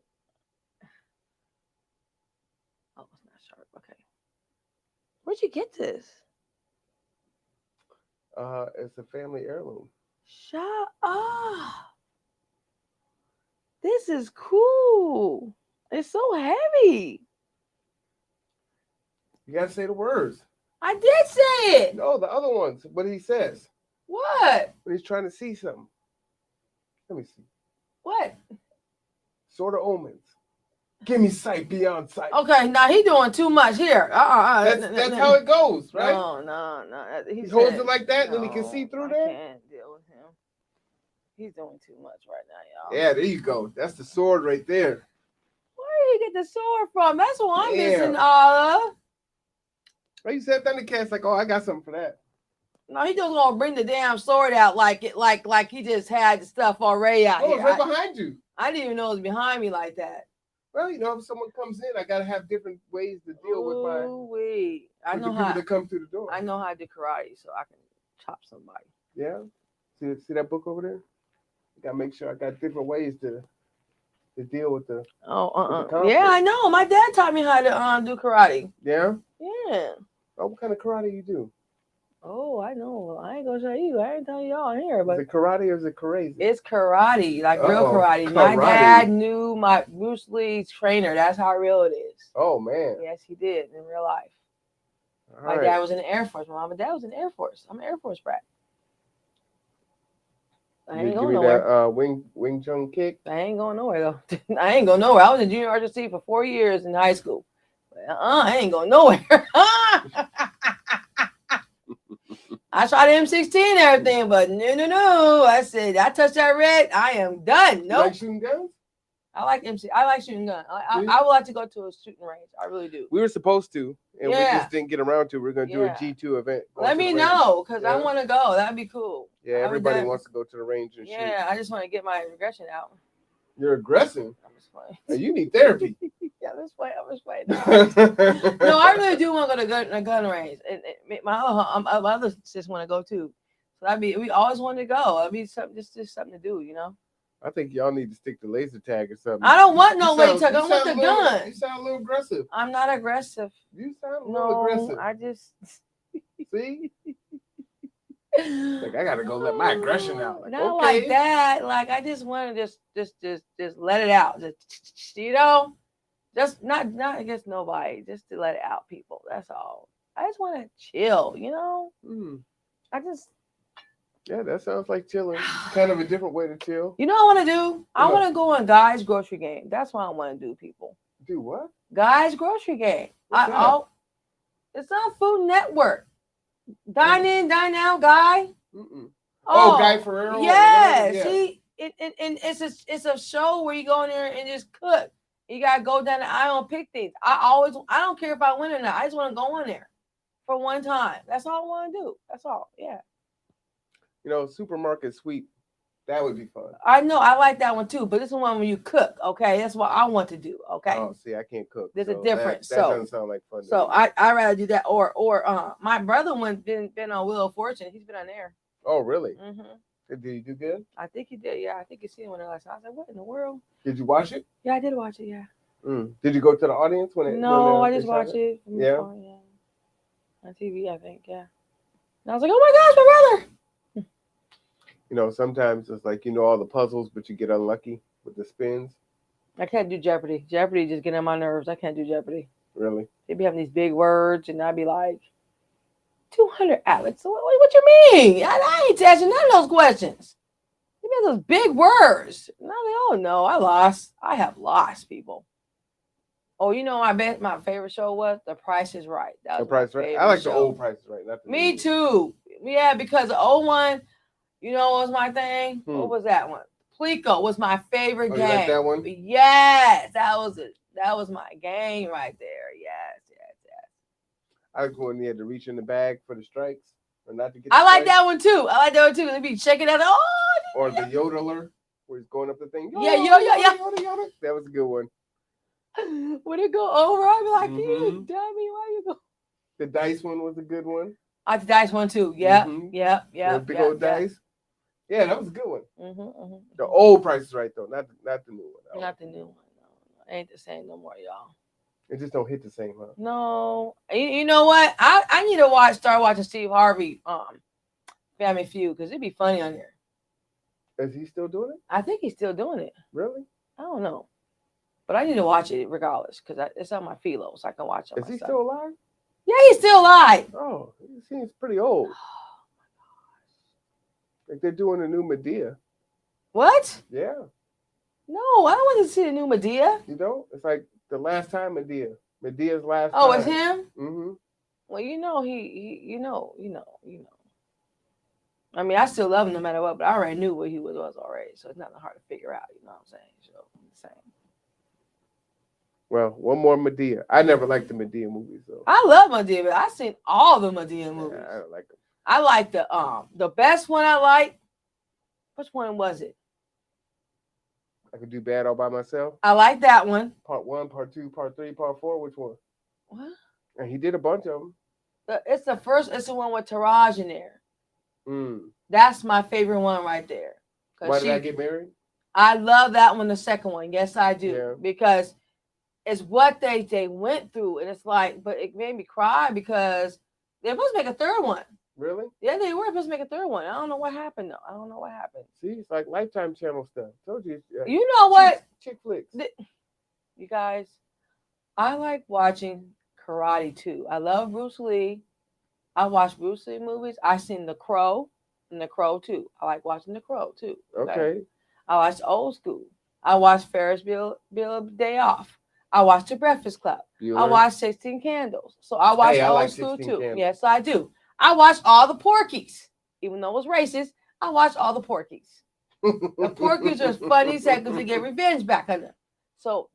Oh, it's not sharp. Okay. Where'd you get this? It's a family heirloom. Shut up. is cool. It's so heavy. You gotta say the words. I did say it. No, the other ones. What he says What? when he's trying to see something. Let me see. What? Sort of omens. Give me sight beyond sight. Okay, now he doing too much here. That's how it goes, right? No. He holds it like that, and then he can see through I there. can't deal with him. He's doing too much right now, y'all. Yeah, there you go. That's the sword right there. Where did he get the sword from? That's what I'm Damn. missing all of. Like you said, Thundercat's like, oh, I got something for that. No, he just gonna bring the damn sword out like he just had the stuff already out Oh, here. it's right behind you. I didn't even know it was behind me like that. Well, you know, if someone comes in, I gotta have different ways to deal with my Ooh-wee. I with know the people how. that come through the door. I know how to do karate, so I can chop somebody. Yeah. See that book over there? I gotta make sure I got different ways to deal with the. Oh, conflict. yeah, I know. My dad taught me how to do karate. Yeah. Yeah. Oh, what kind of karate you do? Oh, I know. I ain't gonna tell you. I ain't telling y'all here, but Is it karate or is it crazy? it's karate, like real Uh-oh. karate. My Karate. dad knew my Bruce Lee trainer. That's how real it is. Oh man. Yes, he did in real life. All My right. dad was in the Air Force. My mom and dad was in the Air Force. I'm an Air Force brat. I ain't Give going me nowhere. that Wing Chun kick. I ain't going nowhere though. I ain't going nowhere. I was in junior ROTC for 4 years in high school. I ain't going nowhere. I tried M16 and everything, but no. I said I touched that red. I am done. You Nope. like shooting guns? I like MC. I like shooting gun. Do you? I would like to go to a shooting range. I really do. We were supposed to, and we Yeah. just didn't get around to. We're gonna do a Yeah. G2 event. going Let to me the range. know because Yeah. I want to go. That'd be cool. Yeah, I would everybody done- wants to go to the range and shoot. Yeah, I just want to get my aggression out. You're aggressive. I'm just playing. Hey, you need therapy. Yeah, I'm just playing. no, No, I really do want to go to a gun range. And my other sis want to go too. So we always wanted to go. That'd be something, just something to do, you know. I think y'all need to stick to laser tag or something. I don't want no You laser sound- tag. I you want sound the a little- gun. You sound a little aggressive. I'm not aggressive. You sound a little No, aggressive. I just. See? Like I gotta go let my aggression out. Like, Not okay. like that. Like I just want to just let it out. Just you know, just not against nobody. Just to let it out, people. That's all. I just want to chill. You know. Mm. I just. Yeah, that sounds like chilling. Kind of a different way to chill. You know what I want to do? I What? want to go on Guy's grocery game. That's what I want to do, people. Do what? Guy's grocery game. What's that? It's on Food Network. Dine in, dine out, Guy. Mm-mm. Oh, Guy Ferrero or Yeah, whatever, yeah. see, it's a show where you go in there and just cook. You gotta go down the aisle and pick things. I don't care if I win or not. I just want to go in there for one time. That's all I want to do. That's all. Yeah. You know, supermarket sweep. That would be fun. I know I like that one too, but this is one when you cook. Okay, that's what I want to do. Okay. Oh, see, I can't cook. There's a so difference, That so- doesn't sound like fun. to So me. I rather do that or my brother been on Wheel of Fortune. He's been on there. Oh, really? Hmm Did you do good? I think he did. Yeah, I think you seen one last night. I was like, what in the world? Did you watch it? Yeah, I did watch it. Yeah. Did you go to the audience when it? No, when I they just shot watched it. From Yeah? phone, yeah. On TV, I think. Yeah. And I was like, oh my gosh, my brother. You know, sometimes it's like you know all the puzzles, but you get unlucky with the spins. I can't do Jeopardy. Jeopardy just getting on my nerves. I can't do Jeopardy. Really? They be having these big words, and I'd be like, 200 Alex. What you mean? I ain't answering none of those questions. They be those big words. And I'm like, oh no, I lost. I have lost, people. Oh, you know, I bet my favorite show was The Price is Right. That The was my Price Right. I favorite like the show. old Prices Right. Not the Me new too. Yeah, because the old one, you know what was my thing? What was that one? Plico was my favorite one. Oh, game. you like that one? Yes, that was it. That was my game right there. Yes. I like when you had to reach in the bag for the strikes, or not to get. I the like strikes. that one too. I like that one too. They be checking out. Oh, Or the yodeler, where he's going up the thing. Yeah. Yoda. That was a good one. Would it go over? I'd be like, you Mhm. dummy, why you go? The dice one was a good one. I the dice one too. Yep, Mhm. yep. The big old dice. Yeah, that was a good one. The old Price is Right though, not the new one. Not the new one. No, ain't the same no more, y'all. It just don't hit the same, huh? No, you know what? I need to start watching Steve Harvey Family Feud because it'd be funny on there. Is he still doing it? I think he's still doing it. Really? I don't know. But I need to watch it regardless because it's on my philo, so I can watch it Is he myself. still alive? Yeah, he's still alive. Oh, he seems pretty old. Like they're doing a new Medea. What? Yeah. No, I don't want to see the new Medea. You know? It's like the last time Medea. Medea's last Oh, time. it's him? Mm-hmm. Well, you know, you know. I mean, I still love him no matter what, but I already knew what he was already, so it's not hard to figure out. You know what I'm saying? So I'm just saying. Well, one more Medea. I never liked the Medea movies though. I love Medea, but I've seen all the Medea movies. Yeah, I don't like them. I like the best one I like. Which one was it? I could do Bad All by Myself. I like that one. Part 1, Part 2, Part 3, Part 4. Which one? What? And he did a bunch of them. It's the first. It's the one with Taraj in there. Mm. That's my favorite one right there. Why did I Get Married? I love that one. The second one, yes, I do, Yeah. because it's what they went through, and it's like, but it made me cry because they're supposed to make a third one. Really? Yeah, they were supposed to make a third one. I don't know what happened though. I don't know what happened. See, it's like Lifetime Channel stuff. Told you. You know what? Chick flicks. You guys, I like watching karate too. I love Bruce Lee. I watch Bruce Lee movies. I seen The Crow and The Crow too. I like watching The Crow too. Okay. I watch Old School. I watch Ferris Bueller Day Off. I watch The Breakfast Club. I watch 16 Candles. So I watch I Old like School 16 too. Candles. Yes, I do. I watch all the Porkies. Even though it was racist, I watch all the Porkies. The Porkies are funny because they get revenge back on them. So,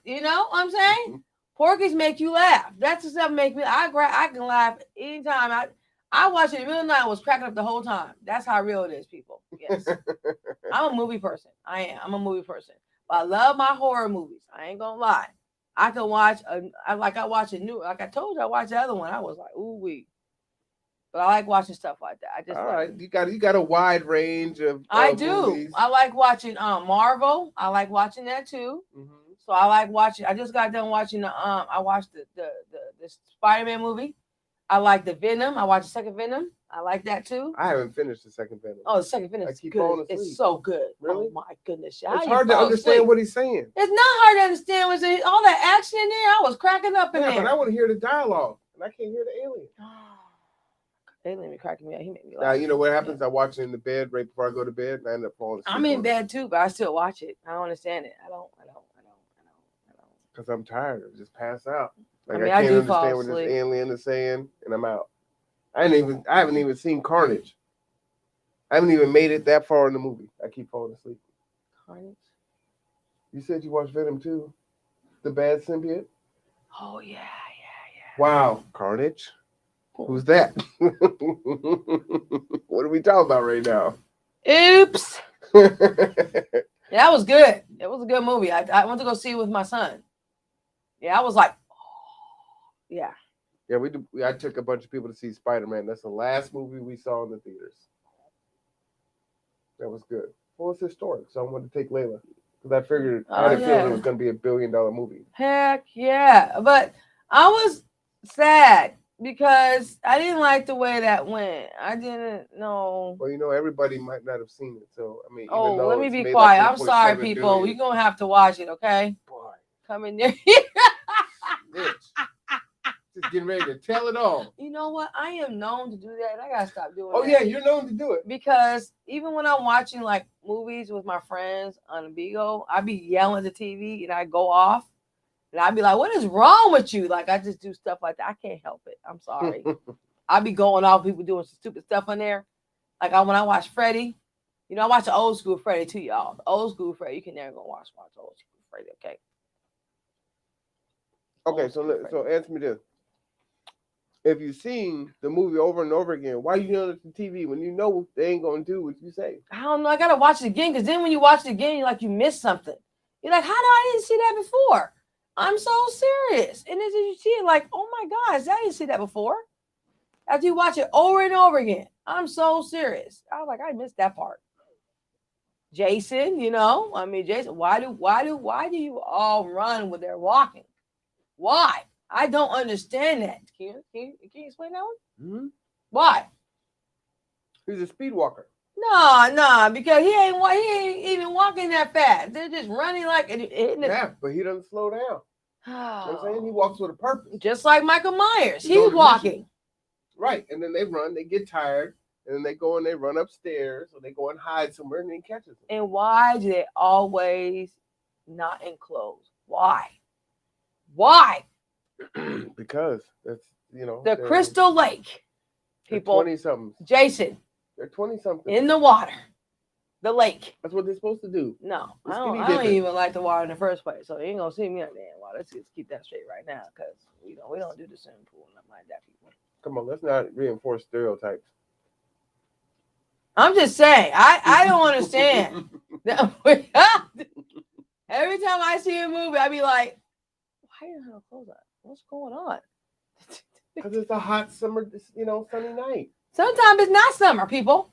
you know what I'm saying? Porkies make you laugh. That's the stuff make me. I can laugh anytime. I watched it in the middle of the night. I was cracking up the whole time. That's how real it is, people. Yes, I'm a movie person. I am. I'm a movie person. But I love my horror movies. I ain't gonna lie. I can watch. I watch a new. Like I told you, I watched the other one. I was like, ooh wee. But I like watching stuff like that. I just all right. You got a wide range of. I do. Movies. I like watching Marvel. I like watching that too. Mm-hmm. So I like watching. I just got done watching I watched the Spider-Man movie. I like the Venom. I watched the second Venom. I like that too. I haven't finished the second Venom. Oh, the second Venom is good. It's so good. Really? Oh my goodness. It's hard to understand what he's saying. It's not hard to understand. Was it all that action in there? I was cracking up in there. But I want to hear the dialogue, and I can't hear the alien. Alien be cracking me up. He made me laugh. Now you know what happens. I watch it in the bed right before I go to bed, and I end up falling asleep. I'm in bed too, but I still watch it. I don't understand it. I don't. Because I'm tired. I just pass out. Like I can't do fall understand what asleep. this alien is saying, and I'm out. I haven't even seen Carnage. I haven't even made it that far in the movie. I keep falling asleep. Carnage? You said you watched Venom 2? The Bad Symbiote? Oh yeah. Wow, Carnage. Who's that? What are we talking about right now? Oops. That was good. It was a good movie. I went to go see it with my son. Yeah, I was like, oh, yeah. Yeah, I took a bunch of people to see Spider-Man. That's the last movie we saw in the theaters. That was good. Well, it's historic, so I wanted to take Layla because I figured I had a feeling it was going to be $1 billion movie. Heck yeah! But I was sad because I didn't like the way that went. I didn't know. Well, you know, everybody might not have seen it, so I mean. Oh, even though let me it's be made quiet. like I'm sorry, 1.7 people. billion. We're gonna have to watch it, okay? Boy, Come in there. bitch. Just getting ready to tell it all. You know what? I am known to do that, and I gotta stop doing Oh that. yeah, you're known to do it. Because even when I'm watching like movies with my friends on Bigo, I be yelling at the TV and I go off, and I be like, "What is wrong with you?" Like I just do stuff like that. I can't help it. I'm sorry. I be going off. People doing some stupid stuff on there. Like when I watch Freddy, you know, I watch the old school Freddy too, y'all. The old school Freddy, you can never go watch old school Freddy. Okay. Okay, so answer me this. If you've seen the movie over and over again, why are you yelling at the TV when you know they ain't gonna do what you say? I don't know. I gotta watch it again because then when you watch it again, you're like you missed something. You're like, how did I didn't see that before? I'm so serious. And then you see it like, oh my gosh, I didn't see that before. After you watch it over and over again, I'm so serious. I was like, I missed that part. Jason, you know, I mean, Jason, why do you all run when they're walking? Why? I don't understand that. Can you explain that one? Mm-hmm. Why? He's a speed walker. No, because he ain't even walking that fast. They're just running like hitting it. Yeah, but he doesn't slow down. You know what I'm saying? He walks with a purpose. Just like Michael Myers. He's He's on a walking. mission. Right. And then they run, they get tired, and then they go and they run upstairs, or they go and hide somewhere, and then he catches them. And why do they always not in clothes? Why? Because that's, The they're Crystal Lake. People, 20-somethings. Jason, They're 20-something. in the water. The lake. That's what they're supposed to do. No, The I don't skinny dipping. even like the water in the first place. So you ain't gonna see me on there. Well, let's just keep that straight right now, because we don't do the swimming pool and nothing like that, people. Come on, let's not reinforce stereotypes. I'm just saying, I don't understand. Every time I see a movie, I be like, why you don't have clothes on? What's going on? Because it's a hot summer, sunny night. Sometimes it's not summer, people.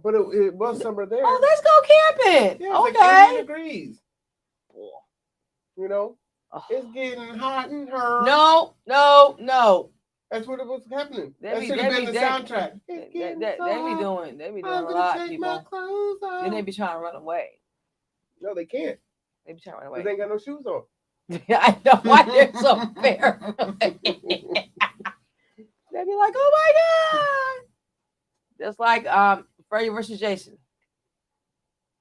But it was summer there. Oh, let's go camping. Yeah, it's like Okay. 80 degrees. It's getting hot in her. No. That's what it was happening. They That be- should have they been be- the they- soundtrack. They It's be getting doing so hot. a lot, Take my people. clothes off. Then they be trying to run away. No, they can't. They be trying to run Because away. they ain't got no shoes on. I know why they're so fair. They be like, oh my God. Just like Freddy versus Jason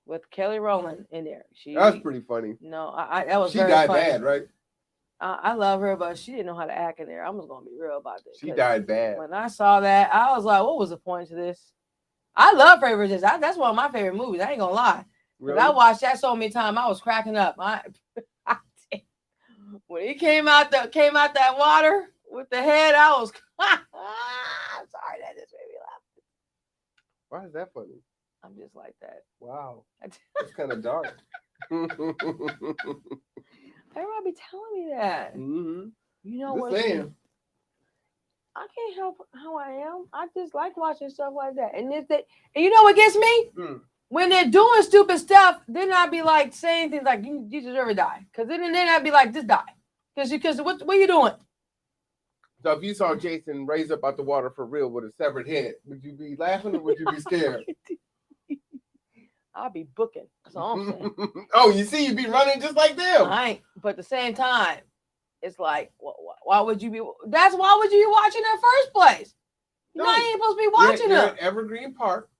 with Kelly Rowland in there. That's pretty funny. No, I that was She very died funny. bad, right? I love her, but she didn't know how to act in there. I'm just gonna be real about this. She 'cause died bad. When I saw that, I was like, what was the point to this? I love Freddy versus Jason. That's one of my favorite movies. I ain't gonna lie. 'Cause Really? I watched that so many times, I was cracking up. When he came out that water with the head, I was I'm sorry that just made me laugh. Why is that funny? I'm just like that. Wow. It's kind of dark. Everybody be telling me that. Mm-hmm. You know Just what? saying. I can't help how I am. I just like watching stuff like that. And you know what gets me? Mm. When they're doing stupid stuff, then I'd be like saying things like, you deserve to die. Because then I'd be like, just die. Because what are you doing? So if you saw Jason raise up out the water for real with a severed head, would you be laughing or would you be scared? I'll be booking. That's all I'm saying. Oh, you see, you'd be running just like them. I ain't, but at the same time, it's like, why would you be? Why would you be watching in the first place? No. You know, you ain't supposed to be watching You're them. at Evergreen Park.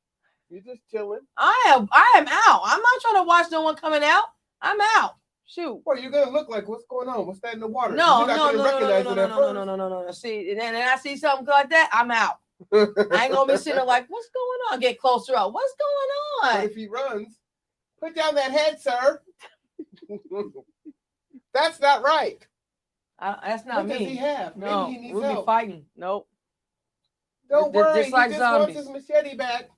You're just chilling. I am out. I'm not trying to watch no one coming out. I'm out. Shoot. Well, you're gonna look like, what's going on? What's that in the water? No. You're not gonna recognize it at first. See, and then I see something like that, I'm out. I ain't gonna be sitting there like, what's going on? Get closer up. What's going But on? if he runs, put down that head, sir. That's not right. That's not What does he me. have? No, Maybe he needs we'll be help. fighting. Nope. Don't worry, just like he just wants zombies. his machete back.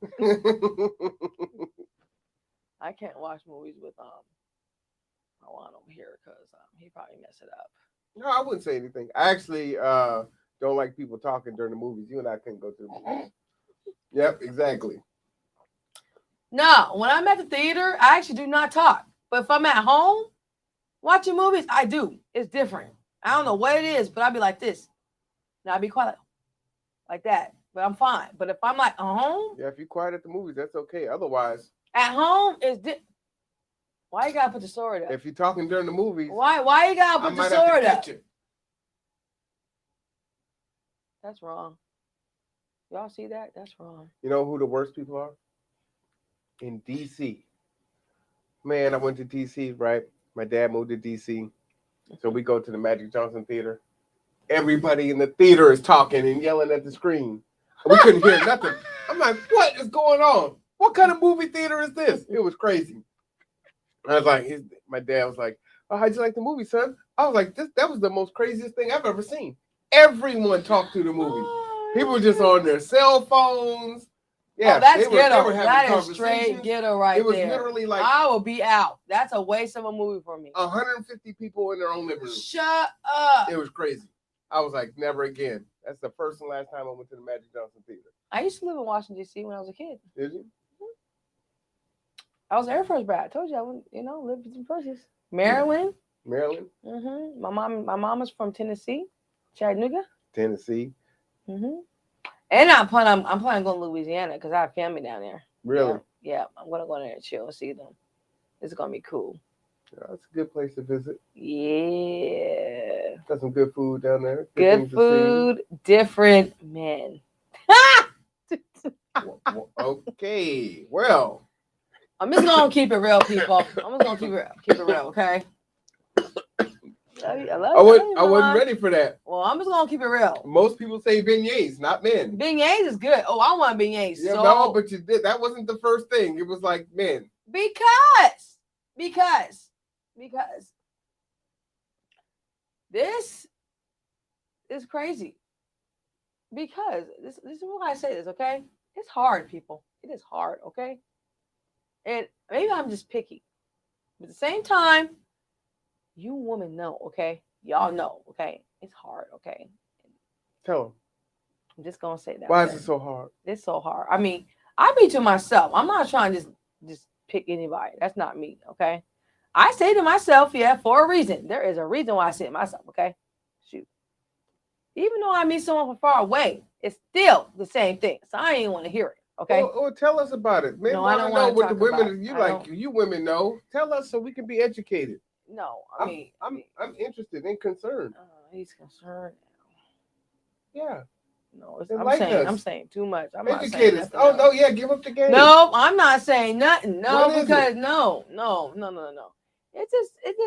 I can't watch movies with Juan over here because he probably mess it up. No, I wouldn't say anything. I actually don't like people talking during the movies. You and I couldn't go to the movies. Yep, exactly. No, when I'm at the theater, I actually do not talk. But if I'm at home watching movies, I do. It's different. I don't know what it is, but I'll be like this. Now I'll be quiet like that. But I'm fine. But if I'm like at home, Yeah, if you're quiet at the movies, that's okay. Otherwise, at home is why you gotta put the sword up? if you're talking during the movies, Why you gotta I put might the have to sword up? catch it. That's wrong. Y'all see that? That's wrong. You know who the worst people are? In DC. Man, I went to DC, right? My dad moved to DC. So we go to the Magic Johnson Theater. Everybody in the theater is talking and yelling at the screen. We couldn't hear nothing. I'm like, what is going on? What kind of movie theater is this? It was crazy. I was like, my dad was like, oh, how'd you like the movie, son? I was like, that was the most craziest thing I've ever seen. Everyone talked through the movie. People were just on their cell phones. Yeah, that's they were ghetto. having That is straight conversations. ghetto right It was there. literally like I will be out. That's a waste of a movie for me. 150 people in their own living room. Shut up. It was crazy. I was like, never again. That's the first and last time I went to the Magic Johnson Theater. I used to live in Washington, D.C. when I was a kid. Did you? I was an Air Force brat. I told you I went, lived in some places. Maryland. Maryland, Mm-hmm. My mom is from Tennessee, Chattanooga. Tennessee. Mm-hmm. And I'm planning on going to Louisiana because I have family down there. Really? Yeah, I'm gonna go there and chill and see them. It's gonna be cool. Yeah, that's a good place to visit. Yeah. Got some good food down there. Good things to food, different men. see. Okay. Well, I'm just gonna keep it real, people. I'm just gonna keep it real, okay? I love you, I wasn't Mom. ready for that. Well, I'm just gonna keep it real. Most people say beignets, not men. Beignets is good. Oh, I want beignets. Yeah, so no, but you did. That wasn't the first thing. It was like men. because this is crazy. Because this is why I say this, okay? It's hard, people. It is hard, okay? And maybe I'm just picky. But at the same time, you women know, okay? Y'all know, okay? It's hard, okay? Tell them. I'm just gonna say that. Why okay? is it so hard? It's so hard. I mean, I be to myself. I'm not trying to just pick anybody. That's not me, okay? I say to myself, yeah, for a reason. There is a reason why I say to myself, okay? Shoot. Even though I meet someone from far away, it's still the same thing. So I ain't want to hear it, okay? Well, tell us about it. Man, No, I I don't don't know wanna what the talk about women it. you I like. don't- You women know. Tell us so we can be educated. No, I'm interested and concerned. he's concerned. Yeah. No, Enlighten us. I'm saying too much. I'm not saying Educate us. nothing Oh else. no, yeah, give up the game. No, I'm not saying nothing. No, What is because it? no. It's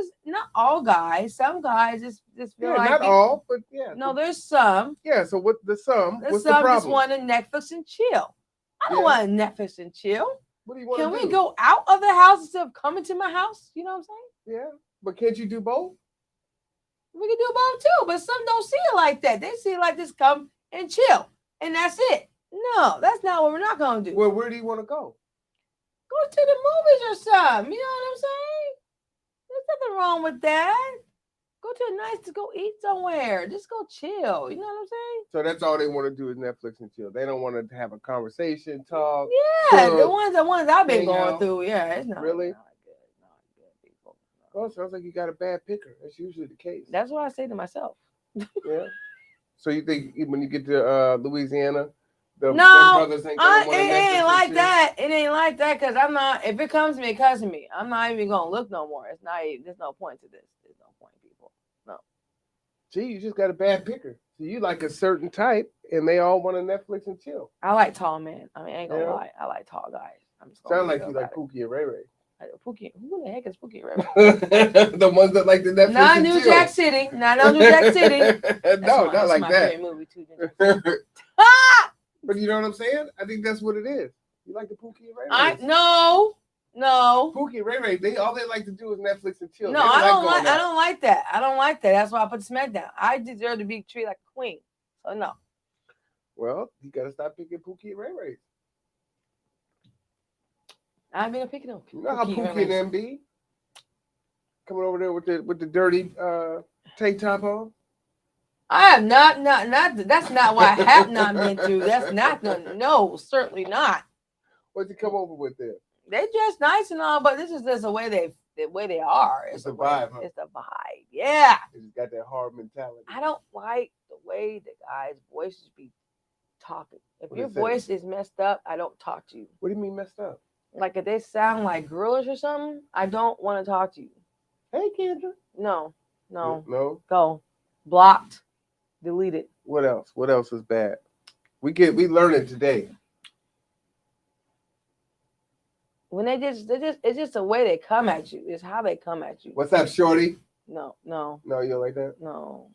just not all guys. Some guys just feel Yeah, like not it. all, but yeah. No, there's some. Yeah, so what the sum? There's What's the some just problem? want to Netflix and chill. I don't Yeah. want to Netflix and chill. What do you want Can to we do? go out of the house instead of coming to my house? You know what I'm saying? Yeah, but can't you do both? We can do both too, but some don't see it like that. They see it like this: come and chill, and that's it. No, that's not what we're not gonna do. Well, where do you want to go? Go to the movies or something. You know what I'm saying? There's nothing wrong with that. Go to a nice to go eat somewhere. Just go chill. You know what I'm saying? So that's all they want to do is Netflix and chill. They don't want to have a conversation, talk. Yeah, cook, the ones I've been hang going out. through. Yeah, it's not Really? not good. Not good, people. Oh, sounds like you got a bad picker. That's usually the case. That's what I say to myself. Yeah. So you think when you get to Louisiana, the No, them brothers ain't gonna it want to ain't like that. It ain't like that because I'm not. If it comes to me, it comes to me. I'm not even gonna look no more. It's not. There's no point to this. There's no point, people. No. Gee, you just got a bad picker. So you like a certain type, and they all want to Netflix and chill. I like tall men. I mean, I ain't gonna Yeah. lie. I like tall guys. I'm just gonna Sound be like real you like about Pookie and Ray Ray. it. Pookie. Who the heck is Pookie? Right? The ones that like the Netflix Not and New chill. Jack City. Not New Jack City. No, not like my that. favorite movie too. Ah! But you know what I'm saying? I think that's what it is. You like the Pookie and Ray I Ray? no. Pookie and Ray Ray, they like to do is Netflix and chill. No, They I don't going like. I out. don't like that. I don't like that. That's why I put SmackDown. I deserve to be treated like a queen. So no. Well, you gotta stop picking Pookie and Ray Ray. I've been picking them. You know how Pookie and MB coming over there with the dirty tank top on? I have not. That's not why I have not been to. That's not. No, certainly not. What'd you come over with there? They dress nice and all, but this is just the way they are. It's the vibe, huh? It's the vibe. Yeah. They just got that hard mentality. I don't like the way the guys' voices be talking. If What your they say? voice is messed up, I don't talk to you. What do you mean messed up? Like if they sound like girlish or something, I don't want to talk to you. Hey, Kendra. No. No. Go. Blocked. Deleted. What else? What else is bad? We learn it today. When it's just the way they come at you. It's how they come at you. What's up, shorty? No. No, you don't like that? No.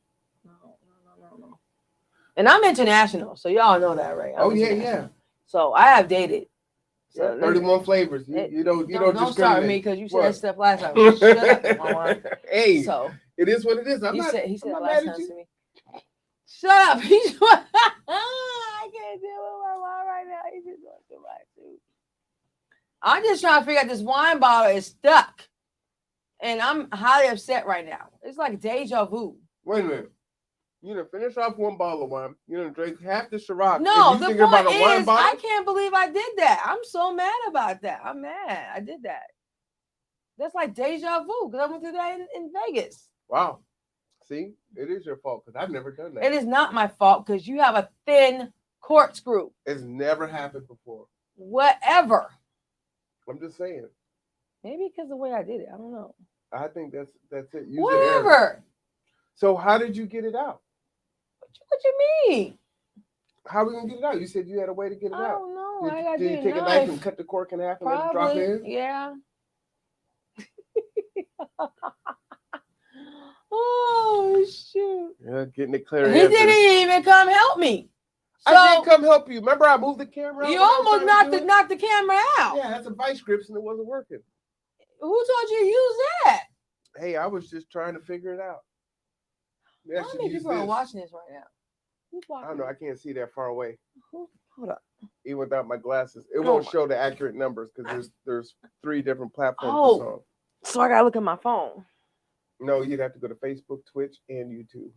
And I'm international, so y'all know that, right? I'm Oh yeah, international. yeah. So I have dated. So Yeah, 31 flavors. You don't start with me because you said What? that stuff last time. Shut up, Mama. Hey, So it is what it is. he said I'm not last mad time at you. to me. Shut up. I can't deal with my mom right now. He's just going through my suit. I'm just trying to figure out this wine bottle is stuck. And I'm highly upset right now. It's like deja vu. Wait a minute. You done finish off one bottle of wine. You done drink half the Ciroc. No, and you the thinking point about a wine is, bottle? I can't believe I did that. I'm so mad about that. I'm mad. I did that. That's like deja vu because I went through that in Vegas. Wow. See, it is your fault because I've never done that. It is not my fault because you have a thin corkscrew. It's never happened before. whatever. I'm just saying. Maybe because the way I did it. I don't know. I think that's it. Use the Whatever. error. So how did you get it out? What you mean? How are we gonna get it out? You said you had a way to get it I out. don't know. I Did, gotta did you do take a knife and cut the cork in half and let it drop Probably. in? Yeah. Oh shoot. Yeah, getting it clear. He didn't even come help me. So I did come help you. Remember, I moved the camera. you when I was almost trying to do it? knocked the camera out. Yeah, I had some vice grips and it wasn't working. Who told you to use that? Hey, I was just trying to figure it out. Maybe I How should many use people are this. watching this right now? Who's I watching? don't know. I can't see that far away, Hold up. even without my glasses. It Oh won't my- show the accurate numbers because there's 3 different platforms. Oh. For song. So I gotta look at my phone. No, you'd have to go to Facebook, Twitch, and YouTube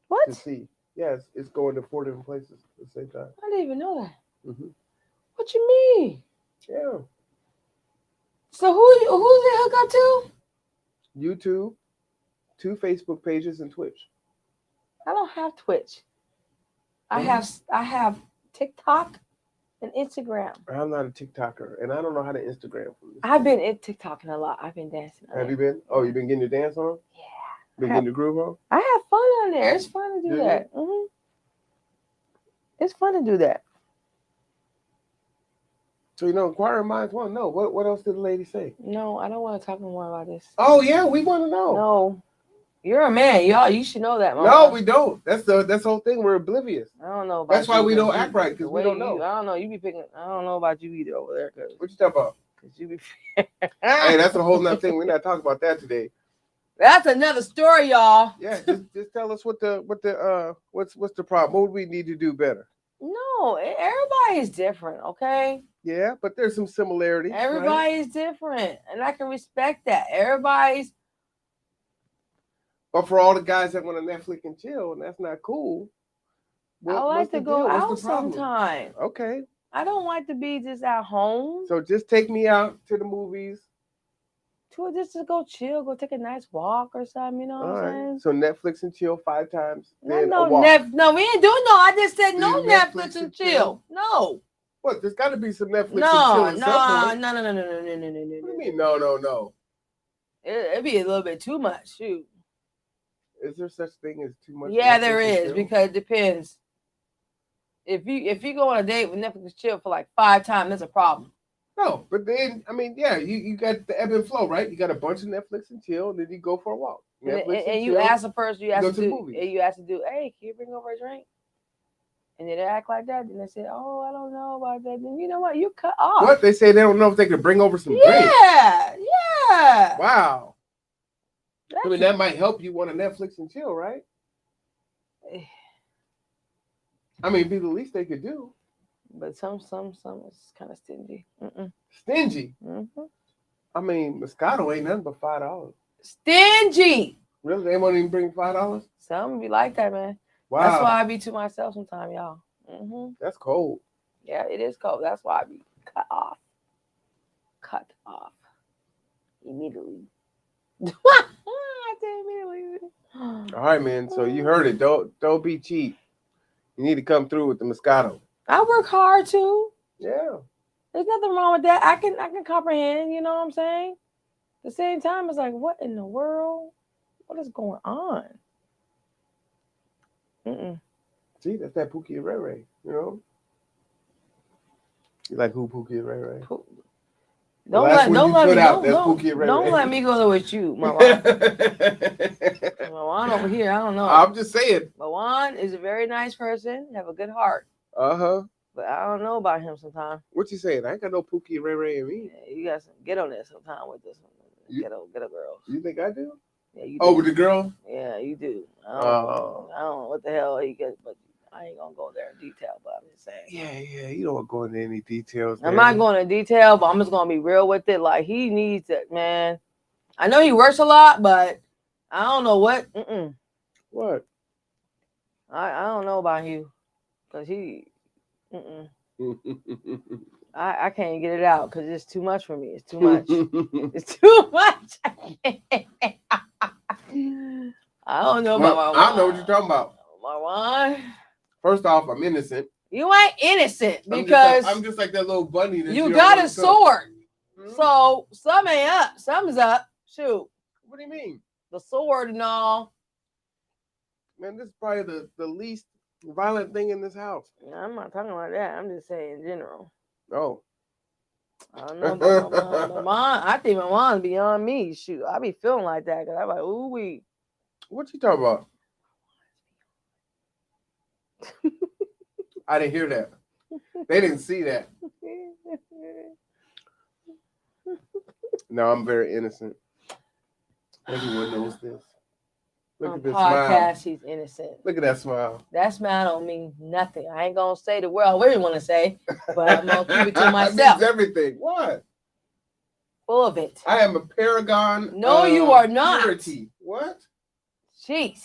What? to see. Yes, it's going to 4 different places at the same time. I didn't even know that. Mm-hmm. What you mean? Yeah, So who's it hook up to? YouTube, 2 Facebook pages, and Twitch. I don't have Twitch. I have TikTok and Instagram. I'm not a TikToker, and I don't know how to Instagram from this. I've been in TikToking a lot. I've been dancing. on Have it. you been? Oh, you've been getting your dance on? Yeah. Been getting the groove on? I have fun on there. It's fun to do Do you? that. Hmm. It's fun to do that. So, inquiring minds want to know. What else did the lady say? No, I don't want to talk no more about this. Oh, yeah, we want to know. No. You're a man, y'all. You should know that, No, Mama. we don't. That's the whole thing. We're oblivious. I don't know about That's why you, we don't you- act right, 'cause the we way don't you- know. I don't know. You be picking. I don't know about you either over there, cause What you talking about? you be. Hey, that's a whole nother thing. We're not talking about that today. That's another story, y'all. Yeah, just tell us what's the problem. What would we need to do better? No, everybody is different. Okay, Yeah, but there's some similarities. right? everybody is different, and I can respect that. Everybody's. But for all the guys that want to Netflix and chill, and that's not cool. I like what's to the go deal? out What's the problem? sometime. Okay, I don't like to be just at home. so just take me out to the movies. Just to go chill, go take a nice walk or something. You know what All I'm right. saying? So Netflix and chill 5 times. No, Then no, a walk. no, we ain't doing no. I just said no Do Netflix, Netflix and and chill. chill? No, What? There's got to be some Netflix no, and chill at some point. no. What do you mean? No. It'd be a little bit too much. Shoot. Is there such thing as too much? Yeah, Netflix there and is chill? because it depends. If you go on a date with Netflix and chill for like 5 times, that's a problem. No, but then yeah, you got the ebb and flow, right? You got a bunch of Netflix and chill, and then you go for a walk. Netflix And you chill. ask a person, you go ask to to the do, movies. and you ask to do, hey, can you bring over a drink? And then they act like that. Then they say, oh, I don't know about that. Then you know what? You cut off. What they say they don't know if they could bring over some drinks. Yeah. Wow. I mean, That's- that might help you want to Netflix and chill, right? I mean, be the least they could do. But some is kind of stingy. Stingy. Mhm. I mean, Moscato ain't nothing but $5. Stingy. Really? They won't even bring $5? Some be like that, man. Wow. That's why I be to myself sometimes, y'all. That's cold. Yeah, it is cold. That's why I be cut off. Cut off. Immediately. I said immediately. All right, man. So you heard it. Don't be cheap. You need to come through with the Moscato. I work hard too. Yeah. There's nothing wrong with that. I can comprehend, you know what I'm saying? At the same time, it's like, what in the world? What is going on? See, that's that Pookie and Ray Ray, you know? You like who Pookie and Ray Ray? Don't last one let you don't put let out, me that's Pookie and Ray don't Ray. let me go there with you, Marwan. Marwan over here, I don't know. I'm just saying. Marwan is a very nice person, have a good heart, Uh-huh. but I don't know about him sometimes. What you saying? I ain't got no Pookie and Ray Ray in me. Yeah, you got some get on there sometime with this one. You- Get a girl. You think I do? Yeah, you do. Oh, with the girl? Yeah, you do. I Oh. don't know what the hell he gets, but I ain't gonna go there in detail, but I'm just saying. Yeah. You don't want to go into any details. I'm man. not going into detail, but I'm just gonna be real with it. Like he needs it, man. I know he works a lot, but I don't know what. What? I don't know about you, cause he. I can't get it out because it's too much for me. It's too much. It's too much. I don't know about Marwan. I know what you're talking about. Marwan. First off, I'm innocent. You ain't innocent I'm because just like that little bunny. That you don't got really a cook. sword. Hmm? So some ain't up. Something's up. Shoot. What do you mean? The sword and all. Man, this is probably the least violent thing in this house. I'm not talking about that. I'm just saying in general. Oh. I don't know about my mom. I think my mom's beyond me. Shoot, I be feeling like that because I'm like, ooh wee. What you talking about? I didn't hear that. They didn't see that. No, I'm very innocent. Everyone knows this. Look On at this podcast, smile. he's innocent. Look at that smile. That smile don't mean nothing. I ain't gonna say the word I really want to say, but I'm gonna keep it to That myself. means everything. What? Full of it. I am a paragon. No, you are not. Purity. What? Jeez.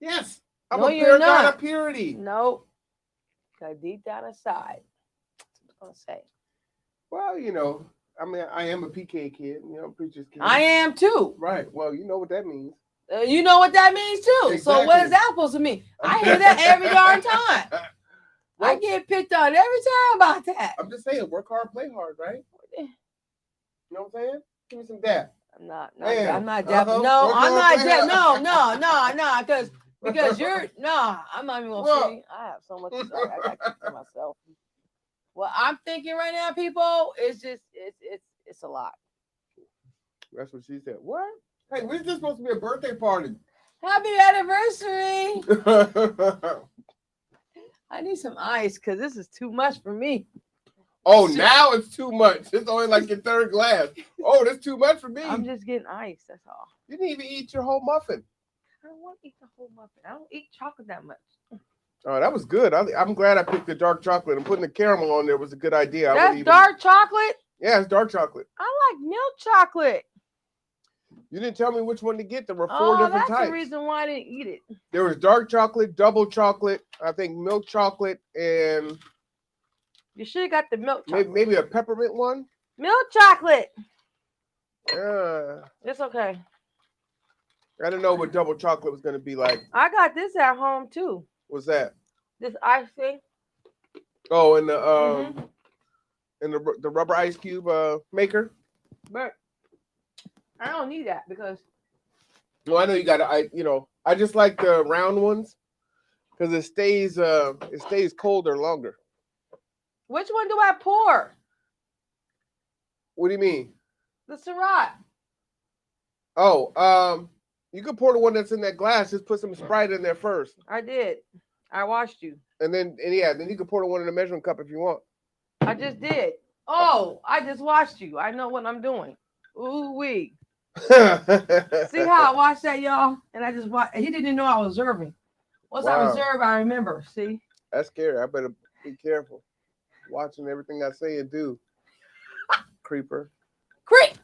Yes. I'm No, a you're paragon not. of purity. Nope. Got deep down inside. That's what I'm gonna say. Well, you know, I mean, I am a PK kid. You know, preacher's kid. I am too. Right. Well, you know what that means. You know what that means too. So what is Exactly. that supposed to mean? I hear that every darn time. I get picked on every time about that. I'm just saying, work hard, play hard, right? You know what I'm saying? Give me some dap. I'm not Man, I'm not uh-huh. deaf. No, Work I'm hard, not play deaf. hard. No, because you're I'm not even gonna Well- see. I have so much to say. I gotta keep to myself. What I'm thinking right now, people, is just it's a lot. That's what she said. What? Hey, when's this supposed to be a birthday party? Happy anniversary. I need some ice because this is too much for me. Oh, now it's too much. It's only like your third glass. Oh, that's too much for me. I'm just getting ice. That's all. You didn't even eat your whole muffin. I don't want to eat the whole muffin. I don't eat chocolate that much. Oh, that was good. I'm glad I picked the dark chocolate and putting the caramel on there was a good idea. That's dark chocolate. Yeah, it's dark chocolate. I like milk chocolate. You didn't tell me which one to get. There were 4 Oh, different that's types. the reason why I didn't eat it. There was dark chocolate, double chocolate, I think milk chocolate, and You should have got the milk chocolate. maybe a peppermint one. Milk chocolate. I It's okay. didn't know what double chocolate was going to be like. I got this at home too. What's that? This ice thing. Oh, and the rubber ice cube maker. But I don't need that because No, I know you got to. I just like the round ones because it stays colder longer. which one do I pour? What do you mean? The Syrah. Oh, you can pour the one that's in that glass. Just put some Sprite in there first, I did. I watched you. and then you can pour the one in the measuring cup if you want. I just did. Oh, I just watched you. I know what I'm doing. Ooh wee. See how I watched that, y'all? And I just watched. He didn't even know I was observing. Once I Wow. observe, I remember. See? That's scary. I better be careful. Watching everything I say and do. Creeper. Creep.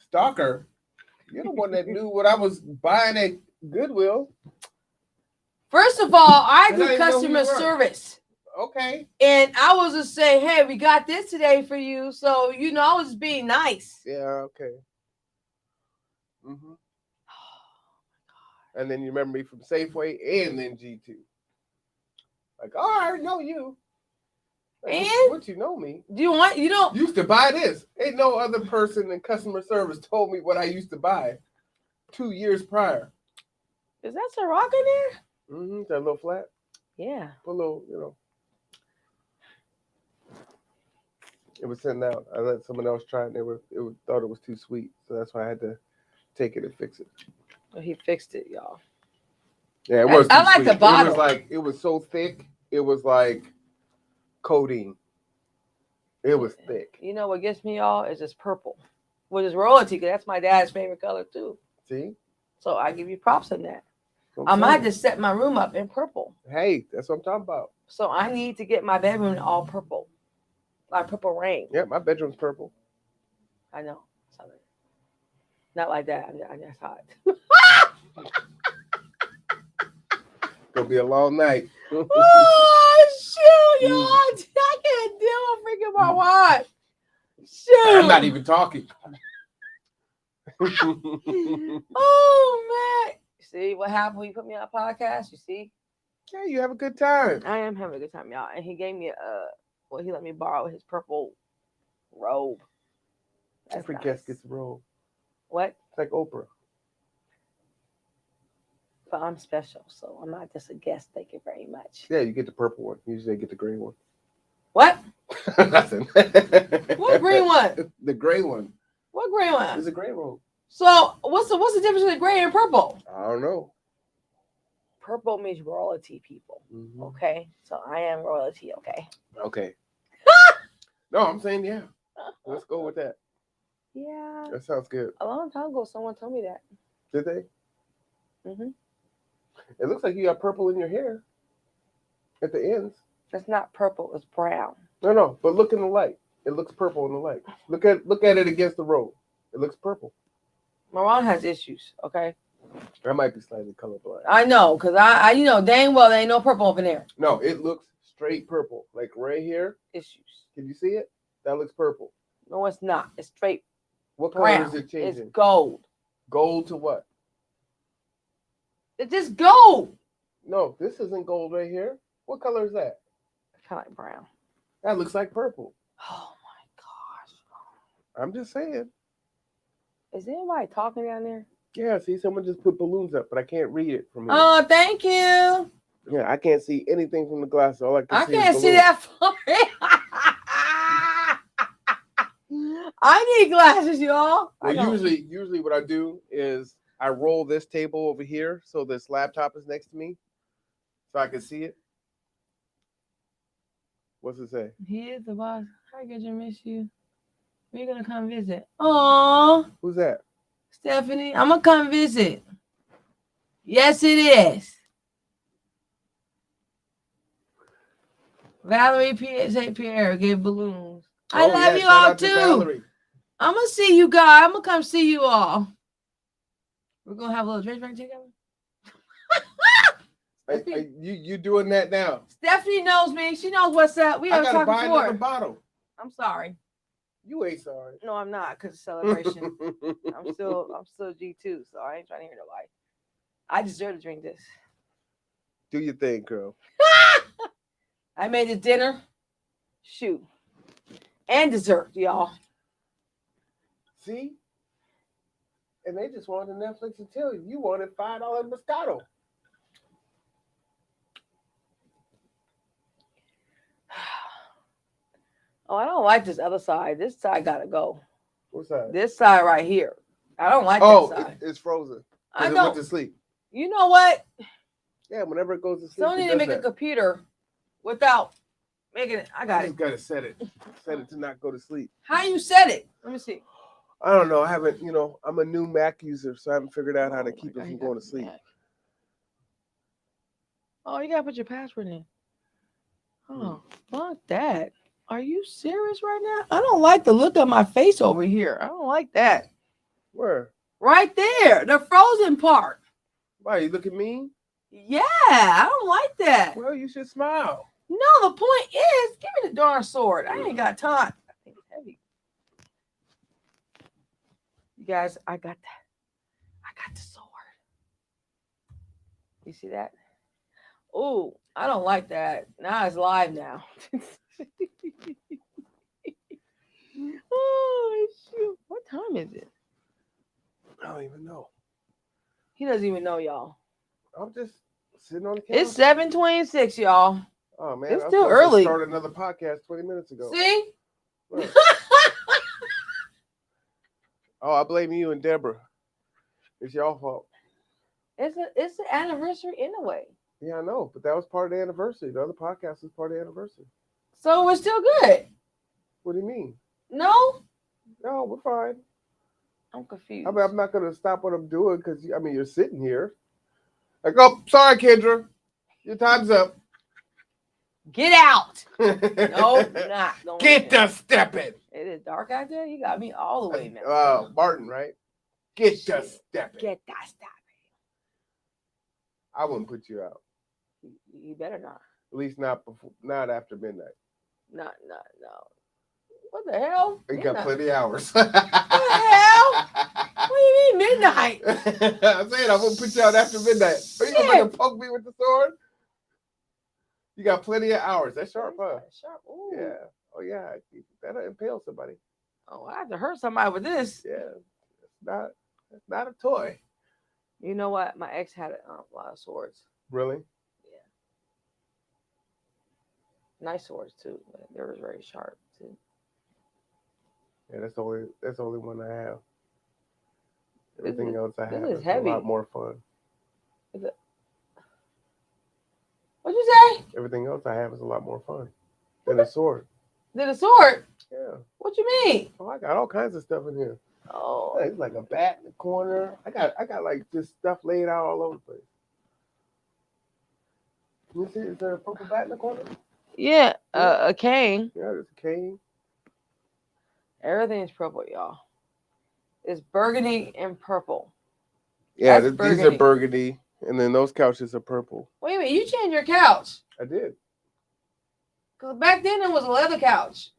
Stalker. You're the one that knew what I was buying at Goodwill. First of all, I And I do didn't know who customer you were. service. Okay. And I was just saying, hey, we got this today for you. So, I was being nice. Yeah, okay. And then you remember me from Safeway and then G2. Like, oh, I already know you. Like, And? what you know me? Do you want, you don't, Used to buy this. Ain't no other person in customer service told me what I used to buy 2 years prior. is that Ciroc in there? That little flat. Yeah. A little, It was sitting out. I let someone else try it and thought it was too sweet. So that's why I had to take it and fix it. Well, he fixed it, y'all. Yeah, it was. I too like sweet. the bottle. It was so thick. It was like codeine. It was thick. You know what gets me, y'all, is this purple, which is royalty, because that's my dad's favorite color, too. See? So I give you props on that. What I I'm might saying. just set my room up in purple. Hey, that's what I'm talking about. So I need to get my bedroom all purple, like purple rain. Yeah, my bedroom's purple. I know. Sorry. Not like that. I'm just hot. Gonna be a long night. Oh, shoot, y'all. I can't deal with freaking my wife. Shoot. I'm not even talking. Oh, man. See what happened when you put me on a podcast? You see? Yeah, you have a good time. I am having a good time, y'all. And he gave me he let me borrow his purple robe. That's Every nice. guest gets a robe. What? It's like Oprah. But I'm special, so I'm not just a guest. Thank you very much. Yeah, you get the purple one. Usually they get the gray one. What? Nothing. What green one? The gray one. What green It's one? a gray robe. So what's the difference between gray and purple? I don't know. Purple means royalty, people. Mhm. Okay, so I am royalty. Okay. Okay. No, I'm saying yeah. Let's go with that. Yeah. That sounds good. A long time ago, someone told me that. Did they? Mm-hmm. It looks like you got purple in your hair at the ends. It's not purple. It's brown. No, but look in the light. It looks purple in the light. Look at it against the robe. It looks purple. Maron has issues. Okay. I might be slightly colorblind. I know, cause I dang well there ain't no purple up in there. No, it looks straight purple. Like right here. Issues. Can you see it? That looks purple. No, it's not. It's straight What brown. color is it changing? It's gold. Gold to what? It's just gold. No, this isn't gold right here. What color is that? Kind of like brown. That looks like purple. Oh my gosh. I'm just saying. Is anybody talking down there? Yeah, see, someone just put balloons up, but I can't read it from here. Oh, thank you. Yeah, I can't see anything from the glass. All I can I see can't is see balloons. that far. I need glasses, y'all. I Well, know. usually what I do is I roll this table over here so this laptop is next to me so I can see it. What's it say? He is the boss. Hi, good to miss you. We're gonna come visit. Aw, Who's that? Stephanie, I'm gonna come visit. Yes, it is. Valerie St. Pierre gave balloons. I Oh, love yeah, you shout all out to too. Valerie. I'm gonna see you guys. I'm gonna come see you all. We're gonna have a little drink together. You doing that now? Stephanie knows me. She knows what's up. We I have gotta talked buy another before. bottle. I'm sorry. You ain't sorry. No, I'm not, because it's celebration. I'm still G2, so I ain't trying to hear nobody. I deserve to drink this. Do your thing, girl. I made the dinner. Shoot. And dessert, y'all. See? And they just wanted Netflix and chill. You wanted $5 Moscato. Oh, I don't like this other side. This side gotta go. What's that? This side right here. I don't like Oh, that side. it's frozen. I It went don't. to sleep. You know what? Yeah, whenever it goes to sleep. Someone it need to does make a that. computer without making it. I got I it. just gotta set it to not go to sleep. How you set it? Let me see. I don't know. I haven't, I'm a new Mac user, so I haven't figured out how to Oh keep my it God, from you going got to sleep. Mac. Oh, you gotta put your password in. Oh, fuck that. Are you serious right now? I don't like the look of my face over here. I don't like that. Where? Right there, the frozen part. Why, you looking mean? Yeah, I don't like that. Well, you should smile. No, the point is, give me the darn sword. I ain't got time. I think it's heavy. You guys, I got that. I got the sword. You see that? Oh, I don't like that. Now it's live now. Oh, shoot. What time is it? I don't even know. He doesn't even know, y'all. I'm just sitting on the couch. It's 7:26, y'all. Oh, man. it's I was still supposed to early. Start another podcast 20 minutes ago. See? Look. Oh, I blame you and Deborah. It's your fault. It's the anniversary anyway. Yeah, I know, but that was part of the anniversary. The other podcast was part of the anniversary. So we're still good. What do you mean? No? No, we're fine. I'm confused. I mean, I'm not going to stop what I'm doing because, you're sitting here. Like, oh, sorry, Kendra. Your time's up. Get out. No, you're not. Don't Get listen. the stepping. It is dark out there. You got me all the way, man. Martin, right? Get the stepping. Get that stop. I wouldn't put you out. You better not. At least not after midnight. No. What the hell? You got Midnight. plenty of hours. What the hell? What do you mean midnight? I'm saying I'm gonna put you out after midnight. Are you gonna Shit. fucking poke me with the sword? You got plenty of hours. That's sharp, huh? Sharp. Ooh. Yeah. Oh yeah. That'll impale somebody. Oh, I have to hurt somebody with this. Yeah. It's not a toy. You know what? My ex had a lot of swords. Really? Nice swords too. But they were very sharp too. Yeah, that's the only one I have. Everything else I this have is is heavy. a lot more fun. What'd you say? Everything else I have is a lot more fun than a sword. Did a sword? Yeah. What you mean? Oh, I got all kinds of stuff in here. Oh, It's like a bat in the corner. I got like just stuff laid out all over the place. You see, is there a purple bat in the corner? yeah. A cane. Yeah, there's a cane. Everything's purple, y'all. It's burgundy and purple. Yeah, That's these are burgundy, and then those couches are purple. Wait a minute, you changed your couch. I did. Cause back then it was a leather couch.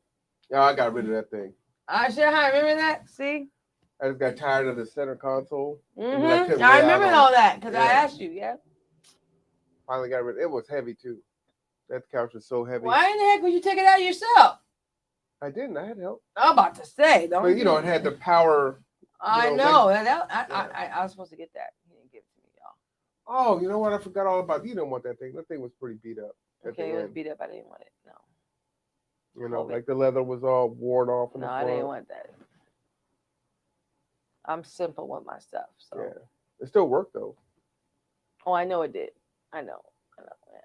Oh, I got rid of that thing. I sure I remember that. See? I just got tired of the center console. And then Mm-hmm. couldn't I lay out remember on all it. that because I Yeah. asked you. Yeah. Finally got rid of it. It was heavy too. That couch was so heavy. Why in the heck would you take it out yourself? I didn't. I had help. I'm about to say, don't. But you know, it had the power. I you know. know, I was supposed to get that. He didn't give it to me, y'all. Oh, you know what? I forgot all about. You didn't want that thing. That thing was pretty beat up. At Okay, the it was end. beat up. I didn't want it. No. You know, COVID. like the leather was all worn off. In No, the I front. didn't want that. I'm simple with my stuff. So. Yeah, it still worked though. Oh, I know it did. I know. Yeah.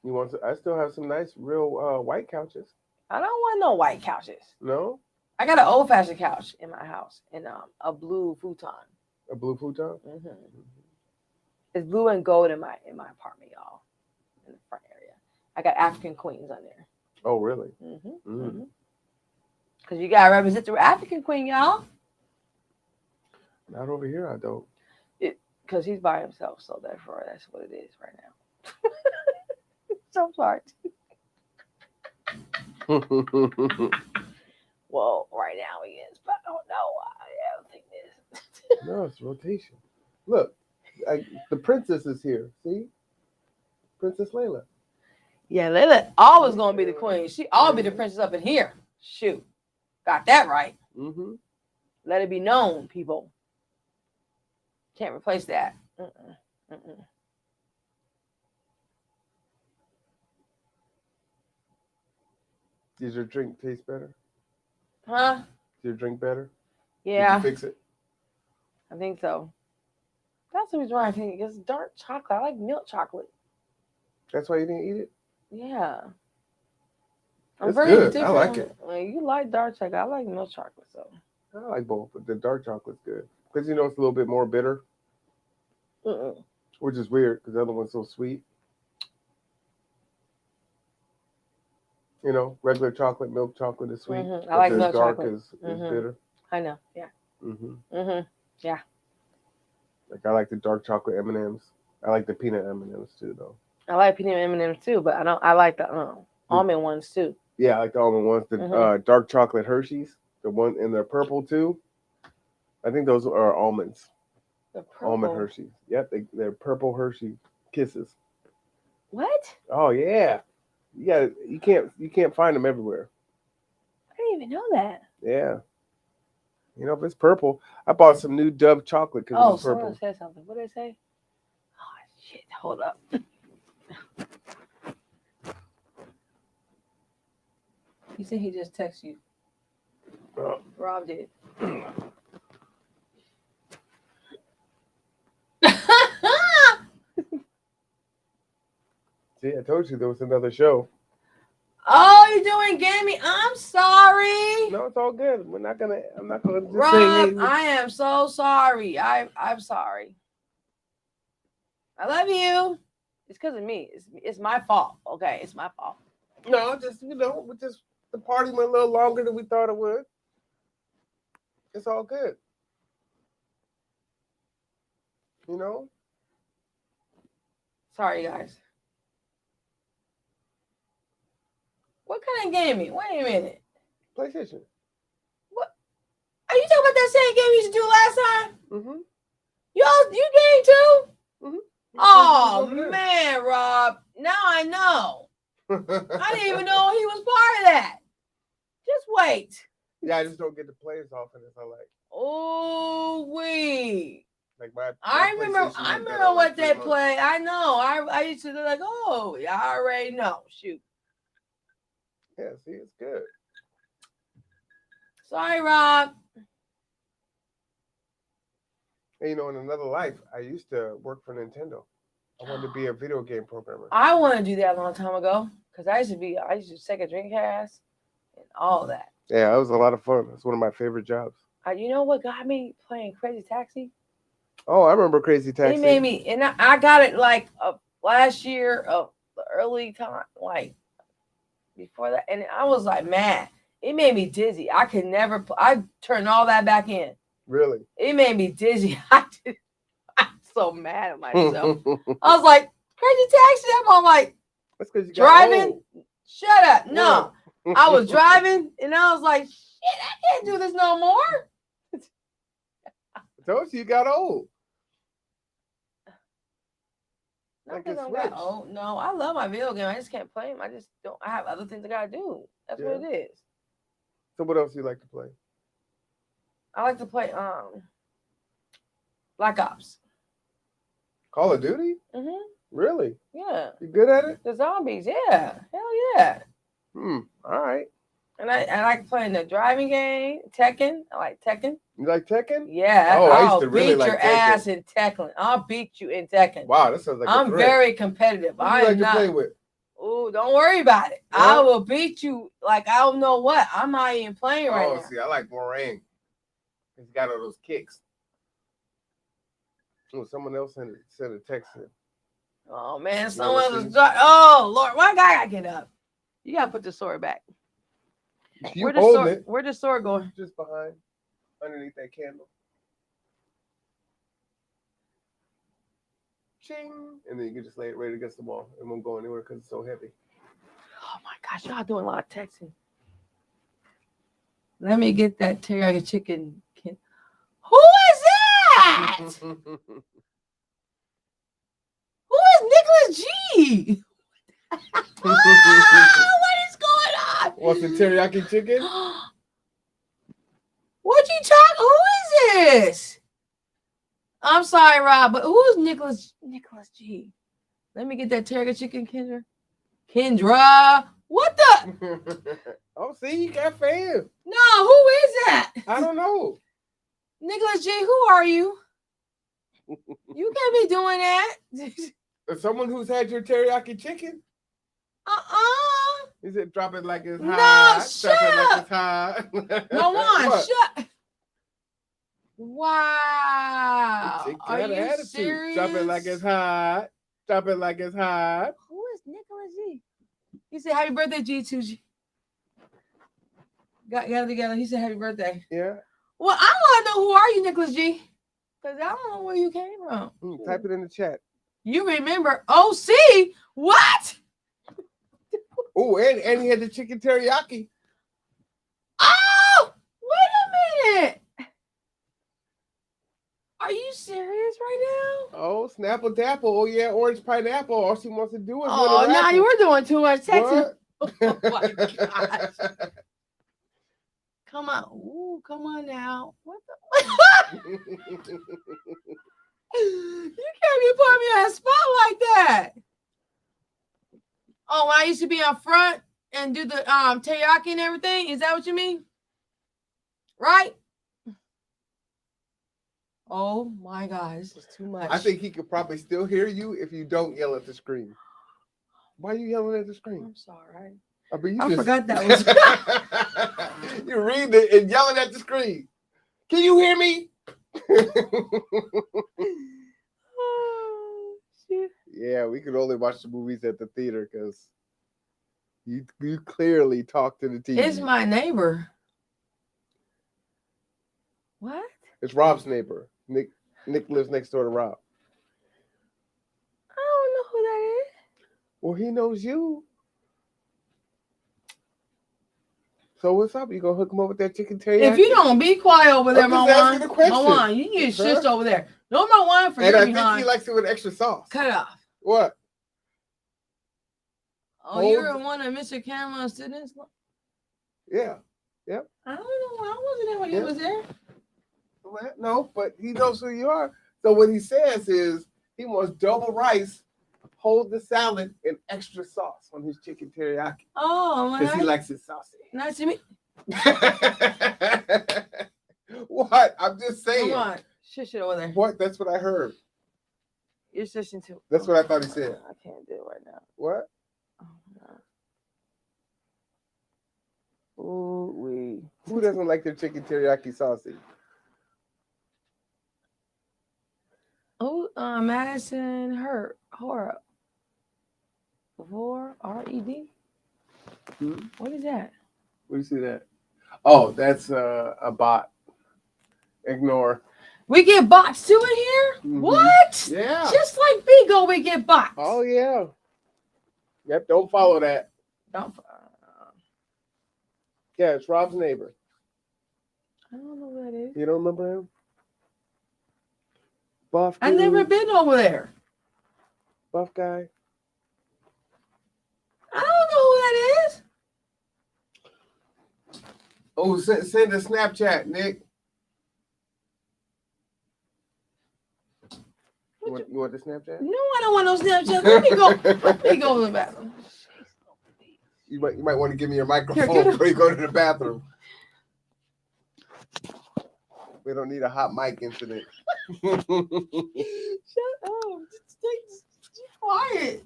You want? I still have some nice, real white couches. I don't want no white couches. No, I got an old-fashioned couch in my house and a blue futon. a blue futon. Mm-hmm. It's blue and gold in my apartment, y'all, in the front area. I got African queens on there. Oh, really? Mm-hmm. Because you gotta represent the African queen, y'all. Not over here. I don't. Because he's by himself, so therefore that's what it is right now. So sorry. Well, right now he is, but I don't know why. I don't think this. No, it's rotation. Look, the princess is here. See, Princess Layla. Yeah, Layla always gonna be the queen. She always be the princess up in here. Shoot, got that right. Mm-hmm. Let it be known, people. Can't replace that. Does your drink taste better? Huh? Does your drink better? Yeah, Did you fix it? I think so. That's the reason why I think it's dark chocolate. I like milk chocolate. That's why you didn't eat it? Yeah. I'm It's very good. I different. like it. Like, you like dark chocolate. I like milk chocolate. So. I like both, but the dark chocolate's good. Because, you know, it's a little bit more bitter, which is weird because the other one's so sweet. You know, regular chocolate, milk chocolate is sweet. I like but the milk dark chocolate. is bitter. I know. Yeah. Yeah. Like, I like the dark chocolate M&Ms. I like the peanut M&Ms too, though. I like peanut M&Ms too, but I like the almond ones too. Yeah, I like the almond ones. The dark chocolate Hershey's, the one in the purple too. I think those are almonds. The purple. Almond Hershey's. Yep, they're purple Hershey Kisses. What? Oh yeah, you can't find them everywhere. I didn't even know that. Yeah, you know if it's purple, I bought some new Dove chocolate because it was purple. Someone said something. What did they say? Oh shit! Hold up. He said he just texted you. Rob did. See, I told you there was another show. Oh, you're doing gaming. I'm sorry. No, it's all good. I'm not gonna just Rob, say. Hey, I am so sorry. I'm sorry. I love you. It's because of me. It's my fault. Okay, it's my fault. no, just the party went a little longer than we thought it would. It's all good. You know? Sorry, guys. What kind of gaming? Wait a minute. PlayStation. What? Are you talking talk about that same game we used to do last time? Mm-hmm. You game too? Mhm. Oh Over there. man, Rob. Now I know. I didn't even know he was part of that. Just wait. Yeah, I just don't get to play as often as I like. Oh wee. Like my I remember PlayStation I went down remember like what 3 they months. play. I know. I used to be like, oh, yeah, I already know. Shoot. Yeah, see, it's good. Sorry, Rob. And, you know, in another life, I used to work for Nintendo. I wanted to be a video game programmer. I want to do that a long time ago. Because I used to do Sega Dreamcast and all that. Yeah, it was a lot of fun. It's one of my favorite jobs. You know what got me playing Crazy Taxi? Oh, I remember Crazy Taxi. It made me, and I got it like last year of the early time, like before that, and I was like, man, it made me dizzy. I could never. I turned all that back in. Really? It made me dizzy. I'm so mad at myself. I was like, Crazy Taxi. I'm all like That's because you got driving. old. Shut up. No, I was driving, and I was like, shit, I can't do this no more. I told you got old. Like Nothing a don't got switch. old. No, I love my video game. I just can't play them. I just don't. I have other things I gotta do. That's what Yeah. it is. So what else do you like to play? I like to play Black Ops. Call of Duty? Mhm. Really? Yeah. You good at it? The zombies. Yeah. Hell yeah. All right. And I like playing the driving game, Tekken. I like Tekken. You like Tekken? Yeah. Oh, I used I'll to really beat like your Tekken. ass in Tekken. I'll beat you in Tekken. Wow, that sounds like a I'm threat. very competitive. Who do I you am like to not. play with? Oh, don't worry about it. Yeah? I will beat you like I don't know what. I'm not even playing right Oh, now. see, I like Morang. He's got all those kicks. Oh, someone else sent a text in. Oh man, You someone ever was seen- oh Lord, why I gotta get up? You gotta put the sword back. You Where the hold sword? it Where the sword going? just behind, underneath that candle. Ching! And then you can just lay it right against the wall. It won't go anywhere because it's so heavy. Oh my gosh, y'all doing a lot of texting. Let me get that teriyaki chicken. Who is that? Who is Nicholas G? What is going on? What's the teriyaki chicken? What you talk? Who is this? I'm sorry, Rob, but who is Nicholas G? Let me get that teriyaki chicken, Kendra. Kendra, what the? Oh, see, you got fans. No, who is that? I don't know. Nicholas G, who are you? You can't be doing that. Someone who's had your teriyaki chicken. He said, "Drop it like it's No, hot. shut Drop it like up. it's hot." No one, What? shut. Wow. Chick Are got you an attitude. serious? Drop it like it's hot. Drop it like it's hot. Who is Nicholas G? He said, happy birthday, G2G. Got it together. He said, happy birthday. Yeah. Well, I want to know who are you, Nicholas G? Because I don't know where you came from. Type it in the chat. You remember OC? What? Oh, and he had the chicken teriyaki. Oh, wait a minute. Are you serious right now? Oh, Snapple Dapple. Oh, yeah, orange pineapple. All she wants to do is Oh, now you were doing too much texting. What? Oh my gosh. Come on. Ooh, come on now. What the? You can't be putting me on a spot like that. Oh, when I used to be up front and do the teriyaki and everything. Is that what you mean? Right? Oh my God, this is too much. I think he could probably still hear you if you don't yell at the screen. Why are you yelling at the screen? I'm sorry. I mean, I you forgot that was. You're reading it and yelling at the screen. Can you hear me? Oh, shit. Yeah, we could only watch the movies at the theater because you clearly talk to the TV. It's my neighbor. What? It's Rob's neighbor. Nick lives next door to Rob. I don't know who that is. Well, he knows you. So what's up? You gonna hook him up with that chicken teriyaki? If you don't be quiet over there, I'm just asking the question. Marwan, you get shushed over there. No Marwan for And your I think behind. he likes it with extra sauce. Cut it off. What? Oh, Hold- you're one of Mr. Cameron's students? Yeah. I don't know. I wasn't there when he Yeah. was there. Well, no, but he knows who you are. So what he says is he wants double rice, hold the salad, and extra sauce on his chicken teriyaki Oh, because he my likes it saucy. nice to meet What? I'm just saying. Come on. Shush it over there. What? That's what I heard. You're shushing too. That's what I thought he said. I can't do it right now. What? Oh, no. Ooh, Who doesn't like their chicken teriyaki saucy? Oh, Madison Horror. R-E-D? Hmm? What is that? Where do you see that? Oh, that's a bot. Ignore. We get bots too in here? Mhm. What? Yeah. Just like Bigo, we get bots. Oh yeah. Yep. Don't follow that. Don't, Yeah, it's Rob's neighbor. I don't know who that is. You don't remember him? Buff. I never dude, been over there. buff guy. I don't know who that is. Oh, send a Snapchat, Nick. You want the Snapchat? No, I don't want no Snapchat. Let me go. Let me go to the bathroom. You might want to give me your microphone Here, get it. before you go to the bathroom. We don't need a hot mic incident. Shut up. Just stay quiet.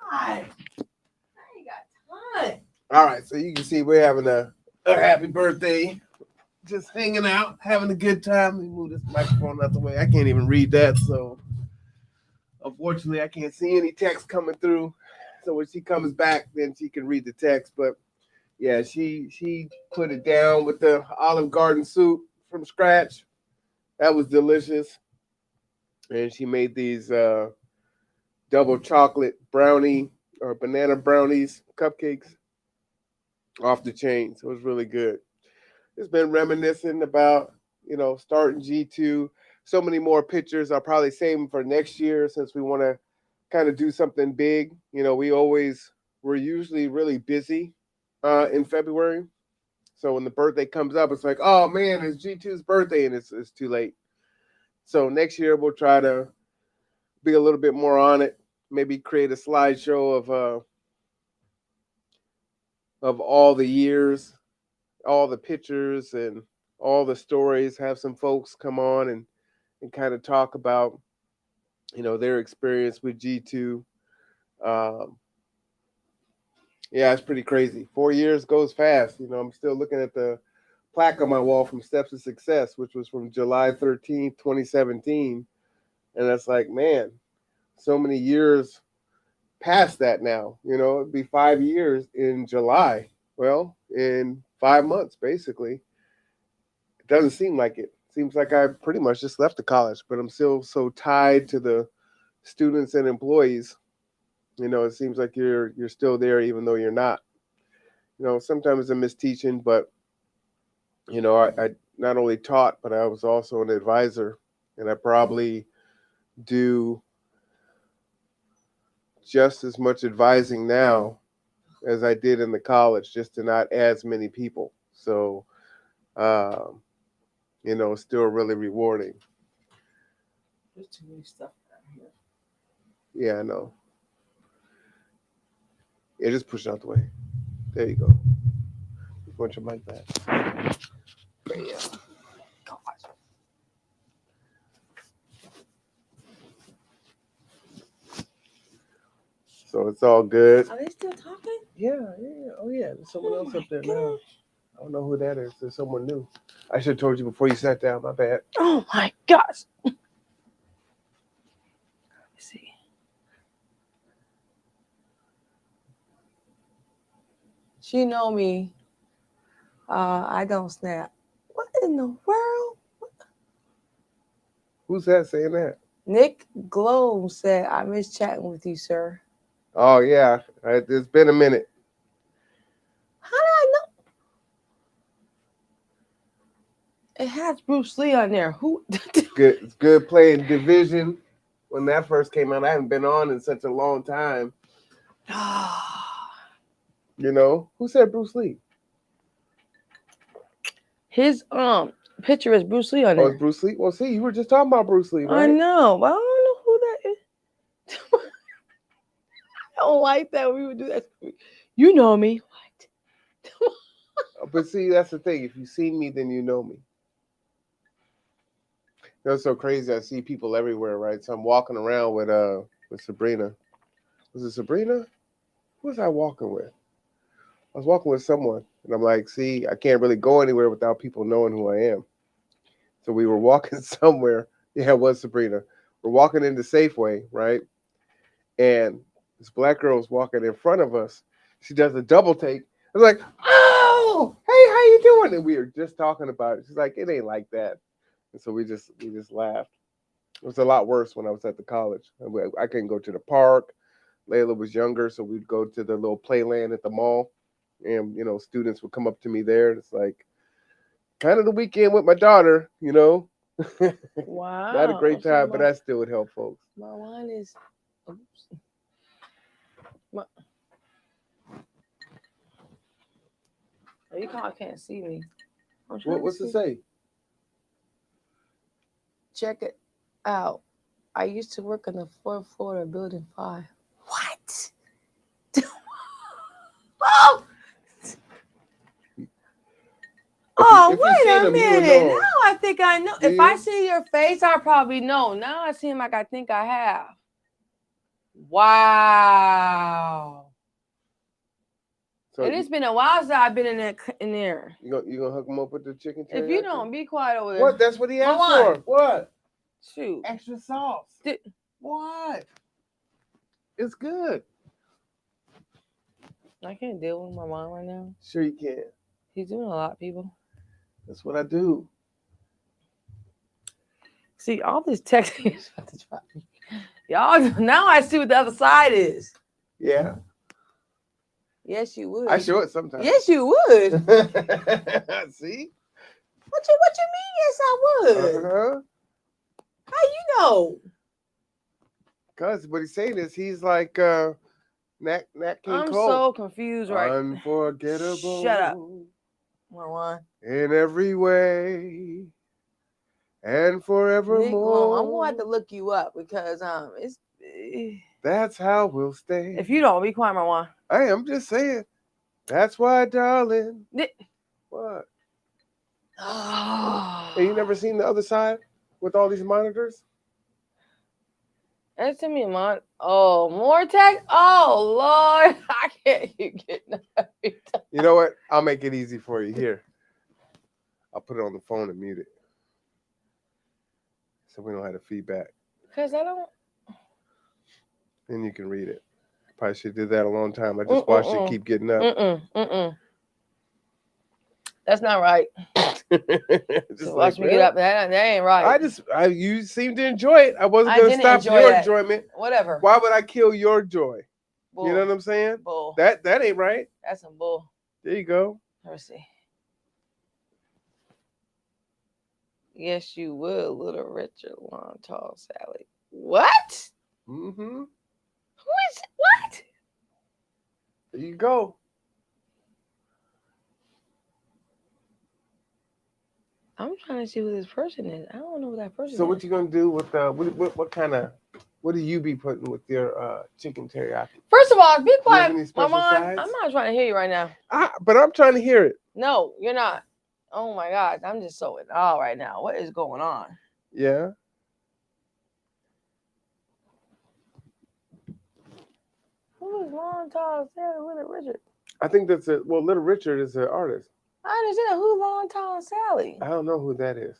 God. I ain't got time. All right, so you can see we're having a happy birthday. Just hanging out, having a good time. Let me move this microphone out the way. I can't even read that, so unfortunately I can't see any text coming through. So when she comes back, then she can read the text. But yeah, she put it down with the Olive Garden soup from scratch. That was delicious. And she made these double chocolate brownie or banana brownies, cupcakes, off the chain. So it was really good. It's been reminiscing about, starting G2. So many more pictures. I'll probably save them for next year since we want to kind of do something big. We're usually really busy in February. So when the birthday comes up, it's like, oh man, it's G2's birthday, and it's too late. So next year we'll try to be a little bit more on it. Maybe create a slideshow of all the years, all the pictures, and all the stories. Have some folks come on and kind of talk about, their experience with G2. Yeah, it's pretty crazy. 4 years goes fast. I'm still looking at the plaque on my wall from Steps to Success, which was from July 13th, 2017. And that's like, man, so many years past that now. It'd be 5 years in July. Well, in 5 months, basically. It doesn't seem like it. Seems like I pretty much just left the college, but I'm still so tied to the students and employees. It seems like you're still there even though you're not. Sometimes I miss teaching, but I not only taught, but I was also an advisor, and I probably do just as much advising now as I did in the college, just to not as many people. So, still really rewarding. There's too many stuff down here. Yeah, I know. Yeah, just push it out the way. There you go. Just want your mic back. Bam. So it's all good. Are they still talking? Yeah. Oh yeah, there's someone else up there now. gosh. I don't know who that is. There's someone new. I should have told you before you sat down. My bad. Oh my gosh. Let's see. She know me. I don't snap. What in the world? Who's that saying that? Nick Globe said, I miss chatting with you, sir. Oh yeah, it's been a minute. How did I know? It has Bruce Lee on there. Who? Good. It's good playing Division. When that first came out, I haven't been on in such a long time. You know who said Bruce Lee? His picture is Bruce Lee on Oh, there. it's Bruce Lee. Well, see, you were just talking about Bruce Lee, right? I know, but I don't know who that is. I don't like that we would do that. You know me. What? But see, that's the thing. If you see me, then you know me. That's so crazy. I see people everywhere, right? So I'm walking around with Sabrina. Was it Sabrina? Who was I walking with? I was walking with someone, and I'm like, see, I can't really go anywhere without people knowing who I am. So we were walking somewhere. Yeah, it was Sabrina. We're walking into Safeway, right? And this black girl was walking in front of us. She does a double take. I was like, oh, hey, how you doing? And we were just talking about it. She's like, it ain't like that. And so we just laughed. It was a lot worse when I was at the college. I couldn't go to the park. Layla was younger, so we'd go to the little playland at the mall. And, you know, students would come up to me there. And it's like kind of the weekend with my daughter, you know. Wow. Not a great time, but I still would help folks. My wine is. Oops. You can't see me. What's it say? Check it out. I used to work on the 4th floor of Building 5. What? Oh! If you Wait seen a him, you would minute. know. Now I think I know. Do If I you? see your face, I probably know. Now I see him like I think I have. Wow. So And it's been a while since I've been in there. you gonna hook him up with the chicken teriyaki? If you don't, be quiet over there. What? That's what he asked Milan. for. What? Shoot. Extra sauce. What? It's good. I can't deal with my mom right now. Sure you can. He's doing a lot, people. That's what I do. See, all this texting is about to drop me. Y'all, now I see what the other side is. Yeah. Yes, you would. I show it sometimes. Yes, you would. See? What you mean? Yes, I would. Uh-huh. How you know? Cause what he's saying is he's like Nat King I'm Cole. so confused right now. Unforgettable. Shut up. Marwan. In every way and Nick, forevermore. I'm gonna have to look you up because it's That's how we'll stay. if you don't be quiet, Marwan. I'm just saying. That's why, darling. Nick. What? Oh. Hey, you never seen the other side with all these monitors? That's to me, man. Oh, more text. Oh Lord, I can't keep getting every time. You know what? I'll make it easy for you. Here. I'll put it on the phone and mute it. So we don't have the feedback. Because I don't. Then you can read it. Probably should have did that a long time. I just watched it keep getting up. That's not right. Just So watch me get up. That ain't right. You seem to enjoy it. I wasn't I going to didn't stop enjoy your that. enjoyment. Whatever. Why would I kill your joy? Bull. You know what I'm saying? Bull. That ain't right. That's some bull. There you go. Let me see. Yes, you would, Little Richard, long, tall Sally. What? Mm-hmm. Who is what? There you go. I'm trying to see who this person is. I don't know who that person So is. what you gonna do with what do you be putting with your chicken teriyaki? First of all, be have quiet, any special Mama. sides? I'm not trying to hear you right now. But I'm trying to hear it. No, you're not. Oh my God, I'm just so in awe right now. What is going on? Yeah. Who is Long Tall Sally Little Richard? I think that's it. Well, Little Richard is an artist. I understand who Long Tall Sally. I don't know who that is.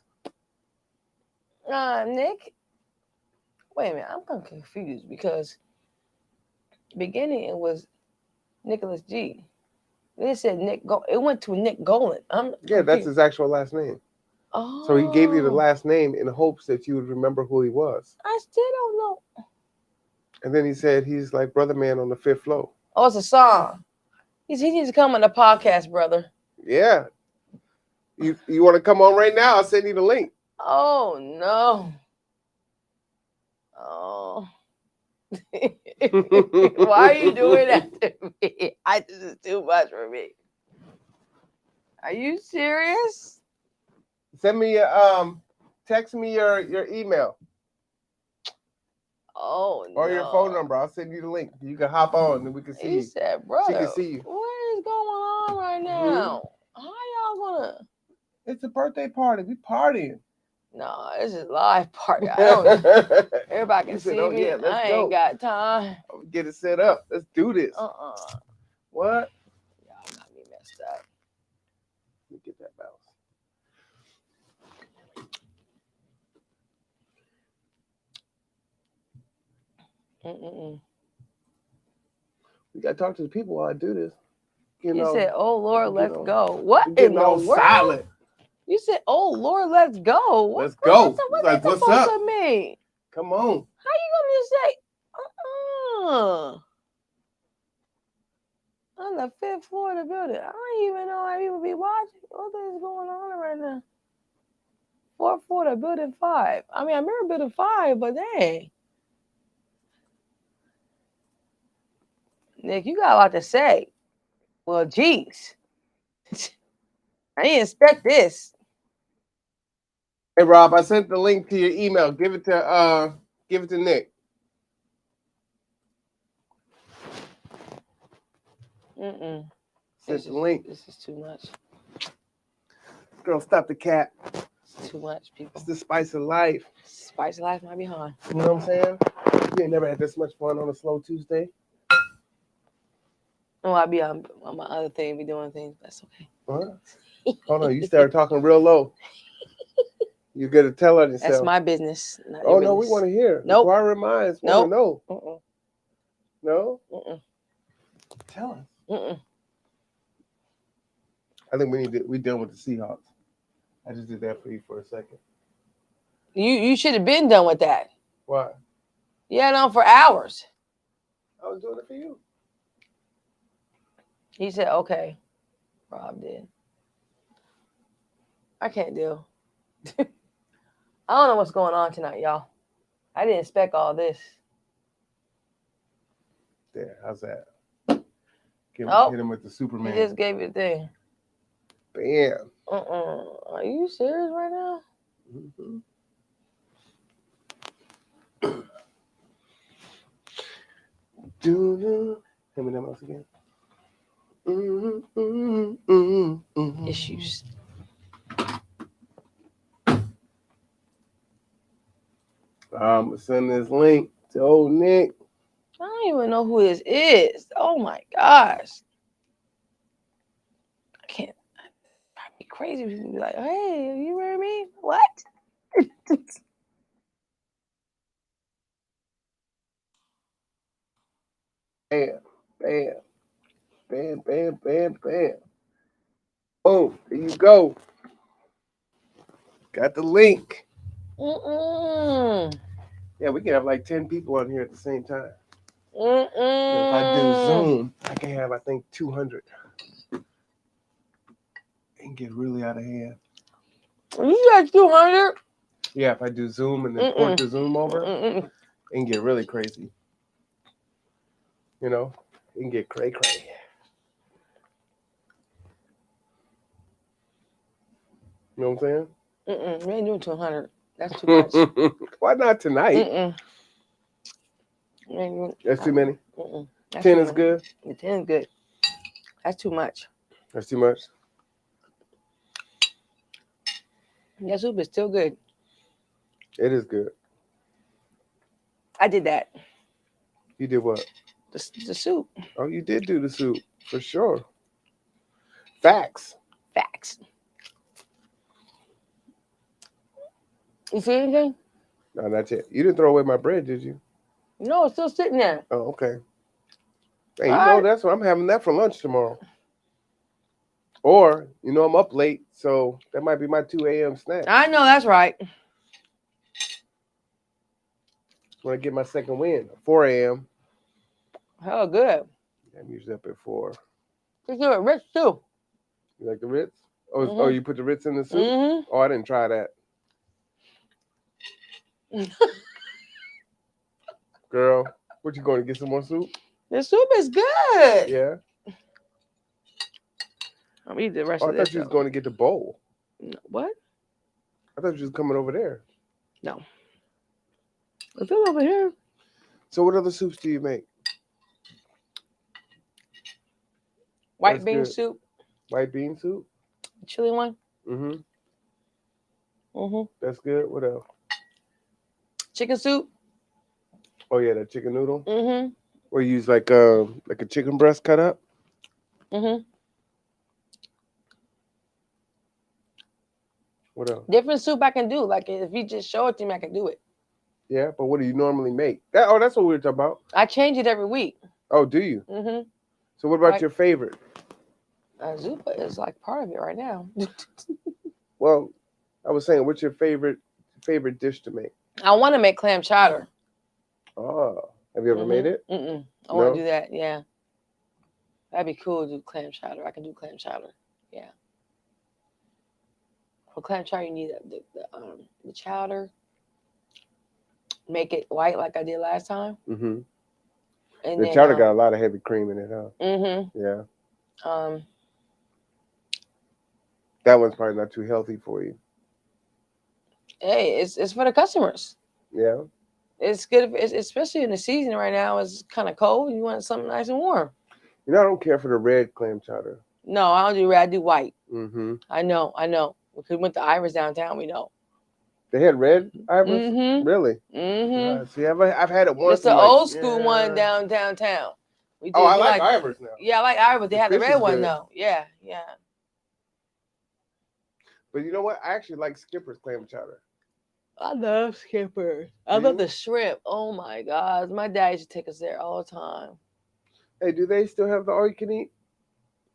Nick. Wait a minute, I'm confused because beginning it was Nicholas G. Then it said Nick. It went to Nick Golan. Yeah, that's his actual last name. Oh. So he gave you the last name in hopes that you would remember who he was. I still don't know. And then he said he's like Brother Man on the 5th floor. Oh, it's a song. He needs to come on the podcast, brother. Yeah. You want to come on right now? I'll send you the link. Oh no. Oh. Why are you doing that to me? This is too much for me. Are you serious? Send me your text me your email Oh no. or your phone number. I'll send you the link. You can hop on and we can see He you. said, brother, She can see you. what is going on right now? How y'all gonna? It's a birthday party. We partying. No, this is live party. I don't. Everybody can You said, see "Oh, me. yeah, let's I go." ain't got time. I'll get it set up. Let's do this. What? Y'all got me messed up. Let me get that bounce. We gotta talk to the people while I do this. You said, "Oh Lord, let's know, go." What we're in getting the all world? silent. You said, "Oh Lord, let's go." Let's go. What's Like, that what's supposed up? to mean? Come on. How you gonna just say, on the 5th floor of the building? I don't even know how people be watching. What is going on right now? 4th floor to building 5. I mean, I remember building 5, but dang. Nick, you got a lot to say. Well, geez. I didn't expect this. Hey Rob, I sent the link to your email. Give it to Nick. Sent the link. This is too much. Girl, stop the cat. It's too much, people. It's the spice of life. Spice of life might be hard. You know what I'm saying? You ain't never had this much fun on a slow Tuesday. Oh, I'll be on my other thing, be doing things. That's okay. What? Hold on, you started talking real low. You're gonna tell on yourself. That's my business. Not Oh your no, business. we want to hear. Nope. Inquiring minds want to know. No? Tell us. I think we done with the Seahawks. I just did that for you for a second. You should have been done with that. Why? You had on for hours. I was doing it for you. He said, okay. Rob did. I can't deal. I don't know what's going on tonight, y'all. I didn't expect all this. There, how's that? Hit him with the Superman. He just gave you the thing. Bam. Are you serious right now? Mm-hmm. Hit me that mouse again. Issues. I'm gonna send this link to old Nick. I don't even know who this is. Oh my gosh. I can't. I'd be crazy if you be like, hey, you heard me? What? Bam, bam, bam, bam, bam, bam. Oh, there you go. Got the link. Yeah, we can have like 10 people on here at the same time. If I do Zoom, I can have, I think, 200. And get really out of hand. You got 200? Yeah, if I do Zoom and then port the Zoom over, it can get really crazy. You know, it can get cray-cray. You know what I'm saying? We ain't doing 200. That's too much. Why not tonight? That's too many? 10 is good? The 10 is good. That's too much. That's too much? That soup is still good. It is good. I did that. You did what? The soup. Oh, you did do the soup, for sure. Facts. You see anything? No, not yet. You didn't throw away my bread, did you? No, it's still sitting there. Oh, okay. Hey, you know that's what I'm having that for lunch tomorrow. Or, you know, I'm up late, so that might be my 2 a.m. snack. I know that's right. When I get my second win, 4 a.m. Oh, good. I'm usually up at 4. You do it rich too. You like the Ritz? Oh, you put the Ritz in the soup? Mm-hmm. Oh, I didn't try that. Girl, what you going to get some more soup? The soup is good. Yeah. I'm eating the rest Oh, I of this. thought you was going to get the bowl. What? I thought you was coming over there. No. It's all over here. So what other soups do you make? White That's bean good. soup, White bean soup? chili one. Mm-hmm. Mm-hmm. That's good. What else? Chicken soup. Oh yeah, that chicken noodle. Mm-hmm. Or you use like a chicken breast cut up. Mm-hmm. What else? Different soup I can do. Like if you just show it to me, I can do it. Yeah, but what do you normally make? That's what we were talking about. I change it every week. Oh, do you? Mm-hmm. So what about Right. your favorite? Zupa is like part of it right now. Well, I was saying, what's your favorite dish to make? I want to make clam chowder. Oh, have you ever made it? Mm-mm. I want No? to do that. Yeah. That'd be cool to do clam chowder. I can do clam chowder. Yeah. For clam chowder, you need the chowder. Make it white like I did last time. Mm-hmm. And The then, chowder got a lot of heavy cream in it, huh? Mm-hmm. Yeah. That one's probably not too healthy for you. Hey, it's for the customers. Yeah. It's good, especially in the season right now. It's kind of cold. You want something nice and warm. You know, I don't care for the red clam chowder. No, I don't do red. I do white. Mm-hmm. I know. Because we went to Iris downtown. We know. They had red Iris? Mm-hmm. Really? Mm-hmm. See, I've had it once. It's the I'm like, old school yeah. one downtown. We Oh, I we like Iris now. Yeah, I like Iris. They had the fish red is one good. though. Yeah. But you know what? I actually like Skipper's clam chowder. I love Skipper. I Do love you? the shrimp. Oh my God. My dad used to take us there all the time. Hey, do they still have the all you can eat?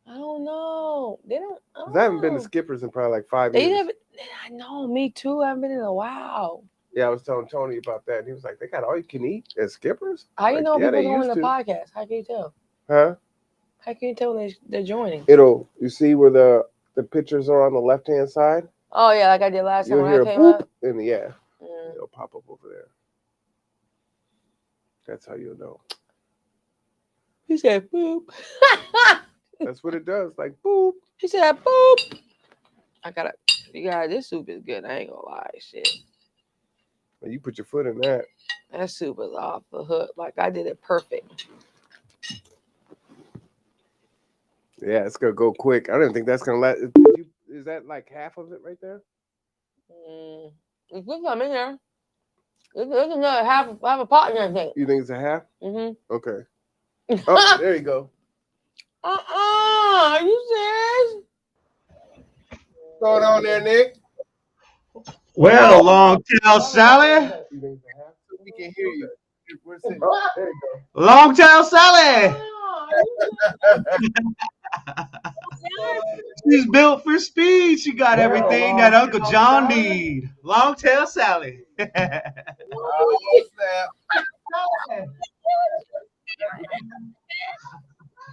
I don't know. They don't. 'Cause I haven't been to Skipper's in probably like 5 They years. haven't. I know. Me too. I haven't been in a while. Yeah, I was telling Tony about that. And he was like, they got all you can eat at Skipper's? How you Like, know yeah, people they going used to the to. podcast? How can you tell? Huh? How can you tell when they're joining? You see where the pictures are on the left-hand side? Oh yeah, like I did last time You'll when hear I a came boop, up. and yeah, Mm. it'll pop up over there. That's how you'll know. He said boop. That's what it does, like boop. He said boop. This soup is good. I ain't gonna lie, shit. And you put your foot in that. That soup is off the hook. Like I did it perfect. Yeah, it's gonna go quick. I don't think that's gonna let. Is that like half of it right there? It's good I'm in there. There's another half a pot in there, I think. You think it's a half? Mm-hmm. Okay. Oh, there you go. Are you serious? What's going on there, Nick? Well, Longtail Sally. You think it's a half? We can hear you. We're sitting. There you go. Longtail Sally. She's built for speed. She got everything that Uncle John need. Longtail Sally. Oh, snap.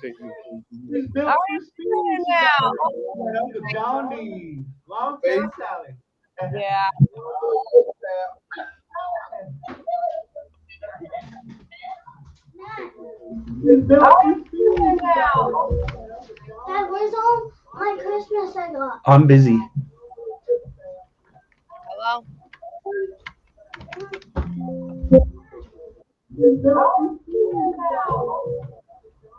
She's built for speed. She got everything that Uncle John need. Longtail Sally. Yeah. Dad, where's all my Christmas I got? I'm busy. Hello?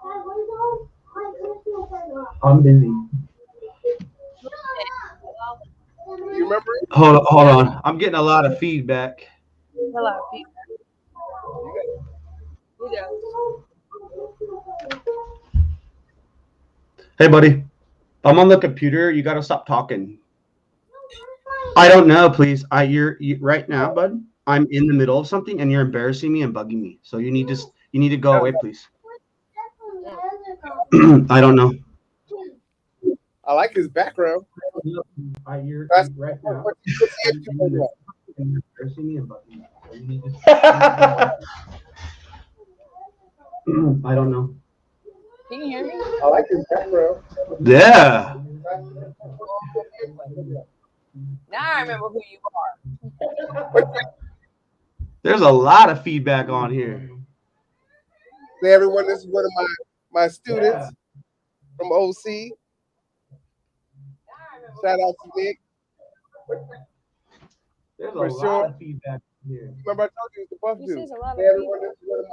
Dad, where's all my Christmas I got? I'm busy. You remember it? Hold on. I'm getting a lot of feedback. Hello, people. Who does? Hey, buddy. I'm on the computer. You gotta stop talking. I don't know, please. You right now, bud. I'm in the middle of something, and you're embarrassing me and bugging me. So you need to go away, please. I don't know. I like his background. You're That's- right now. What's he into right now? You're embarrassing me and bugging me. So you need to. I don't know. Can you hear me? I like his background. Yeah. Now I remember who you are. There's a lot of feedback on here. Hey, everyone, this is one of my students from OC. Shout out to Nick. There's For a sure. lot of feedback here. Remember, I told you it's the buff You dude. see, it's a lot of Hey, everyone, this is one of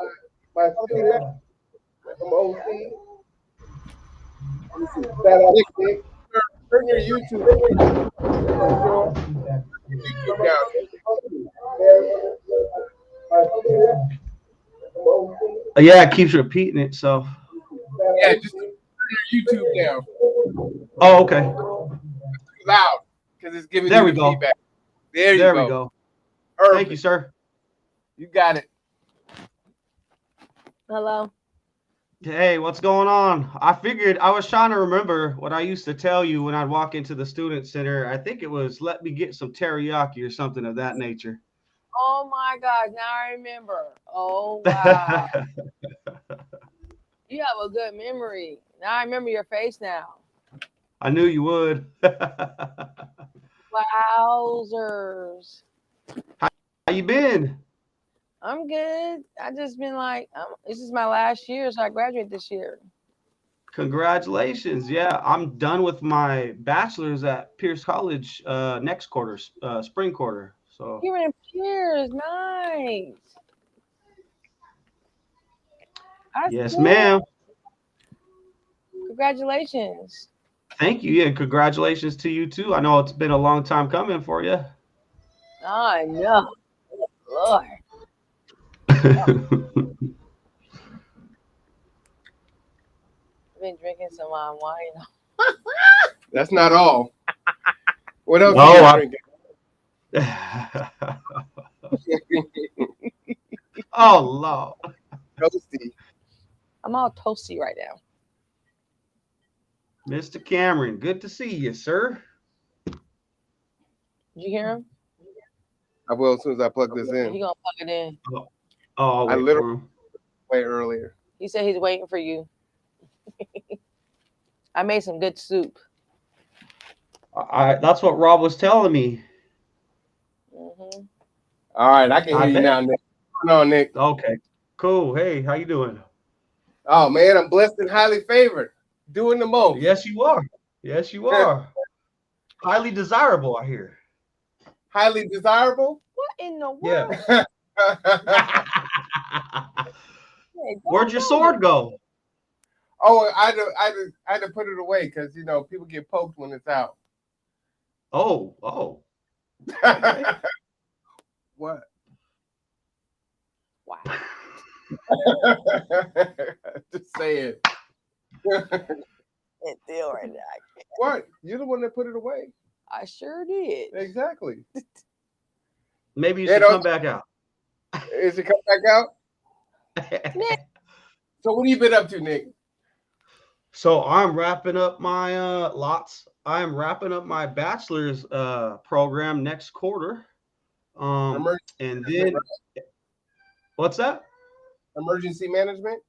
my students from OC. Shout out to Nick. Turn your YouTube. YouTube down. Yeah, it keeps repeating itself. Yeah, just turn your YouTube down. Oh, okay. Loud, because it's giving There you we the go. feedback. There you There go. we go. Perfect. Thank you, sir. You got it. Hello. Hey, what's going on? I figured I was trying to remember what I used to tell you when I'd walk into the student center. I think it was let me get some teriyaki or something of that nature. Oh my gosh, now I remember. Oh wow. You have a good memory. Now I remember your face now. I knew you would. Wowzers. How you been? I'm good. I just been like, this is my last year, so I graduate this year. Congratulations. Yeah, I'm done with my bachelor's at Pierce College next quarter, spring quarter. So You're in Pierce. Nice. That's yes, good. ma'am. Congratulations. Thank you. Yeah, and congratulations to you too. I know it's been a long time coming for you. I know. Lord. I've been drinking some wine. That's not all. What else No, are you I- drinking? Oh, Lord. Toasty. I'm all toasty right now. Mr. Cameron, good to see you, sir. Did you hear him? I will as soon as I plug this He in. gonna plug it in. Oh, I'll I wait literally- for him. Way earlier. He said he's waiting for you. I made some good soup. That's what Rob was telling me. Mm-hmm. All right, I can hear I you bet. now, Nick. What's going on, Nick? Okay, cool. Hey, how you doing? Oh man, I'm blessed and highly favored. Doing the most. Yes, you are. Yes, you are. Highly desirable, I hear. Highly desirable. What in the world? Yeah. Hey, Where'd your don't sword go? Oh, I had to put it away because people get poked when it's out. Oh. What? Wow. Just saying. It's still right now. What? You're the one that put it away. I sure did. Exactly. Maybe you Yeah, should don't- come back out. Is it come back out? So what have you been up to, Nick? So I'm wrapping up my I'm wrapping up my bachelor's program next quarter. Emergency And then what's that? Emergency management?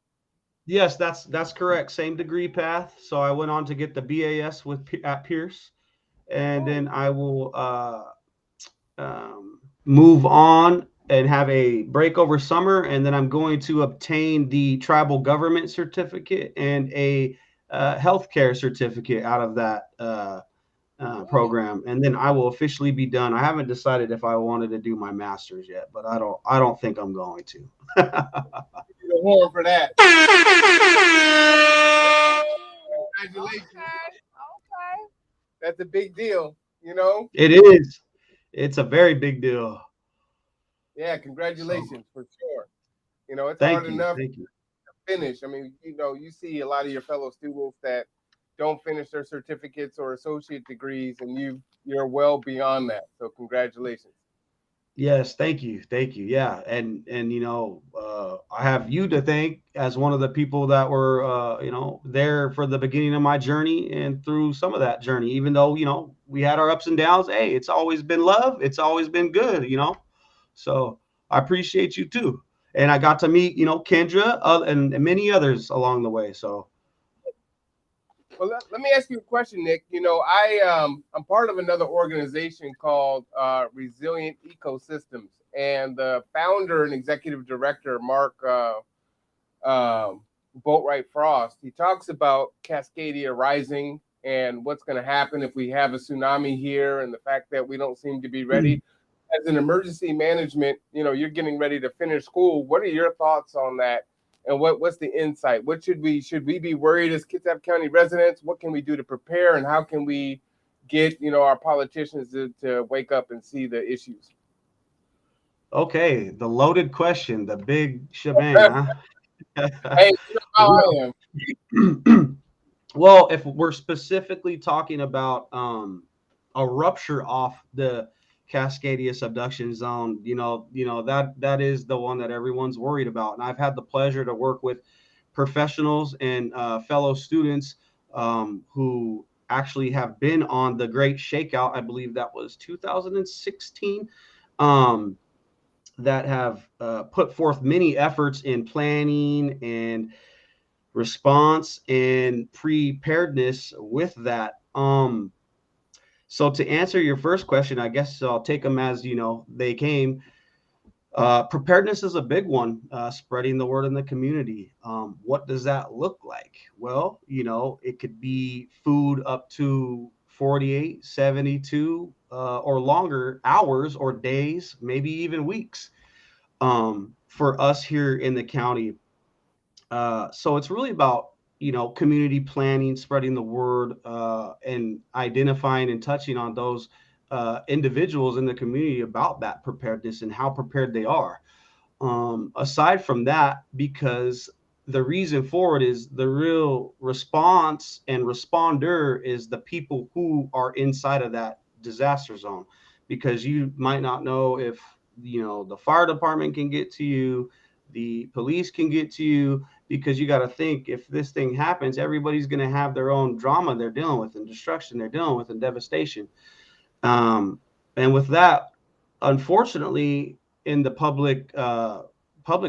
Yes, that's correct. Same degree path. So I went on to get the BAS at Pierce, and then I will move on and have a break over summer, and then I'm going to obtain the tribal government certificate and a healthcare certificate out of that program, and then I will officially be done. I haven't decided if I wanted to do my master's yet, but I don't think I'm going to. The horn for that. Congratulations. Okay. That's a big deal, It is. It's a very big deal. Yeah, congratulations for sure. It's Thank hard you. enough Thank you. to finish. I mean, you see a lot of your fellow students that don't finish their certificates or associate degrees, and you're well beyond that. So congratulations. Yes, thank you. Yeah, and I have you to thank as one of the people that were there for the beginning of my journey and through some of that journey. Even though we had our ups and downs, hey, it's always been love. It's always been good. So I appreciate you too. And I got to meet Kendra and many others along the way. So Well, let me ask you a question, Nick. I'm part of another organization called Resilient Ecosystems, and the founder and executive director, Mark Boatwright Frost, he talks about Cascadia rising and what's going to happen if we have a tsunami here, and the fact that we don't seem to be ready. As an emergency management, you're getting ready to finish school. What are your thoughts on that? And what's the insight? What should we be worried as Kitsap County residents? What can we do to prepare, and how can we get our politicians to wake up and see the issues? Okay, the loaded question, the big shebang, huh? Hey, how I am. Well, if we're specifically talking about a rupture off the Cascadia subduction zone, that is the one that everyone's worried about. And I've had the pleasure to work with professionals and fellow students who actually have been on the Great Shakeout. I believe that was 2016. That have put forth many efforts in planning and response and preparedness with that. So to answer your first question, I guess I'll take them as they came. Preparedness is a big one. Spreading the word in the community. What does that look like? Well, it could be food up to 48, 72 or longer hours or days, maybe even weeks for us here in the county. So it's really about, community planning, spreading the word, and identifying and touching on those individuals in the community about that preparedness and how prepared they are. Aside from that, because the reason for it is the real response and responder is the people who are inside of that disaster zone, because you might not know if, the fire department can get to you, the police can get to you, because you got to think, if this thing happens, everybody's going to have their own drama they're dealing with and destruction they're dealing with and devastation. And with that, unfortunately, in the public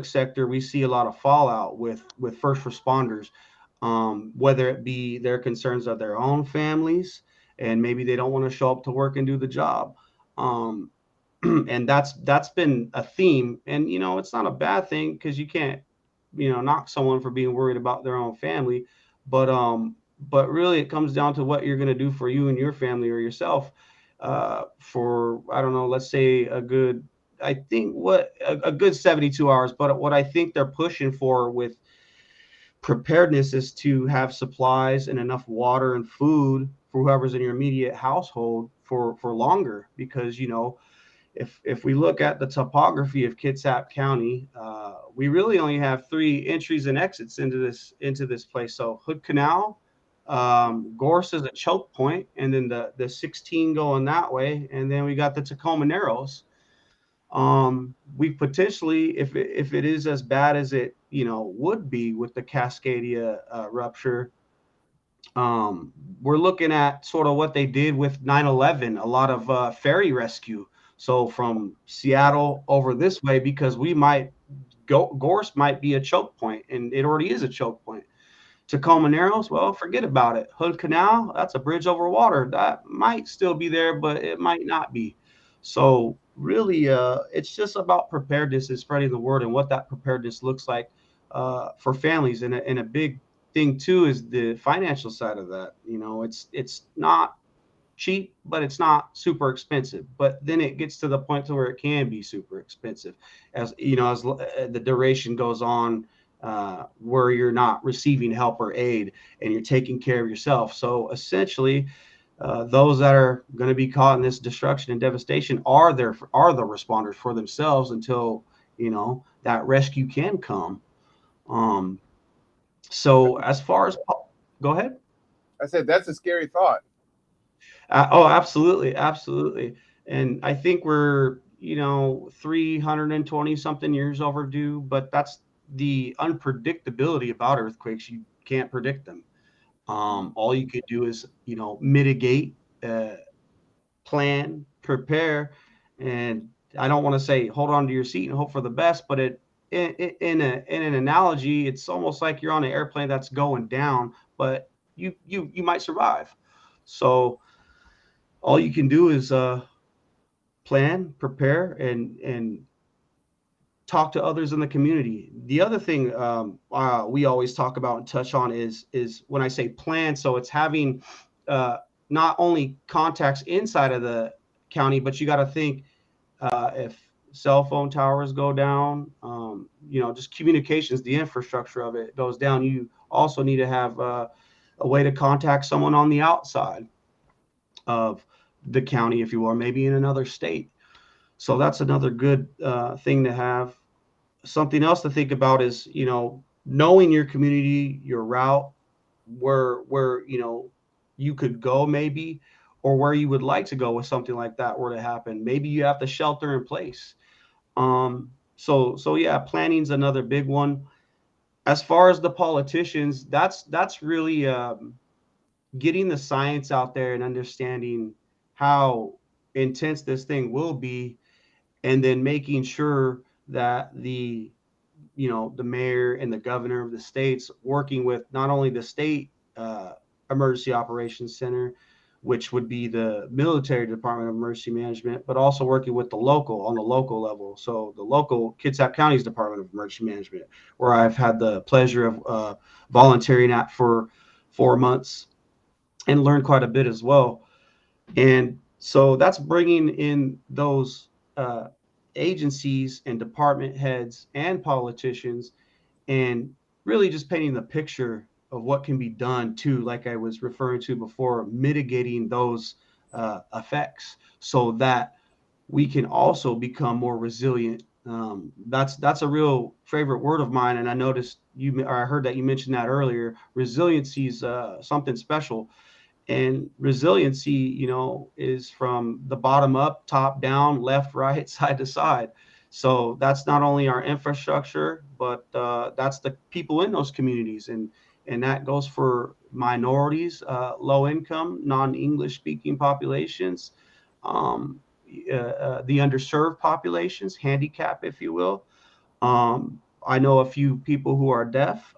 sector, we see a lot of fallout with first responders, whether it be their concerns of their own families, and maybe they don't want to show up to work and do the job. And that's been a theme, and it's not a bad thing, because you can't knock someone for being worried about their own family, but really it comes down to what you're going to do for you and your family or yourself for, I don't know, let's say a good 72 hours. But what I think they're pushing for with preparedness is to have supplies and enough water and food for whoever's in your immediate household for longer, because if we look at the topography of Kitsap County, we really only have 3 entries and exits into this place. So Hood Canal, Gorse is a choke point, and then the 16 going that way, and then we got the Tacoma Narrows. We potentially, if it is as bad as it would be with the Cascadia rupture, we're looking at sort of what they did with 9/11, a lot of ferry rescue. So from Seattle over this way, because Gorse might be a choke point, and it already is a choke point. Tacoma Narrows, well, forget about it. Hood Canal, that's a bridge over water. That might still be there, but it might not be. So really, it's just about preparedness and spreading the word, and what that preparedness looks like for families. And a big thing too is the financial side of that. It's not cheap, but it's not super expensive. But then it gets to the point to where it can be super expensive, as the duration goes on, where you're not receiving help or aid and you're taking care of yourself. So essentially, those that are going to be caught in this destruction and devastation are the responders for themselves until that rescue can come. So as far as, go ahead. I said that's a scary thought. Oh, absolutely. And I think we're 320 something years overdue, but that's the unpredictability about earthquakes. You can't predict them. All you could do is mitigate, plan, prepare, and I don't want to say hold on to your seat and hope for the best, but in an analogy, it's almost like you're on an airplane that's going down, but you might survive. So all you can do is plan, prepare, and talk to others in the community. The other thing we always talk about and touch on is when I say plan, so it's having not only contacts inside of the county, but you got to think if cell phone towers go down, just communications, the infrastructure of it goes down. You also need to have a way to contact someone on the outside of the county, if you will, or maybe in another state. So that's another good thing to have. Something else to think about is, knowing your community, your route, where you could go maybe, or where you would like to go if something like that were to happen. Maybe you have to shelter in place. So yeah, planning's another big one. As far as the politicians, that's really getting the science out there and understanding how intense this thing will be, and then making sure that the mayor and the governor of the states, working with not only the state emergency operations center, which would be the military department of emergency management, but also working with on the local level. So the local Kitsap County's Department of Emergency Management, where I've had the pleasure of volunteering at for 4 months and learned quite a bit as well. And so that's bringing in those agencies and department heads and politicians, and really just painting the picture of what can be done to, like I was referring to before, mitigating those effects so that we can also become more resilient. That's a real favorite word of mine, and I noticed I heard that you mentioned that earlier. Resiliency is something special. And resiliency, is from the bottom up, top down, left, right, side to side. So that's not only our infrastructure, but that's the people in those communities. And that goes for minorities, low income, non-English speaking populations, the underserved populations, handicap, if you will. I know a few people who are deaf,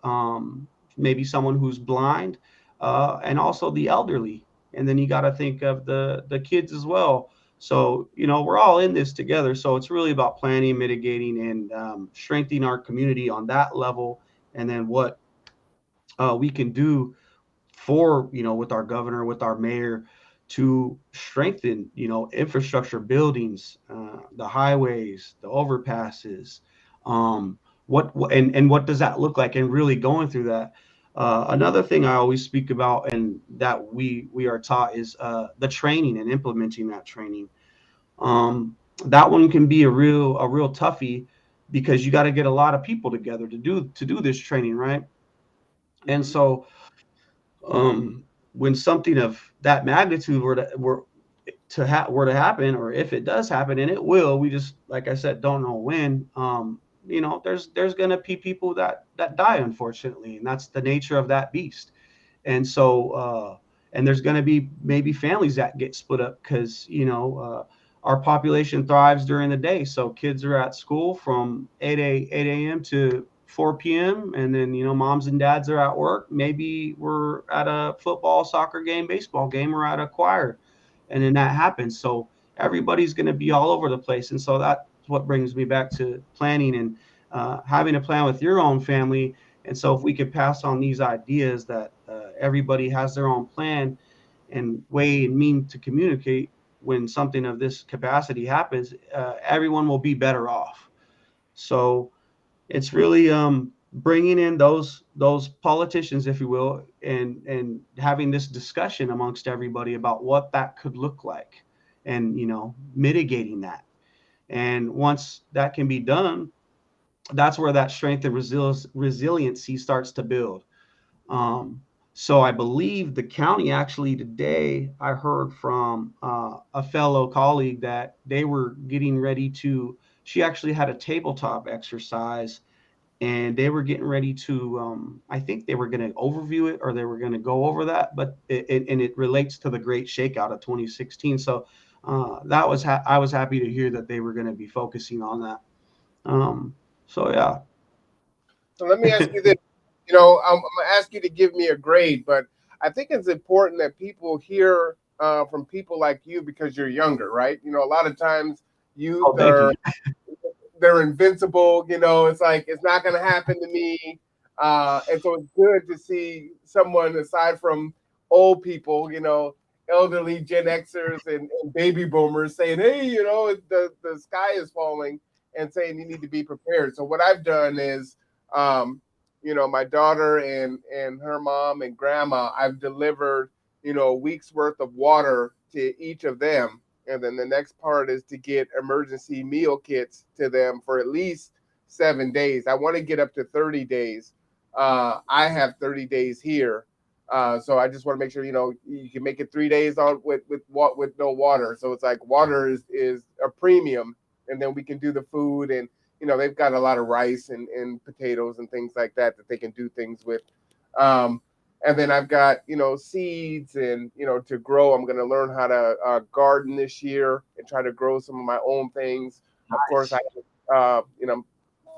maybe someone who's blind, and also the elderly. And then you got to think of the kids as well. So, we're all in this together. So it's really about planning, mitigating, and strengthening our community on that level. And then what we can do for, with our governor, with our mayor, to strengthen, infrastructure, buildings, the highways, the overpasses. What does that look like? And really going through that. Another thing I always speak about, and that we are taught, is the training and implementing that training. That one can be a real toughie, because you got to get a lot of people together to do this training, right? And so when something of that magnitude were to happen, or if it does happen, and it will, we just, like I said, don't know when. There's going to be people that die, unfortunately, and that's the nature of that beast. And so and there's going to be maybe families that get split up, because our population thrives during the day. So kids are at school from 8 a.m. to 4 p.m. and then moms and dads are at work. Maybe we're at a football, soccer game, baseball game, or at a choir, and then that happens. So everybody's going to be all over the place. And so that's what brings me back to planning and having a plan with your own family. And so if we could pass on these ideas that everybody has their own plan and way and mean to communicate when something of this capacity happens, everyone will be better off. So it's really bringing in those politicians, if you will, and having this discussion amongst everybody about what that could look like, and mitigating that. And once that can be done, that's where that strength and resiliency starts to build. So I believe the county, actually today, I heard from a fellow colleague that they were getting ready to, she actually had a tabletop exercise, and they were getting ready to, I think they were going to overview it, or they were going to go over that, but it relates to the Great Shakeout of 2016. So I was happy to hear that they were going to be focusing on that. So yeah. So let me ask you this. I'm going to ask you to give me a grade, but I think it's important that people hear from people like you because you're younger, right? You know, a lot of times youth Thank they're invincible. You know, it's like it's not going to happen to me. And so it's good to see someone aside from old people, you know, elderly Gen Xers and baby boomers saying, "Hey, you know, the sky is falling," and saying you need to be prepared. So what I've done is, you know, my daughter and her mom and grandma, I've delivered, you know, a week's worth of water to each of them. And then the next part is to get emergency meal kits to them for at least 7 days. I want to get up to 30 days. I have 30 days here. So I just want to make sure, you know, you can make it 3 days on with no water. So it's like water is a premium, and then we can do the food, and you know, they've got a lot of rice and potatoes and things like that they can do things with. And then I've got, you know, seeds and, you know, to grow. I'm going to learn how to garden this year and try to grow some of my own things. Of course, you know,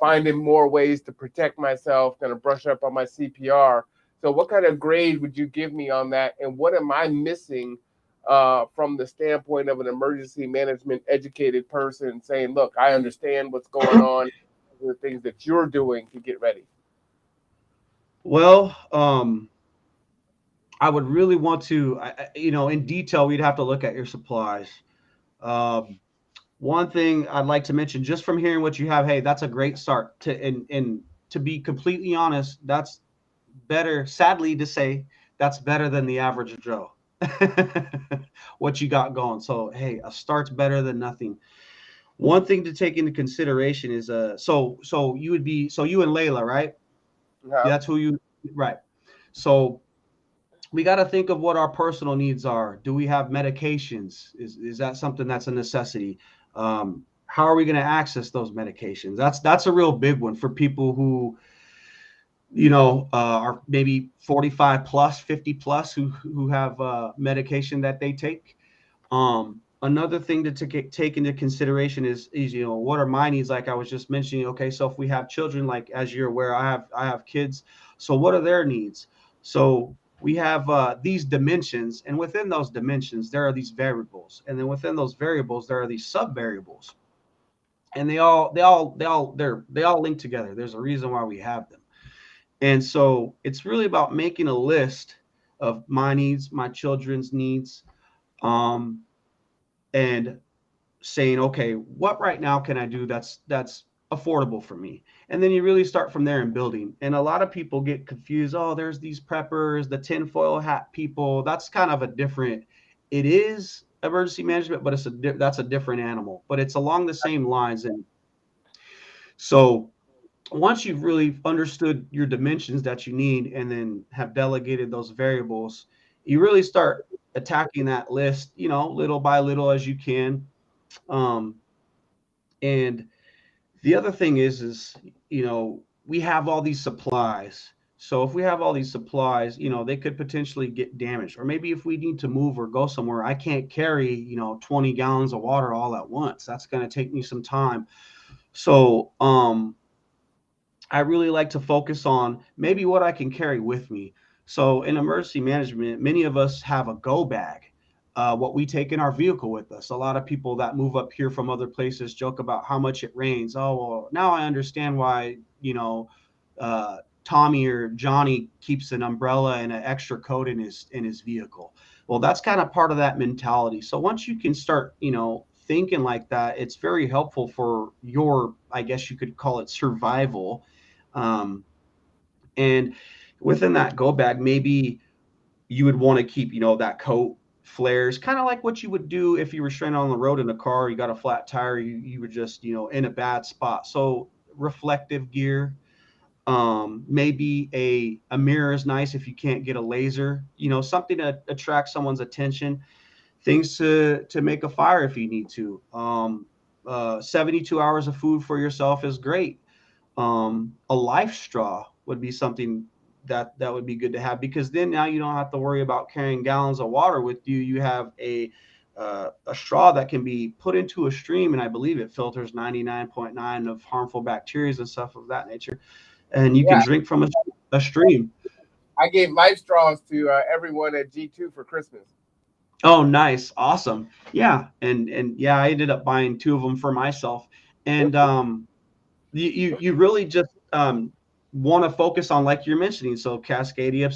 finding more ways to protect myself, going to brush up on my CPR. So what kind of grade would you give me on that? And what am I missing from the standpoint of an emergency management educated person saying, look, I understand what's going on, the things that you're doing to get ready? Well, I would really want to, you know, in detail, we'd have to look at your supplies. One thing I'd like to mention, just from hearing what you have, hey, that's a great start. And to be completely honest, that's better, sadly to say, that's better than the average Joe. What you got going. So, hey, a start's better than nothing. One thing to take into consideration is, so you and Layla, right? Yeah. That's who you, right. So we got to think of what our personal needs are. Do we have medications? Is that something that's a necessity? How are we going to access those medications? That's a real big one for people who, you know, are maybe 45 plus, 50 plus who have medication that they take. Another thing to take into consideration is, you know, what are my needs? Like I was just mentioning, okay, so if we have children, like as you're aware, I have kids. So what are their needs? So we have these dimensions, and within those dimensions, there are these variables, and then within those variables, there are these sub variables, and they all link together. There's a reason why we have them, and so it's really about making a list of my needs, my children's needs, and saying, okay, what right now can I do that's affordable for me? And then you really start from there and building. And a lot of people get confused. Oh, there's these preppers, the tinfoil hat people. That's kind of a different, it is emergency management, but that's a different animal, but it's along the same lines. And so once you've really understood your dimensions that you need and then have delegated those variables, you really start attacking that list, you know, little by little as you can. And the other thing is, you know, we have all these supplies. So if we have all these supplies, you know, they could potentially get damaged. Or maybe if we need to move or go somewhere, I can't carry, you know, 20 gallons of water all at once. That's going to take me some time. So I really like to focus on maybe what I can carry with me. So in emergency management, many of us have a go bag. What we take in our vehicle with us. A lot of people that move up here from other places joke about how much it rains. Oh, well, now I understand why, you know, Tommy or Johnny keeps an umbrella and an extra coat in his vehicle. Well, that's kind of part of that mentality. So once you can start, you know, thinking like that, it's very helpful for your, I guess you could call it survival. And within that go bag, maybe you would want to keep, you know, that coat, flares, kind of like what you would do if you were stranded on the road in a car, you got a flat tire, you were just, you know, in a bad spot. So reflective gear, maybe a mirror is nice if you can't get a laser, you know, something to attract someone's attention, things to make a fire if you need to. 72 hours of food for yourself is great. A life straw would be something that would be good to have, because then now you don't have to worry about carrying gallons of water with you. You have a straw that can be put into a stream, and I believe it filters 99.9 of harmful bacteria and stuff of that nature, and you can drink from a stream. I gave life straws to everyone at G2 for Christmas. Oh, nice. Awesome. Yeah. And yeah, I ended up buying 2 of them for myself. And you really just want to focus on, like you're mentioning, so Cascadia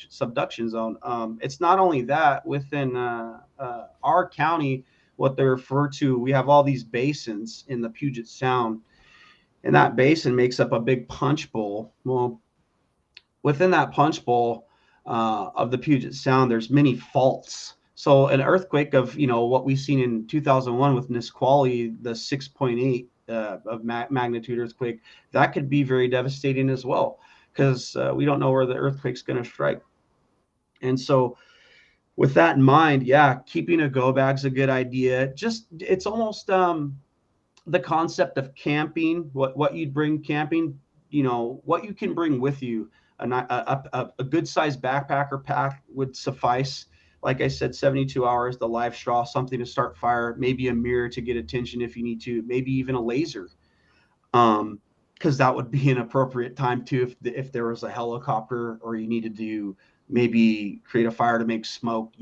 subduction zone. It's not only that within our county, what they refer to, we have all these basins in the Puget Sound, and that basin makes up a big punch bowl. Well, within that punch bowl of the Puget Sound, there's many faults. So an earthquake of, what we've seen in 2001 with Nisqually, the 6.8 of magnitude earthquake, that could be very devastating as well, because we don't know where the earthquake's going to strike. And so with that in mind, yeah, keeping a go bag's a good idea. Just, it's almost the concept of camping, what you'd bring camping, what you can bring with you. A good sized backpacker pack would suffice. Like I said, 72 hours, the live straw, something to start fire, maybe a mirror to get attention if you need to, maybe even a laser. Because that would be an appropriate time too, if there was a helicopter or you needed to maybe create a fire to make smoke,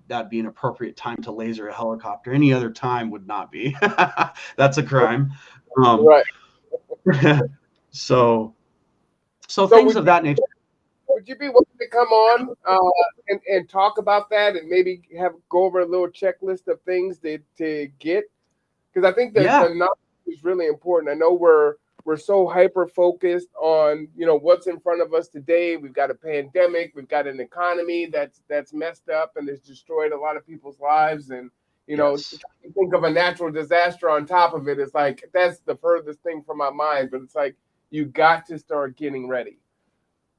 that'd be an appropriate time to laser a helicopter. Any other time would not be. That's a crime. Right. So things of that nature. Would you be willing to come on and talk about that, and maybe go over a little checklist of things to get? Because I think that the knowledge is really important. I know we're so hyper focused on what's in front of us today. We've got a pandemic, we've got an economy that's messed up and has destroyed a lot of people's lives, and think of a natural disaster on top of it. It's like that's the furthest thing from my mind, but it's like you got to start getting ready.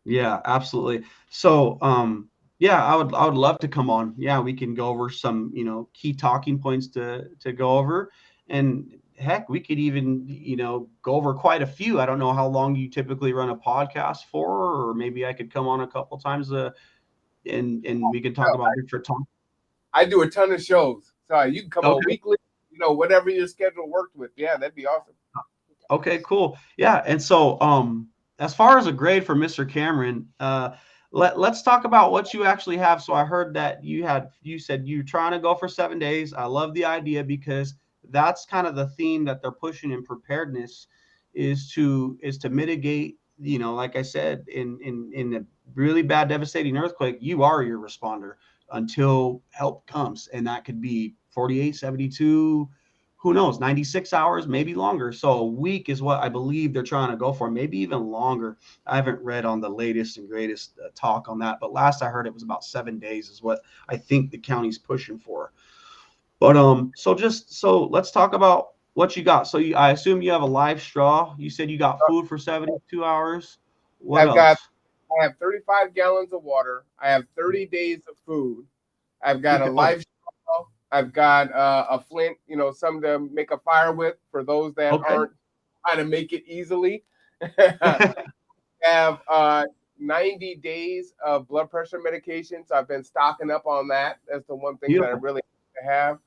Yeah, absolutely. So, I would love to come on. Yeah, we can go over some, key talking points to go over, and heck, we could even, go over quite a few. I don't know how long you typically run a podcast for, or maybe I could come on a couple times, and we could talk about different topics. I do a ton of shows, so you can come on weekly, whatever your schedule worked with. Yeah, that'd be awesome. Okay, cool. Yeah, and so, as far as a grade for Mr. Cameron, let's talk about what you actually have. So I heard that you said you're trying to go for 7 days. I love the idea, because that's kind of the theme that they're pushing in preparedness, is to mitigate, like I said, in a really bad, devastating earthquake, you are your responder until help comes. And that could be 48, 72, who knows, 96 hours, maybe longer. So a week is what I believe they're trying to go for, maybe even longer. I haven't read on the latest and greatest talk on that, but last I heard it was about 7 days is what I think the county's pushing for. But so let's talk about what you got. So I assume you have a live straw. You said you got food for 72 hours. What else? I have 35 gallons of water. I have 30 days of food. I've got a live straw. I've got a flint, some to make a fire with for those that aren't trying to make it easily. I have 90 days of blood pressure medication, so I've been stocking up on that. That's the one thing that I really have.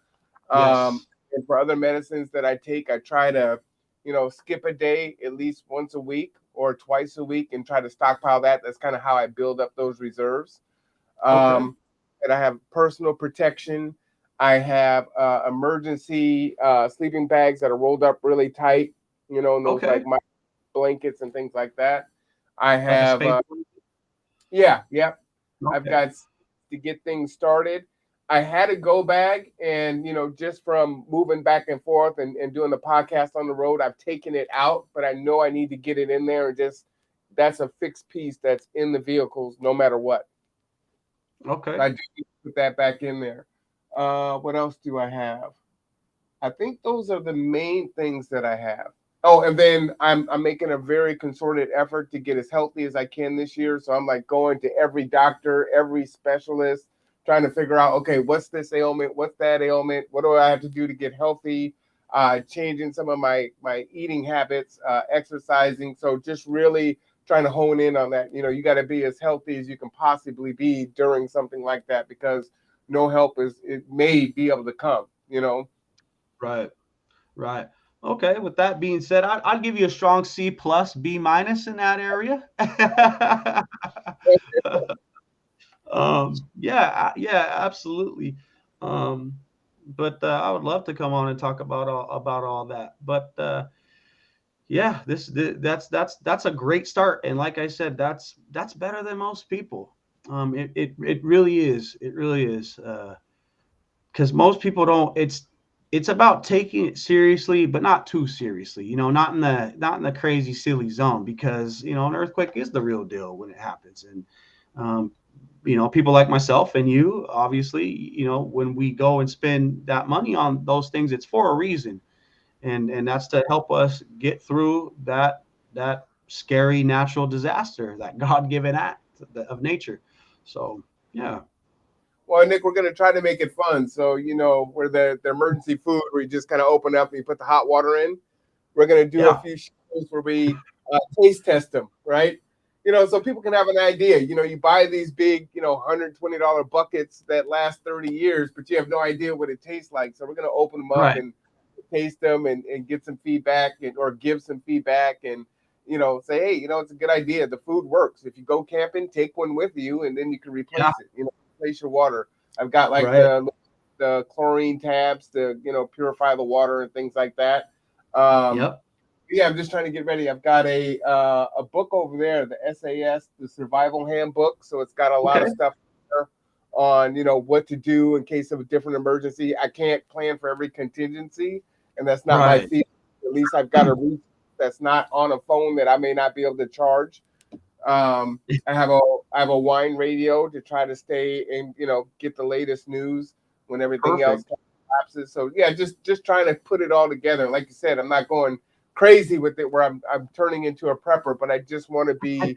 And for other medicines that I take, I try to, skip a day at least once a week or twice a week and try to stockpile that. That's kind of how I build up those reserves. And I have personal protection. I have emergency sleeping bags that are rolled up really tight, and those like my blankets and things like that. I have, I've got to get things started. I had a go bag, and just from moving back and forth and doing the podcast on the road, I've taken it out, but I know I need to get it in there, and that's a fixed piece that's in the vehicles no matter what. Okay. I do need to put that back in there. What else do I have? I think those are the main things that I have. Oh, and then I'm making a very concerted effort to get as healthy as I can this year. So I'm like going to every doctor, every specialist, trying to figure out, okay, what's this ailment? What's that ailment? What do I have to do to get healthy? Changing some of my eating habits, exercising. So just really trying to hone in on that. You got to be as healthy as you can possibly be during something like that, because no help it may be able to come, Right. Okay. With that being said, I'd give you a strong C+, B- in that area. Yeah, absolutely. But I would love to come on and talk about all that. But yeah, that's a great start. And like I said, that's better than most people. It really is. It really is. Because most people don't. It's about taking it seriously, but not too seriously. Not in the crazy silly zone. Because an earthquake is the real deal when it happens. And um, people like myself and you, obviously, when we go and spend that money on those things, it's for a reason, and that's to help us get through that scary natural disaster, that God-given act of nature. So yeah. Well, Nick, we're going to try to make it fun. So, where the emergency food, where you just kind of open up and you put the hot water in. We're going to do a Yeah. few shows where we taste test them, right? So people can have an idea. You buy these big, $120 buckets that last 30 years, but you have no idea what it tastes like. So we're going to open them up Right. and taste them and get some feedback or give some feedback and, say, hey, it's a good idea. The food works. If you go camping, take one with you and then you can replace it, replace your water. I've got like Right. the chlorine tabs to, purify the water and things like that. Yep. Yeah, I'm just trying to get ready. I've got a book over there, the SAS, the Survival Handbook. So it's got a lot of Okay. stuff there on what to do in case of a different emergency. I can't plan for every contingency, and that's not my Right. field. At least I've got a resource that's not on a phone that I may not be able to charge. I have a wine radio to try to stay and get the latest news when everything else Perfect. collapses. So yeah, just trying to put it all together. Like you said, I'm not going crazy with it where I'm turning into a prepper, but I just want to be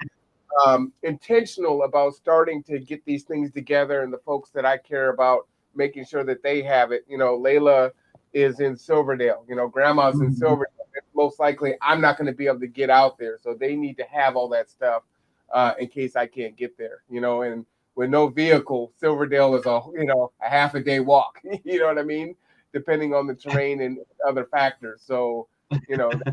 intentional about starting to get these things together and the folks that I care about making sure that they have it. Layla is in Silverdale. Grandma's in Mhm. Silverdale. Most likely, I'm not going to be able to get out there, so they need to have all that stuff in case I can't get there. And with no vehicle, Silverdale is a half a day walk. You know what I mean? Depending on the terrain and other factors. So that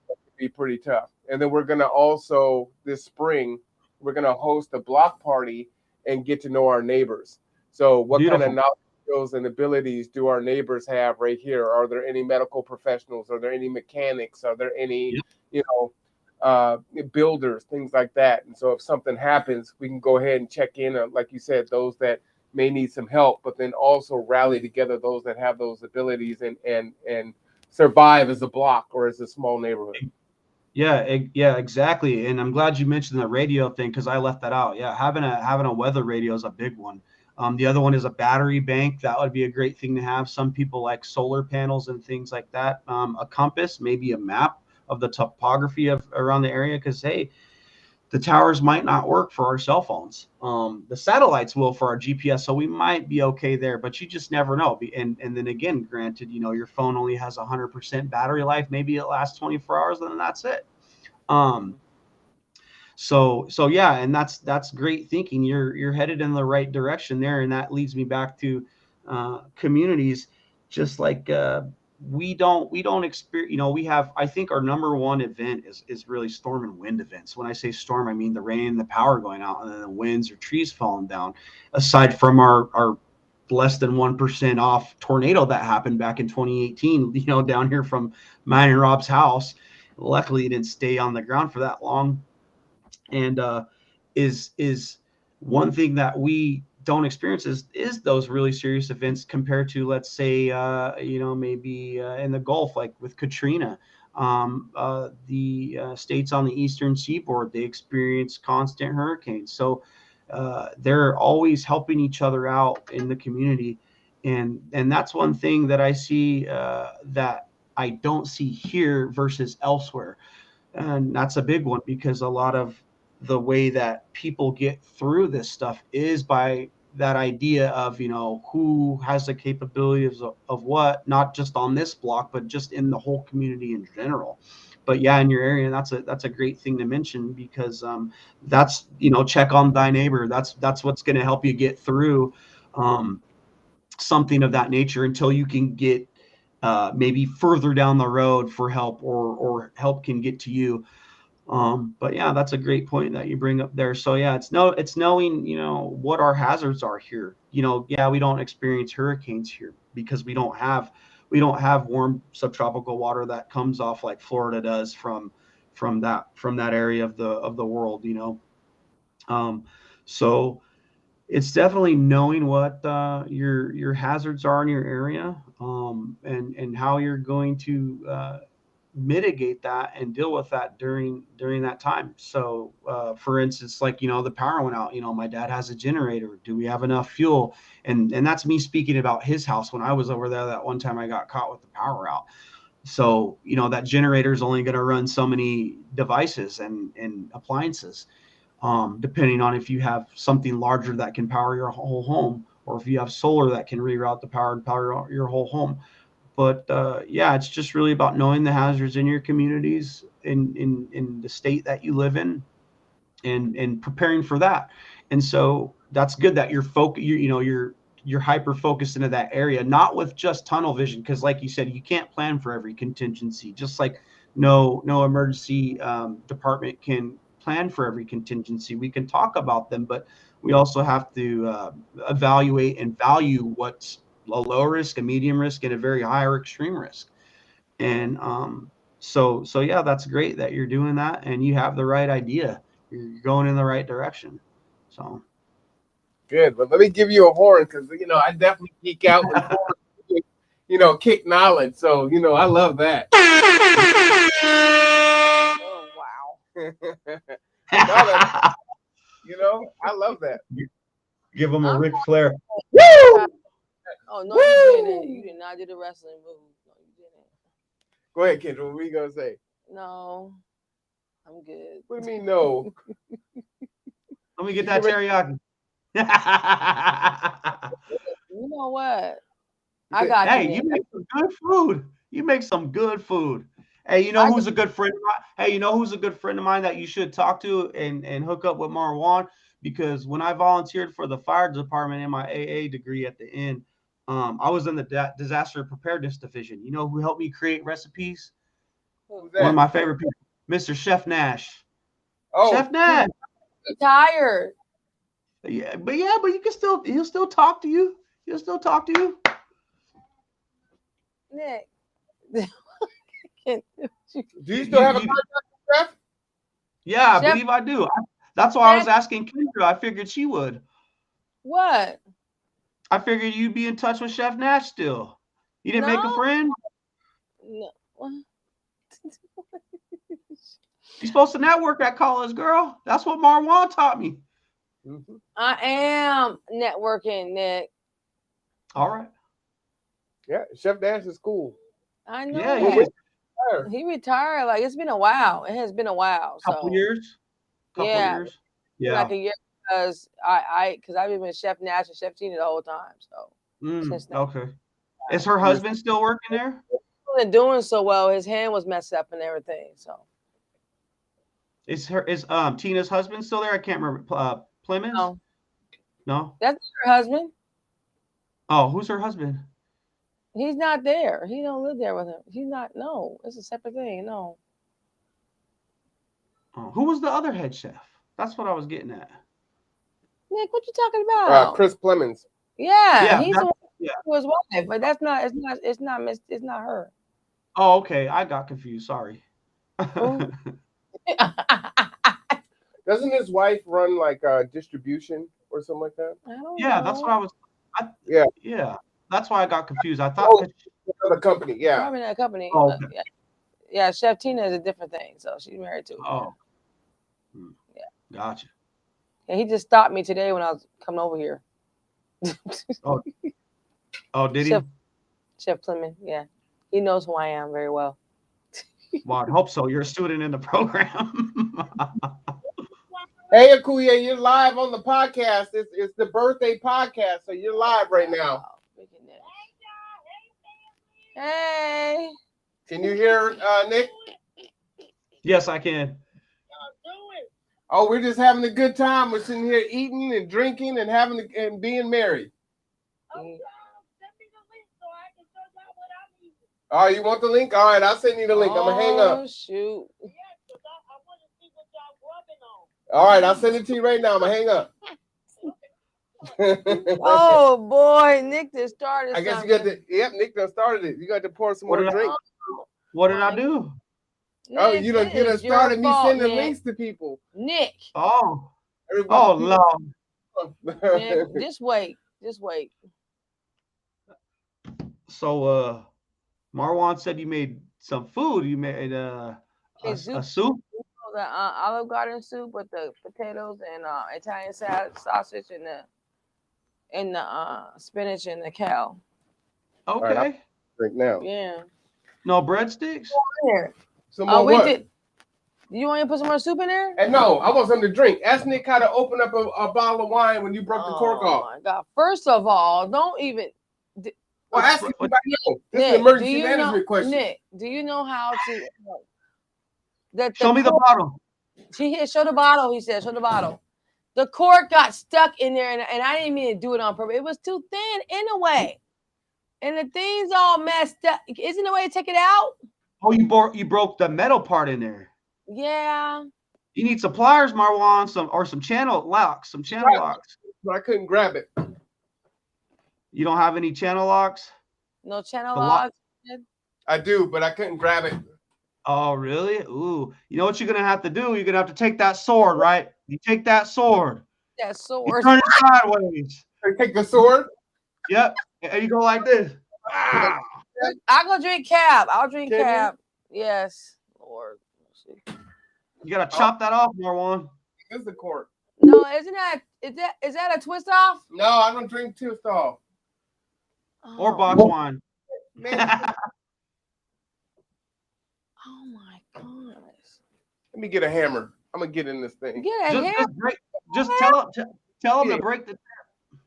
could be pretty tough. And then we're gonna also this spring we're gonna host a block party and get to know our neighbors. So what kind of Beautiful. knowledge, skills, and abilities do our neighbors have right here? Are there any medical professionals? Are there any mechanics? Are there any, Yep. you know, builders, things like that? And so if something happens, we can go ahead and check in on, like you said, those that may need some help, but then also rally together those that have those abilities and survive as a block or as a small neighborhood. Yeah, exactly. And I'm glad you mentioned the radio thing because I left that out. Yeah, having a weather radio is a big one. The other one is a battery bank. That would be a great thing to have. Some people like solar panels and things like that. A compass, maybe a map of the topography of around the area. Because hey, the towers might not work for our cell phones. The satellites will for our GPS, so we might be okay there. But you just never know. And then again, granted, your phone only has 100% battery life. Maybe it lasts 24 hours, and then that's it. Um, so yeah, and that's great thinking. You're headed in the right direction there, and that leads me back to communities. Just like we don't experience. We have. I think our number one event is really storm and wind events. When I say storm, I mean the rain, the power going out, and then the winds or trees falling down. Aside from our less than 1% off tornado that happened back in 2018. Down here from mine and Rob's house. Luckily, it didn't stay on the ground for that long. And is one thing that we don't experience is those really serious events compared to, let's say, maybe in the Gulf, like with Katrina. The states on the eastern seaboard, they experience constant hurricanes. So they're always helping each other out in the community. And that's one thing that I see that I don't see here versus elsewhere. And that's a big one because a lot of the way that people get through this stuff is by that idea of, who has the capabilities of what, not just on this block, but just in the whole community in general. But yeah, in your area, that's a great thing to mention because that's, check on thy neighbor. That's what's going to help you get through something of that nature until you can get maybe further down the road for help or help can get to you. But yeah, that's a great point that you bring up there. So yeah, it's knowing, what our hazards are here. Yeah, we don't experience hurricanes here because we don't have warm subtropical water that comes off like Florida does from that area of the world, so it's definitely knowing what your hazards are in your area, and how you're going to mitigate that and deal with that during that time. So for instance, like, the power went out, my dad has a generator. Do we have enough fuel? And that's me speaking about his house. When I was over there that one time, I got caught with the power out. So that generator is only going to run so many devices and appliances, depending on if you have something larger that can power your whole home, or if you have solar that can reroute the power and power your whole home. But yeah, it's just really about knowing the hazards in your communities, in the state that you live in, and preparing for that. And so that's good that you're hyper focused into that area, not with just tunnel vision, because like you said, you can't plan for every contingency. Just like no emergency department can plan for every contingency. We can talk about them, but we also have to evaluate and value what's a low risk, a medium risk, and a very high or extreme risk. And so yeah, that's great that you're doing that, and you have the right idea. You're going in the right direction. So Good, but let me give you a horn because I definitely geek out when horns, kick knowledge. So I love that. Oh wow. I love that. Give them a Ric Flair. Oh no, you didn't. You did not do the wrestling move. No, you didn't. Go ahead, Kendra. What were you gonna say? No, I'm good. What do you mean no? Let me get that teriyaki. You know what? I got you. Hey, you make some good food. You make some good food. Hey, who's a good friend of mine? Hey, who's a good friend of mine that you should talk to and hook up with Marwan? Because when I volunteered for the fire department in my AA degree at the end, I was in the disaster preparedness division. You know who helped me create recipes? Who's One of that? my favorite people, Mr. Chef Nash. Oh, Chef Nash. Tired. Yeah, but he'll still talk to you. He'll still talk to you. Nick. do you still have a contract with Chef? Yeah, I Chef- believe I do. That's why I was asking Kendra. I figured she would. What? I figured you'd be in touch with Chef Nash still. You didn't make a No. friend? No. You're supposed to network at college, girl. That's what Marwan taught me. Mhm. I am networking, Nick. All right. Yeah, Chef Nash is cool. I know. Yeah, He retired. Like it's been a while. It has been a while. Couple years. Like Yeah. a year because I've been with Chef Nash and Chef Tina the whole time. So since then. Okay. Is her husband still working there? He wasn't doing so well. His hand was messed up and everything. So Is Tina's husband still there? I can't remember. Plemons? No. That's her husband. Oh, who's her husband? He's not there. He don't live there with him. He's not. No, it's a separate thing. No. Oh, who was the other head chef? That's what I was getting at. Nick, what you talking about? Chris Plemons. Yeah, he's the one his wife, but that's not. It's not her. Oh, okay. I got confused. Sorry. Doesn't his wife run like distribution or something like that? I don't Yeah, know. that's what I was. Yeah. That's why I got confused. I thought the company. Yeah. Probably that company. Oh, okay. Yeah, Chef Tina is a different thing. So she's married to. Oh. Yeah. Gotcha. And he just stopped me today when I was coming over here. Oh, did he? Chef Plemon, yeah. He knows who I am very well. Well, I hope so. You're a student in the program. Hey, Akuya, you're live on the podcast. It's the birthday podcast, so you're live right now. Hey. Can you hear Nick? Yes, I can. Oh, we're just having a good time. We're sitting here eating and drinking and being married. Oh, you want the link? All right, I'll send you the link. I'm gonna hang up. Oh shoot. All right, I'll send it to you right now. I'm gonna hang up. Oh boy, Nick just started. I guess something. you got to. Yep, Nick done started it. You got to pour some What more did I- drink. What did I do? Oh, Nick, you done it is your started me fault, sending Nick. links to people. Nick, Oh, Everybody, Lord. Nick, just wait. So, Marwan said you made some food. You made a soup. The Olive Garden soup with the potatoes and Italian salad, sausage, and the spinach and the kale. Okay. Right, drink now. Yeah. No breadsticks. Here. Some more we what? did. You want me to put some more soup in there? And no, I want something to drink. Ask Nick how to open up a bottle of wine when you broke the cork off. Oh my God! First of all, don't even. Well, ask him right now. This is Nick, an emergency do you management know, question. Nick, do you know how to? Show me the bottle. Show the bottle. He said, "Show the bottle." The cork got stuck in there, and I didn't mean to do it on purpose. It was too thin anyway, and the thing's all messed up. Isn't there a way to take it out? Oh, you broke the metal part in there. Yeah. You need some pliers, Marwan, some channel locks, locks. But I couldn't grab it. You don't have any channel locks? No channel The logs. I do, but I couldn't grab it. Oh, really? Ooh. You know what you're gonna have to do? You're gonna have to take that sword, right? You take that sword. That You sword. turn it sideways. Take the sword. Yep. And you go like this. Ah. I'll go drink cab. I'll drink Can you? cab. Yes. Lord. You gotta chop that off, Marwan. This is the cork. No, is that a twist off? No, I don't drink twist off. Or Oh. box wine. Man, Oh my gosh. let me get a hammer. I'm gonna get in this thing. Get a hair. Just tell him to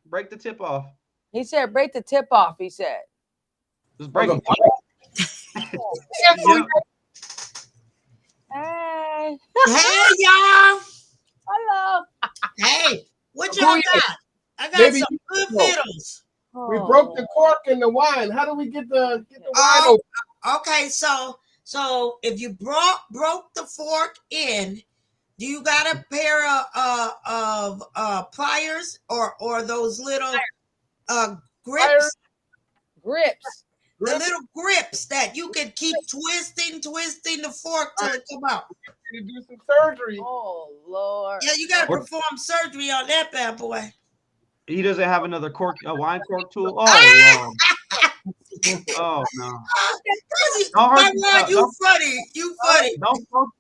break the tip off. He said, break the tip off. He said. Just break it. Yeah. Hey. Hey, y'all. Hello. Hey, what Who y'all you- got? I got Maybe some you good know. fiddles. We broke the cork in the wine. How do we get the wine Oh, open? okay. So if you broke the fork in, do you got a pair of pliers or those little grips? Grips. The little grips that you can keep twisting the fork till it come out. To do some surgery. Oh Lord. Yeah, you gotta Or- perform surgery on that bad boy. He doesn't have another wine cork tool. Oh, Lord. Oh, no. Don't hurt My yourself. God, you funny. You funny.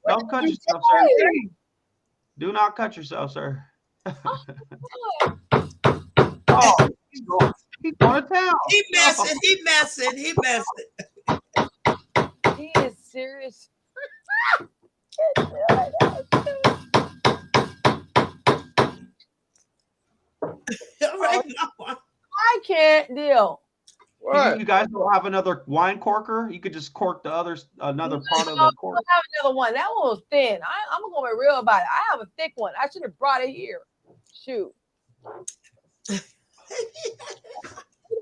Don't cut yourself, sir. Do not cut yourself, sir. Oh, he's going to town. He messing. He is serious. All right, I can't deal. What? You guys don't have another wine corker? You could just cork another part of the cork. I have another one. That one was thin. I'm gonna be real about it. I have a thick one. I should have brought it here. Shoot. You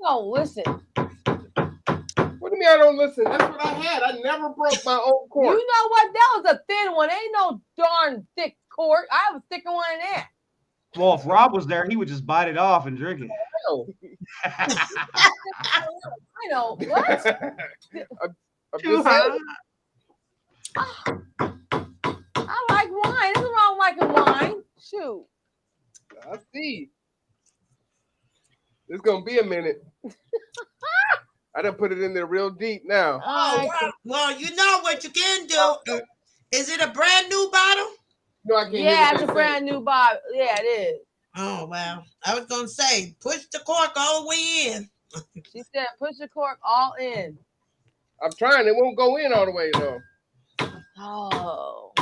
don't listen. What do you mean I don't listen? That's what I had. I never broke my own cork. You know what? That was a thin one. Ain't no darn thick cork. I have a thicker one than that. Well, if Rob was there, he would just bite it off and drink it. I know. What? I'm just saying. I like wine. Nothing wrong with liking wine. Shoot. I see. It's gonna be a minute. I done put it in there real deep now. Oh, well, you know what you can do. Is it a brand new bottle? No, I can't. Yeah, it's a brand new bottle. Yeah, it is. Oh, well, I was going to say, push the cork all the way in. She said, push the cork all in. I'm trying. It won't go in all the way though. Oh.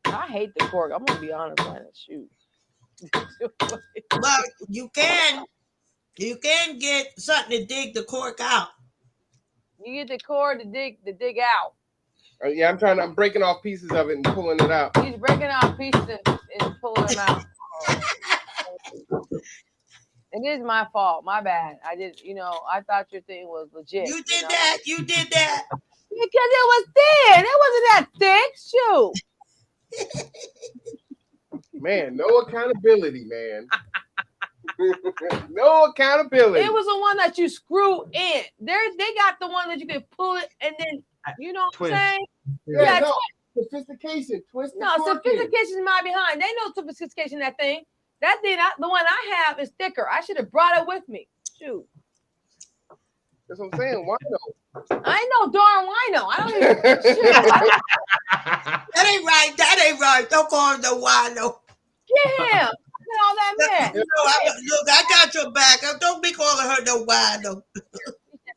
I hate the cork. I'm going to be honest on it. Shoot. Well, you can get something to dig the cork out. You get the cord to dig out. Yeah, I'm breaking off pieces of it and pulling it out. He's breaking out pieces and pulling them out. It is my fault. My bad. I thought your thing was legit. You did that. Because it was thin. It wasn't that thick. Shoot. Man, no accountability, man. No accountability. It was the one that you screw in. They got the one that you can pull it and then you know what I'm saying? Yeah, no, sophistication. Twist. No, sophistication is my behind. They know sophistication that thing. That thing, the one I have is thicker. I should have brought it with me. Shoot. That's what I'm saying. Wino. I know darn wino. I don't even shit. That ain't right. That ain't right. Don't call him the wino. Get him. All that man. Look, I got your back. Don't be calling her no wino.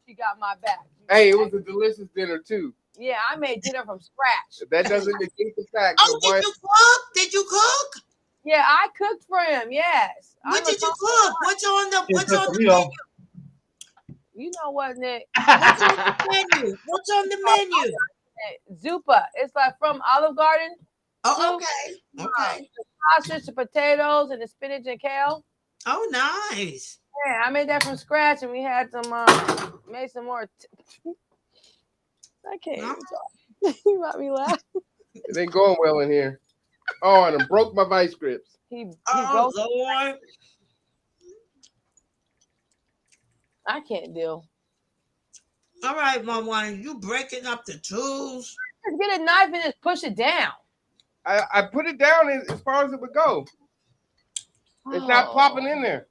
She got my back. Hey, it was a delicious dinner too. Yeah, I made dinner from scratch. That doesn't negate the fact. Oh, did you cook? Did you cook? Yeah, I cooked for him. Yes. What did you cook? What's on the menu? You know what, Nick? What's on the menu? What's on the menu? Zuppa. It's like from Olive Garden. Oh, okay. Okay. The sausage, the potatoes, and the spinach and kale. Oh, nice. Yeah, I made that from scratch, and we had some made some more. I can't. You got me laughing. It ain't going well in here. Oh, and I broke my vice grips. He Oh, broke. Lord. I can't deal. All right, Mama, you breaking up the tools. Just get a knife and just push it down. I put it down as far as it would go. It's not plopping in there.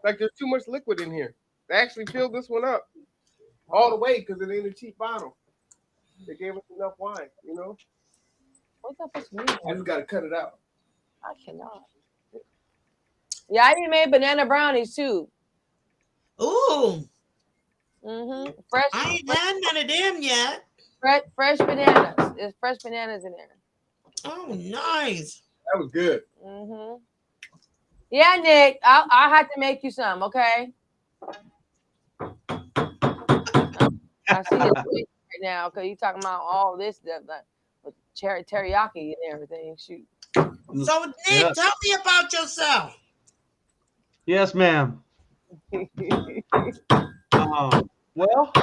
Like there's too much liquid in here. They actually filled this one up all the way because it ain't a cheap bottle. They gave us enough wine, you know. What's up with me? I just gotta cut it out. I cannot. Yeah, I even made banana brownies too. Ooh. Fresh. I ain't had none of them yet. Fresh bananas. There's fresh bananas in there. Oh, nice. That was good. Yeah, Nick, I had to make you some, okay? I see it right now because you talking about all this stuff like with teriyaki and everything. Shoot. So, Nick, tell me about yourself. Yes, ma'am. Well,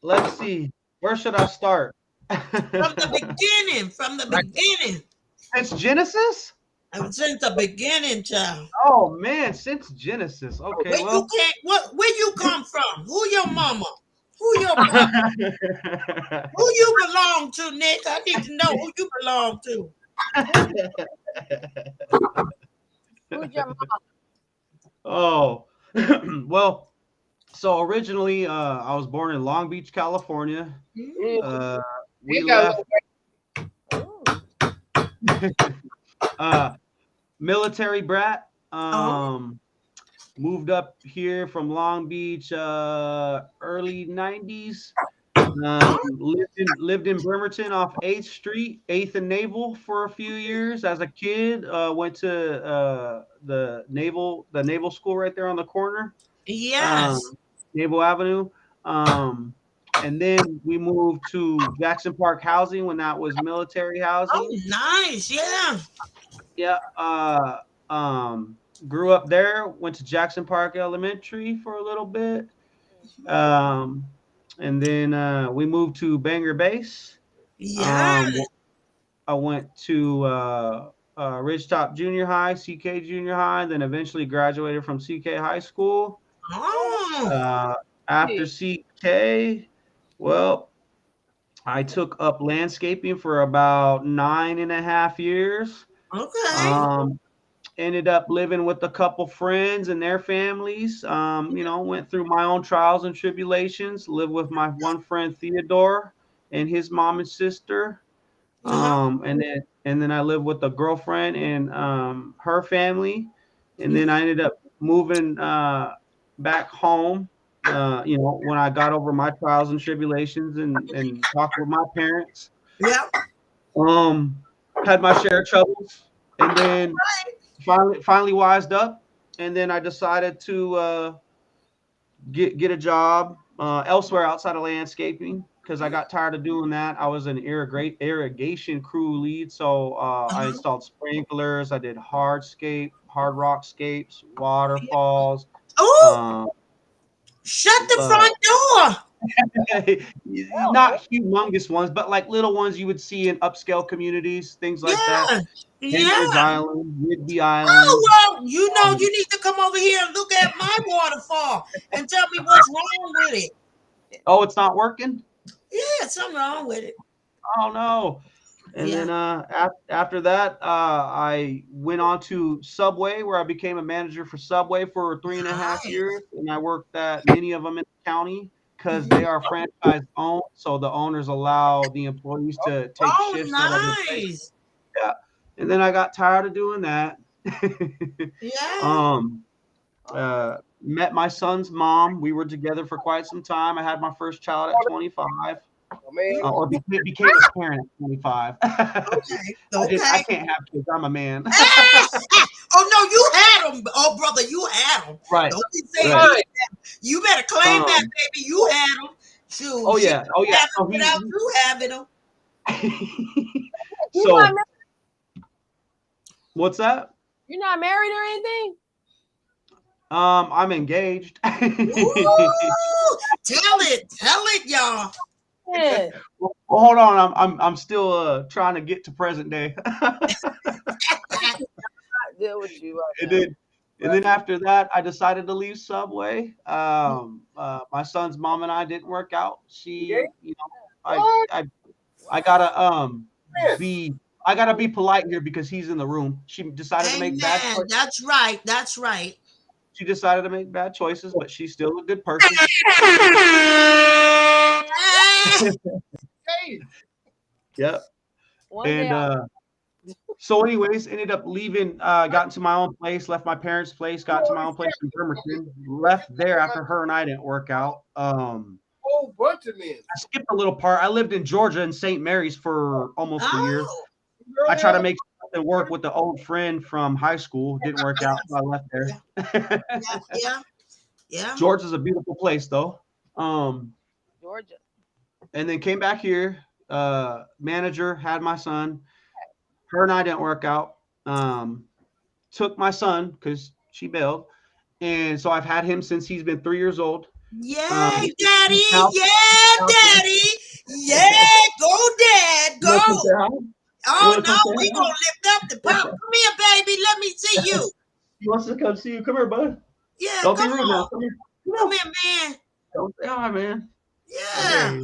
let's see. Where should I start? From the beginning. Since Genesis? Since the beginning, child. Oh man, since Genesis. Okay, where you come from? Who your mama? Who your mama? Who you belong to, Nick? I need to know who you belong to. Who's your mama? Oh, well. So originally, I was born in Long Beach, California. We left. Military brat. Moved up here from Long Beach, early 90s. Lived in Bremerton off 8th Street, 8th and Naval for a few years as a kid. Went to the naval school right there on the corner. Yes. Naval Avenue. And then we moved to Jackson Park Housing when that was military housing. Oh, nice. Yeah. Yeah. Grew up there, went to Jackson Park Elementary for a little bit. And then we moved to Bangor Base. Yeah. I went to Ridgetop Junior High, CK Junior High, then eventually graduated from CK High School. Oh. After CK, well, I took up landscaping for about 9.5 years. Okay. Ended up living with a couple friends and their families. Went through my own trials and tribulations. Lived with my one friend Theodore and his mom and sister. And then I lived with a girlfriend and her family. And then I ended up moving back home. When I got over my trials and tribulations and talked with my parents. Yeah. Had my share of troubles, and then finally wised up, and then I decided to get a job elsewhere outside of landscaping because I got tired of doing that. I was an irrigation crew lead, so I installed sprinklers. I did hard rock scapes, waterfalls. Oh. Shut the front door. Not humongous ones, but like little ones you would see in upscale communities, things like that. Cambridge Island, Whidbey Island. Oh, well, you know, you need to come over here and look at my waterfall and tell me what's wrong with it. Oh, it's not working? Yeah, something wrong with it. Oh, no. And then after that, I went on to Subway, where I became a manager for Subway for 3.5 years. And I worked at many of them in the county because they are franchise owned. So the owners allow the employees to take shifts. Nice. Yeah. And then I got tired of doing that. Met my son's mom. We were together for quite some time. I had my first child at 25. Oh, man. Or became a parent at 25. Okay. I can't have kids. I'm a man. Oh no, you had them. Oh brother, you had them. Right. Don't be saying Right. you better claim that, baby. You had them. Shoot. Oh yeah. Oh yeah. So without you having them. So what's that? You're not married or anything? I'm engaged. Ooh, tell it, y'all. Yeah. Well, hold on, I'm still trying to get to present day. Deal with you. And then after that, I decided to leave Subway. My son's mom and I didn't work out. She, you know, I gotta be polite here because he's in the room. She decided to make bad choices. That's right. That's right. She decided to make bad choices, but she's still a good person. Yep. And so anyways, ended up leaving, got into my own place, left my parents' place, got to my own place in Bremerton, left there after her and I didn't work out. Whole bunch of men. I skipped a little part. I lived in Georgia in St. Mary's for almost a year. I tried to make something work with the old friend from high school. Didn't work out, so I left there. Yeah. Georgia's a beautiful place though. Georgia. And then came back here, manager, had my son. Her and I didn't work out. Took my son because she bailed. And so I've had him since he's been 3 years old. Yeah, daddy. Daddy. Yeah, go, dad. Go. Oh, no, we going to lift up the pop. Come here, baby. Let me see you. He wants to come see you. Come here, bud. Yeah, don't come be rude on. now. Come here, man. Don't say hi, man. Yeah.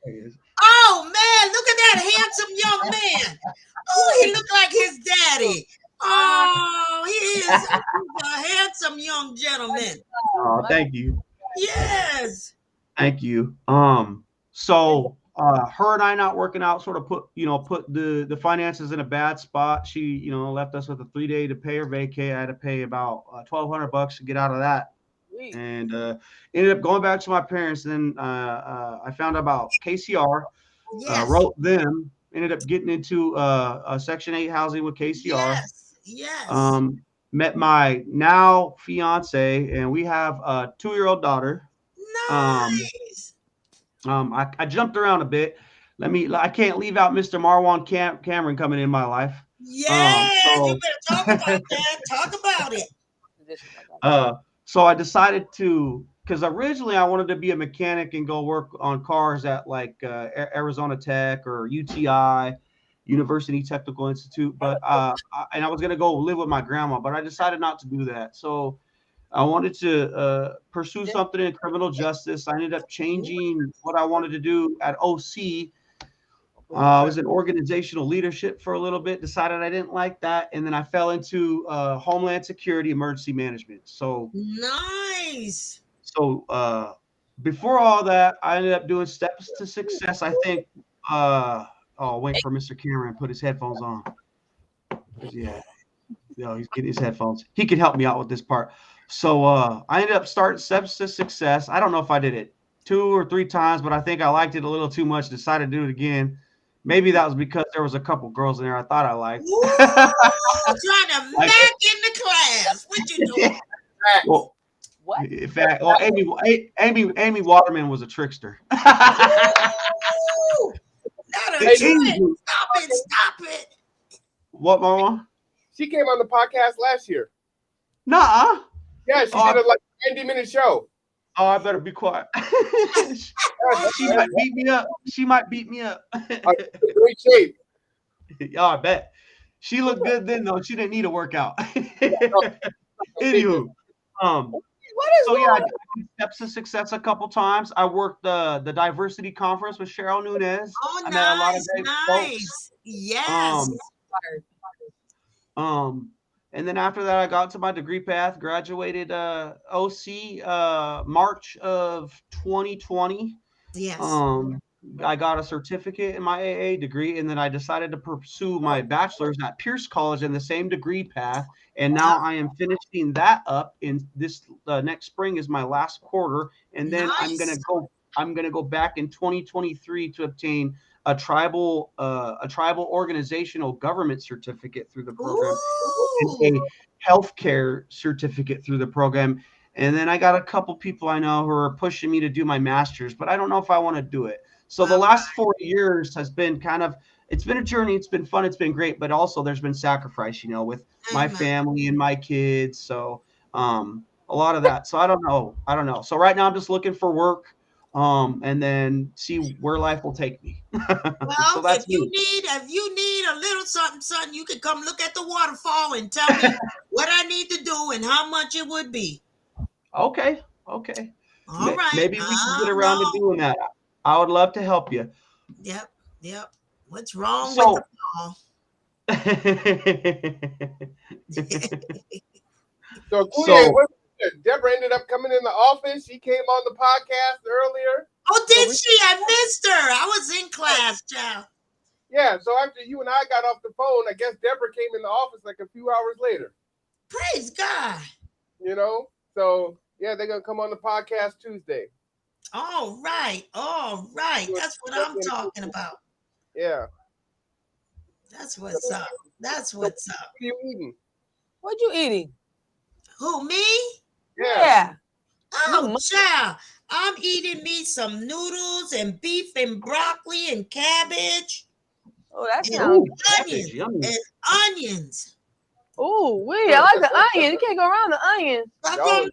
There he is. Oh, man, look at that handsome young man. Oh, he look like his daddy. Oh, he is a handsome young gentleman. Oh, thank you. Yes. Thank you. So her and I not working out sort of put the finances in a bad spot. She, left us with a 3-day to pay her vacay. I had to pay about $1,200 to get out of that. And ended up going back to my parents. Then I found out about KCR, wrote them, ended up getting into Section 8 housing with KCR. Yes. Met my now fiance, and we have a 2-year-old daughter. Nice. I jumped around a bit. I can't leave out Mr. Marwan Cameron coming in my life. Yeah, you better talk about that. Talk about it. So I decided to, because originally I wanted to be a mechanic and go work on cars at like Arizona Tech or UTI, University Technical Institute. But and I was gonna go live with my grandma, but I decided not to do that. So I wanted to pursue something in criminal justice. I ended up changing what I wanted to do at OC. I was in organizational leadership for a little bit, decided I didn't like that. And then I fell into Homeland Security Emergency Management. So nice. So before all that, I ended up doing Steps to Success. I think, wait for Mr. Cameron to put his headphones on. Yeah, he's getting his headphones. He can help me out with this part. So I ended up starting Steps to Success. I don't know if I did it 2 or 3 times, but I think I liked it a little too much, decided to do it again. Maybe that was because there was a couple girls in there I thought I liked. Ooh, trying to mac in the class. What you doing? Well, what? In fact, Amy Waterman was a trickster. Not a trick. Stop it. What, Mama? She came on the podcast last year. Nuh-uh. Yeah, she did a 90-minute show. Oh, I better be quiet. She might beat me up. She might beat me up. Great shape. Yeah, I bet. She looked good then, though. She didn't need a workout. Anywho, What is so yeah, wrong? I did Steps to Success a couple times. I worked the diversity conference with Cheryl Nunez. Oh, I met a lot of nice, great folks. nice. Yes. And then after that, I got to my degree path, graduated OC March of 2020. Yes. I got a certificate in my AA degree, and then I decided to pursue my bachelor's at Pierce College in the same degree path. And now I am finishing that up in this next spring is my last quarter, and then I'm gonna go back in 2023 to obtain a tribal organizational government certificate through the program, and a healthcare certificate through the program. And then I got a couple people I know who are pushing me to do my master's, but I don't know if I want to do it. So the last 4 years has been it's been a journey. It's been fun. It's been great, but also there's been sacrifice, with my family and my kids. So a lot of that. So I don't know. So right now I'm just looking for work, and then see where life will take me. Well, So that's if you need a little something, you can come look at the waterfall and tell me what I need to do and how much it would be. Okay. All right. Maybe we can get around to doing that. I would love to help you. Yep. What's wrong So- with the ball? So, Kool-Aid, Deborah ended up coming in the office. She came on the podcast earlier. Oh, did she? I missed her. I was in class, child. Yeah, so after you and I got off the phone, I guess Deborah came in the office like a few hours later. Praise God. So yeah, they're gonna come on the podcast Tuesday. All right. That's what I'm talking about. Yeah. That's what's up. That's what's up. What are you eating? What you eating? Who, me? Yeah. Oh, child. I'm eating me some noodles and beef and broccoli and cabbage. Oh, that and sounds. onions. Yummy. And onions. Oh, wait, I like the onion. You can't go around the onion. That's what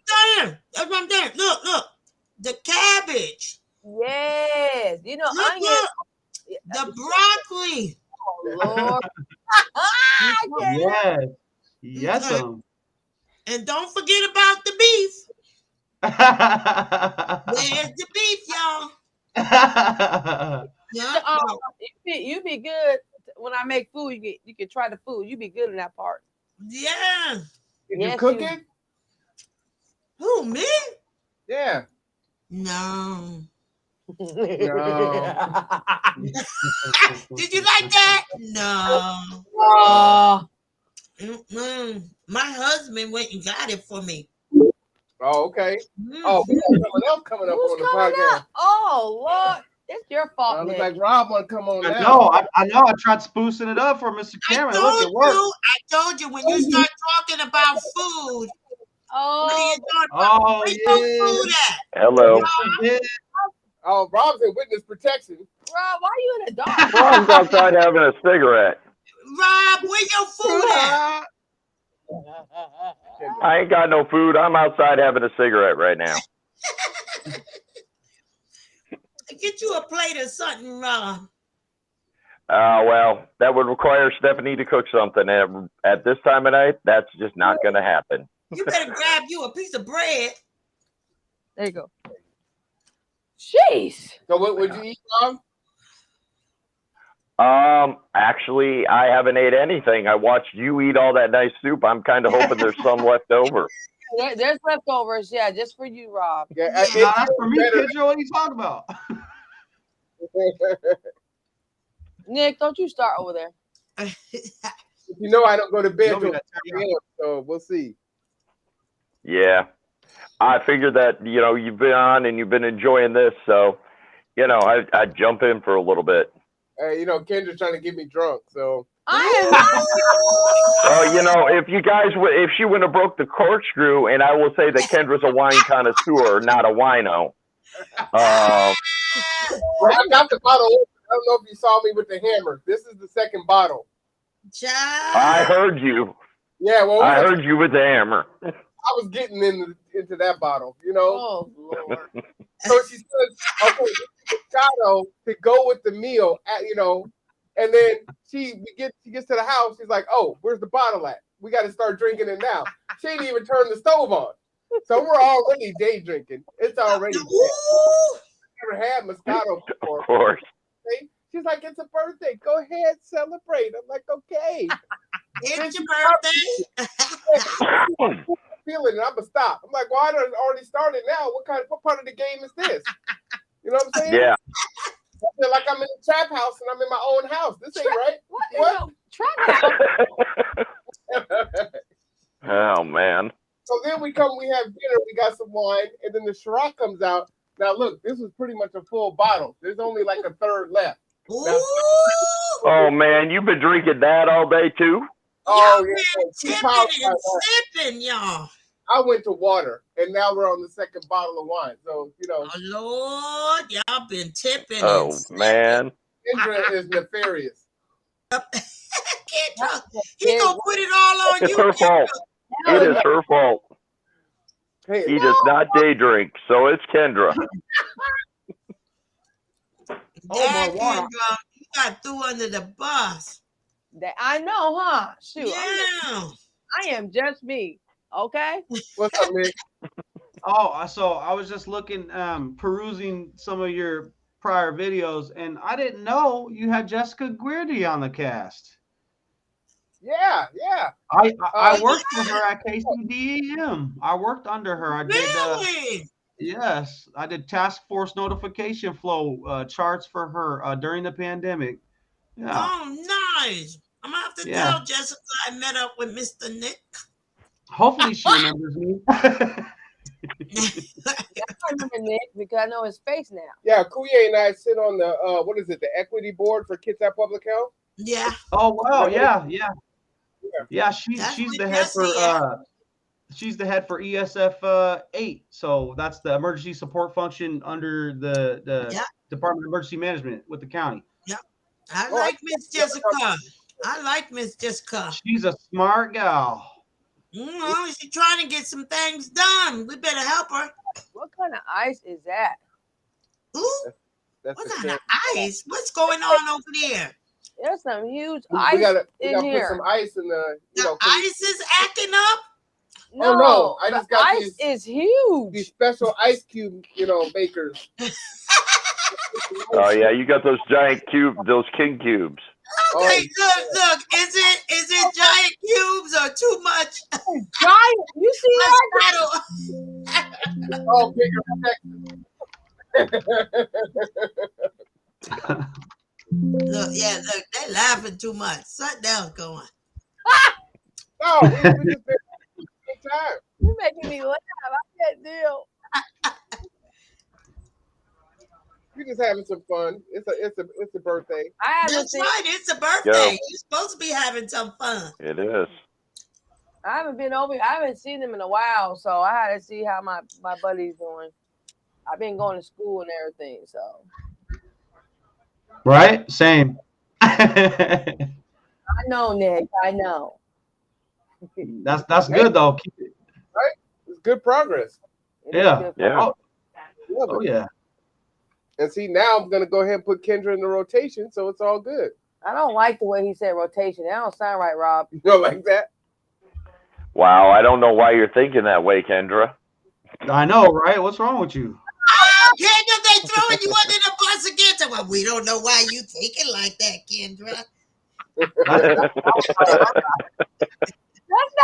I'm saying. Look. The cabbage. Yes. Onion. Look. The broccoli. Oh, Lord. Yes. And don't forget about the beef. Where's the beef, y'all? Yeah. You be good when I make food. You can try the food. You be good in that part. Yeah. Did Yes, you cook you- it? Who, me? Yeah. No. No. Did you like that? No. Oh, Mm-mm. My husband went and got it for me. Oh, okay. Mm. Oh, we got someone else coming up who's on the coming podcast. up? Oh, Lord. It's your fault, Looks Nick. like Rob want to come on I now. know. I know. I tried sprucing it up for Mr. Cameron. Look, it worked. I told you when you start talking about food, what are Oh, you talking about? Oh, Where your food at? Hello. yeah. Oh, Rob's in witness protection. Rob, why are you in the dark? Rob's outside having a cigarette. Rob, where your food at? I ain't got no food. I'm outside having a cigarette right now. Get you a plate of something, Rob. Well, that would require Stephanie to cook something. At this time of night, that's just not going to happen. You better grab you a piece of bread. There you go. Jeez. So what would you eat, Rob? Actually, I haven't ate anything. I watched you eat all that nice soup. I'm kind of hoping there's some left over. There's leftovers, yeah, just for you, Rob. Yeah, Nah, that's for me, Pedro. What are you talking about? Nick, don't you start over there. I don't go to bed You want me till to 3 a.m., so we'll see. Yeah. I figured that, you've been on and you've been enjoying this. So, I'd jump in for a little bit. Kendra's trying to get me drunk, so. If she wouldn't have broke the corkscrew, and I will say that Kendra's a wine connoisseur, not a wino. Well, I got the bottle open. I don't know if you saw me with the hammer. This is the second bottle. I heard you. Yeah, well, I heard you with the hammer. I was getting into that bottle, Oh, Lord. So she says, okay, Moscato to go with the meal, and then she gets to the house. She's like, "Oh, where's the bottle at? We got to start drinking it now." She didn't even turn the stove on, so we're already day drinking. It's already. Never had Moscato before. Of course. She's like, "It's a birthday. Go ahead, celebrate." I'm like, "Okay." It's your birthday. Feeling it, I'm gonna stop. I'm like, "Well, I done already started now. What part of the game is this?" You know what I'm saying? Yeah. I feel like I'm in a trap house and I'm in my own house. This ain't right. What? Trap house? Oh man. So then we have dinner. We got some wine, and then the Ciroc comes out. Now look, this was pretty much a full bottle. There's only like a third left. Now, Oh man, you've been drinking that all day too? oh Y'all yeah. been sipping, y'all. I went to water, and now we're on the second bottle of wine. So Oh Lord, y'all been tipping. Oh and man. Kendra is nefarious. Kendra, he gonna put it all on It's you. her fault. It is her fault. Hey, He does not day drink, so it's Kendra. Dad, Kendra, you got threw under the bus. I know, huh? Shoot. Yeah. I am just me. Okay. What's up, Nick? Oh, so I was just looking, perusing some of your prior videos, and I didn't know you had Jessica Guerdy on the cast. Yeah. I worked for her at KCDEM. I worked under her. I did. Really? Yes, I did task force notification flow charts for her during the pandemic. Yeah. Oh, nice. I'm gonna have to tell Jessica I met up with Mr. Nick. Hopefully she remembers me. I remember Nick because I know his face now. Yeah, Kuye and I sit on the the equity board for Kids at Public Health. Yeah. Oh wow, yeah. She's the head for Jesse, she's the head for ESF 8. So that's the emergency support function under the Department of Emergency Management with the county. Yeah. I like Miss Jessica. I like Miss Jessica. She's a smart gal. She's trying to get some things done. We better help her. What kind of ice is that? Ooh, That's what the kind of thing. ice? What's going on over there? There's some huge We ice gotta in put here. some ice in the. The ice is acting up. No, no, I just the got ice is huge. these special ice cube, makers. Oh yeah, you got those giant those king cubes. Okay, look. Is it giant cubes or too much? Giant. You see that? Oh, bigger Look, they're laughing too much. Shut down, going. No, we just been time. You're making me laugh. I can't deal. We just having some fun. It's a birthday. That's right. It's a birthday. Yo. You're supposed to be having some fun. It is. I haven't been over. I haven't seen them in a while, so I had to see how my buddy's doing. I've been going to school and everything, so. Right? Same. I know, Nick. I know. That's good though. Keep it. Right? It's good progress. Yeah. Yeah. Oh yeah. And see, now I'm gonna go ahead and put Kendra in the rotation, so it's all good. I don't like the way he said rotation. That don't sound right, Rob. You don't like that? Wow, I don't know why you're thinking that way, Kendra. I know, right? What's wrong with you? Oh, Kendra, they throwing you under the bus again. So, well, we don't know why you thinking like that, Kendra. That's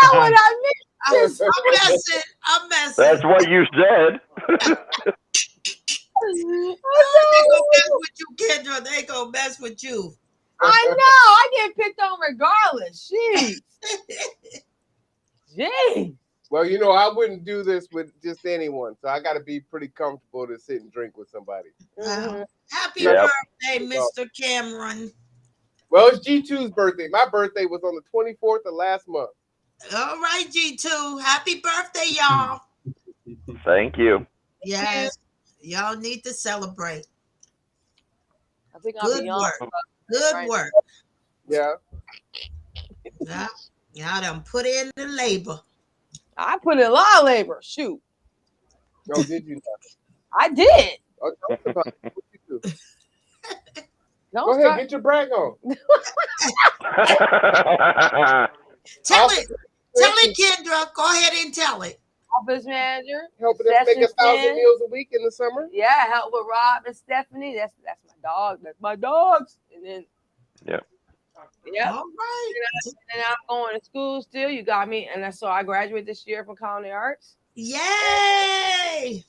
not what I meant. I'm messing. That's what you said. They gonna mess with you, Kendra. They gonna mess with you. I know. I get picked on regardless. Jeez. Jeez. Well, I wouldn't do this with just anyone, so I got to be pretty comfortable to sit and drink with somebody. Happy birthday, Mr. Cameron. Well, it's G2's birthday. My birthday was on the 24th of last month. All right, G2. Happy birthday, y'all. Thank you. Yes. Y'all need to celebrate. I think I'll Good be on. work. Good work. Yeah. Yeah. Y'all done put in the labor. I put in a lot of labor. Shoot. No, did you not? I did. Oh, tell us about it. What you do? Don't Go ahead, start. get your brag on. Tell it, Kendra. Go ahead and tell it. Office manager. Helping us make Session 1,000 10. meals a week in the summer. Yeah, help with Rob and Stephanie. That's my dog. That's my dogs. And then Yeah. yeah. All right. And I'm going to school still. You got me. And so I graduated this year from Culinary Arts. Yay!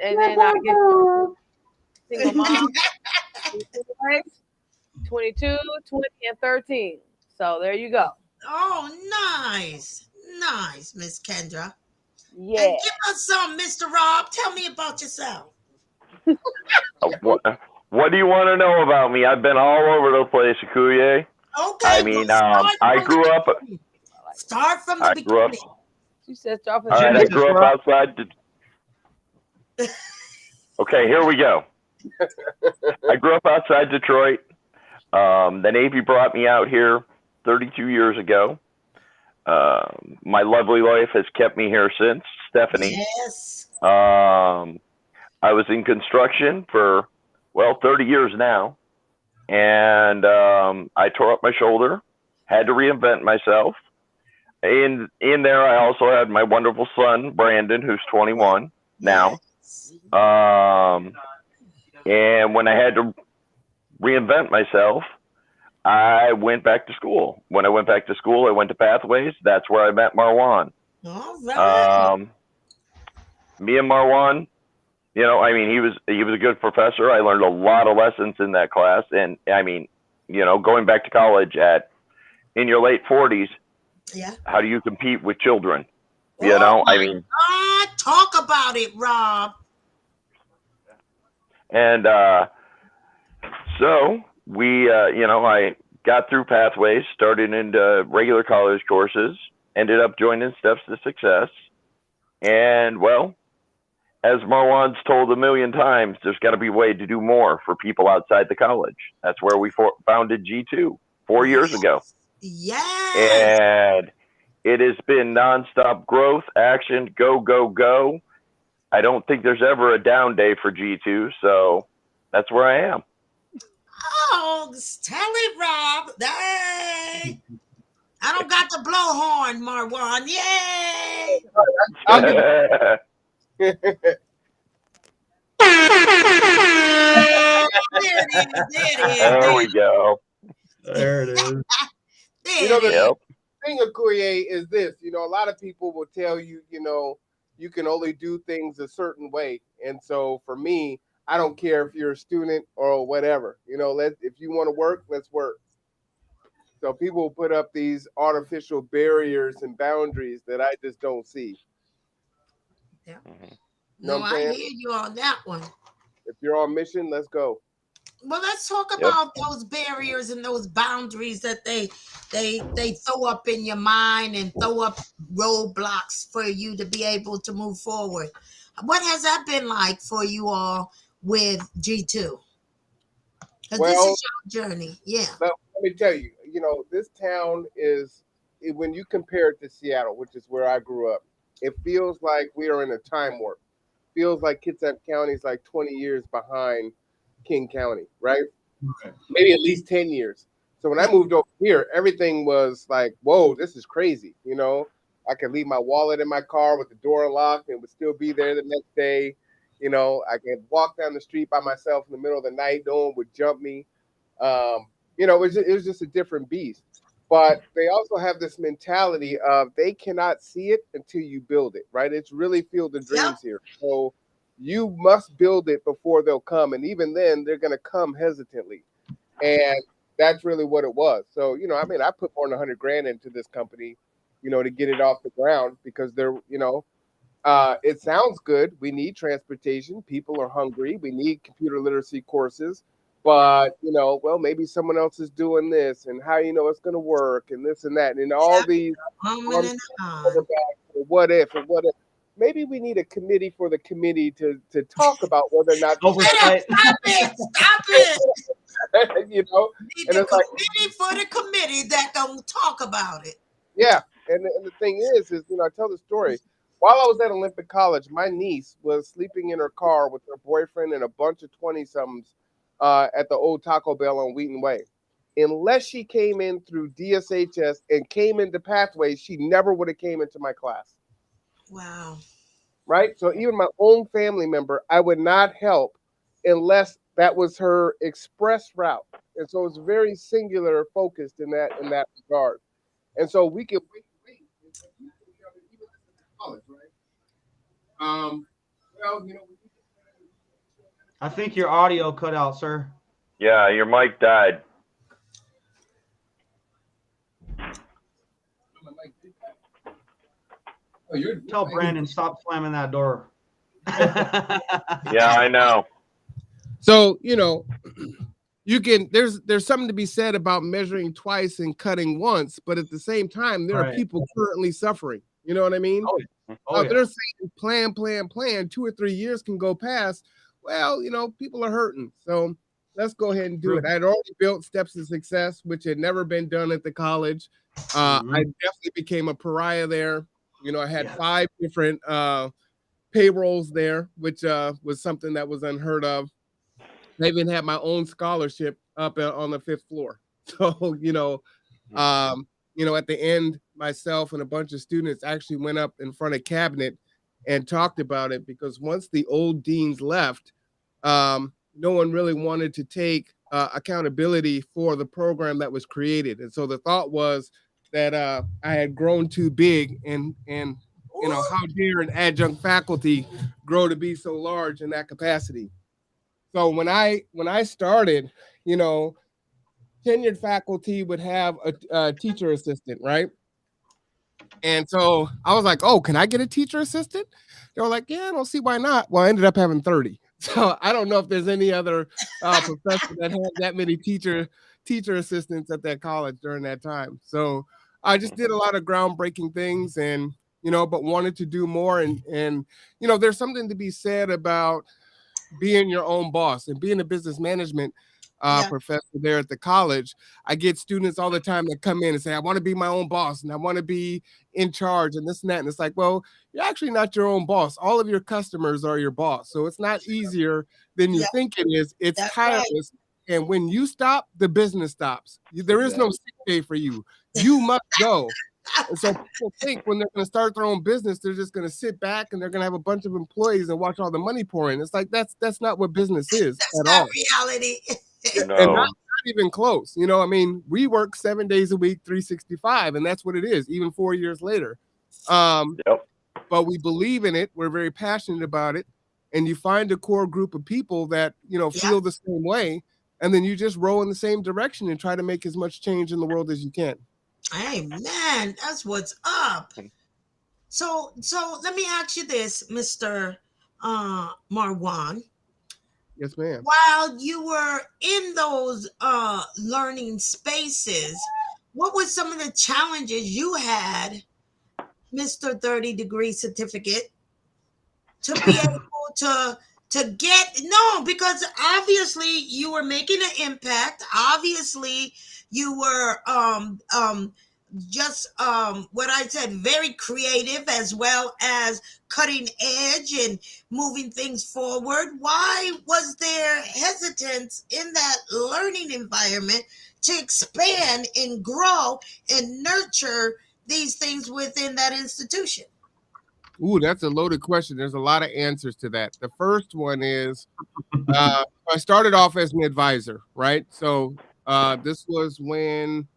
And then I get single mom. 22, 20, and 13. So there you go. Oh, nice. Nice, Miss Kendra. Yeah. And give us some, Mr. Rob. Tell me about yourself. What do you want to know about me? I've been all over the place, Akuye. Okay. I mean, I grew up. Start from the I grew up. beginning. She said start from All the right, I beginning. grew up outside. Okay, here we go. I grew up outside Detroit. The Navy brought me out here 32 years ago. My lovely wife has kept me here since, Stephanie. Yes. I was in construction for, 30 years now. And I tore up my shoulder, had to reinvent myself. In there, I also had my wonderful son, Brandon, who's 21 now. And when I had to reinvent myself, I went back to school. When I went back to school, I went to Pathways. That's where I met Marwan. All right. Me and Marwan, he was a good professor. I learned a lot of lessons in that class. And I mean, going back to college in your late 40s, yeah. How do you compete with children? God, talk about it, Rob. And so we, I got through Pathways, started into regular college courses, ended up joining Steps to Success. And as Marwan's told a million times, there's got to be a way to do more for people outside the college. That's where we founded G2 4 years ago. Yes. And it has been nonstop growth, action, go, go, go. I don't think there's ever a down day for G2, so that's where I am. Oh, tell it, Rob. Hey. I don't got the blowhorn, Marwan. Yay! There we go. There it is. The thing of Akuye is this, a lot of people will tell you, you can only do things a certain way. And so for me, I don't care if you're a student or whatever, if you want to work, let's work. So people put up these artificial barriers and boundaries that I just don't see. Yeah. No, I hear you on that one. If you're on mission, let's go. Well, let's talk about those barriers and those boundaries that they throw up in your mind and throw up roadblocks for you to be able to move forward. What has that been like for you all with G2? Because this is your journey. Yeah. Let me tell you, this town is, when you compare it to Seattle, which is where I grew up, it feels like we are in a time warp. Feels like Kitsap County is like 20 years behind King County, right? Okay. Maybe at least 10 years. So when I moved over here, everything was like, whoa, this is crazy. I could leave my wallet in my car with the door unlocked and it would still be there the next day. I could walk down the street by myself in the middle of the night. No one would jump me. It was just a different beast. But they also have this mentality of they cannot see it until you build it, right? It's really Field of Dreams here. So you must build it before they'll come. And even then, they're going to come hesitantly. And that's really what it was. So, I put more than $100,000 into this company, to get it off the ground because they're, it sounds good. We need transportation. People are hungry. We need computer literacy courses. But, maybe someone else is doing this and how it's going to work and this and that. And all these what if. Maybe we need a committee for the committee to talk about whether or not oversight. Stop it. Need and it's committee for the committee that don't talk about it. Yeah. And the thing is, I tell the story. While I was at Olympic College, my niece was sleeping in her car with her boyfriend and a bunch of 20-somethings at the old Taco Bell on Wheaton Way. Unless she came in through DSHS and came into Pathways, she never would have came into my class. Wow. Right? So even my own family member, I would not help unless that was her express route. And so it's very singular focused in that regard. And so we can wait. College, right? Well, you know, I think your audio cut out, sir. Yeah, your mic died. Tell Brandon stop slamming that door. Yeah, I know. So, you know, you can there's something to be said about measuring twice and cutting once, but at the same time, there are people currently suffering. You know what I mean? They're saying plan, 2 or 3 years can go past. Well, you know, people are hurting. So let's go ahead and do it. I had already built Steps to Success, which had never been done at the college. I definitely became a pariah there. You know, I had 5 different payrolls there, which was something that was unheard of. I even had my own scholarship up on the 5th floor. So, you know, at the end, myself and a bunch of students actually went up in front of cabinet and talked about it, because once the old deans left, no one really wanted to take accountability for the program that was created. And so the thought was that I had grown too big, and you know, how dare an adjunct faculty grow to be so large in that capacity. So when I started, you know, tenured faculty would have a teacher assistant, right? And so I was like, oh, can I get a teacher assistant? They were like, yeah, I don't see why not. Well, I ended up having 30. So I don't know if there's any other professor that had that many teacher assistants at that college during that time. So I just did a lot of groundbreaking things, and, you know, but wanted to do more. And, you know, there's something to be said about being your own boss and being a business management professor there at the college. I get students all the time that come in and say, I want to be my own boss and I want to be in charge and this and that. And it's like, well, you're actually not your own boss. All of your customers are your boss. So it's not easier than you think it is. It's tireless. Right. And when you stop, the business stops. There is no sick day for you. You must go. And so people think when they're going to start their own business, they're just going to sit back and they're going to have a bunch of employees and watch all the money pour in. It's like, that's not what business is at all. Reality. No. And not even close. You know, I mean, we work 7 days a week, 365, and that's what it is, even 4 years later. But we believe in it. We're very passionate about it. And you find a core group of people that, you know, feel the same way. And then you just row in the same direction and try to make as much change in the world as you can. Amen. That's what's up. So let me ask you this, Mr. Marwan. Yes, ma'am. While you were in those learning spaces, what were some of the challenges you had, Mr. 30-degree certificate, to be able to get? No, because obviously you were making an impact. Obviously you were just what I said, very creative as well as cutting edge and moving things forward. Why was there hesitance in that learning environment to expand and grow and nurture these things within that institution? Ooh, that's a loaded question. There's a lot of answers to that. The first one is I started off as an advisor, right? So this was when,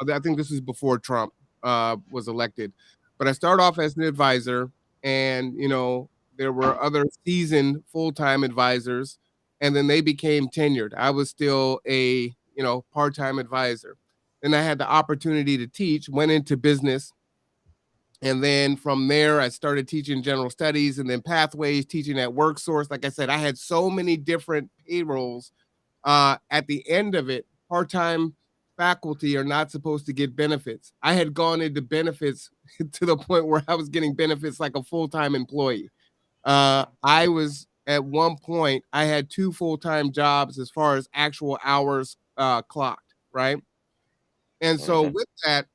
I think this is before Trump was elected, but I started off as an advisor, and, you know, there were other seasoned full-time advisors, and then they became tenured. I was still a, you know, part-time advisor. Then I had the opportunity to teach, went into business. And then from there, I started teaching general studies and then pathways, teaching at WorkSource. Like I said, I had so many different payrolls. At the end of it, part-time faculty are not supposed to get benefits. I had gone into benefits to the point where I was getting benefits like a full-time employee. I was, at one point, I had 2 full-time jobs as far as actual hours clocked, right? And so with that,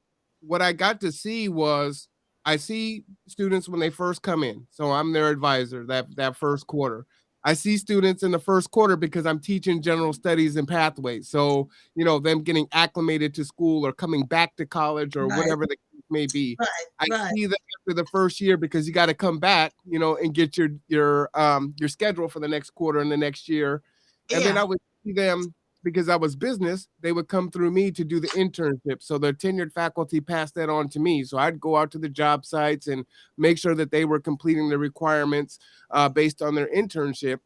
what I got to see was, I see students when they first come in. So I'm their advisor that first quarter. I see students in the first quarter because I'm teaching general studies and pathways. So, them getting acclimated to school or coming back to college or whatever the case may be. I see them after the first year because you got to come back, and get your schedule for the next quarter and the next year. And then I would see them because I was business, they would come through me to do the internship. So the tenured faculty passed that on to me. So I'd go out to the job sites and make sure that they were completing the requirements based on their internship.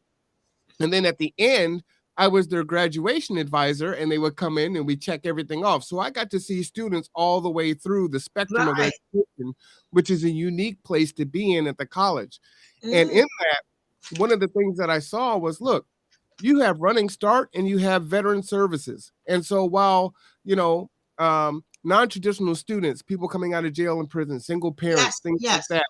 And then at the end, I was their graduation advisor, and they would come in and we check everything off. So I got to see students all the way through the spectrum of education, which is a unique place to be in at the college. And in that, one of the things that I saw was, look, you have Running Start and you have veteran services. And so while, non-traditional students, people coming out of jail and prison, single parents, things like that,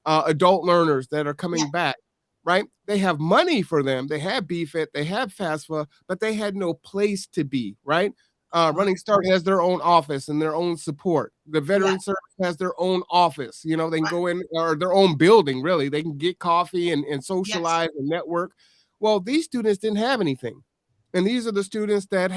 adult learners that are coming back, right? They have money for them. They have BFIT, they have FAFSA, but they had no place to be, right? Running Start has their own office and their own support. The veteran service has their own office. They can go in, or their own building, really. They can get coffee and socialize and network. Well, these students didn't have anything. And these are the students that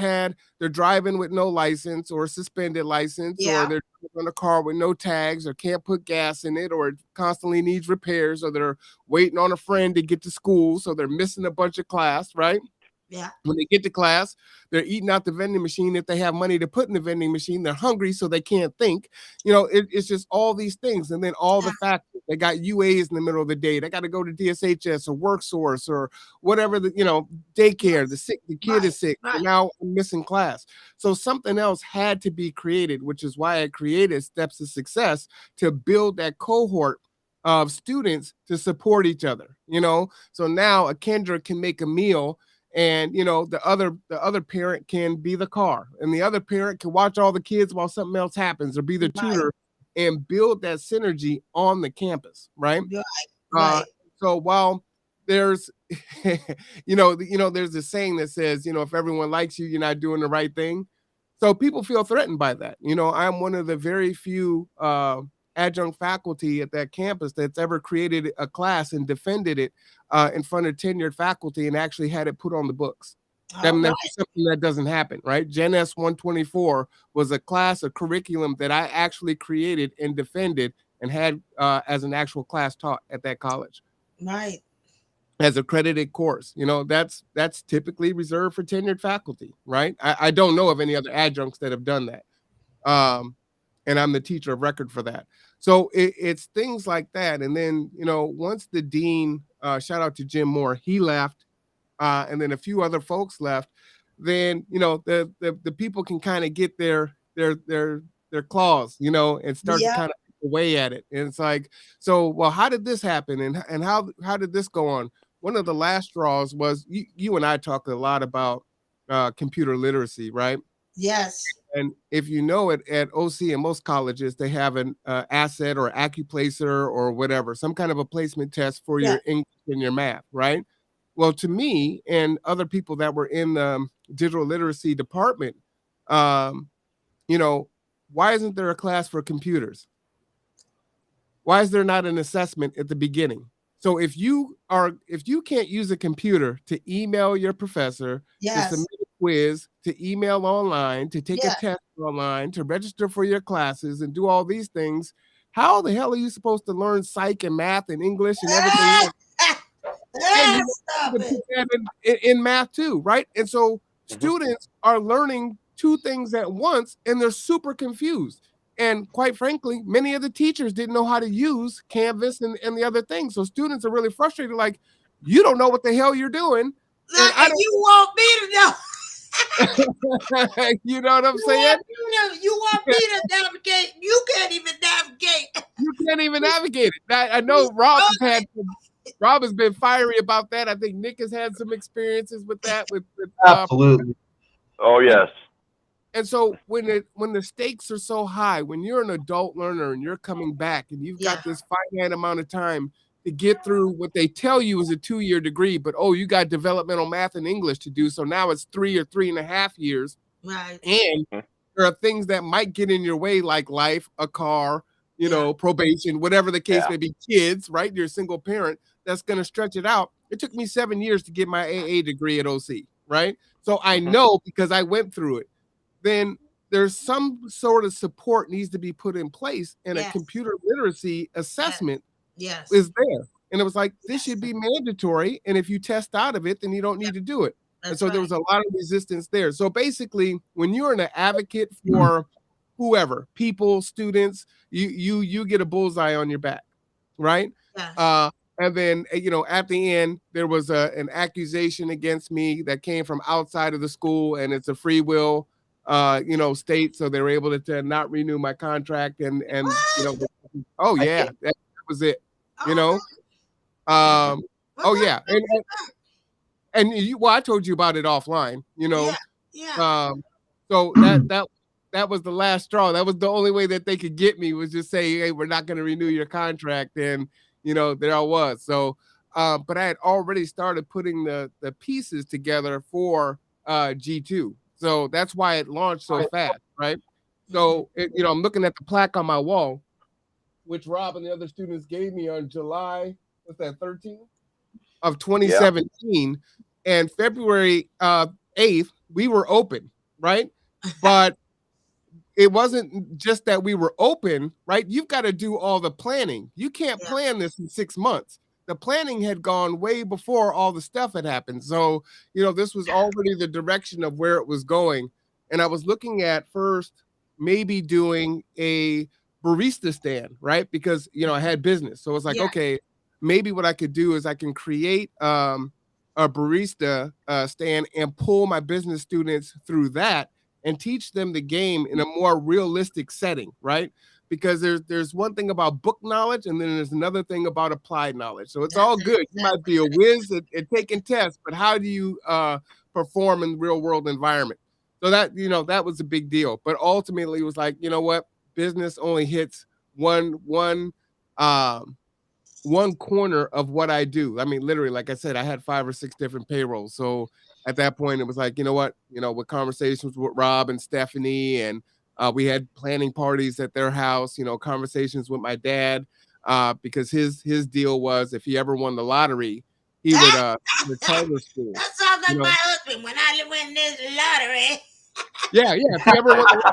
they're driving with no license or suspended license, or they're on a car with no tags, or can't put gas in it, or it constantly needs repairs, or they're waiting on a friend to get to school. So they're missing a bunch of class, right? Yeah. When they get to class, they're eating out the vending machine. If they have money to put in the vending machine, they're hungry, so they can't think. It's just all these things. And then all the factors. They got UAs in the middle of the day. They got to go to DSHS or WorkSource or whatever, daycare. The kid is sick. And now I'm missing class. So something else had to be created, which is why I created Steps to Success, to build that cohort of students to support each other. So now a Kendra can make a meal, and the other parent can be the car, and the other parent can watch all the kids while something else happens, or be the tutor, and build that synergy on the campus, right? So while there's there's a saying that says, if everyone likes you, you're not doing the right thing. So people feel threatened by that. I'm one of the very few adjunct faculty at that campus that's ever created a class and defended it in front of tenured faculty and actually had it put on the books. That's something that doesn't happen, right? Gen S 124 was a curriculum that I actually created and defended and had as an actual class taught at that college. Right. As accredited course. That's typically reserved for tenured faculty, right? I don't know of any other adjuncts that have done that. And I'm the teacher of record for that. So it's things like that. And then, once the dean, shout out to Jim Moore, he left, and then a few other folks left, then, the people can kind of get their claws, and start to kind of pick away at it. And it's like, so, well, how did this happen? And how did this go on? One of the last straws was you and I talked a lot about computer literacy, right? Yes. And if you know it, at OC and most colleges, they have an asset or Accuplacer or whatever, some kind of a placement test for your English and your math, right? Well, to me and other people that were in the digital literacy department, why isn't there a class for computers? Why is there not an assessment at the beginning? So if you can't use a computer to email your professor, to submit a quiz, to email online, to take a test online, to register for your classes and do all these things, how the hell are you supposed to learn psych and math and English and everything in math too, right? And so students are learning two things at once, and they're super confused. And quite frankly, many of the teachers didn't know how to use Canvas and the other things. So students are really frustrated, like, you don't know what the hell you're doing. And you want me to know. You know what I'm saying? You want me to navigate. You can't even navigate. You can't even navigate it. I know Rob has been fiery about that. I think Nick has had some experiences with that. Absolutely. Oh, yes. And so when the stakes are so high, when you're an adult learner and you're coming back and you've got this finite amount of time to get through what they tell you is a 2-year degree, but you got developmental math and English to do, so now it's 3 or 3.5 years. Right. And there are things that might get in your way, like life, a car, probation, whatever the case may be, kids, right? You're a single parent, that's going to stretch it out. It took me 7 years to get my AA degree at OC, right? So I know because I went through it. Then there's some sort of support needs to be put in place, and a computer literacy assessment is there. And it was like, this should be mandatory. And if you test out of it, then you don't need to do it. And so there was a lot of resistance there. So basically, when you're an advocate for whoever, people, students, you get a bullseye on your back, right? And then, you know, at the end, there was an accusation against me that came from outside of the school, and it's a free will, you know, state. So they were able to not renew my contract, and you know, oh yeah, that was it, you know. Oh yeah, and you, well, I told you about it offline, you know. So that was the last straw. That was the only way that they could get me, was just say, hey, we're not going to renew your contract, and you know, there I was. So, but I had already started putting the pieces together for G2. So that's why it launched so fast, right? So, you know, I'm looking at the plaque on my wall, which Rob and the other students gave me on July, what's that, 13th of 2017. And February 8th, we were open, right? But it wasn't just that we were open, right? You've got to do all the planning. You can't plan this in 6 months. The planning had gone way before all the stuff had happened. So, you know, this was already the direction of where it was going. And I was looking at first maybe doing a barista stand, right? Because, you know, I had business. So it's like, okay, maybe what I could do is I can create a barista stand and pull my business students through that and teach them the game in a more realistic setting, right? Because there's one thing about book knowledge, and then there's another thing about applied knowledge. So it's all good. You might be a whiz at taking tests, but how do you perform in the real world environment? So that, you know, that was a big deal. But ultimately it was like, you know what? Business only hits one corner of what I do. I mean, literally, like I said, I had 5 or 6 different payrolls. So at that point, it was like, you know what, you know, with conversations with Rob and Stephanie, and we had planning parties at their house, you know, conversations with my dad, because his deal was if he ever won the lottery, he would the charter school. That sounds like my husband when I win this lottery. Yeah. If he ever won the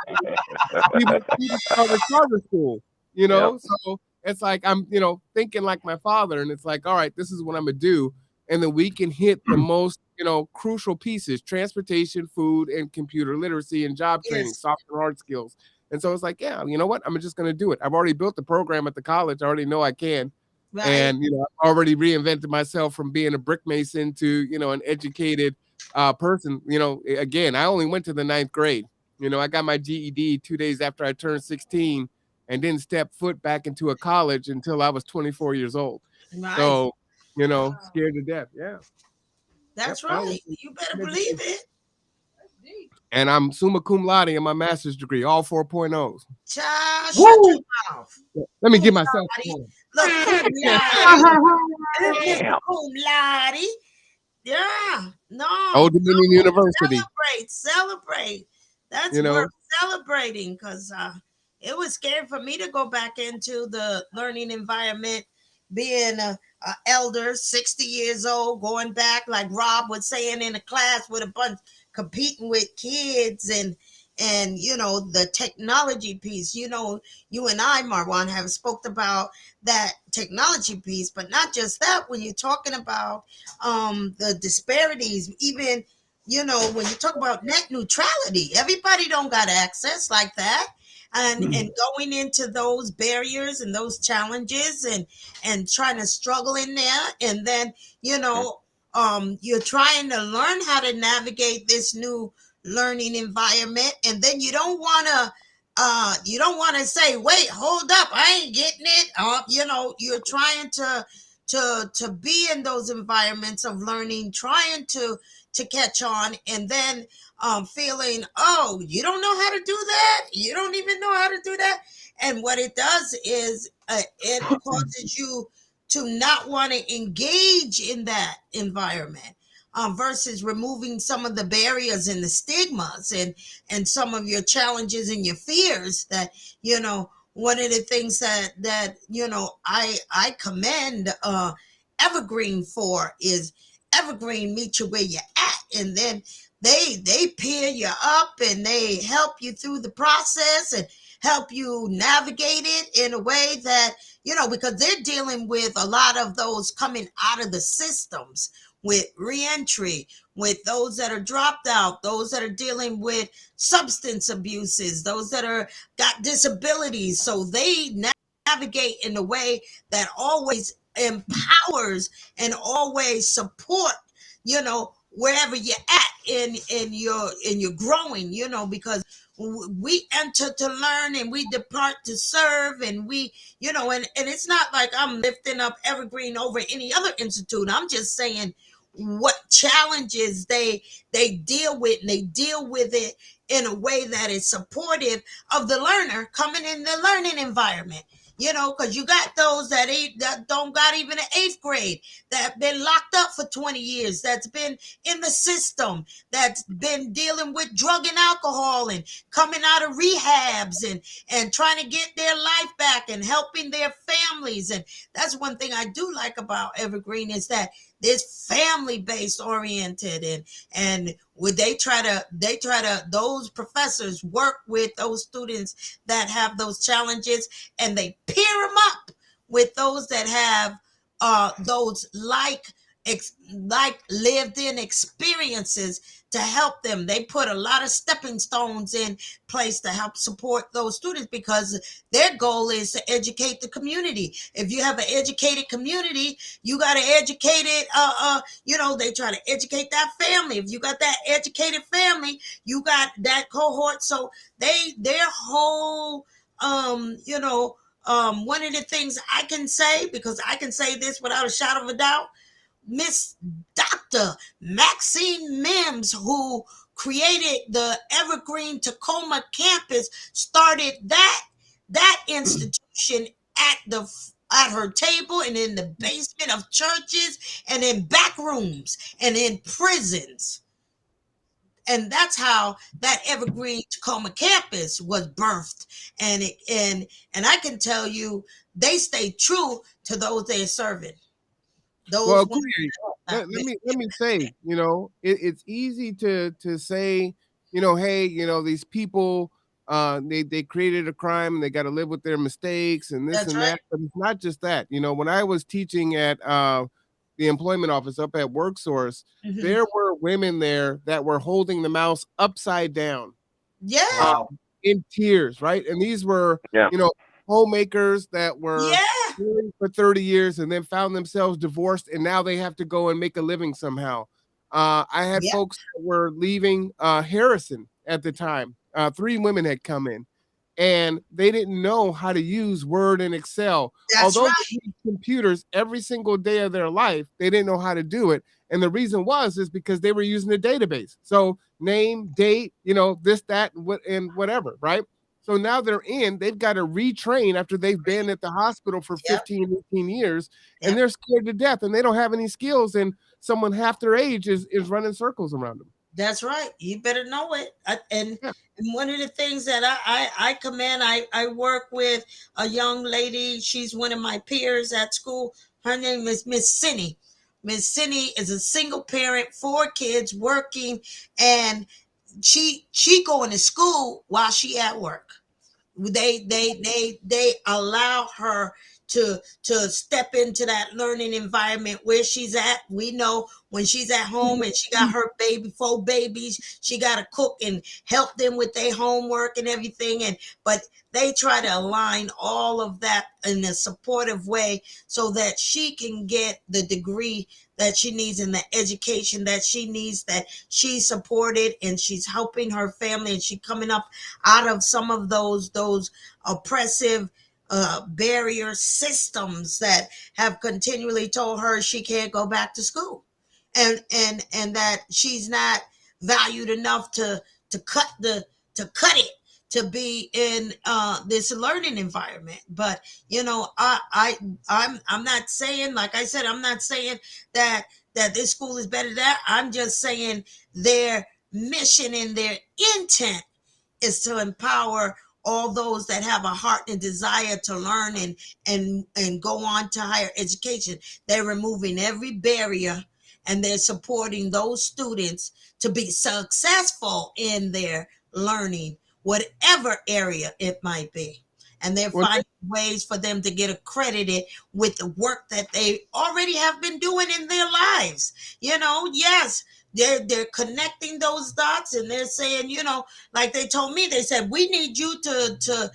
lottery, he would start a charter school, you know. So it's like I'm, you know, thinking like my father, and it's like, all right, this is what I'm gonna do, and then we can hit the most, you know, crucial pieces: transportation, food, and computer literacy, and job training, soft and hard skills. And so it's like, yeah, you know what? I'm just gonna do it. I've already built the program at the college. I already know I can. Right. And you know, I've already reinvented myself from being a brick mason to, you know, an educated person. You know, again, I only went to the 9th grade. You know, I got my GED 2 days after I turned 16, and didn't step foot back into a college until I was 24 years old. Right. So, you know, scared to death. Yeah. That's right. You better believe it. And I'm summa cum laude in my master's degree, all 4.0s. Child, shut your mouth. Let me give myself Look, cum laude. Yeah. No. Old Dominion University. Celebrate. That's, you know, worth celebrating, because it was scary for me to go back into the learning environment, being a elder, 60 years old, going back, like Rob was saying, in a class with a bunch, competing with kids, and you know, the technology piece. You know, you and I, Marwan, have spoke about that technology piece, but not just that. When you're talking about the disparities, even, you know, when you talk about net neutrality, everybody don't got access like that. And going into those barriers and those challenges, and trying to struggle in there, and then, you know, you're trying to learn how to navigate this new learning environment, and then you don't want to say, wait, hold up, I ain't getting it. You know, you're trying to be in those environments of learning, trying to catch on, and then feeling, oh, you don't know how to do that? You don't even know how to do that? And what it does is it causes you to not want to engage in that environment, versus removing some of the barriers and the stigmas and some of your challenges and your fears. That, you know, one of the things that you know, I commend Evergreen for is Evergreen meet you where you're at, and then they peer you up and they help you through the process and help you navigate it in a way that, you know, because they're dealing with a lot of those coming out of the systems with reentry, with those that are dropped out, those that are dealing with substance abuses, those that are got disabilities. So they navigate in a way that always empowers and always support, you know, wherever you're at in your growing, you know, because we enter to learn and we depart to serve, and we, you know, and it's not like I'm lifting up Evergreen over any other institute. I'm just saying what challenges they deal with, and they deal with it in a way that is supportive of the learner coming in the learning environment. You know, because you got those that don't got even an 8th grade, that have been locked up for 20 years, that's been in the system, that's been dealing with drug and alcohol and coming out of rehabs and trying to get their life back and helping their families. And that's one thing I do like about Evergreen, is that it's family based oriented, and would they try to those professors work with those students that have those challenges, and they pair them up with those that have those like lived in experiences to help them. They put a lot of stepping stones in place to help support those students, because their goal is to educate the community. If you have an educated community, you got to educate it, you know, they try to educate that family. If you got that educated family, you got that cohort. So their whole, you know, one of the things I can say, because I can say this without a shadow of a doubt, Miss Dr. Maxine Mims, who created the Evergreen Tacoma campus, started that institution at her table and in the basement of churches and in back rooms and in prisons. And that's how that Evergreen Tacoma campus was birthed. And I can tell you, they stay true to those they're serving. Well, let me say, you know, it's easy to say, you know, hey, you know, these people, they created a crime and they got to live with their mistakes and this That's and right. that. But it's not just that. You know, when I was teaching at the employment office up at WorkSource, Mhm. there were women there that were holding the mouse upside down. Yeah. Wow. In tears, right? And these were, Yeah. you know, homemakers that were Yeah. married for 30 years and then found themselves divorced, and now they have to go and make a living somehow. I had Yeah. folks that were leaving Harrison at the time. 3 women had come in, and they didn't know how to use Word and Excel. That's Although right. they used computers every single day of their life, they didn't know how to do it. And the reason is because they were using a database. So name, date, you know, this, that, and whatever, right? So now they've got to retrain after they've been at the hospital for Yep. 15, 18 years, Yep. and they're scared to death and they don't have any skills. And someone half their age is running circles around them. That's right. You better know it. And Yeah. one of the things that I commend, I work with a young lady. She's one of my peers at school. Her name is Miss Cindy. Miss Cindy is a single parent, 4 kids, working, and she going to school while she at work. They allow her to step into that learning environment where she's at. We know when she's at home and she got her 4 babies, she got to cook and help them with their homework and everything. But they try to align all of that in a supportive way so that she can get the degree that she needs and the education that she needs, that she's supported and she's helping her family, and she's coming up out of some of those oppressive barrier systems that have continually told her she can't go back to school, and that she's not valued enough to cut it to be in this learning environment. But you know, I'm not saying, like I said, I'm not saying that this school is better than that. I'm just saying their mission and their intent is to empower all those that have a heart and desire to learn and go on to higher education. They're removing every barrier and they're supporting those students to be successful in their learning, whatever area it might be. And they're finding ways for them to get accredited with the work that they already have been doing in their lives. Yes, they're connecting those dots, and they're saying, like they told me, they said, we need you to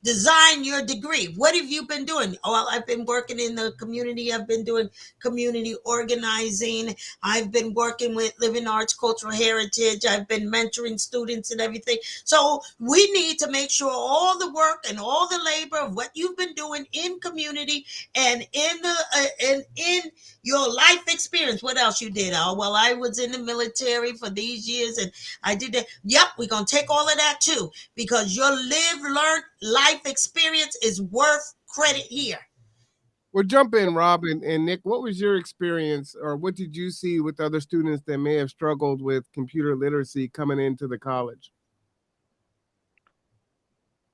design your degree. What have you been doing? Oh, I've been working in the community. I've been doing community organizing. I've been working with Living Arts Cultural Heritage. I've been mentoring students and everything. So we need to make sure all the work and all the labor of what you've been doing in community and in your life experience. What else you did? Oh, well, I was in the military for these years and I did that. Yep, we're going to take all of that too, because your learned life experience is worth credit here. Well, jump in, Rob and Nick. What was your experience, or what did you see with other students that may have struggled with computer literacy coming into the college?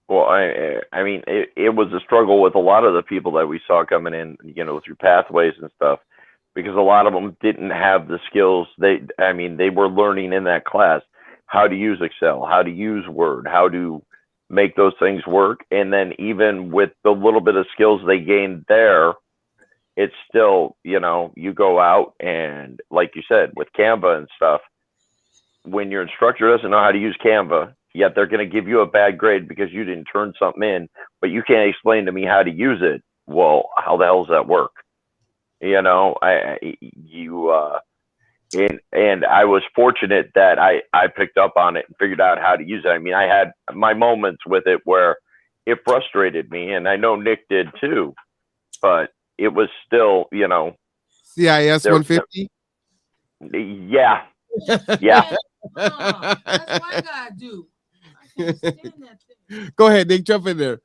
Well, I mean, it was a struggle with a lot of the people that we saw coming in, through pathways and stuff, because a lot of them didn't have the skills. They were learning in that class how to use Excel, how to use Word, how to make those things work. And then even with the little bit of skills they gained there, it's still, you go out and, like you said, with Canva and stuff, when your instructor doesn't know how to use Canva, yet they're going to give you a bad grade because you didn't turn something in, but you can't explain to me how to use it. Well, how the hell does that work? And I was fortunate that I picked up on it and figured out how to use it. I mean, I had my moments with it where it frustrated me, and I know Nick did too, but it was still, CIS 150? Yeah. That's what I gotta do. I can't stand that thing. Go ahead, Nick, jump in there.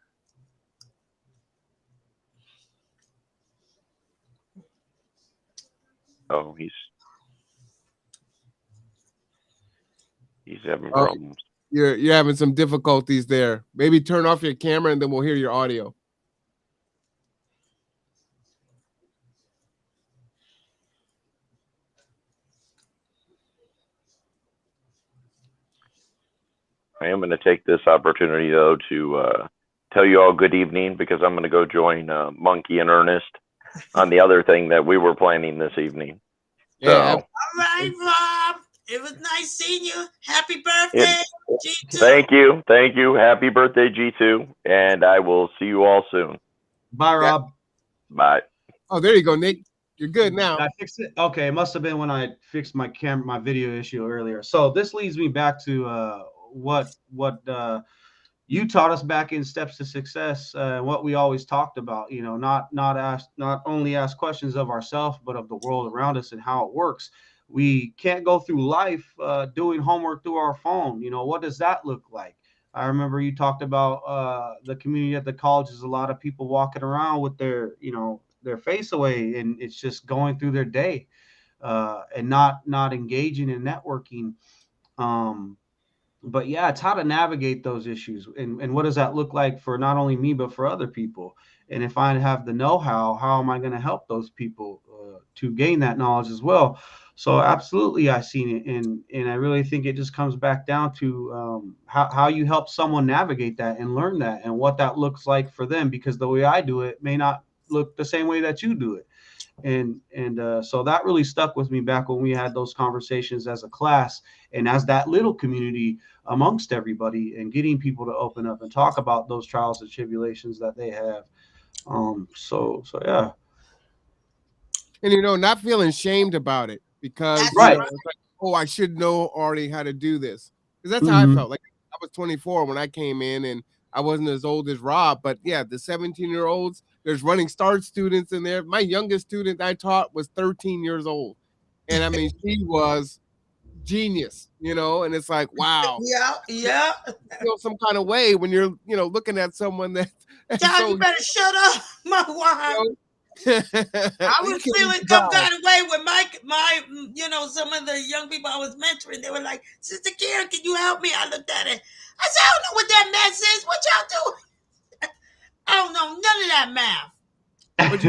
Oh, he's having problems. You're having some difficulties there. Maybe turn off your camera and then we'll hear your audio. I am going to take this opportunity, though, to tell you all good evening, because I'm going to go join Monkey and Ernest on the other thing that we were planning this evening. Yeah. So, All right, Rob. It was nice seeing you. Happy birthday, G2. Thank you. Happy birthday, G2. And I will see you all soon. Bye, Rob. Bye. Oh, there you go, Nick. You're good now. Did I fix it? Okay, it must have been when I fixed my video issue earlier. So this leads me back to what you taught us back in Steps to Success, what we always talked about, not only ask questions of ourselves, but of the world around us and how it works. We can't go through life doing homework through our phone. What does that look like? I remember you talked about the community at the colleges, a lot of people walking around with their face away, and it's just going through their day and not engaging in networking. But yeah, it's how to navigate those issues, and what does that look like for not only me but for other people. And if I have the know-how, how am I going to help those people to gain that knowledge as well? So absolutely, I've seen it, and I really think it just comes back down to how you help someone navigate that and learn that and what that looks like for them, because the way I do it may not look the same way that you do it. And so that really stuck with me back when we had those conversations as a class and as that little community amongst everybody, and getting people to open up and talk about those trials and tribulations that they have. So yeah. And not feeling shamed about it, because right. It's like, oh, I should know already how to do this. Because that's how I felt. Like, I was 24 when I came in, and I wasn't as old as Rob, but yeah, the 17-year-olds, there's Running Start students in there. My youngest student I taught was 13 years old. And I mean, she was genius, and it's like, wow. Yeah. You feel some kind of way when you're, looking at someone that. John, you better shut up, my wife. I was feeling some kind of way with my some of the young people I was mentoring. They were like, Sister Karen, can you help me? I looked at it. I said, I don't know what that mess is. What y'all do? I don't know none of that math. But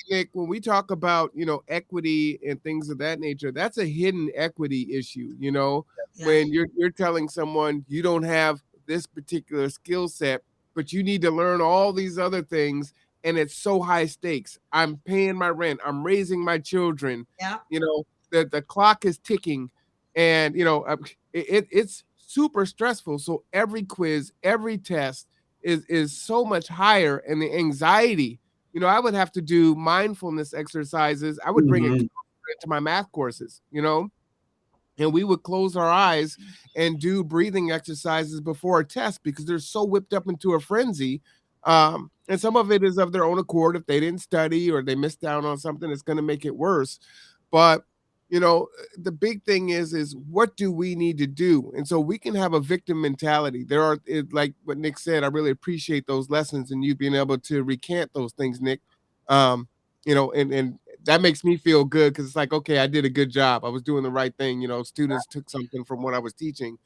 Nick, when we talk about, equity and things of that nature, that's a hidden equity issue. When you're telling someone you don't have this particular skill set, but you need to learn all these other things, and it's so high stakes. I'm paying my rent. I'm raising my children. Yeah. The clock is ticking, and it's super stressful. So every quiz, every test is so much higher, and the anxiety. I would have to do mindfulness exercises. I would bring it into my math courses, and we would close our eyes and do breathing exercises before a test because they're so whipped up into a frenzy. And some of it is of their own accord. If they didn't study or they missed out on something, it's going to make it worse. But, the big thing is what do we need to do? And so we can have a victim mentality. Like what Nick said, I really appreciate those lessons and you being able to recant those things, Nick. And that makes me feel good because it's like, okay, I did a good job. I was doing the right thing. Students took something from what I was teaching.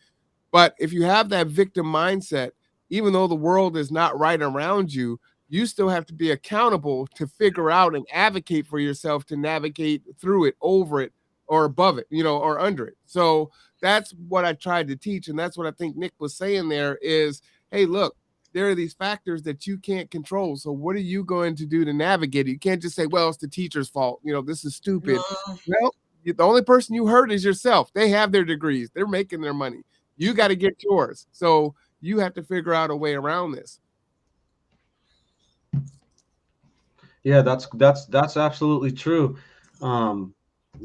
But if you have that victim mindset, even though the world is not right around you, you still have to be accountable to figure out and advocate for yourself to navigate through it, over it, or above it, or under it. So that's what I tried to teach. And that's what I think Nick was saying there is, hey, look, there are these factors that you can't control. So what are you going to do to navigate it? You can't just say, well, it's the teacher's fault. This is stupid. Well, the only person you hurt is yourself. They have their degrees. They're making their money. You got to get yours. So you have to figure out a way around this. Yeah, that's absolutely true.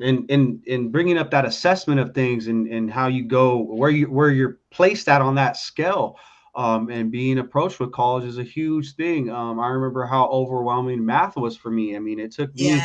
In bringing up that assessment of things and how you go, where you're placed at on that scale, and being approached with college is a huge thing. I remember how overwhelming math was for me. I mean, it took me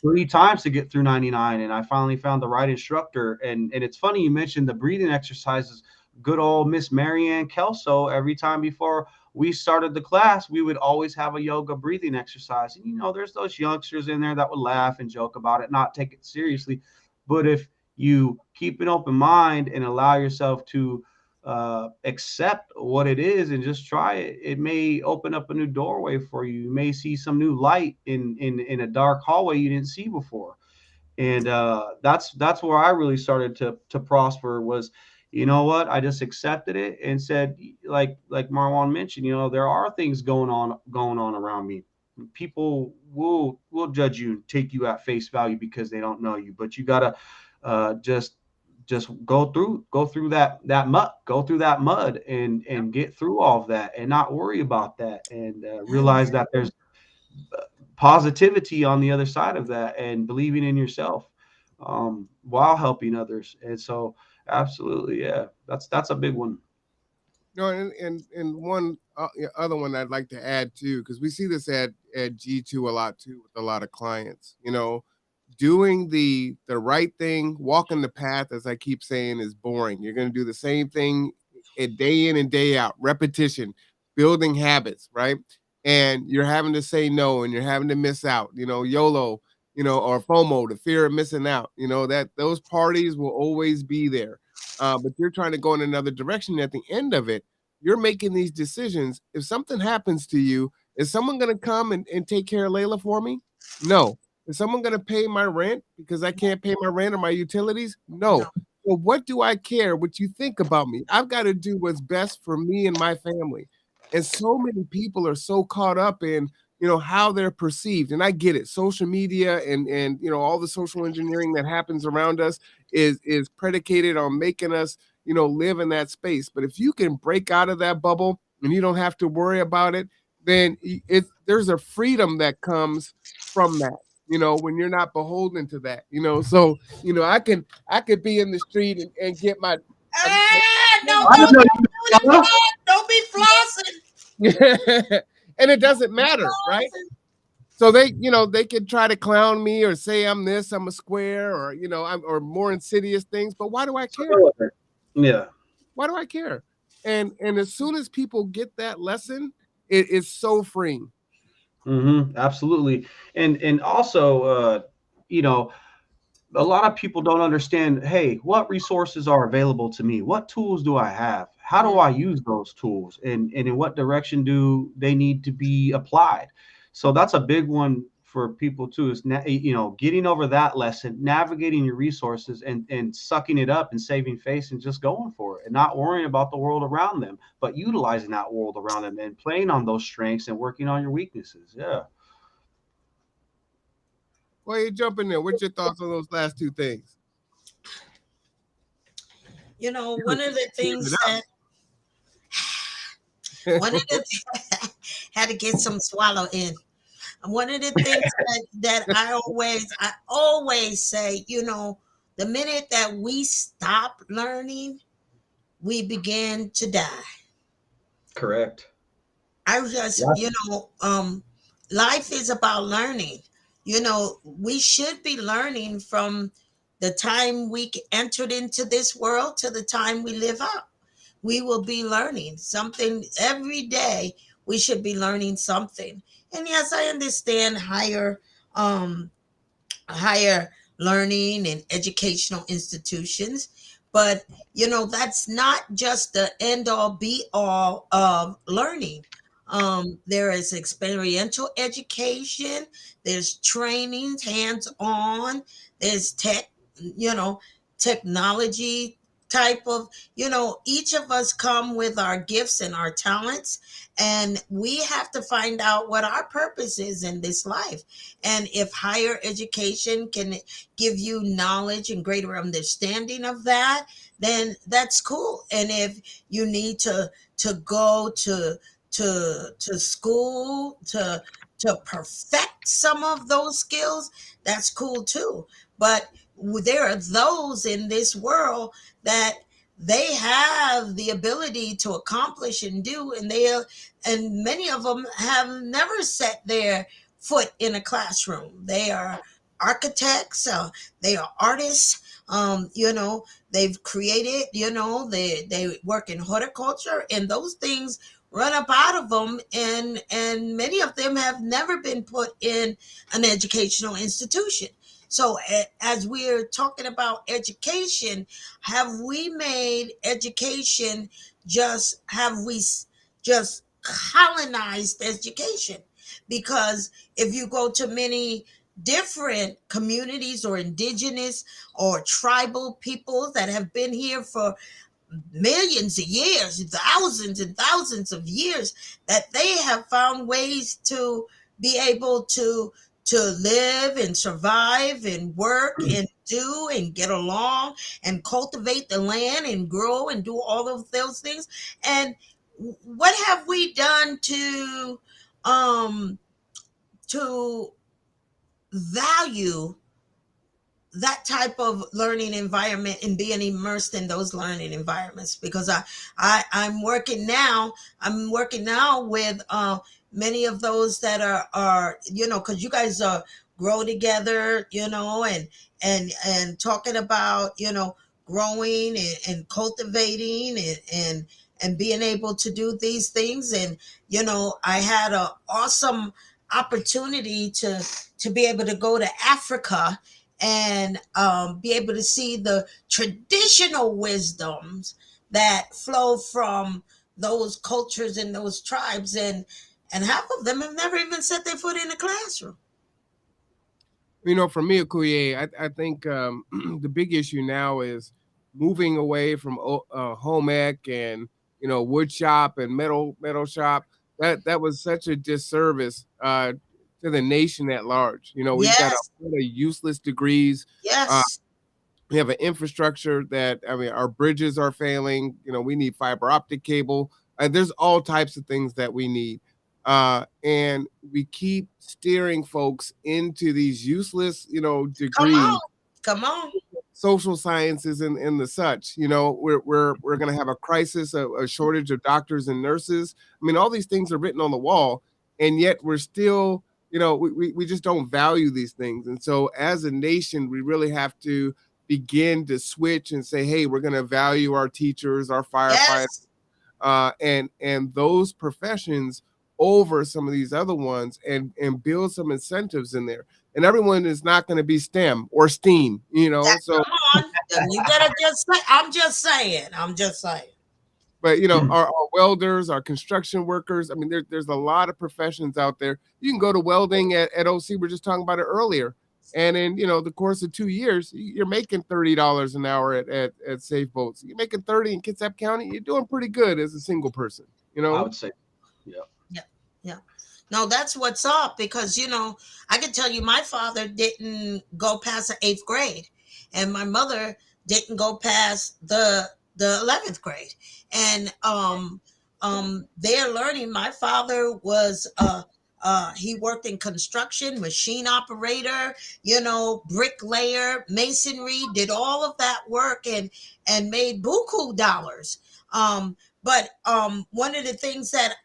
3 times to get through 99, and I finally found the right instructor. And it's funny you mentioned the breathing exercises. Good old Miss Marianne Kelso, every time before we started the class, we would always have a yoga breathing exercise. And, there's those youngsters in there that would laugh and joke about it, not take it seriously. But if you keep an open mind and allow yourself to accept what it is and just try it, it may open up a new doorway for you. You may see some new light in a dark hallway you didn't see before. And that's where I really started to prosper was, you know what? I just accepted it and said, like Marwan mentioned, there are things going on around me. People will judge you and take you at face value because they don't know you, but you gotta just go through that mud and get through all of that and not worry about that and realize that there's positivity on the other side of that and believing in yourself while helping others. And so absolutely, yeah, that's a big one. And one other one I'd like to add too, because we see this at G2 a lot too with a lot of clients. Doing the right thing, walking the path, as I keep saying, is boring. You're going to do the same thing day in and day out, repetition, building habits, right? And you're having to say no, and you're having to miss out. YOLO. Or FOMO, the fear of missing out, that those parties will always be there. But you're trying to go in another direction. At the end of it, you're making these decisions. If something happens to you, is someone going to come and take care of Layla for me? No. Is someone going to pay my rent because I can't pay my rent or my utilities? No. Well, what do I care what you think about me? I've got to do what's best for me and my family. And so many people are so caught up in how they're perceived. And I get it. Social media and all the social engineering that happens around us is predicated on making us, live in that space. But if you can break out of that bubble and you don't have to worry about it, then there's a freedom that comes from that, when you're not beholden to that, so, I could be in the street and get my. Don't be flossing. And it doesn't matter, right? So they could try to clown me or say I'm this, I'm a square, or or more insidious things. But why do I care? Yeah. Why do I care? And as soon as people get that lesson, it's so freeing. Absolutely. And also, you know, a lot of people don't understand, hey, what resources are available to me? What tools do I have? How do I use those tools? And in what direction do they need to be applied? So that's a big one for people too, is, getting over that lesson, navigating your resources and sucking it up and saving face and just going for it and not worrying about the world around them, but utilizing that world around them and playing on those strengths and working on your weaknesses. Yeah. Well, you jump in there. What's your thoughts on those last two things? You know, one of the things that had to get some swallow in. One of the things that I always say, you know, the minute that we stop learning, we begin to die. Correct. I just, life is about learning. You know, we should be learning from the time we entered into this world to the time we live out. We will be learning something every day. We should be learning something. And yes, I understand higher learning and educational institutions, but you know, that's not just the end all be all of learning. There is experiential education, there's trainings, hands on, there's technology type of, each of us come with our gifts and our talents, and we have to find out what our purpose is in this life. And if higher education can give you knowledge and greater understanding of that, then that's cool. And if you need to go to school to perfect some of those skills, that's cool too. But there are those in this world that they have the ability to accomplish and do, and many of them have never set their foot in a classroom. They are architects, they are artists, they've created, they work in horticulture, and those things run up out of them, and many of them have never been put in an educational institution. So as we're talking about education, have we made education have we just colonized education? Because if you go to many different communities or indigenous or tribal peoples that have been here for millions of years, thousands and thousands of years, that they have found ways to be able to live and survive and work and do and get along and cultivate the land and grow and do all of those things. And what have we done to value that type of learning environment and being immersed in those learning environments? Because I'm working now with many of those that are because you guys grow together, and talking about growing and cultivating and being able to do these things. And I had an awesome opportunity to be able to go to Africa and be able to see the traditional wisdoms that flow from those cultures and those tribes, and half of them have never even set their foot in a classroom. For me, Akuye, I think the big issue now is moving away from home ec and wood shop and metal shop. That was such a disservice to the nation at large. We've got a lot of useless degrees. Yes. We have an infrastructure that, our bridges are failing. We need fiber optic cable. There's all types of things that we need. And we keep steering folks into these useless, degrees. Come on. Social sciences and the such. We're going to have a crisis, a shortage of doctors and nurses. All these things are written on the wall, and yet we're still, we just don't value these things. And so as a nation, we really have to begin to switch and say, hey, we're going to value our teachers, our firefighters, and those professions over some of these other ones and build some incentives in there. And everyone is not going to be STEM or STEAM, so come on. You better just say, I'm just saying. but our welders, our construction workers, I mean, there's a lot of professions out there. You can go to welding at OC, we were just talking about it earlier, and in the course of 2 years, you're making $30 an hour at Safe Boats. You're making 30 in Kitsap County, you're doing pretty good as a single person. I would say, yeah. No, that's what's up, because I can tell you my father didn't go past the 8th grade, and my mother didn't go past the 11th grade, and they're learning. My father was he worked in construction, machine operator, bricklayer, masonry, did all of that work and made buku dollars. But one of the things that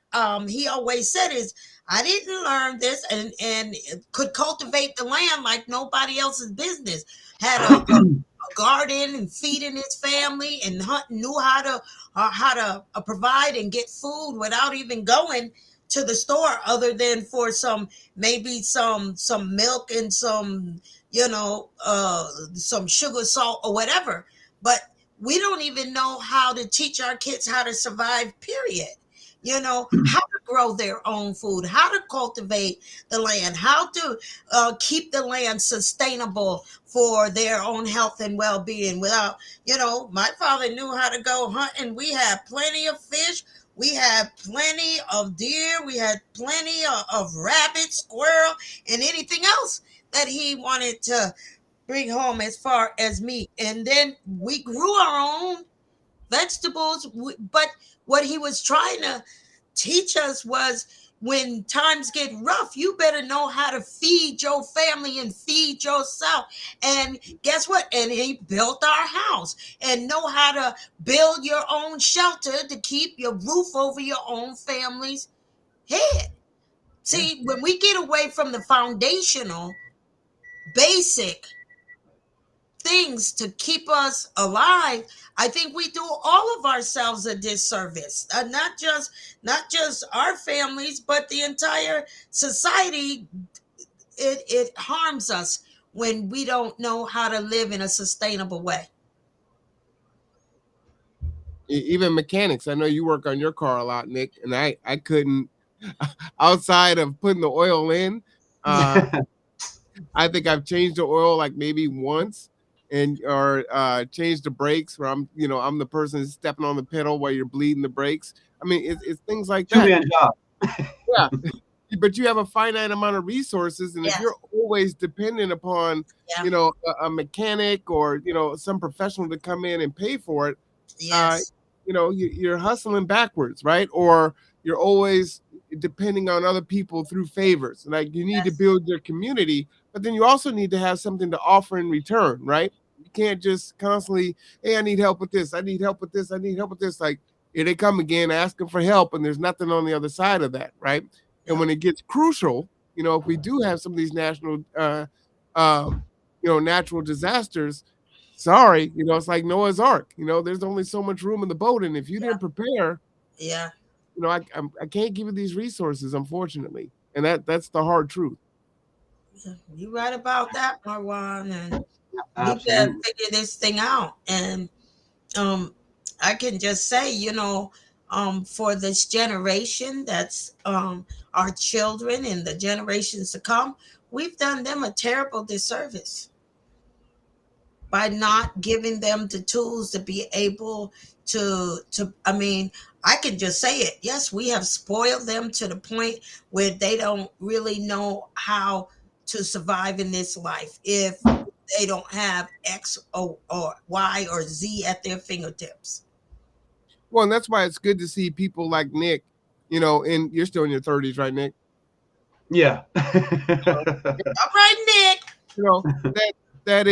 he always said is, I didn't learn this and could cultivate the land like nobody else's business. Had a garden and feeding his family and knew how to provide and get food without even going to the store, other than for maybe some milk and some sugar, salt, or whatever. But we don't even know how to teach our kids how to survive, period. How to grow their own food, how to cultivate the land, how to keep the land sustainable for their own health and well-being without, my father knew how to go hunting. We had plenty of fish. We had plenty of deer. We had plenty of rabbit, squirrel, and anything else that he wanted to bring home as far as meat. And then we grew our own vegetables, but what he was trying to teach us was, when times get rough, you better know how to feed your family and feed yourself. And guess what? And he built our house, and know how to build your own shelter to keep your roof over your own family's head. See, when we get away from the foundational, basic things to keep us alive, I think we do all of ourselves a disservice. Not just our families, but the entire society. It harms us when we don't know how to live in a sustainable way. Even mechanics, I know you work on your car a lot, Nick, and I couldn't, outside of putting the oil in, I think I've changed the oil like maybe once, or change the brakes where I'm the person stepping on the pedal while you're bleeding the brakes. I mean, it's things like that. Two-man job. Yeah, but you have a finite amount of resources, and if you're always dependent upon a mechanic or some professional to come in and pay for it, you're hustling backwards, right? Or you're always depending on other people through favors. Like, you need to build your community, but then you also need to have something to offer in return, right? You can't just constantly, hey, I need help with this. I need help with this. I need help with this. Like, here they come again asking for help, and there's nothing on the other side of that, right? And when it gets crucial, if we do have some of these national, natural disasters, sorry, it's like Noah's Ark. There's only so much room in the boat, and if you didn't prepare, I can't give you these resources, unfortunately, and that's the hard truth. You're right about that, Marwan, and we gotta figure this thing out. And I can just say, for this generation, that's our children and the generations to come, we've done them a terrible disservice by not giving them the tools to be able to I mean, I can just say it. Yes, we have spoiled them to the point where they don't really know how to survive in this life if they don't have X or Y or Z at their fingertips. Well, and that's why it's good to see people like Nick, and you're still in your 30s, right, Nick? Yeah. All right, Nick. That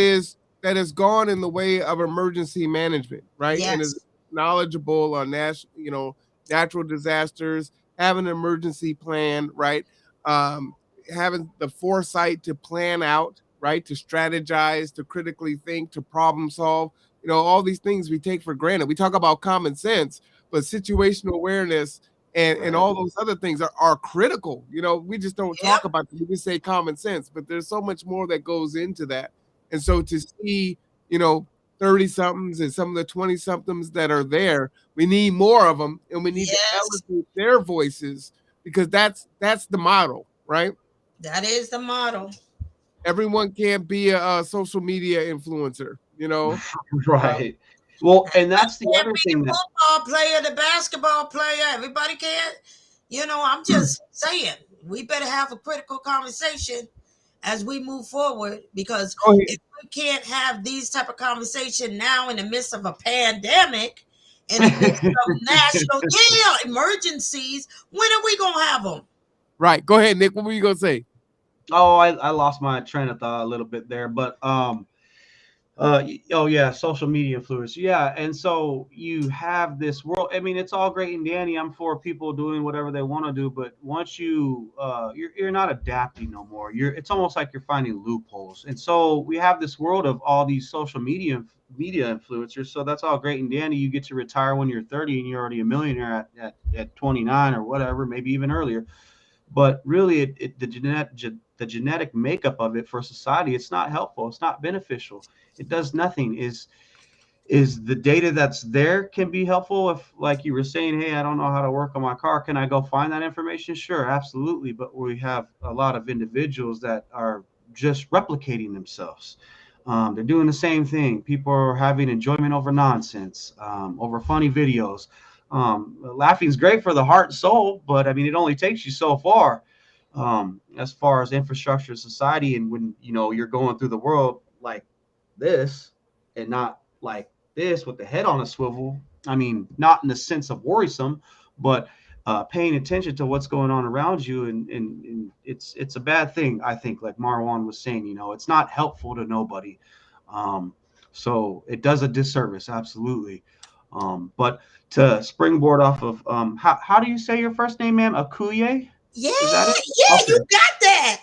has gone in the way of emergency management, right? Yes. And is knowledgeable on natural disasters, having an emergency plan, right? Having the foresight to plan out, right? To strategize, to critically think, to problem solve. All these things we take for granted. We talk about common sense, but situational awareness and all those other things are critical. You know, we just don't talk about it. We just say common sense, but there's so much more that goes into that. And so to see, you know, 30 somethings and some of the 20 somethings that are there, we need more of them, and we need to elevate their voices, because that's the model, right? That is the model. Everyone can't be a social media influencer, you know. Right. Well, and that's the other thing. The football player, the basketball player, everybody can't. You know, I'm just saying, we better have a critical conversation as we move forward, because if we can't have these type of conversation now in the midst of a pandemic, in the midst of national emergencies, when are we gonna have them? Right. Go ahead, Nick. What were you gonna say? Oh, I lost my train of thought a little bit there, but oh yeah, social media influence. Yeah, and so you have this world. I mean, it's all great and dandy. I'm for people doing whatever they want to do, but once you're not adapting no more. It's almost like you're finding loopholes. And so we have this world of all these social media influencers. So that's all great and dandy. You get to retire when you're 30 and you're already a millionaire at 29 or whatever, maybe even earlier. But really, the genetic makeup of it for society, it's not helpful. It's not beneficial. It does nothing. Is the data that's there can be helpful if, like you were saying, hey, I don't know how to work on my car. Can I go find that information? Sure, absolutely. But we have a lot of individuals that are just replicating themselves. They're doing the same thing. People are having enjoyment over nonsense, over funny videos. Laughing is great for the heart and soul, but I mean, it only takes you so far as far as infrastructure, society. And when, you know, you're going through the world like this and not like this with the head on a swivel, I mean, not in the sense of worrisome, but paying attention to what's going on around you. And it's a bad thing, I think, like Marwan was saying, you know, it's not helpful to nobody. So it does a disservice. Absolutely. But to springboard off of how do you say your first name, ma'am? Akuye? Yeah, okay. You got that.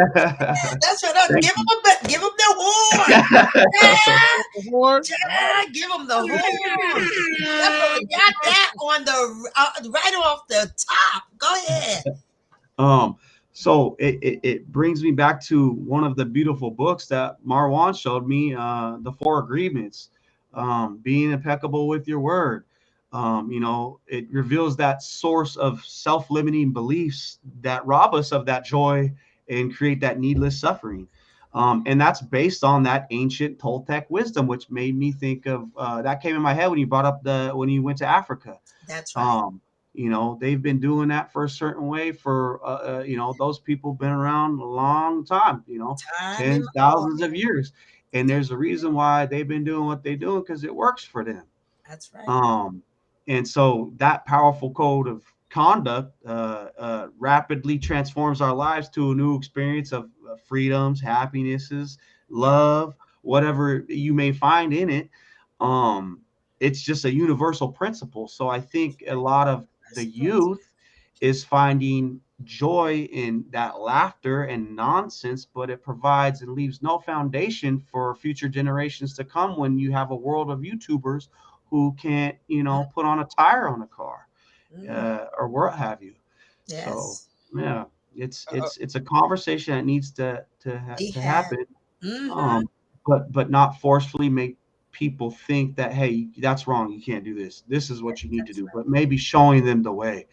That's what I'm give him the horn. Give him the horn. Definitely got that on the right off the top. Go ahead. So it brings me back to one of the beautiful books that Marwan showed me, the 4 Agreements, being impeccable with your word. You know, it reveals that source of self-limiting beliefs that rob us of that joy and create that needless suffering. And that's based on that ancient Toltec wisdom, which made me think of that came in my head when you brought up when you went to Africa. That's right. You know, they've been doing that for a certain way for, you know, those people been around a long time, you know, tens, thousands of years. And there's a reason why they've been doing what they're doing, because it works for them. That's right. And so that powerful code of conduct rapidly transforms our lives to a new experience of freedoms, happinesses, love, whatever you may find in it. It's just a universal principle. So I think a lot of the youth is finding joy in that laughter and nonsense, but it provides and leaves no foundation for future generations to come when you have a world of YouTubers who can't, you know, put on a tire on a car or what have you. Yes. So yeah, it's a conversation that needs to happen, but not forcefully make people think that, hey, that's wrong, you can't do this. This is what you need to do. But maybe showing them the way,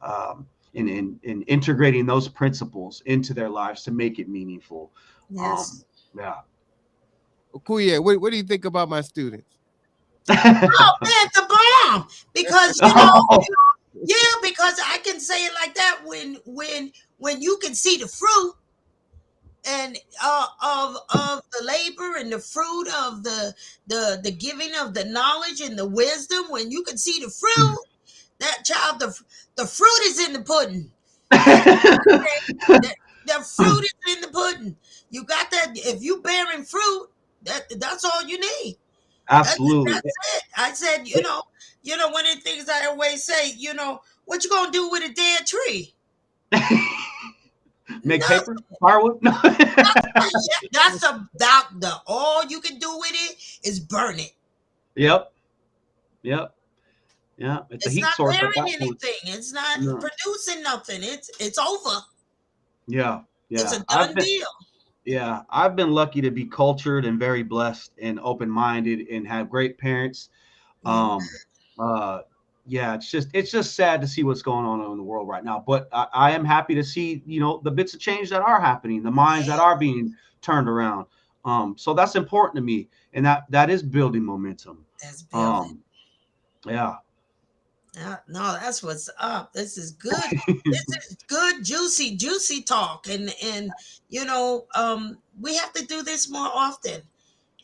and integrating those principles into their lives to make it meaningful. Yes. Yeah. Okuye, what do you think about my students? Oh man, the bomb! Because you know, yeah, because I can say it like that when you can see the fruit and of the labor and the fruit of the giving of the knowledge and the wisdom. When you can see the fruit, that child, the fruit is in the pudding. The fruit is in the pudding. You got that. If you bearing fruit, that's all you need. Absolutely. That's it. I said, you know, one of the things I always say, you know, what you gonna do with a dead tree? Make paper, firewood. No. That's about all you can do with it is burn it. Yep. Yeah, it's a It's heat not source at bearing that point. anything. It's not No. producing nothing. It's over. Yeah, It's yeah. a done deal. I've been lucky to be cultured and very blessed and open-minded and have great parents. Um, uh, yeah, it's just sad to see what's going on in the world right now. But I am happy to see, the bits of change that are happening, the minds that are being turned around. So that's important to me, and that is building momentum. That's building. Yeah. No, that's what's up. This is good. This is good, juicy talk. And we have to do this more often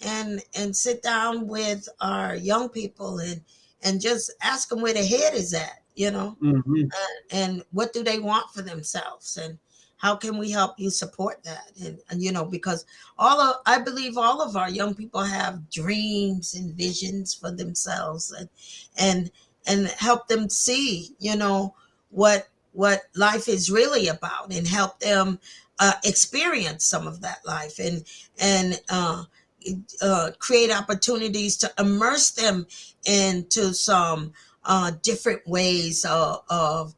and sit down with our young people and just ask them where their head is at, Mhm. and what do they want for themselves, and how can we help you support that? And because I believe all of our young people have dreams and visions for themselves, and help them see, what life is really about, and help them experience some of that life, and create opportunities to immerse them into some different ways of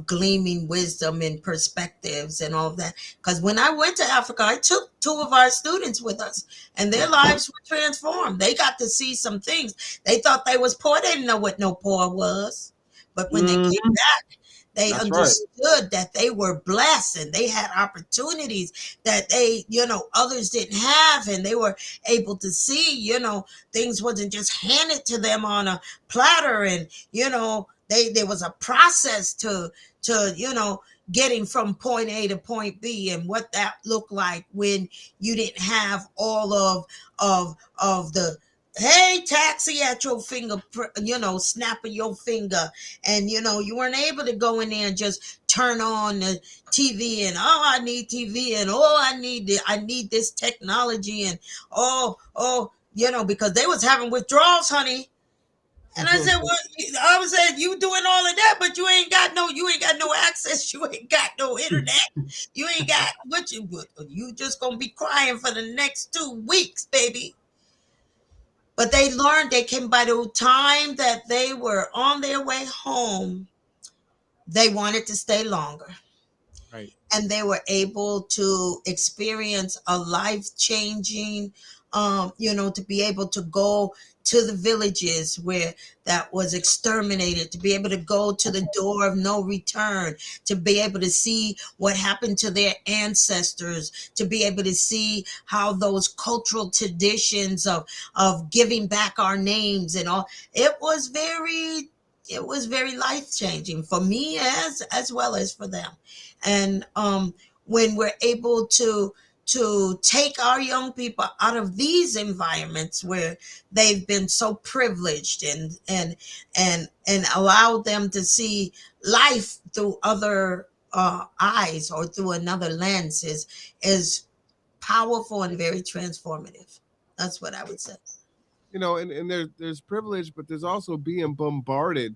gleaming wisdom and perspectives and all of that. Because when I went to Africa, I took 2 of our students with us, and their lives were transformed. They got to see some things. They thought they was poor. They didn't know what no poor was. But when they came back, they That's right. understood that they were blessed and they had opportunities that others didn't have, and they were able to see, things wasn't just handed to them on a platter, and there was a process to getting from point A to point B, and what that looked like when you didn't have all of the hey taxi at your finger, snapping your finger, and you weren't able to go in there and just turn on the TV and I need TV, and I need this technology, and because they was having withdrawals, honey. And I said, well, I was saying, you doing all of that, but you ain't got no access. You ain't got no internet. You ain't got you just gonna be crying for the next 2 weeks, baby. But they learned, they came by the time that they were on their way home, they wanted to stay longer. Right. And they were able to experience a life-changing, to be able to go to the villages where that was exterminated, to be able to go to the door of no return, to be able to see what happened to their ancestors, to be able to see how those cultural traditions of giving back our names and all, it was very life-changing for me as well as for them. And when we're able to take our young people out of these environments where they've been so privileged, and allow them to see life through other eyes or through another lens is powerful and very transformative. That's what I would say. And there's privilege, but there's also being bombarded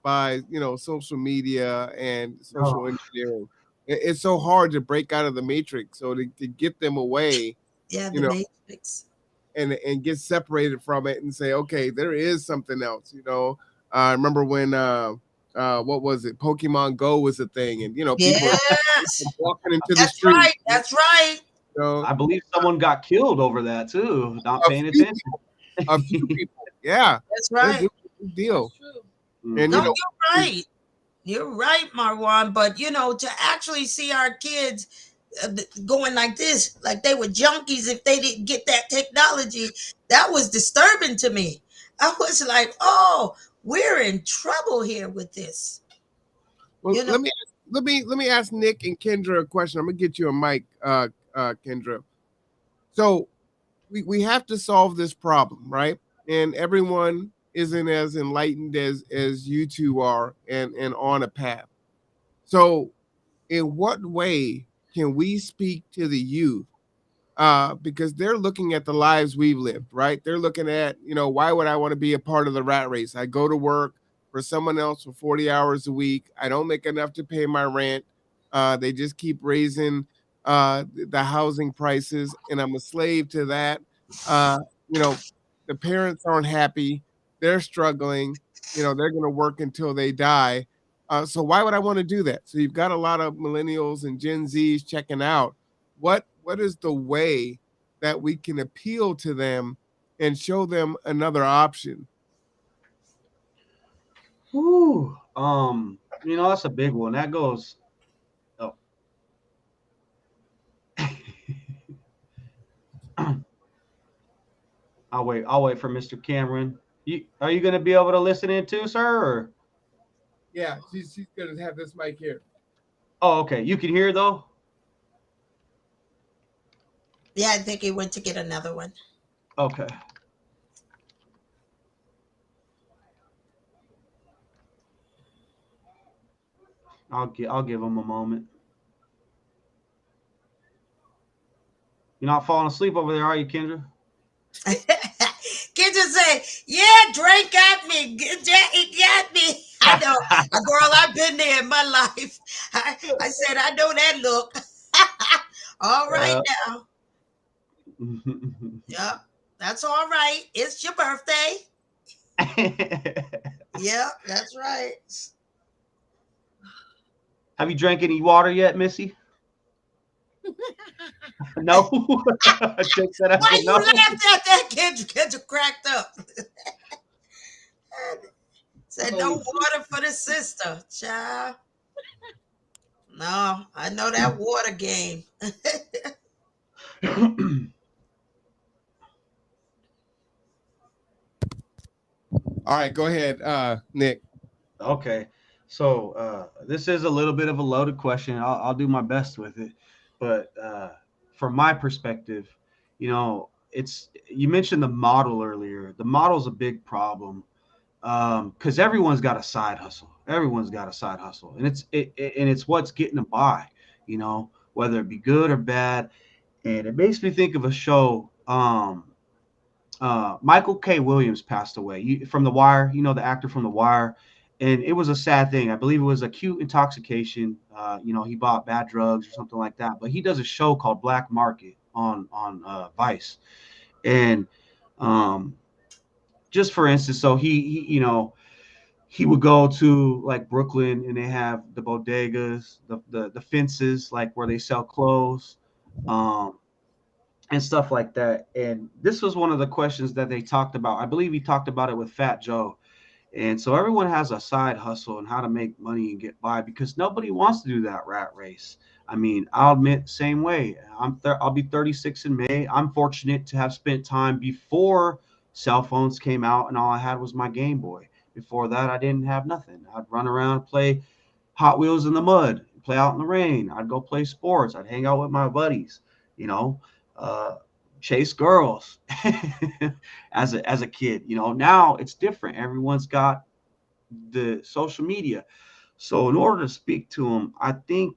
by social media and social engineering. It's so hard to break out of the matrix. So to get them away, the matrix, and get separated from it and say, okay, there is something else. I remember when what was it? Pokemon Go was a thing, and people yes, walking into the street. Right. That's right. I believe someone got killed over that too, not paying attention. A few people, yeah, that's right. It's a big deal. And you're right. You're right, Marwan. But to actually see our kids going like this, like they were junkies if they didn't get that technology, that was disturbing to me. I was like, oh, we're in trouble here with this. Well, let me ask Nick and Kendra a question. I'm gonna get you a mic, Kendra. So we have to solve this problem, right? And everyone isn't as enlightened as you two are and on a path. So in what way can we speak to the youth? Because they're looking at the lives we've lived, right? They're looking at, why would I want to be a part of the rat race? I go to work for someone else for 40 hours a week. I don't make enough to pay my rent. They just keep raising the housing prices, and I'm a slave to that. The parents aren't happy. They're struggling. they're going to work until they die. So why would I want to do that? So you've got a lot of millennials and Gen Zs checking out. What is the way that we can appeal to them and show them another option? Ooh, that's a big one. That goes. Oh. I'll wait for Mr. Cameron. Are you going to be able to listen in too, sir? Or? Yeah, she's going to have this mic here. Oh, okay. You can hear though? Yeah, I think he went to get another one. Okay. I'll give him a moment. You're not falling asleep over there, are you, Kendra? Kendra said, "Yeah, Drake got me. It got me." I know, girl. I've been there in my life. I said, I know that look. All right now. Yep, that's all right. It's your birthday. Yep, that's right. Have you drank any water yet, Missy? No. Why you no. laughed at that, Kendra cracked up. Said no water for the sister, child. No, I know that water game. All right, go ahead, Nick. Okay. So this is a little bit of a loaded question. I'll do my best with it. But from my perspective, you mentioned the model earlier. The model is a big problem because everyone's got a side hustle. Everyone's got a side hustle, and it's what's getting them by, whether it be good or bad. And it makes me think of a show. Michael K. Williams passed away from The Wire. The actor from The Wire. And it was a sad thing. I believe it was acute intoxication. He bought bad drugs or something like that. But he does a show called Black Market on Vice. And just for instance, so he would go to like Brooklyn, and they have the bodegas, the fences, like where they sell clothes, and stuff like that. And this was one of the questions that they talked about. I believe he talked about it with Fat Joe. And so everyone has a side hustle and how to make money and get by, because nobody wants to do that rat race. I mean, I'll admit, same way. I'll be 36 in May. I'm fortunate to have spent time before cell phones came out, and all I had was my Game Boy. Before that, I didn't have nothing. I'd run around, play Hot Wheels in the mud, play out in the rain. I'd go play sports. I'd hang out with my buddies, chase girls as a kid. Now it's different. Everyone's got the social media. So in order to speak to them, I think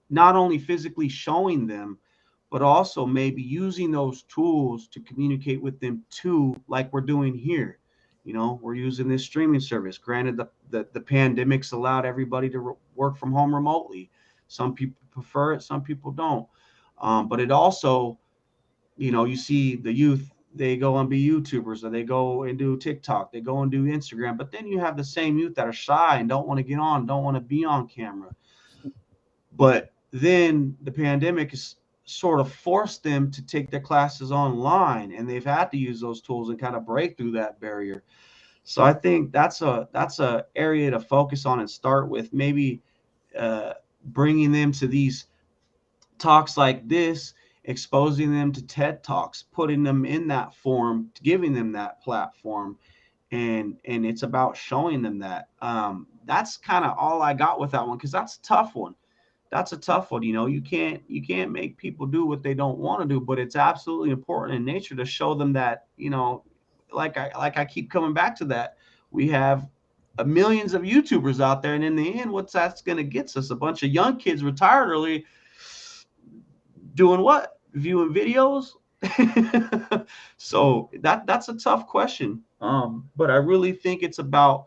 not only physically showing them, but also maybe using those tools to communicate with them too, like we're doing here. We're using this streaming service. Granted, the pandemic's allowed everybody to work from home remotely. Some people prefer it, some people don't. But it also, you see the youth, they go and be YouTubers, or they go and do TikTok, they go and do Instagram. But then you have the same youth that are shy and don't want to get on, don't want to be on camera. But then the pandemic has sort of forced them to take their classes online, and they've had to use those tools and kind of break through that barrier. So I think that's a area to focus on and start with, maybe bringing them to these talks like this, exposing them to TED Talks, putting them in that form, giving them that platform. And it's about showing them that. That's kind of all I got with that one, because that's a tough one. That's a tough one. You can't make people do what they don't want to do, but it's absolutely important in nature to show them that, like I keep coming back to that. We have millions of YouTubers out there, and in the end, what's that's going to get us? A bunch of young kids retired early, doing what? Viewing videos. So that's a tough question. But I really think it's about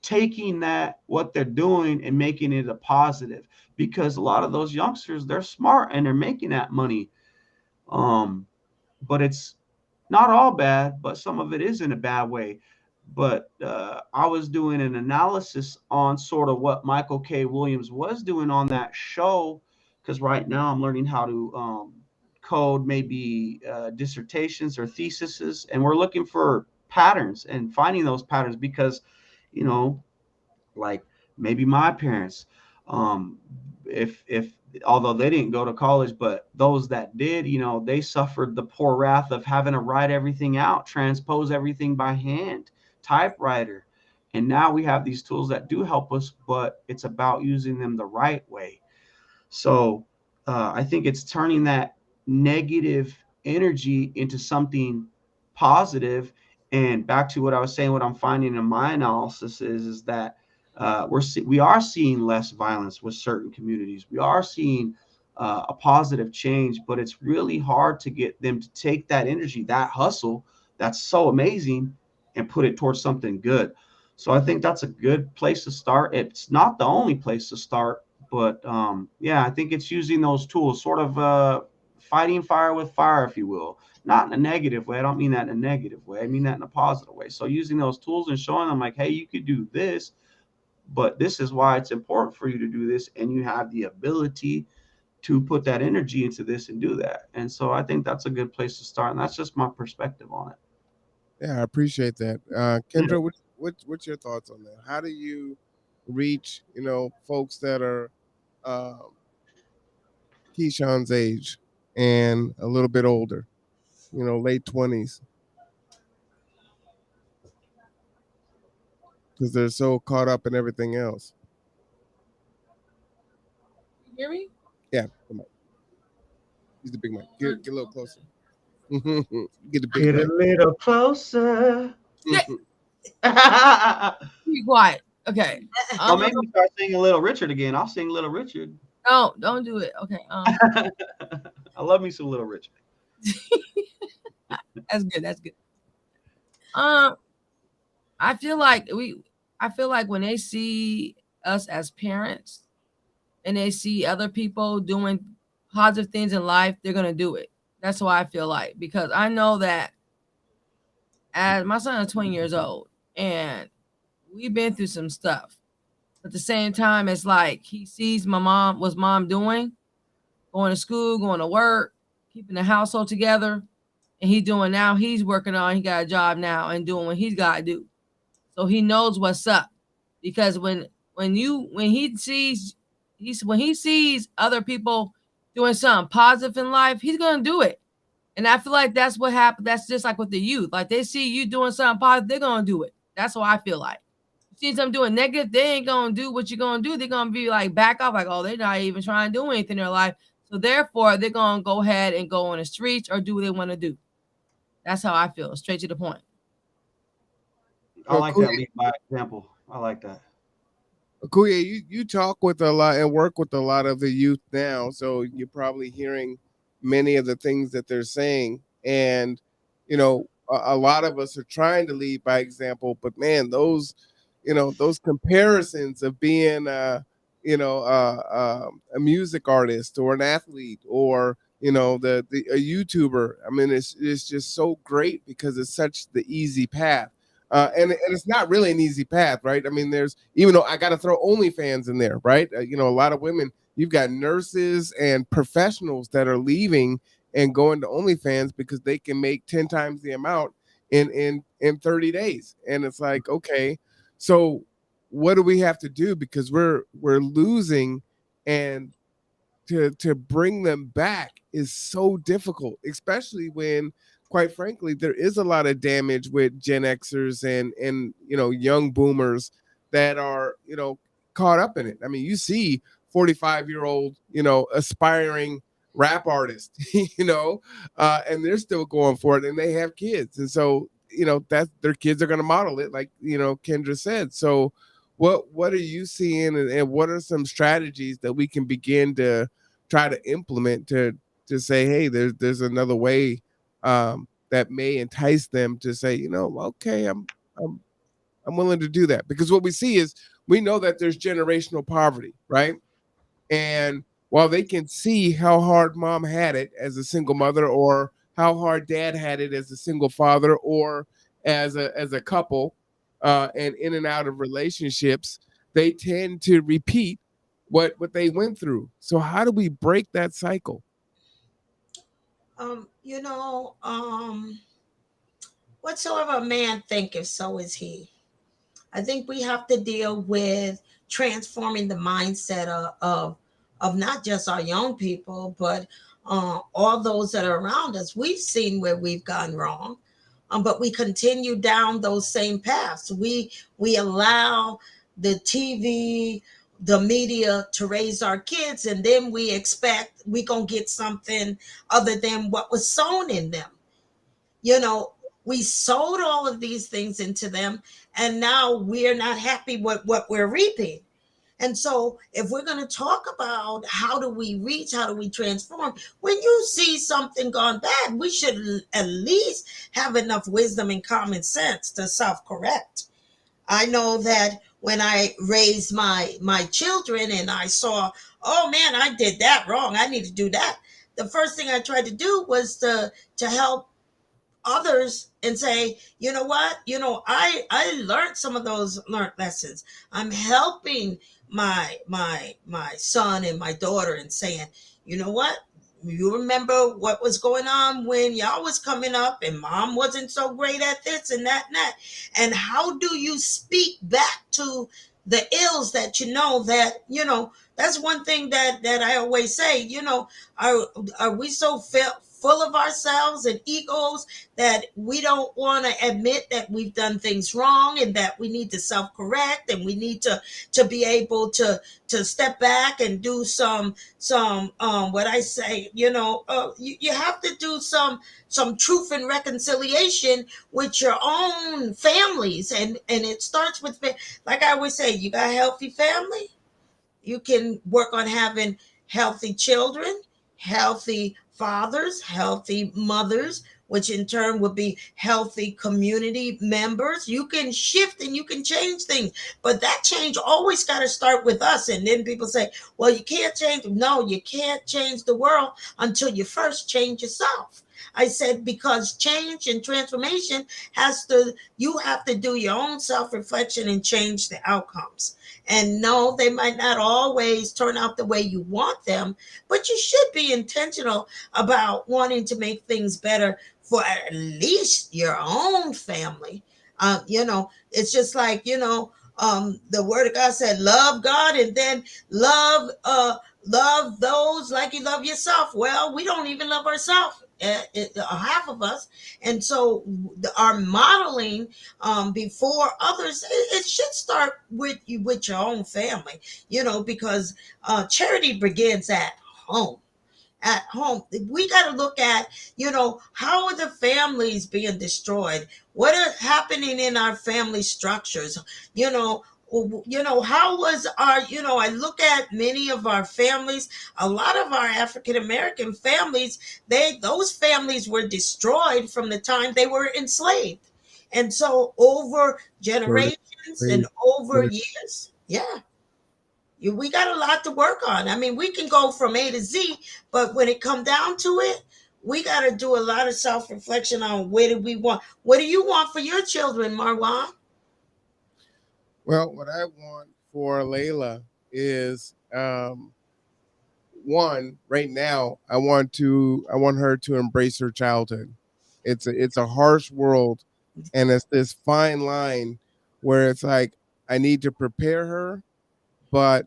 taking what they're doing and making it a positive, because a lot of those youngsters, they're smart and they're making that money. But it's not all bad, but some of it is in a bad way. But I was doing an analysis on sort of what Michael K. Williams was doing on that show, because right now I'm learning how to code maybe dissertations or theses, and we're looking for patterns and finding those patterns because, you know, like maybe my parents, if although they didn't go to college, but those that did, you know, they suffered the poor wrath of having to write everything out, transpose everything by hand, typewriter. And now we have these tools that do help us, but it's about using them the right way. So I think it's turning that negative energy into something positive. And back to what I was saying, what I'm finding in my analysis is that we are seeing less violence with certain communities. We are seeing a positive change, but it's really hard to get them to take that energy, that hustle that's so amazing, and put it towards something good. So I think that's a good place to start. It's not the only place to start, but yeah, I think it's using those tools, sort of fighting fire with fire, if you will. Not in a negative way. I don't mean that in a negative way. I mean that in a positive way. So using those tools and showing them like, hey, you could do this, but this is why it's important for you to do this. And you have the ability to put that energy into this and do that. And so I think that's a good place to start. And that's just my perspective on it. Yeah, I appreciate that. Kendra, what's your thoughts on that? How do you reach, you know, folks that are Keyshawn's age and a little bit older, you know, late 20s? Because they're so caught up in everything else. You hear me? Yeah, come on. Use the big mic. Get a little closer. Get the big Get mic. a little closer. Be quiet. Okay. I'll make me start singing Little Richard again. I'll sing Little Richard. No, don't do it. Okay. I love me some Little Richard. That's good. That's good. I feel like when they see us as parents and they see other people doing positive things in life, they're gonna do it. That's why I feel like, because I know that as my son is 20 years old and we've been through some stuff. But at the same time, it's like he sees what's mom doing, going to school, going to work, keeping the household together. And he's working on, he got a job now and doing what he's got to do. So he knows what's up. Because when he sees other people doing something positive in life, he's going to do it. And I feel like that's what happened. That's just like with the youth. Like they see you doing something positive, they're going to do it. That's what I feel like. You see them doing negative, they ain't going to do what you're going to do. They're going to be like back off, like, oh, they're not even trying to do anything in their life. So therefore, they're going to go ahead and go on the streets or do what they want to do. That's how I feel, straight to the point. I like that lead by example. I like that. Akuya, you talk with a lot and work with a lot of the youth now, so you're probably hearing many of the things that they're saying. And, you know, a lot of us are trying to lead by example, but man, those comparisons of being, a music artist or an athlete or, you know, a YouTuber. I mean, it's just so great because it's such the easy path. And it's not really an easy path, right? I mean, even though I got to throw OnlyFans in there, right? You know, a lot of women, you've got nurses and professionals that are leaving and going to OnlyFans because they can make 10 times the amount in 30 days. And it's like, okay, so what do we have to do? Because we're losing, and to bring them back is so difficult, especially when, quite frankly, there is a lot of damage with Gen Xers and you know, young boomers that are, you know, caught up in it. I mean, you see 45-year-old, you know, aspiring rap artists, you know, and they're still going for it, and they have kids. And so, you know, that their kids are going to model it, like, you know, Kendra said. So what are you seeing, and what are some strategies that we can begin to try to implement to say, hey, there's another way that may entice them to say, you know, okay, I'm willing to do that. Because what we see is, we know that there's generational poverty, right? And while they can see how hard mom had it as a single mother, or how hard dad had it as a single father, or as a couple, and in and out of relationships, they tend to repeat what they went through. So how do we break that cycle? You know, whatsoever a man thinketh, so is he. I think we have to deal with transforming the mindset of not just our young people, but all those that are around us. We've seen where we've gone wrong, but we continue down those same paths. We allow the TV, the media to raise our kids, and then we expect we gonna get something other than what was sown in them. You know, we sold all of these things into them, and now we're not happy with what we're reaping. And so if we're going to talk about how do we reach, how do we transform, when you see something gone bad, we should at least have enough wisdom and common sense to self-correct. I know that when I raised my children and I saw, oh man, I did that wrong, I need to do that, the first thing I tried to do was to help others and say, you know what, I learned some of those learned lessons. I'm helping my son and my daughter and saying, you know what, you remember what was going on when y'all was coming up and mom wasn't so great at this and that and that, and how do you speak back to the ills that that's one thing that I always say, are we so full of ourselves and egos that we don't want to admit that we've done things wrong and that we need to self-correct, and we need to be able to step back and do some what I say, you have to do some truth and reconciliation with your own families, and it starts with, like I always say, you got a healthy family, you can work on having healthy children, healthy fathers, healthy mothers, which in turn would be healthy community members. You can shift and you can change things, but that change always got to start with us. And then people say, well, you can't change. No, you can't change the world until you first change yourself. I said, because change and transformation you have to do your own self-reflection and change the outcomes. And no, they might not always turn out the way you want them, but you should be intentional about wanting to make things better for at least your own family. It's just like, the word of God said, love God and then love those like you love yourself. Well, we don't even love ourselves. Half of us, and so our modeling before others, it should start with your own family, because charity begins at home. At home, we got to look at, how are the families being destroyed? What are happening in our family structures? How was I look at many of our families, a lot of our African American families, those families were destroyed from the time they were enslaved. And so over generations and over years, we got a lot to work on. I mean, we can go from A to Z, but when it come down to it, we got to do a lot of self-reflection on what do you want for your children, Marwan? Well, what I want for Layla is one, right now, I want her to embrace her childhood. It's a harsh world, and it's this fine line where it's like I need to prepare her, but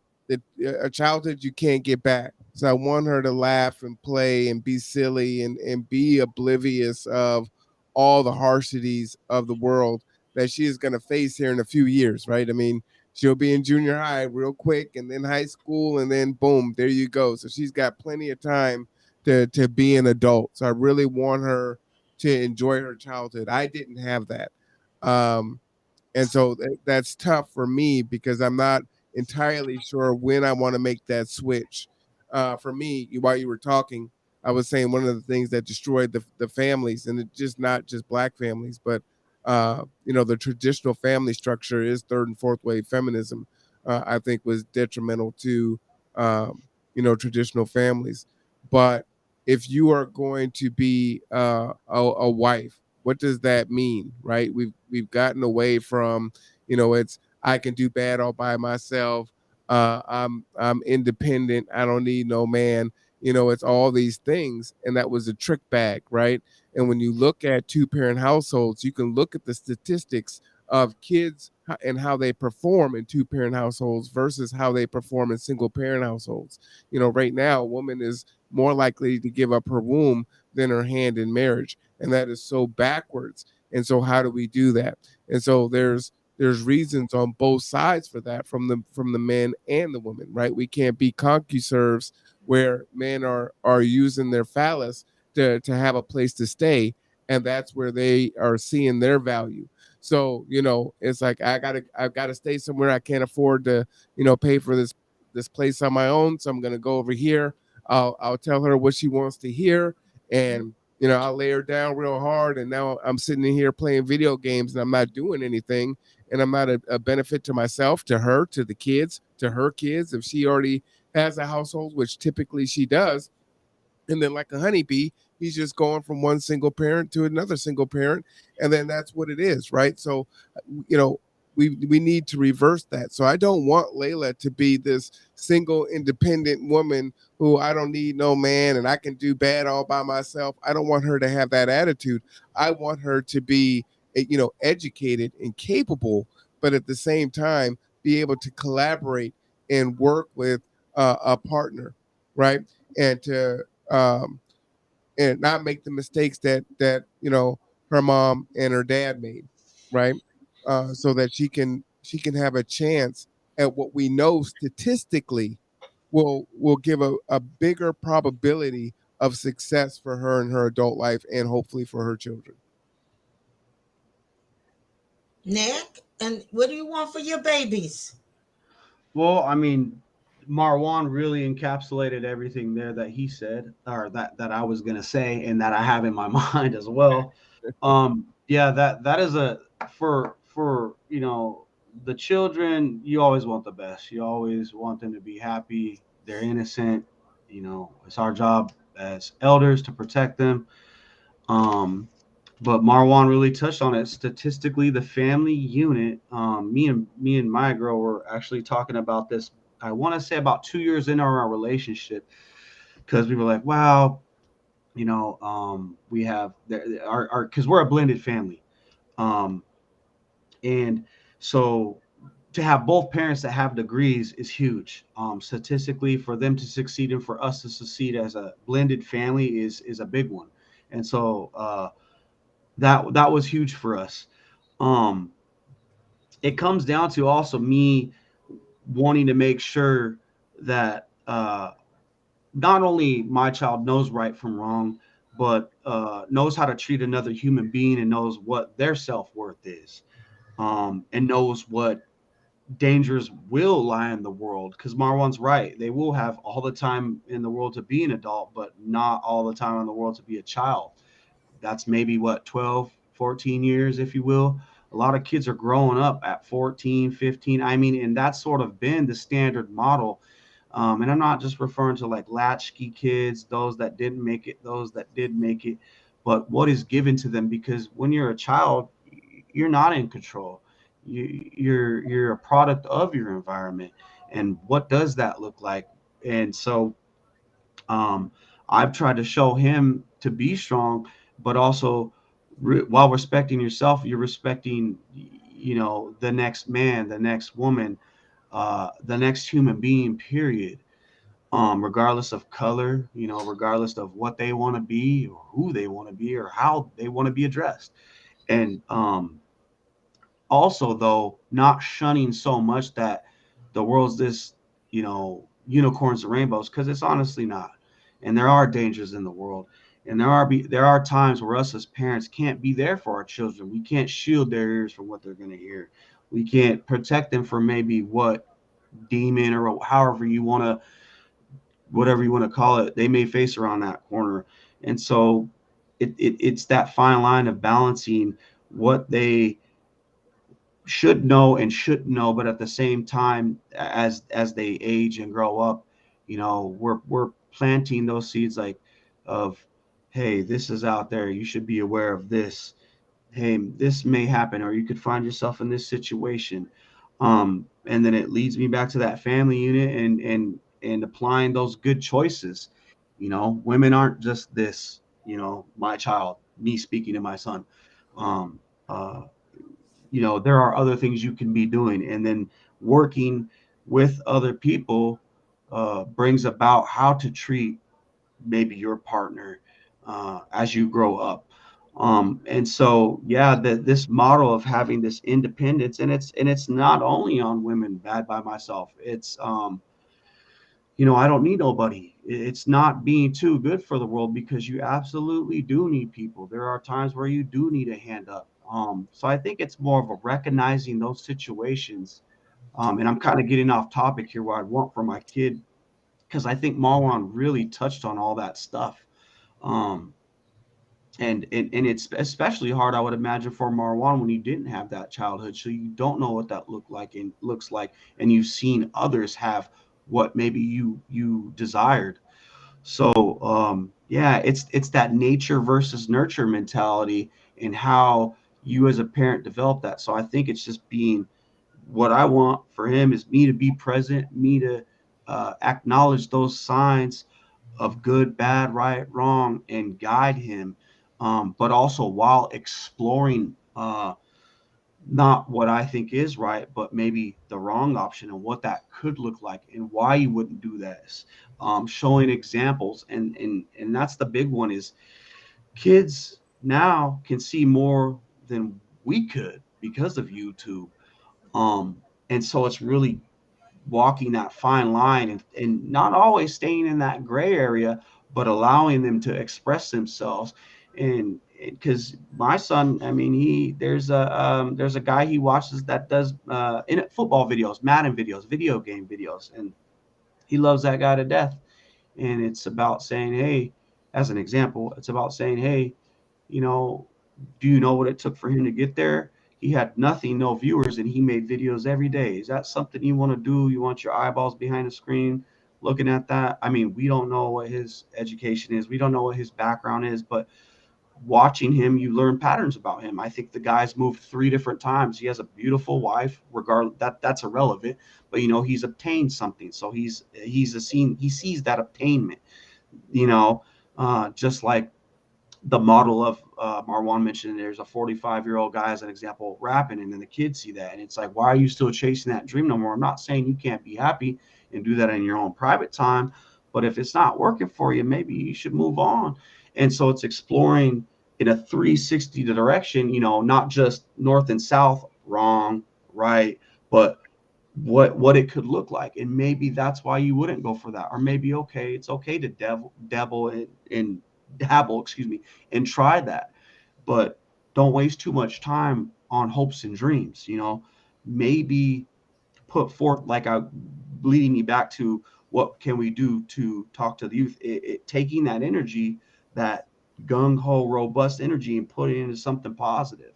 a childhood you can't get back. So I want her to laugh and play and be silly and be oblivious of all the harshities of the world that she is going to face here in a few years, right? I mean, she'll be in junior high real quick, and then high school, and then boom, there you go. So she's got plenty of time to be an adult. So I really want her to enjoy her childhood. I didn't have that. And so that's tough for me because I'm not entirely sure when I want to make that switch. For me, while you were talking, I was saying one of the things that destroyed the families, and it's just not just Black families, but the traditional family structure is third and fourth wave feminism. I think was detrimental to traditional families. But if you are going to be a wife, what does that mean, right? We've gotten away from, it's I can do bad all by myself. I'm independent. I don't need no man. It's all these things, and that was a trick bag, right? And when you look at two-parent households, you can look at the statistics of kids and how they perform in two-parent households versus how they perform in single-parent households. Right now, a woman is more likely to give up her womb than her hand in marriage, and that is so backwards. And so, how do we do that? And so, there's reasons on both sides for that, from the men and the women, right? We can't be CompuServes where men are using their phallus to have a place to stay, and that's where they are seeing their value. So it's like I've got to stay somewhere. I can't afford to pay for this place on my own, so I'm going to go over here. I'll tell her what she wants to hear, and I'll lay her down real hard, and now I'm sitting in here playing video games, and I'm not doing anything, and I'm not a benefit to myself, to her, to the kids, to her kids, if she already has a household, which typically she does. And then, like a honeybee, he's just going from one single parent to another single parent, and then that's what it is, right? So we need to reverse that. So I don't want Layla to be this single independent woman who I don't need no man and I can do bad all by myself. I don't want her to have that attitude. I want her to be educated and capable, but at the same time be able to collaborate and work with a partner, right? And to and not make the mistakes that her mom and her dad made, right? So that she can have a chance at what we know statistically will give a bigger probability of success for her in her adult life, and hopefully for her children. Nick, and what do you want for your babies? Well, I mean, Marwan really encapsulated everything there that he said, or that I was gonna say, and that I have in my mind as well. Yeah, that is for the children. You always want the best. You always want them to be happy. They're innocent. It's our job as elders to protect them. But Marwan really touched on it. Statistically, the family unit. Me and my girl were actually talking about this. I want to say about 2 years into our relationship, because we were like, wow, we have our because we're a blended family, and so to have both parents that have degrees is huge. Statistically, for them to succeed and for us to succeed as a blended family is a big one, and so that was huge for us. It comes down to also me wanting to make sure that not only my child knows right from wrong, but knows how to treat another human being and knows what their self-worth is, and knows what dangers will lie in the world. Because Marwan's right. They will have all the time in the world to be an adult, but not all the time in the world to be a child. That's maybe 12, 14 years, if you will. A lot of kids are growing up at 14, 15. I mean, and that's sort of been the standard model. And I'm not just referring to like latchkey kids, those that didn't make it, those that did make it, but what is given to them. Because when you're a child, you're not in control. You're a product of your environment. And what does that look like? And so I've tried to show him to be strong, but also while respecting yourself, you're respecting, the next man, the next woman, the next human being, period. Regardless of color, regardless of what they want to be or who they want to be or how they want to be addressed. And also, though, not shunning so much that the world's this, unicorns and rainbows, because it's honestly not. And there are dangers in the world. And there are times where us as parents can't be there for our children. We can't shield their ears from what they're going to hear. We can't protect them from maybe what demon or whatever you want to call it, they may face around that corner. And so it's that fine line of balancing what they should know and shouldn't know, but at the same time, as they age and grow up, we're planting those seeds of, hey, this is out there. You should be aware of this. hey, this may happen, or you could find yourself in this situation. And then it leads me back to that family unit and applying those good choices. You know, women aren't just this, you know, my child, me speaking to my son. Um, uh, you know, there are other things you can be doing, and then working with other people brings about how to treat maybe your partner as you grow up. And so, yeah, this model of having this independence, and it's not only on women. Bad by myself. It's you know, I don't need nobody. It's not being too good for the world, because you absolutely do need people. There are times where you do need a hand up. So I think it's more of a recognizing those situations. And I'm kind of getting off topic here, what I want for my kid, because I think Marwan really touched on all that stuff. Um, and it's especially hard, I would imagine, for Marwan when you didn't have that childhood, so you don't know what that looks like, and you've seen others have what maybe you desired. So yeah, it's that nature versus nurture mentality, and how you as a parent develop that. So I think it's just being, what I want for him is me to be present, me to acknowledge those signs of good, bad, right, wrong, and guide him. But also while exploring not what I think is right, but maybe the wrong option, and what that could look like, and why you wouldn't do this. Showing examples, and that's the big one, is kids now can see more than we could because of YouTube. And so it's really walking that fine line, and not always staying in that gray area, but allowing them to express themselves. And because my son, I mean, there's a guy he watches that does in football videos, Madden videos, video game videos, and he loves that guy to death. And it's about saying, hey, as an example, it's about saying, hey, you know, do you know what it took for him to get there? He had nothing, no viewers, and he made videos every day. Is that something you want to do? You want your eyeballs behind the screen looking at that? I mean, we don't know what his education is. We don't know what his background is, but watching him, you learn patterns about him. I think the guy's moved 3 different times. He has a beautiful wife, regardless, that's irrelevant, but you know, he's obtained something. So he sees that obtainment, you know, just like the model of Marwan mentioned, there's a 45-year-old guy as an example rapping, and then the kids see that, and it's like, why are you still chasing that dream no more? I'm not saying you can't be happy and do that in your own private time, but if it's not working for you, maybe you should move on. And so it's exploring in a 360 direction, you know, not just north and south, wrong, right, but what it could look like. And maybe that's why you wouldn't go for that. Or maybe, okay, it's okay to dabble, excuse me, and try that, but don't waste too much time on hopes and dreams. You know, maybe put forth, like, leading me back to what can we do to talk to the youth, taking that energy, that gung-ho robust energy, and putting it into something positive.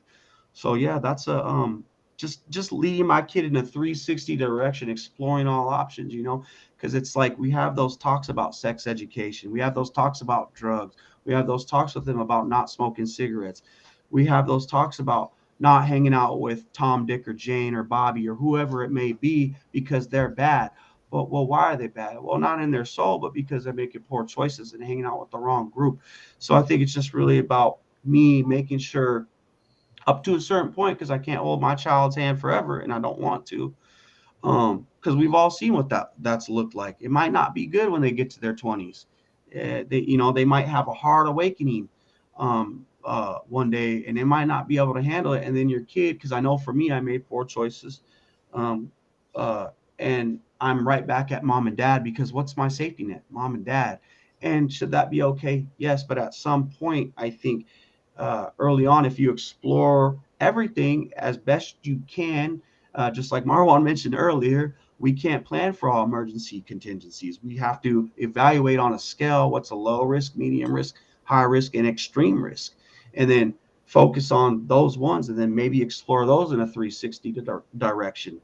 So yeah, that's a just leading my kid in a 360 direction, exploring all options, you know, because it's like, we have those talks about sex education, we have those talks about drugs, we have those talks with them about not smoking cigarettes, we have those talks about not hanging out with Tom, Dick, or Jane, or Bobby, or whoever it may be, because they're bad. But, well, why are they bad? Well, not in their soul, but because they're making poor choices and hanging out with the wrong group. So I think it's just really about me making sure, up to a certain point, because I can't hold my child's hand forever, and I don't want to, because we've all seen what that's looked like. It might not be good when they get to their 20s. They might have a hard awakening one day, and they might not be able to handle it. And then your kid, because I know for me, I made poor choices, and I'm right back at mom and dad, because what's my safety net? Mom and dad. And should that be okay? Yes, but at some point, I think early on, if you explore everything as best you can, just like Marwan mentioned earlier, we can't plan for all emergency contingencies. We have to evaluate on a scale what's a low risk, medium risk, high risk, and extreme risk, and then focus on those ones, and then maybe explore those in a 360 direction.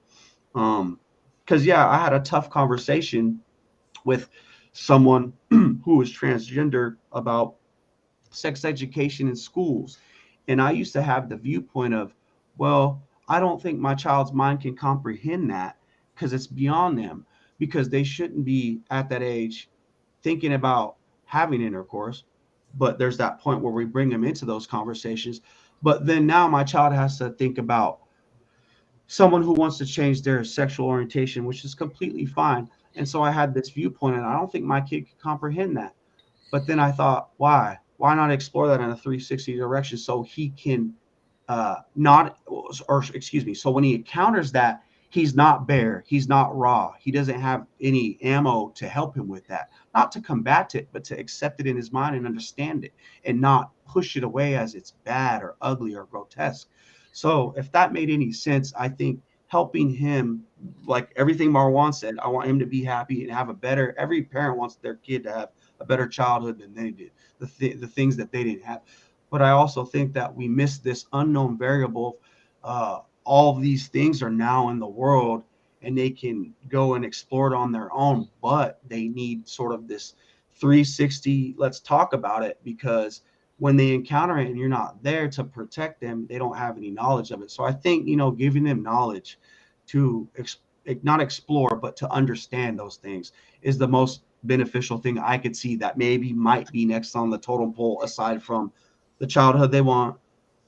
Because yeah, I had a tough conversation with someone who was transgender about sex education in schools. And I used to have the viewpoint of, well, I don't think my child's mind can comprehend that because it's beyond them, because they shouldn't be at that age thinking about having intercourse. But there's that point where we bring them into those conversations. But then now my child has to think about someone who wants to change their sexual orientation, which is completely fine. And so I had this viewpoint, and I don't think my kid could comprehend that. But then I thought, why not explore that in a 360 direction so he can so when he encounters that, he's not bare, he's not raw, he doesn't have any ammo to help him with that, not to combat it, but to accept it in his mind and understand it and not push it away as it's bad or ugly or grotesque. So if that made any sense, I think helping him, like everything Marwan said, I want him to be happy and have a better, every parent wants their kid to have a better childhood than they did, the things that they didn't have. But I also think that we miss this unknown variable. All of these things are now in the world and they can go and explore it on their own, but they need sort of this 360, let's talk about it, because when they encounter it and you're not there to protect them, they don't have any knowledge of it. So I think, giving them knowledge to not explore, but to understand those things is the most beneficial thing I could see that maybe might be next on the totem pole, aside from the childhood they want,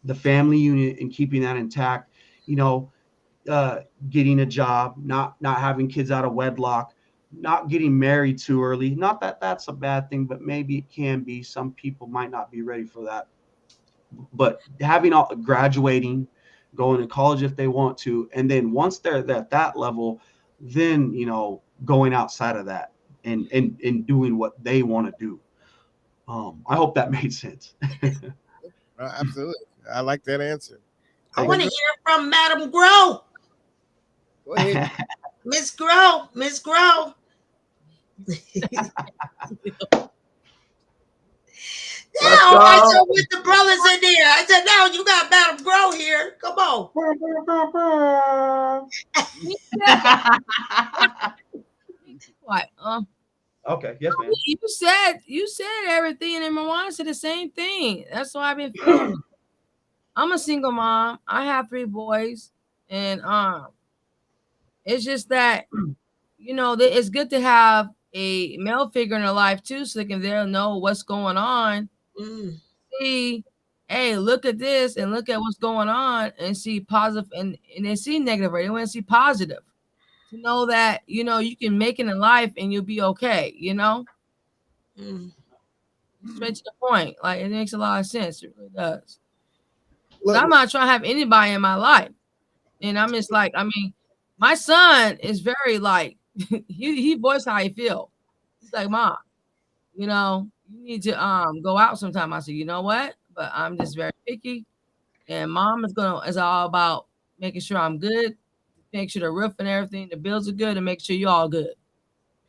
the family unit and keeping that intact, getting a job, not having kids out of wedlock, not getting married too early. Not that that's a bad thing, but maybe it can be. Some people might not be ready for that. But graduating, going to college if they want to, and then once they're at that level, then going outside of that and doing what they want to do. I hope that made sense. Absolutely. I like that answer. I want to hear from Madam Grow. Go ahead. Miss Grow. I said with the brothers in there. I said, no, you got Madam Grow here. Come on. What? Okay, yes, ma'am. You said everything, and Marwan said the same thing. That's why I've been feeling. I'm a single mom. I have 3 boys, and it's just that it's good to have a male figure in their life too, so they'll know what's going on. See, hey, look at this and look at what's going on, and see positive, and they see negative, right? They want to see positive. To know that you can make it in life and you'll be okay. Straight to the point. Like, it makes a lot of sense. It really does. I'm not trying to have anybody in my life, and I'm just like, my son is very like he voiced how he feel. He's like, Mom, you need to go out sometime. I said, you know what? But I'm just very picky, and Mom is all about making sure I'm good. Make sure the roof and everything, the bills are good, and make sure you're all good.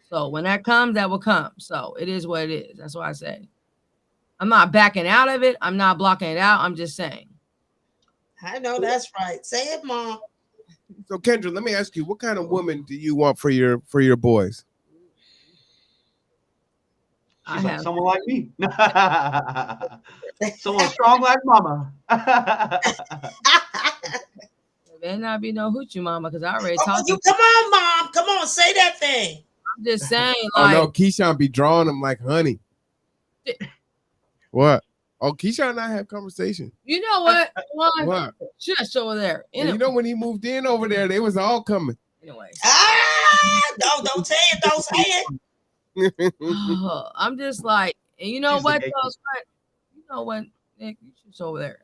So when that comes, that will come. So it is what it is. That's what I say. I'm not backing out of it. I'm not blocking it out. I'm just saying. I know that's right. Say it, Mom. So Kendra, let me ask you, what kind of woman do you want for your boys? She's like someone like me. Someone strong like Mama. There not be no hoochie mama, because I already talked. Come on, Mom. Come on, say that thing. I'm just saying. Like, no, Keyshawn be drawing them like honey. What? Oh, Keyshawn and I have conversation. You know what? What? Shush over there. When he moved in over there, they was all coming. Anyway. Don't say it. Don't say it. I'm just like, and you know what? You know what, Nick? You should over there.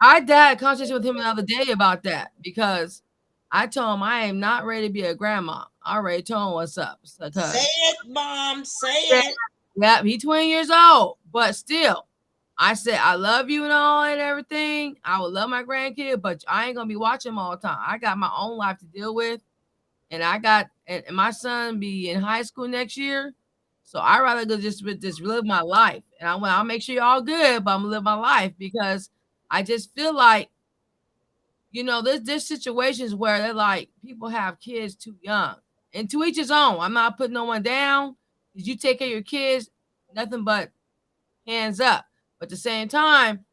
I had a conversation with him the other day about that, because I told him I am not ready to be a grandma. I already told him what's up. Say it, Mom. Say it. Yep, he's 20 years old, but still, I said I love you and all and everything. I would love my grandkid, but I ain't gonna be watching him all the time. I got my own life to deal with, and and my son be in high school next year, so I rather go just live my life. And I'll make sure you're all good, but I'm gonna live my life, because I just feel like, there's situations where they're like, people have kids too young, and to each his own. I'm not putting no one down. Did you take care of your kids? Nothing but hands up. But at the same time,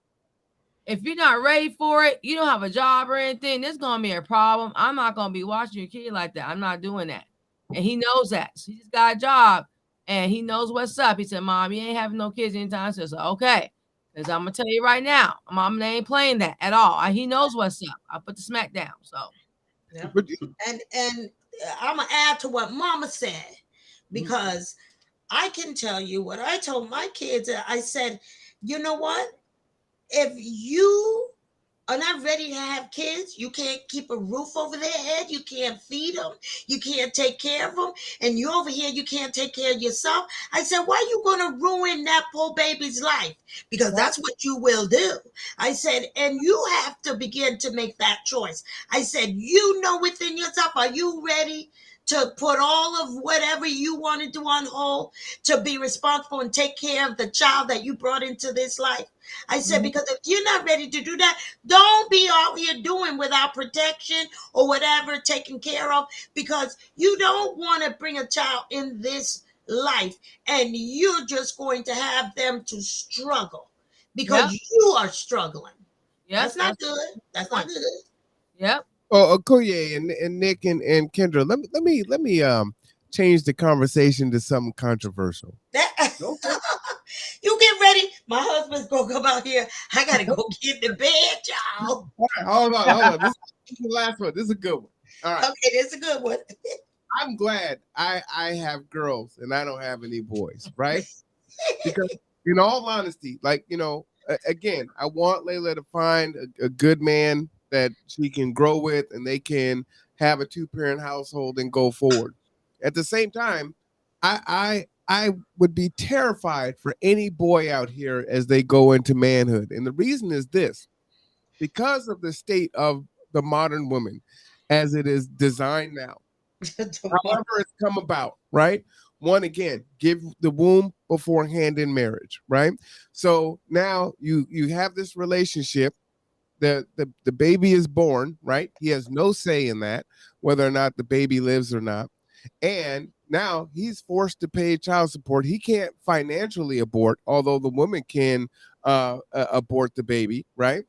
if you're not ready for it, you don't have a job or anything, there's going to be a problem. I'm not going to be watching your kid like that. I'm not doing that. And he knows that. So he just got a job and he knows what's up. He said, Mom, you ain't having no kids anytime soon. So, okay. Because I'm going to tell you right now, Mom, they ain't playing that at all. He knows what's up. I put the smack down. So, yeah. And I'm going to add to what Mama said, because I can tell you what I told my kids. I said, you know what? If you are not ready to have kids, you can't keep a roof over their head, you can't feed them, you can't take care of them, and you over here, you can't take care of yourself. I said, why are you going to ruin that poor baby's life? Because that's what you will do. I said, and you have to begin to make that choice. I said, you know within yourself, are you ready to put all of whatever you want to do on hold to be responsible and take care of the child that you brought into this life? I said, because if you're not ready to do that, don't be out here doing without protection or whatever, taken care of, because you don't want to bring a child in this life and you're just going to have them to struggle because you are struggling. That's not good. That's not good. Yep. Oh, Okoye and Nick and Kendra, let me change the conversation to something controversial. You get ready. My husband's gonna come out here. I gotta go get the bed, y'all. All right, hold on. This is the last one. This is a good one. All right. Okay, this is a good one. I'm glad I have girls and I don't have any boys, right? Because in all honesty, like, you know, again, I want Layla to find a good man that she can grow with and they can have a 2-parent household and go forward. At the same time, I would be terrified for any boy out here as they go into manhood. And the reason is this: because of the state of the modern woman as it is designed now, however it's come about, right? One, again, give the womb beforehand in marriage, right? So now you have this relationship. The baby is born, right? He has no say in that, whether or not the baby lives or not. And now he's forced to pay child support. He can't financially abort, although the woman can abort the baby, right?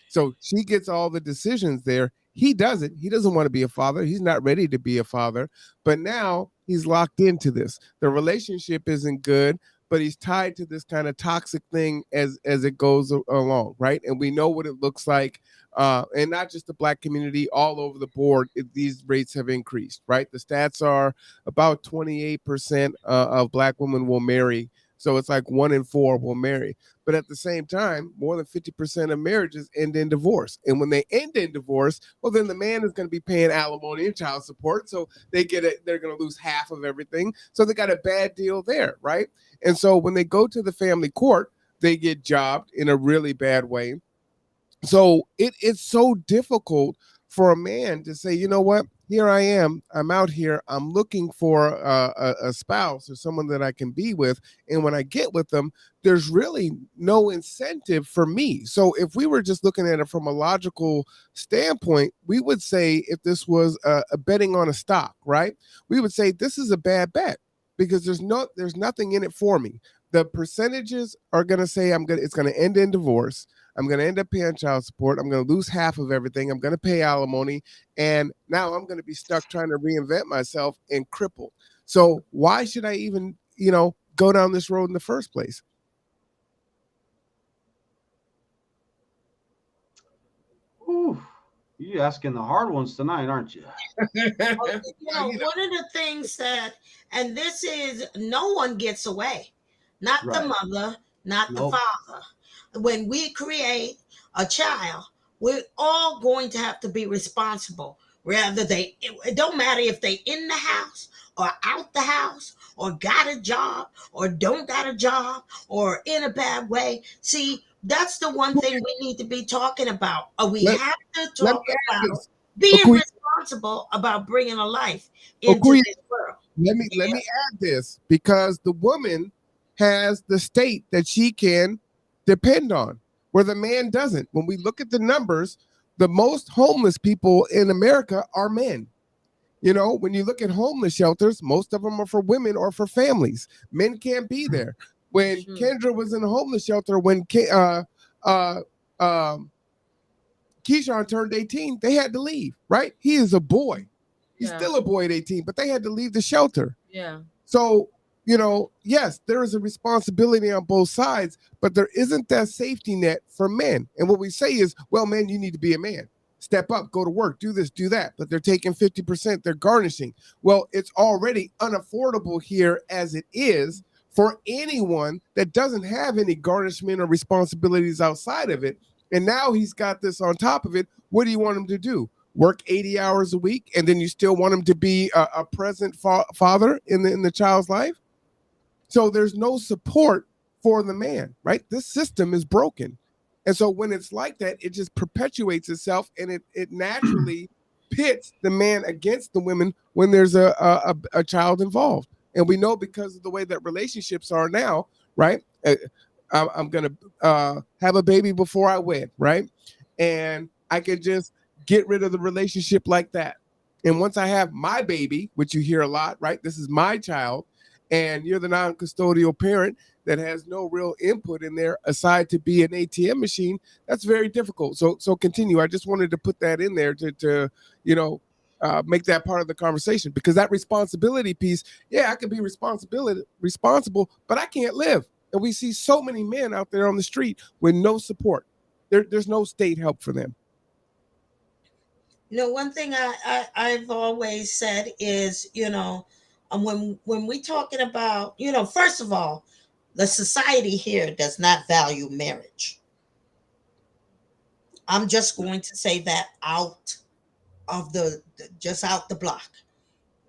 So she gets all the decisions there. He doesn't. He doesn't want to be a father. He's not ready to be a father. But now he's locked into this. The relationship isn't good, but he's tied to this kind of toxic thing as it goes along, right? And we know what it looks like. And not just the Black community, all over the board, these rates have increased, right? The stats are about 28% of Black women will marry. So it's like 1 in 4 will marry. But at the same time, more than 50% of marriages end in divorce. And when they end in divorce, well, then the man is going to be paying alimony and child support. So they're going to lose half of everything. So they got a bad deal there, right? And so when they go to the family court, they get jobbed in a really bad way. So it's so difficult for a man to say, you know what, here I am, I'm out here, I'm looking for a spouse or someone that I can be with. And when I get with them, there's really no incentive for me. So if we were just looking at it from a logical standpoint, we would say if this was a betting on a stock, right? We would say this is a bad bet because there's nothing in it for me. The percentages are going to say it's going to end in divorce. I'm going to end up paying child support. I'm going to lose half of everything. I'm going to pay alimony. And now I'm going to be stuck trying to reinvent myself and crippled. So why should I even, go down this road in the first place? Ooh, you asking the hard ones tonight, aren't you? One of the things that, and this is, no one gets away. Not the mother, not the father. When we create a child, we're all going to have to be responsible. It don't matter if they in the house or out the house or got a job or don't got a job or in a bad way. See, that's the one thing we need to be talking about. We have to talk about being responsible about bringing a life into this world. Let me add this, because the woman has the state that she can depend on, where the man doesn't. When we look at the numbers, the most homeless people in America are men. When you look at homeless shelters, most of them are for women or for families. Men can't be there. When True. Kendra was in the homeless shelter, when Keyshawn turned 18, they had to leave, right? He is a boy. He's Yeah. still a boy at 18, but they had to leave the shelter. Yeah. So, yes, there is a responsibility on both sides, but there isn't that safety net for men. And what we say is, well, man, you need to be a man. Step up, go to work, do this, do that. But they're taking 50%, they're garnishing. Well, it's already unaffordable here as it is for anyone that doesn't have any garnishment or responsibilities outside of it. And now he's got this on top of it. What do you want him to do? Work 80 hours a week, and then you still want him to be a present father in the child's life? So there's no support for the man, right? This system is broken. And so when it's like that, it just perpetuates itself, and it naturally pits the man against the women when there's a child involved. And we know because of the way that relationships are now, right? I'm going to have a baby before I wed, right? And I could just get rid of the relationship like that. And once I have my baby, which you hear a lot, right? This is my child, and you're the non-custodial parent that has no real input in there aside to be an ATM machine. That's very difficult. So continue. I just wanted to put that in there to make that part of the conversation, because that responsibility piece, yeah, I can be responsible, but I can't live. And we see so many men out there on the street with no support. There's no state help for them. One thing I've always said is, when we talking about, first of all, the society here does not value marriage. I'm just going to say that out of out the block.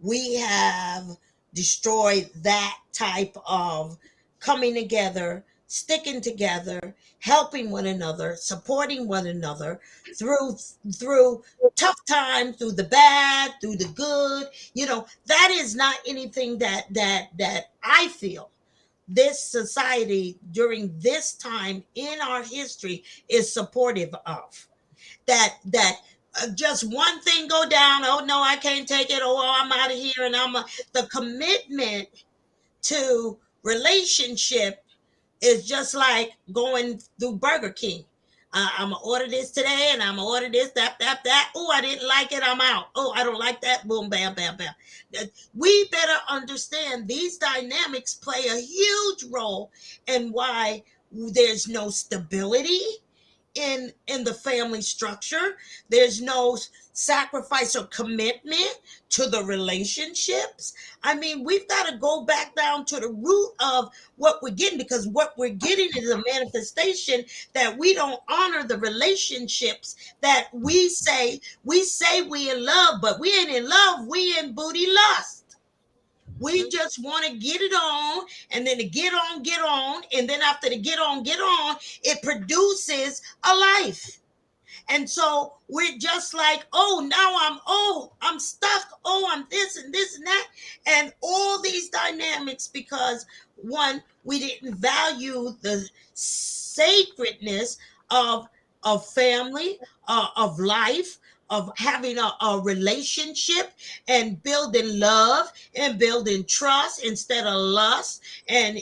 We have destroyed that type of coming together, sticking together, helping one another, supporting one another through tough times, through the bad, through the good. That is not anything that I feel this society during this time in our history is supportive of. That just one thing go down, oh no, I can't take it, oh I'm out of here, and the commitment to relationship is just like going through Burger King. I'm gonna order this today, and I'm gonna order this, that. Oh, I didn't like it, I'm out. Oh, I don't like that. Boom, bam, bam, bam. We better understand these dynamics play a huge role in why there's no stability in the family structure. There's no sacrifice or commitment to the relationships. I mean, we've got to go back down to the root of what we're getting, because what we're getting is a manifestation that we don't honor the relationships that we say we in love, but we ain't in love, we in booty lust. We just want to get it on, and then to get on, and then after the get on, it produces a life. And so we're just like, oh, now I'm stuck. Oh, I'm this and this and that. And all these dynamics, because one, we didn't value the sacredness of family, of life, of having a relationship and building love and building trust instead of lust. And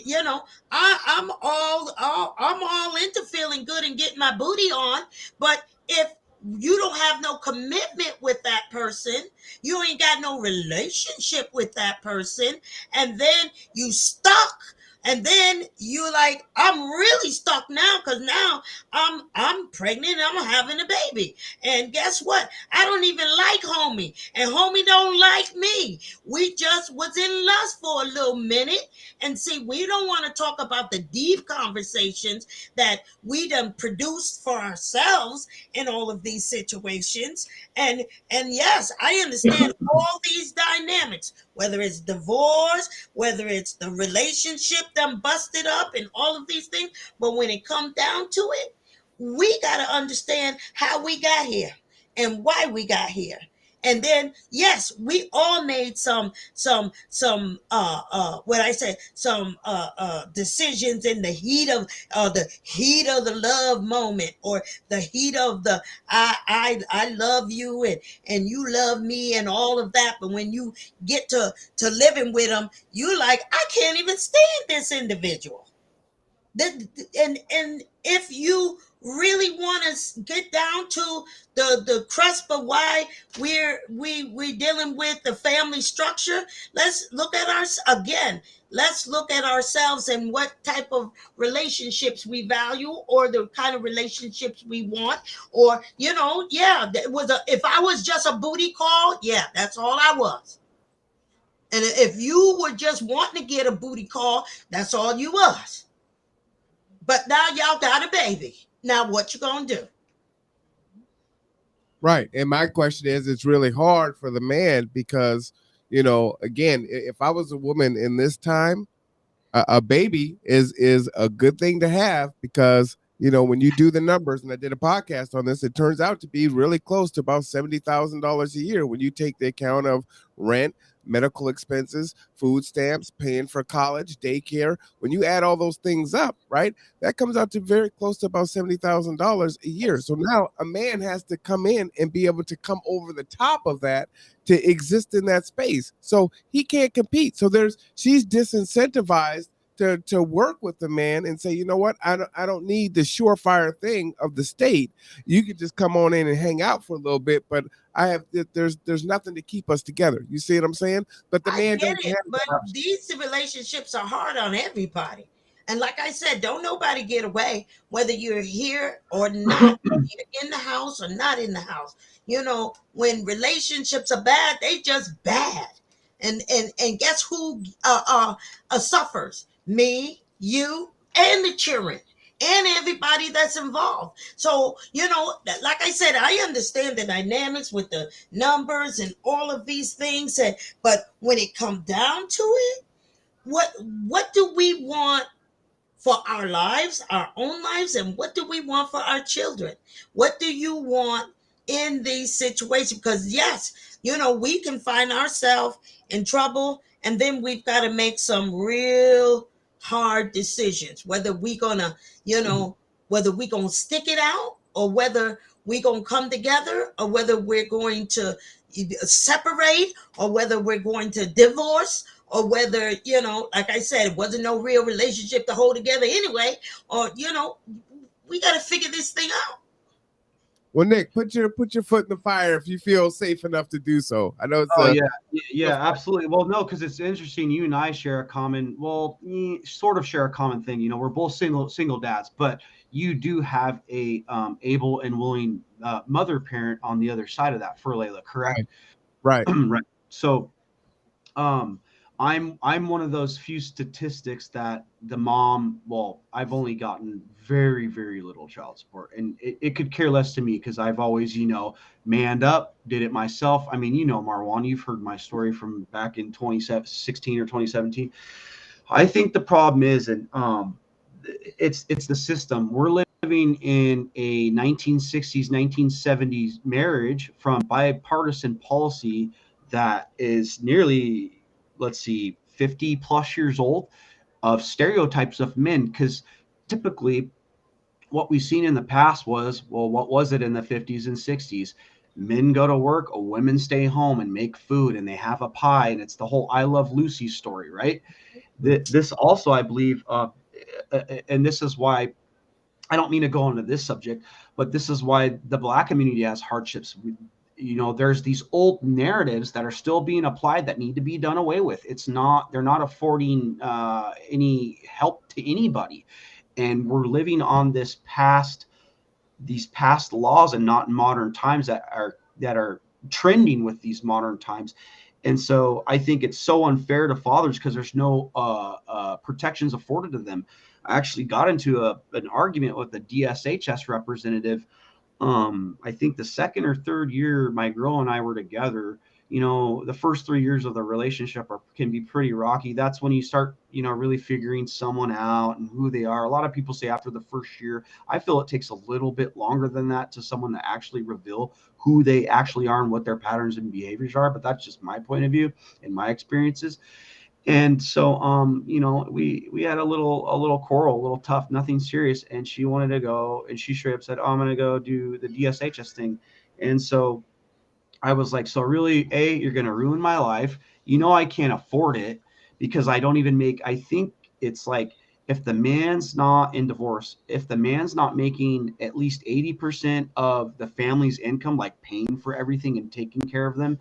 I'm all into feeling good and getting my booty on, but if you don't have no commitment with that person, you ain't got no relationship with that person, and then you stuck. And then you like, I'm really stuck now, because now I'm pregnant and I'm having a baby. And guess what? I don't even like homie, and homie don't like me. We just was in lust for a little minute. And see, we don't want to talk about the deep conversations that we done produced for ourselves in all of these situations. And yes, I understand all these dynamics, whether it's divorce, whether it's the relationship them busted up and all of these things. But when it comes down to it, we got to understand how we got here and why we got here. And then, yes, we all made some decisions in the heat of the love moment, or the heat of the I love you and you love me and all of that. But when you get to living with them, you like, I can't even stand this individual. And if you really want to get down to the crust of why we're dealing with the family structure, let's look at let's look at ourselves and what type of relationships we value, or the kind of relationships we want. Or if I was just a booty call, yeah, that's all I was. And if you were just wanting to get a booty call, that's all you was. But now y'all got a baby. Now what you gonna do? Right. And my question is, it's really hard for the man because, again, if I was a woman in this time, a baby is a good thing to have because, when you do the numbers, and I did a podcast on this, it turns out to be really close to about $70,000 a year when you take the account of rent, medical expenses, food stamps, paying for college, daycare. When you add all those things up, right, that comes out to very close to about $70,000 a year. So now a man has to come in and be able to come over the top of that to exist in that space. So he can't compete. So she's disincentivized to work with the man and say, you know what, I don't need the surefire thing of the state. You could just come on in and hang out for a little bit, but there's nothing to keep us together. You see what I'm saying? But the man doesn't have but these relationships are hard on everybody. And like I said, don't nobody get away, whether you're here or not, you're in the house or not in the house. When relationships are bad, they just bad. And guess who suffers? Me, you, and the children, and everybody that's involved. So, like I said, I understand the dynamics with the numbers and all of these things. But when it comes down to it, what do we want for our lives, our own lives, and what do we want for our children? What do you want in these situations? Because yes, we can find ourselves in trouble, and then we've got to make some real hard decisions, whether we gonna stick it out, or whether we gonna come together, or whether we're going to separate, or whether we're going to divorce, or whether, like I said, it wasn't no real relationship to hold together anyway, or, we got to figure this thing out. Well, Nick, put your foot in the fire if you feel safe enough to do so. I know it's absolutely. Well, no, because it's interesting. You and I share a common, sort of share a common thing. We're both single dads, but you do have a able and willing mother parent on the other side of that for Layla, correct? Right. Right. So, I'm one of those few statistics that the mom, I've only gotten very, very little child support, and it could care less to me because I've always, manned up, did it myself. I mean, Marwan, you've heard my story from back in 2016 or 2017. I think the problem is, and it's the system. We're living in a 1960s, 1970s marriage from bipartisan policy that is nearly, 50 plus years old, of stereotypes of men. Because typically what we've seen in the past was, what was it in the 50s and 60s? Men go to work, women stay home and make food, and they have a pie, and it's the whole I Love Lucy story, right? This also, I believe, and this is why I don't mean to go into this subject, but this is why the Black community has hardships. There's these old narratives that are still being applied that need to be done away with. They're not affording any help to anybody. And we're living on these past laws and not in modern times that are trending with these modern times. And so I think it's so unfair to fathers because there's no protections afforded to them. I actually got into an argument with a DSHS representative. I think the second or third year my girl and I were together, the first 3 years of the relationship can be pretty rocky. That's when you start, really figuring someone out and who they are. A lot of people say after the first year. I feel it takes a little bit longer than that to someone to actually reveal who they actually are and what their patterns and behaviors are. But that's just my point of view and my experiences. And so, we had a little quarrel, a little tough, nothing serious. And she wanted to go, and she straight up said, I'm going to go do the DSHS thing. And so I was like, so really, you're going to ruin my life. I can't afford it because I don't even make, I think it's like if the man's not in divorce, if the man's not making at least 80% of the family's income, like paying for everything and taking care of them,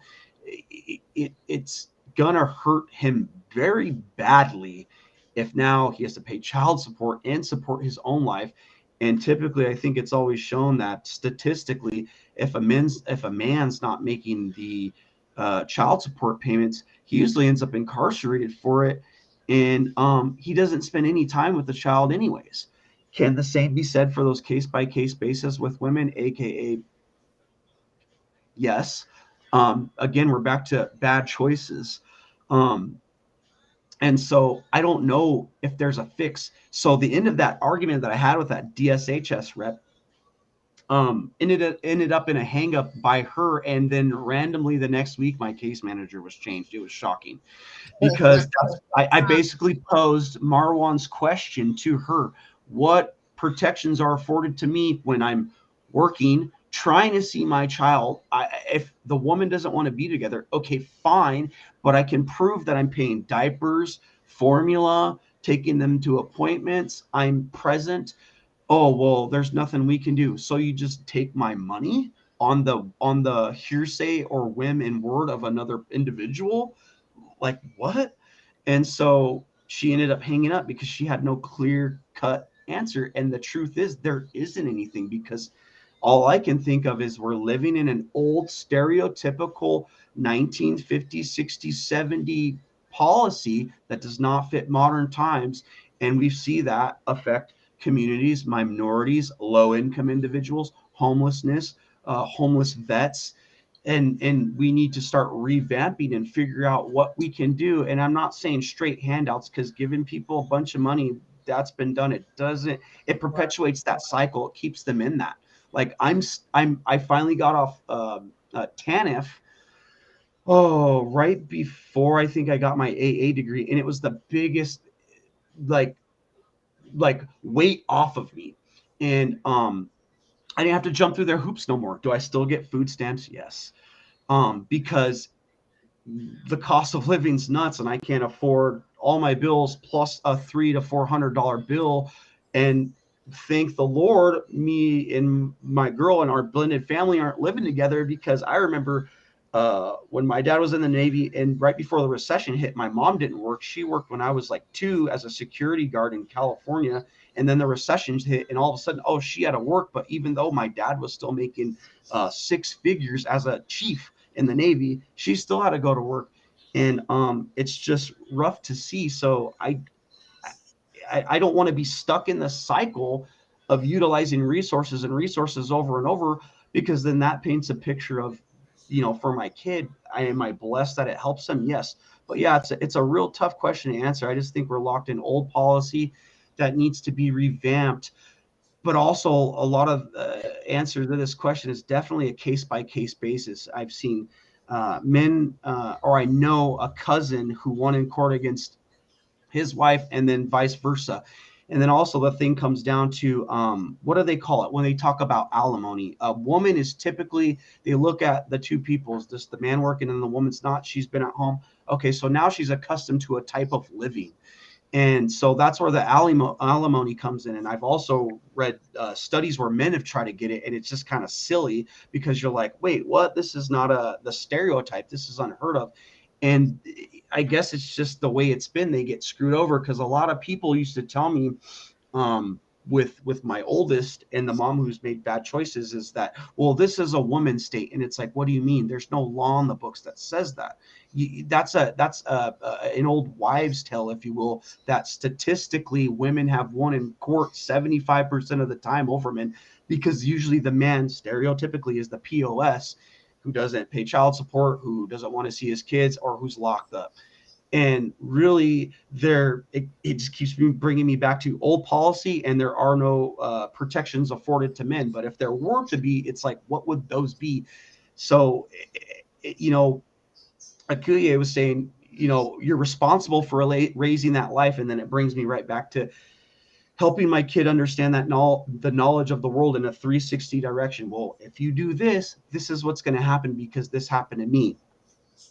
it's gonna hurt him very badly if now he has to pay child support and support his own life. And typically, I think it's always shown that statistically, if a man's not making the child support payments, he usually ends up incarcerated for it, and he doesn't spend any time with the child anyways. Can the same be said for those case-by-case basis with women, aka yes? Again, we're back to bad choices. And so I don't know if there's a fix. So the end of that argument that I had with that DSHS rep ended up in a hang up by her, and then randomly the next week my case manager was changed. It was shocking because I basically posed Marwan's question to her: what protections are afforded to me when I'm working, trying to see my child? If the woman doesn't want to be together, okay, fine, but I can prove that I'm paying diapers, formula, taking them to appointments, I'm present. Oh, well, there's nothing we can do. So you just take my money on the hearsay or whim and word of another individual? Like, what? And so she ended up hanging up because she had no clear-cut answer. And the truth is, there isn't anything, because all I can think of is we're living in an old stereotypical 1950s, 60s, 70s policy that does not fit modern times. And we see that affect communities, minorities, low-income individuals, homelessness, homeless vets. And we need to start revamping and figure out what we can do. And I'm not saying straight handouts, because giving people a bunch of money, that's been done. It perpetuates that cycle. It keeps them in that. Like I finally got off TANF right before I think I got my AA degree, and it was the biggest like weight off of me. And I didn't have to jump through their hoops no more. Do I still get food stamps? Yes. Because the cost of living's nuts, and I can't afford all my bills plus a $300 to $400 bill. And thank the Lord, me and my girl and our blended family aren't living together, because I remember when my dad was in the Navy and right before the recession hit, my mom didn't work. She worked when I was like 2 as a security guard in California. And then the recession hit, and all of a sudden, she had to work. But even though my dad was still making 6 figures as a chief in the Navy, she still had to go to work. And it's just rough to see. So I don't want to be stuck in the cycle of utilizing resources over and over, because then that paints a picture of, for my kid, am I blessed that it helps them? Yes. But yeah, it's a real tough question to answer. I just think we're locked in old policy that needs to be revamped. But also a lot of answer to this question is definitely a case-by-case basis. I've seen men, or I know a cousin who won in court against his wife, and then vice versa. And then also the thing comes down to, what do they call it when they talk about alimony? A woman is typically, they look at the two people's, just the man working and the woman's not. She's been at home. Okay, so now she's accustomed to a type of living. And so that's where the alimony comes in. And I've also read studies where men have tried to get it, and it's just kind of silly, because you're like, wait, what? This is not the stereotype. This is unheard of. And I guess it's just the way it's been. They get screwed over, because a lot of people used to tell me with my oldest and the mom who's made bad choices is that, well, this is a woman's state. And it's like, what do you mean? There's no law in the books that says that. That's an old wives' tale, if you will, that statistically women have won in court 75% of the time over men, because usually the man stereotypically is the POS, who doesn't pay child support, who doesn't want to see his kids, or who's locked up. And really, it just keeps bringing me back to old policy, and there are no protections afforded to men. But if there were to be, it's like, what would those be? So, Akuye was saying, you're responsible for raising that life. And then it brings me right back to helping my kid understand that the knowledge of the world in a 360 direction. Well, if you do this, this is what's going to happen because this happened to me.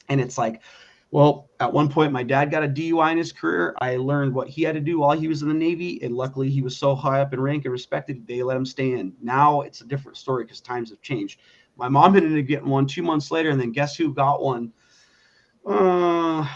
And it's like, Well, at one point, my dad got a DUI in his career. I learned what he had to do while he was in the Navy, and luckily he was so high up in rank and respected, they let him stay in. Now it's a different story because times have changed. My mom ended up getting one 2 months later, and then guess who got one 4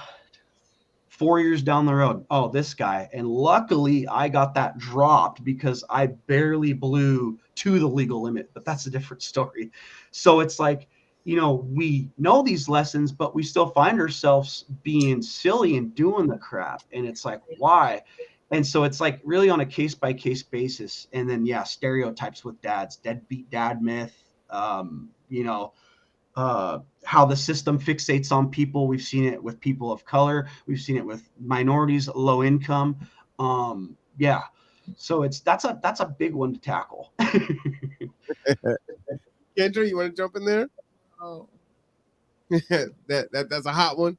years down the road? Oh, this guy. And luckily, I got that dropped because I barely blew to the legal limit, but that's a different story. So it's like, you know, we know these lessons, but we still find ourselves being silly and doing the crap. And it's like, why? And so it's like really on a case by case basis. And then, yeah, stereotypes with dads, deadbeat dad myth, you know, how the system fixates on people. We've seen it with people of color. We've seen it with minorities, low income. Yeah. So that's a big one to tackle. Kendra, you want to jump in there? Oh, that's a hot one.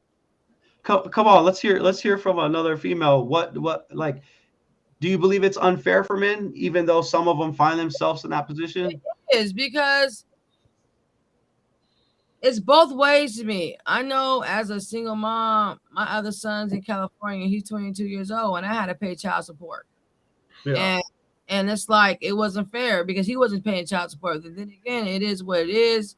Come on, let's hear from another female. What like, do you believe it's unfair for men, even though some of them find themselves in that position? it is, because it's both ways to me. I know as a single mom, my other son's in California. He's 22 years old, and I had to pay child support. Yeah. And it's like it wasn't fair because he wasn't paying child support. But then again, it is what it is.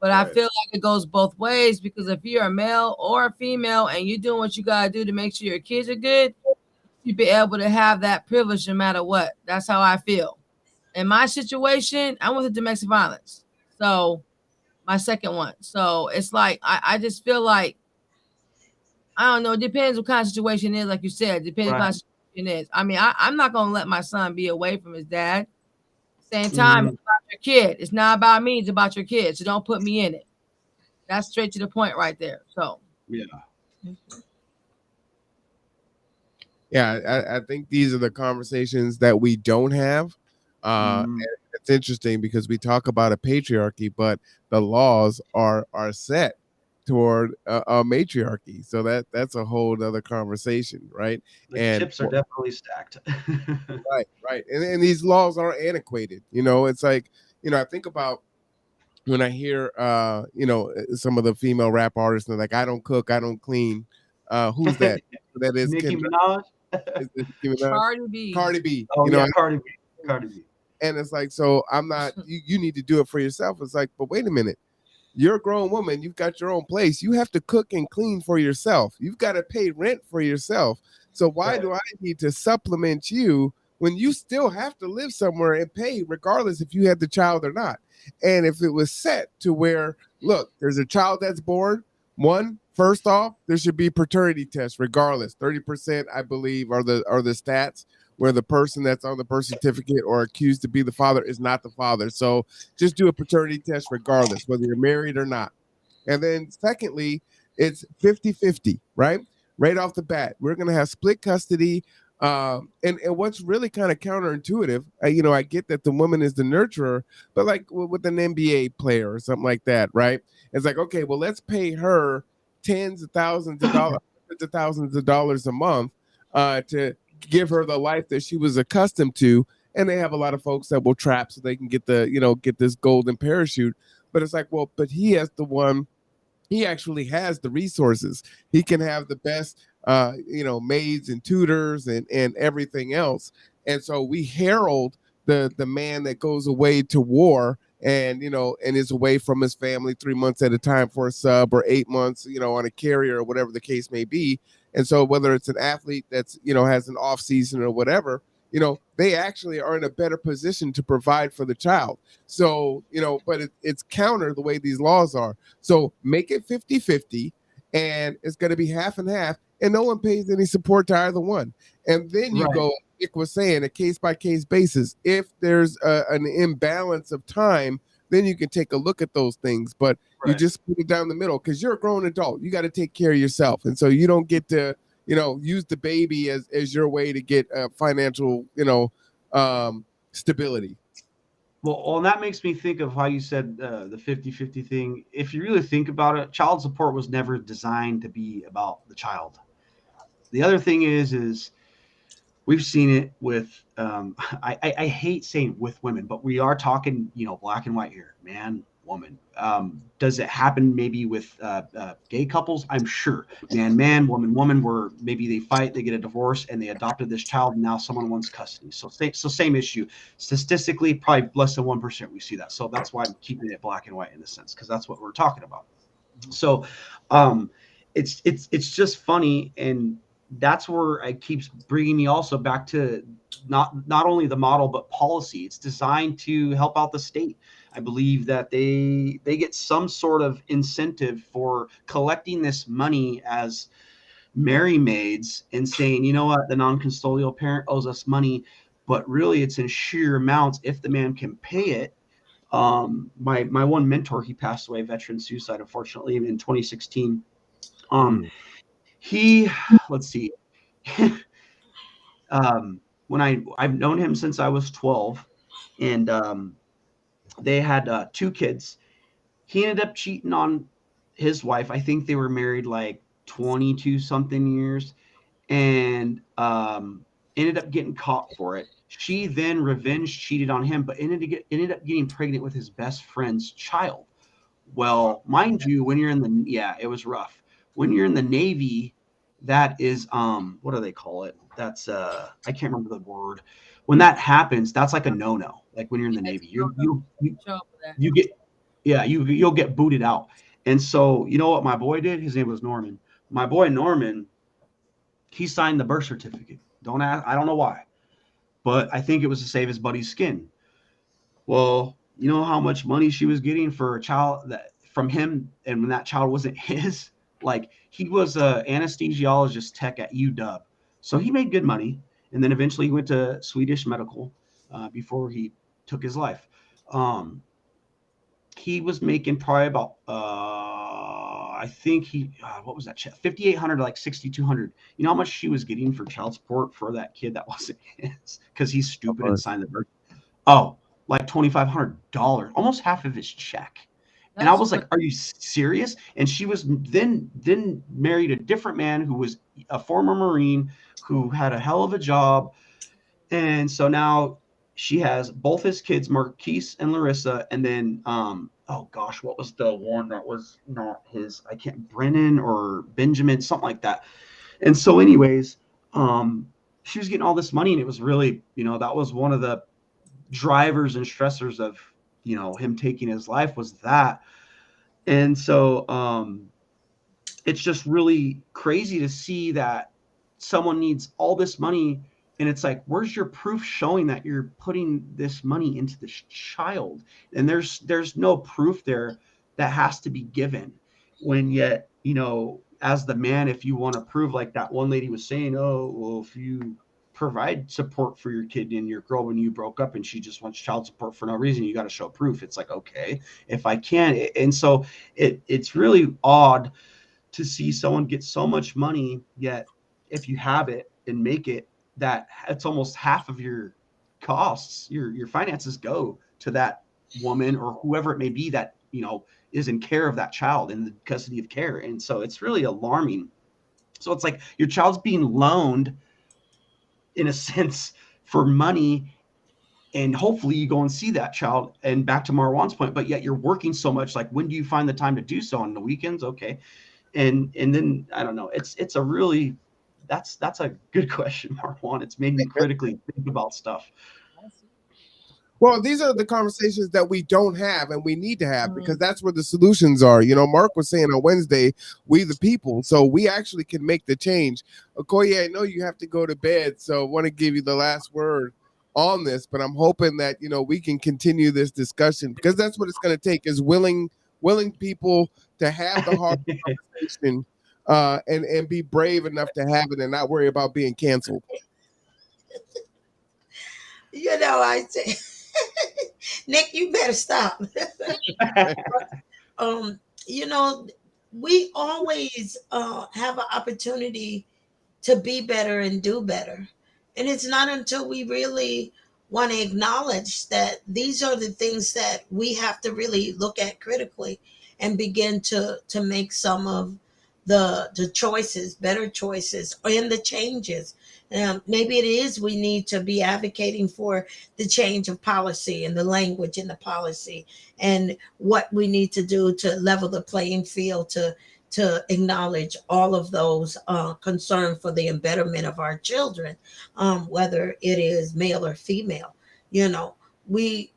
But I feel like it goes both ways, because if you're a male or a female and you're doing what you gotta do to make sure your kids are good, you be able to have that privilege no matter what. That's how I feel. In my situation, I went to domestic violence. So my second one. So it's like I just feel like, I don't know, it depends what kind of situation it is, like you said. Depends what kind of situation it is. I mean, I'm not gonna let my son be away from his dad. Same time, it's about your kid. It's not about me, it's about your kid. So don't put me in it. That's straight to the point right there. So yeah, I think these are the conversations that we don't have. And it's interesting because we talk about a patriarchy, but the laws are set toward a matriarchy. So that's a whole other conversation, right? The chips are definitely stacked. Right. And these laws are antiquated. You know, it's like, you know, I think about when I hear you know, some of the female rap artists, and they're like, I don't cook, I don't clean. Who's that? That is Nicki Kendra. Minaj? Cardi B. Oh, you know, yeah, Cardi B. And it's like, so I'm not, you need to do it for yourself. It's like, but wait a minute. You're a grown woman. You've got your own place. You have to cook and clean for yourself. You've got to pay rent for yourself. So why do I need to supplement you when you still have to live somewhere and pay regardless if you had the child or not? And if it was set to where, look, there's a child that's born, first off, there should be paternity tests regardless. 30%, I believe, are the stats where the person that's on the birth certificate or accused to be the father is not the father. So just do a paternity test regardless, whether you're married or not. And then secondly, it's 50-50, right? Right off the bat, we're going to have split custody. And what's really kind of counterintuitive, you know, I get that the woman is the nurturer, but like with an NBA player or something like that, right? It's like, okay, well, let's pay her tens of thousands of dollars, hundreds of thousands of dollars a month to give her the life that she was accustomed to. And they have a lot of folks that will trap so they can get get this golden parachute. But it's like, well, but he actually has the resources. He can have the best, maids and tutors and everything else. And so we herald the man that goes away to war and is away from his family 3 months at a time for a sub, or 8 months, on a carrier, or whatever the case may be. And so whether it's an athlete that's, has an off season or whatever, they actually are in a better position to provide for the child. So, but it's counter the way these laws are. So make it 50-50, and it's going to be half and half, and no one pays any support to either one. And then you go, Nick was saying, a case by case basis. If there's an imbalance of time, then you can take a look at those things. But you just put it down the middle, because you're a grown adult. You got to take care of yourself. And so you don't get to, use the baby as your way to get financial, stability. Well, and that makes me think of how you said the 50-50 thing. If you really think about it, child support was never designed to be about the child. The other thing is we've seen it with, I hate saying with women, but we are talking, black and white here, man, woman. Does it happen maybe with gay couples? I'm sure. Man, woman, where maybe they fight, they get a divorce, and they adopted this child, and now someone wants custody. So same issue. Statistically, probably less than 1% we see that. So that's why I'm keeping it black and white in a sense, because that's what we're talking about. So it's just funny, and that's where it keeps bringing me also back to not only the model but policy. It's designed to help out the state. I believe that they get some sort of incentive for collecting this money as Mary Maids and saying, you know what, the non-custodial parent owes us money, but really it's in sheer amounts if the man can pay it. My one mentor, he passed away, veteran suicide, unfortunately, in 2016. Let's see. When I've known him since I was 12, and they had 2 kids. He ended up cheating on his wife. I think they were married like 22 something years, and ended up getting caught for it. She then revenge cheated on him, but ended up getting pregnant with his best friend's child. Well, mind you, when you're in the, it was rough. When you're in the Navy, that is, what do they call it? That's, I can't remember the word. When that happens, that's like a no-no. Like when you're in the Navy, you'll get booted out. And so, you know what my boy did? His name was Norman. My boy Norman, he signed the birth certificate. Don't ask, I don't know why, but I think it was to save his buddy's skin. Well, you know how much money she was getting for a child from him, and when that child wasn't his? Like, he was a anesthesiologist tech at UW, so he made good money. And then eventually he went to Swedish Medical before he took his life. He was making probably about I think what was that? $5,800 to like $6,200. You know how much she was getting for child support for that kid that wasn't his because he's stupid and signed the birth? Oh, like $2,500, almost half of his check. And I was like, are you serious? And she was then married a different man who was a former Marine who had a hell of a job. And so now she has both his kids, Marquise and Larissa. And then, oh gosh, what was the one that was not his? I can't, Brennan or Benjamin, something like that. And so anyways, she was getting all this money, and it was really, that was one of the drivers and stressors of, him taking his life was that. And so it's just really crazy to see that someone needs all this money, and it's like, where's your proof showing that you're putting this money into this child? And there's no proof there that has to be given, when yet, as the man, if you want to prove, like that one lady was saying, oh, well, if you provide support for your kid and your girl when you broke up and she just wants child support for no reason, you got to show proof. It's like, okay, if I can. And so it's really odd to see someone get so much money, yet if you have it and make it, that it's almost half of your costs, your finances go to that woman or whoever it may be that, is in care of that child, in the custody of care. And so it's really alarming. So it's like your child's being loaned, in a sense, for money, and hopefully you go and see that child. And back to Marwan's point, but yet you're working so much. Like, when do you find the time to do so? On the weekends? Okay. And then I don't know. It's a really, that's a good question, Marwan. It's made me critically think about stuff. Well, these are the conversations that we don't have and we need to have, because that's where the solutions are. Mark was saying on Wednesday, we the people, so we actually can make the change. Okoye, I know you have to go to bed, so I want to give you the last word on this, but I'm hoping that, we can continue this discussion, because that's what it's going to take, is willing people to have the hard conversation and be brave enough to have it and not worry about being canceled. I say, Nick, you better stop. We always have an opportunity to be better and do better. And it's not until we really want to acknowledge that these are the things that we have to really look at critically and begin to make some of the choices, better choices, and the changes. Maybe it is we need to be advocating for the change of policy and the language in the policy, and what we need to do to level the playing field to acknowledge all of those concern for the betterment of our children, whether it is male or female. You know, we've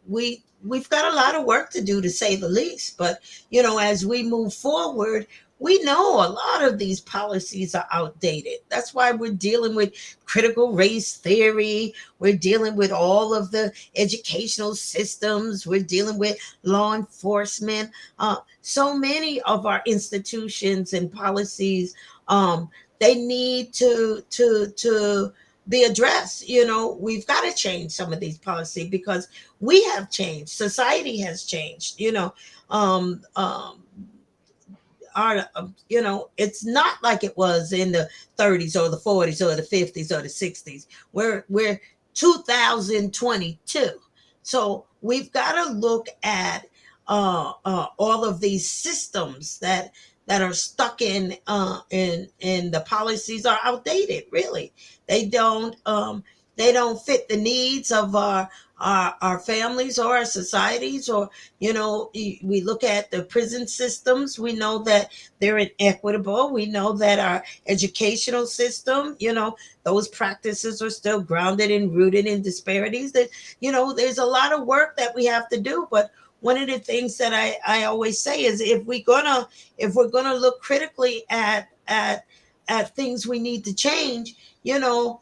got a lot of work to do, to say the least. But you know, as we move forward, we know a lot of these policies are outdated. That's why we're dealing with critical race theory. We're dealing with all of the educational systems. We're dealing with law enforcement. So many of our institutions and policies, they need to be addressed. You know, we've got to change some of these policies because we have changed. Society has changed. You know, you know, it's not like it was in the 30s or the 40s or the 50s or the 60s. We're 2022, so we've got to look at all of these systems that are stuck in the policies are outdated. Really, they don't fit the needs of our families or our societies. Or, you know, we look at the prison systems, we know that they're inequitable. We know that our educational system, you know, those practices are still grounded and rooted in disparities. That, you know, there's a lot of work that we have to do. But one of the things that I always say is, if we're gonna look critically at things we need to change, you know,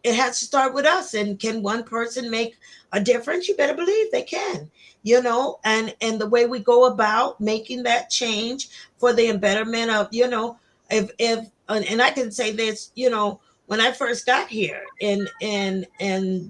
it has to start with us. And can one person make a difference? You better believe they can. You know, and the way we go about making that change for the betterment of, you know, if and I can say this, you know, when I first got here, and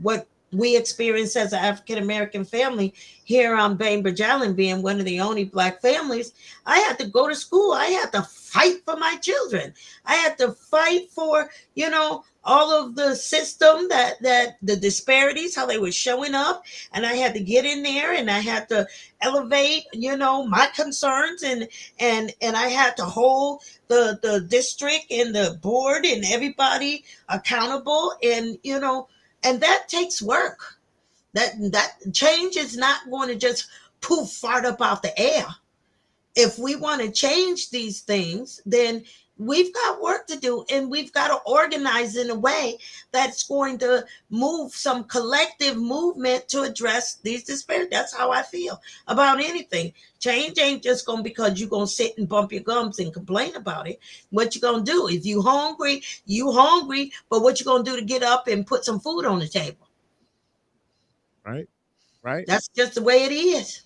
what we experienced as an African American family here on Bainbridge Island, being one of the only Black families, I had to go to school. I had to fight for my children. I had to fight for, you know, all of the system that the disparities, how they were showing up. And I had to get in there, and I had to elevate, you know, my concerns, and I had to hold the district and the board and everybody accountable. And, you know, and that takes work. That change is not going to just poof fart up out the air. If we want to change these things, then we've got work to do, and we've got to organize in a way that's going to move some collective movement to address these disparities. That's how I feel about anything. Change ain't just going to, because you're going to sit and bump your gums and complain about it. What you going to do? If you hungry, but what you going to do to get up and put some food on the table? Right. That's just the way it is.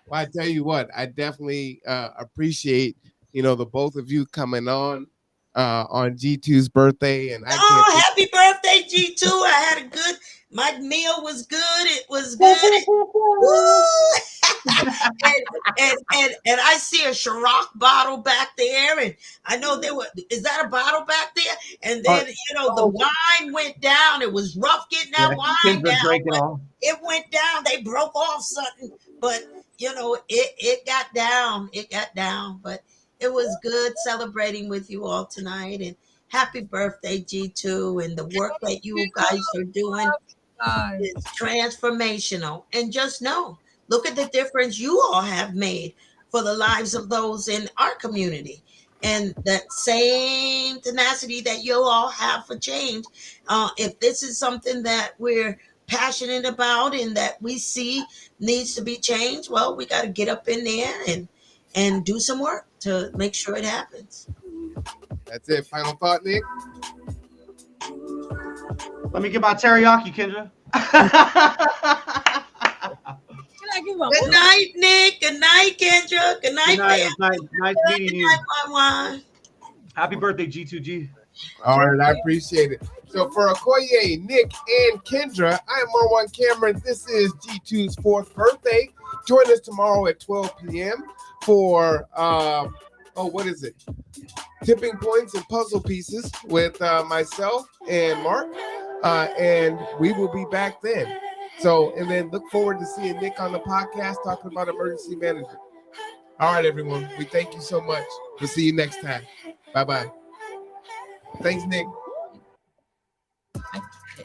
Well, I tell you what, I definitely appreciate, you know, the both of you coming on G2's birthday. And happy birthday, G2. I had my meal was good. It was good. and I see a Ciroc bottle back there, and I know is that a bottle back there? And then, you know, the wine went down. It was rough getting that wine down. It went down. They broke off something, but you know, it got down. It got down, but it was good celebrating with you all tonight. And happy birthday, G2. And the work that you guys are doing is transformational. And just know, look at the difference you all have made for the lives of those in our community. And that same tenacity that you all have for change, if this is something that we're passionate about and that we see needs to be changed, well, we got to get up in there and do some work to make sure it happens. That's it. Final thought, Nick? Let me get my teriyaki, Kendra. Good night, Nick. Good night, Kendra. Good night, man. Nice meeting you. Night, Happy birthday, G2G. All right, I appreciate it. So for Okoye, Nick, and Kendra, I am Marwan Cameron. This is G2's 4th birthday. Join us tomorrow at 12 p.m. for, what is it? Tipping Points and Puzzle Pieces with myself and Mark. And we will be back then. So, and then look forward to seeing Nick on the podcast talking about emergency management. All right, everyone. We thank you so much. We'll see you next time. Bye-bye. Thanks, Nick.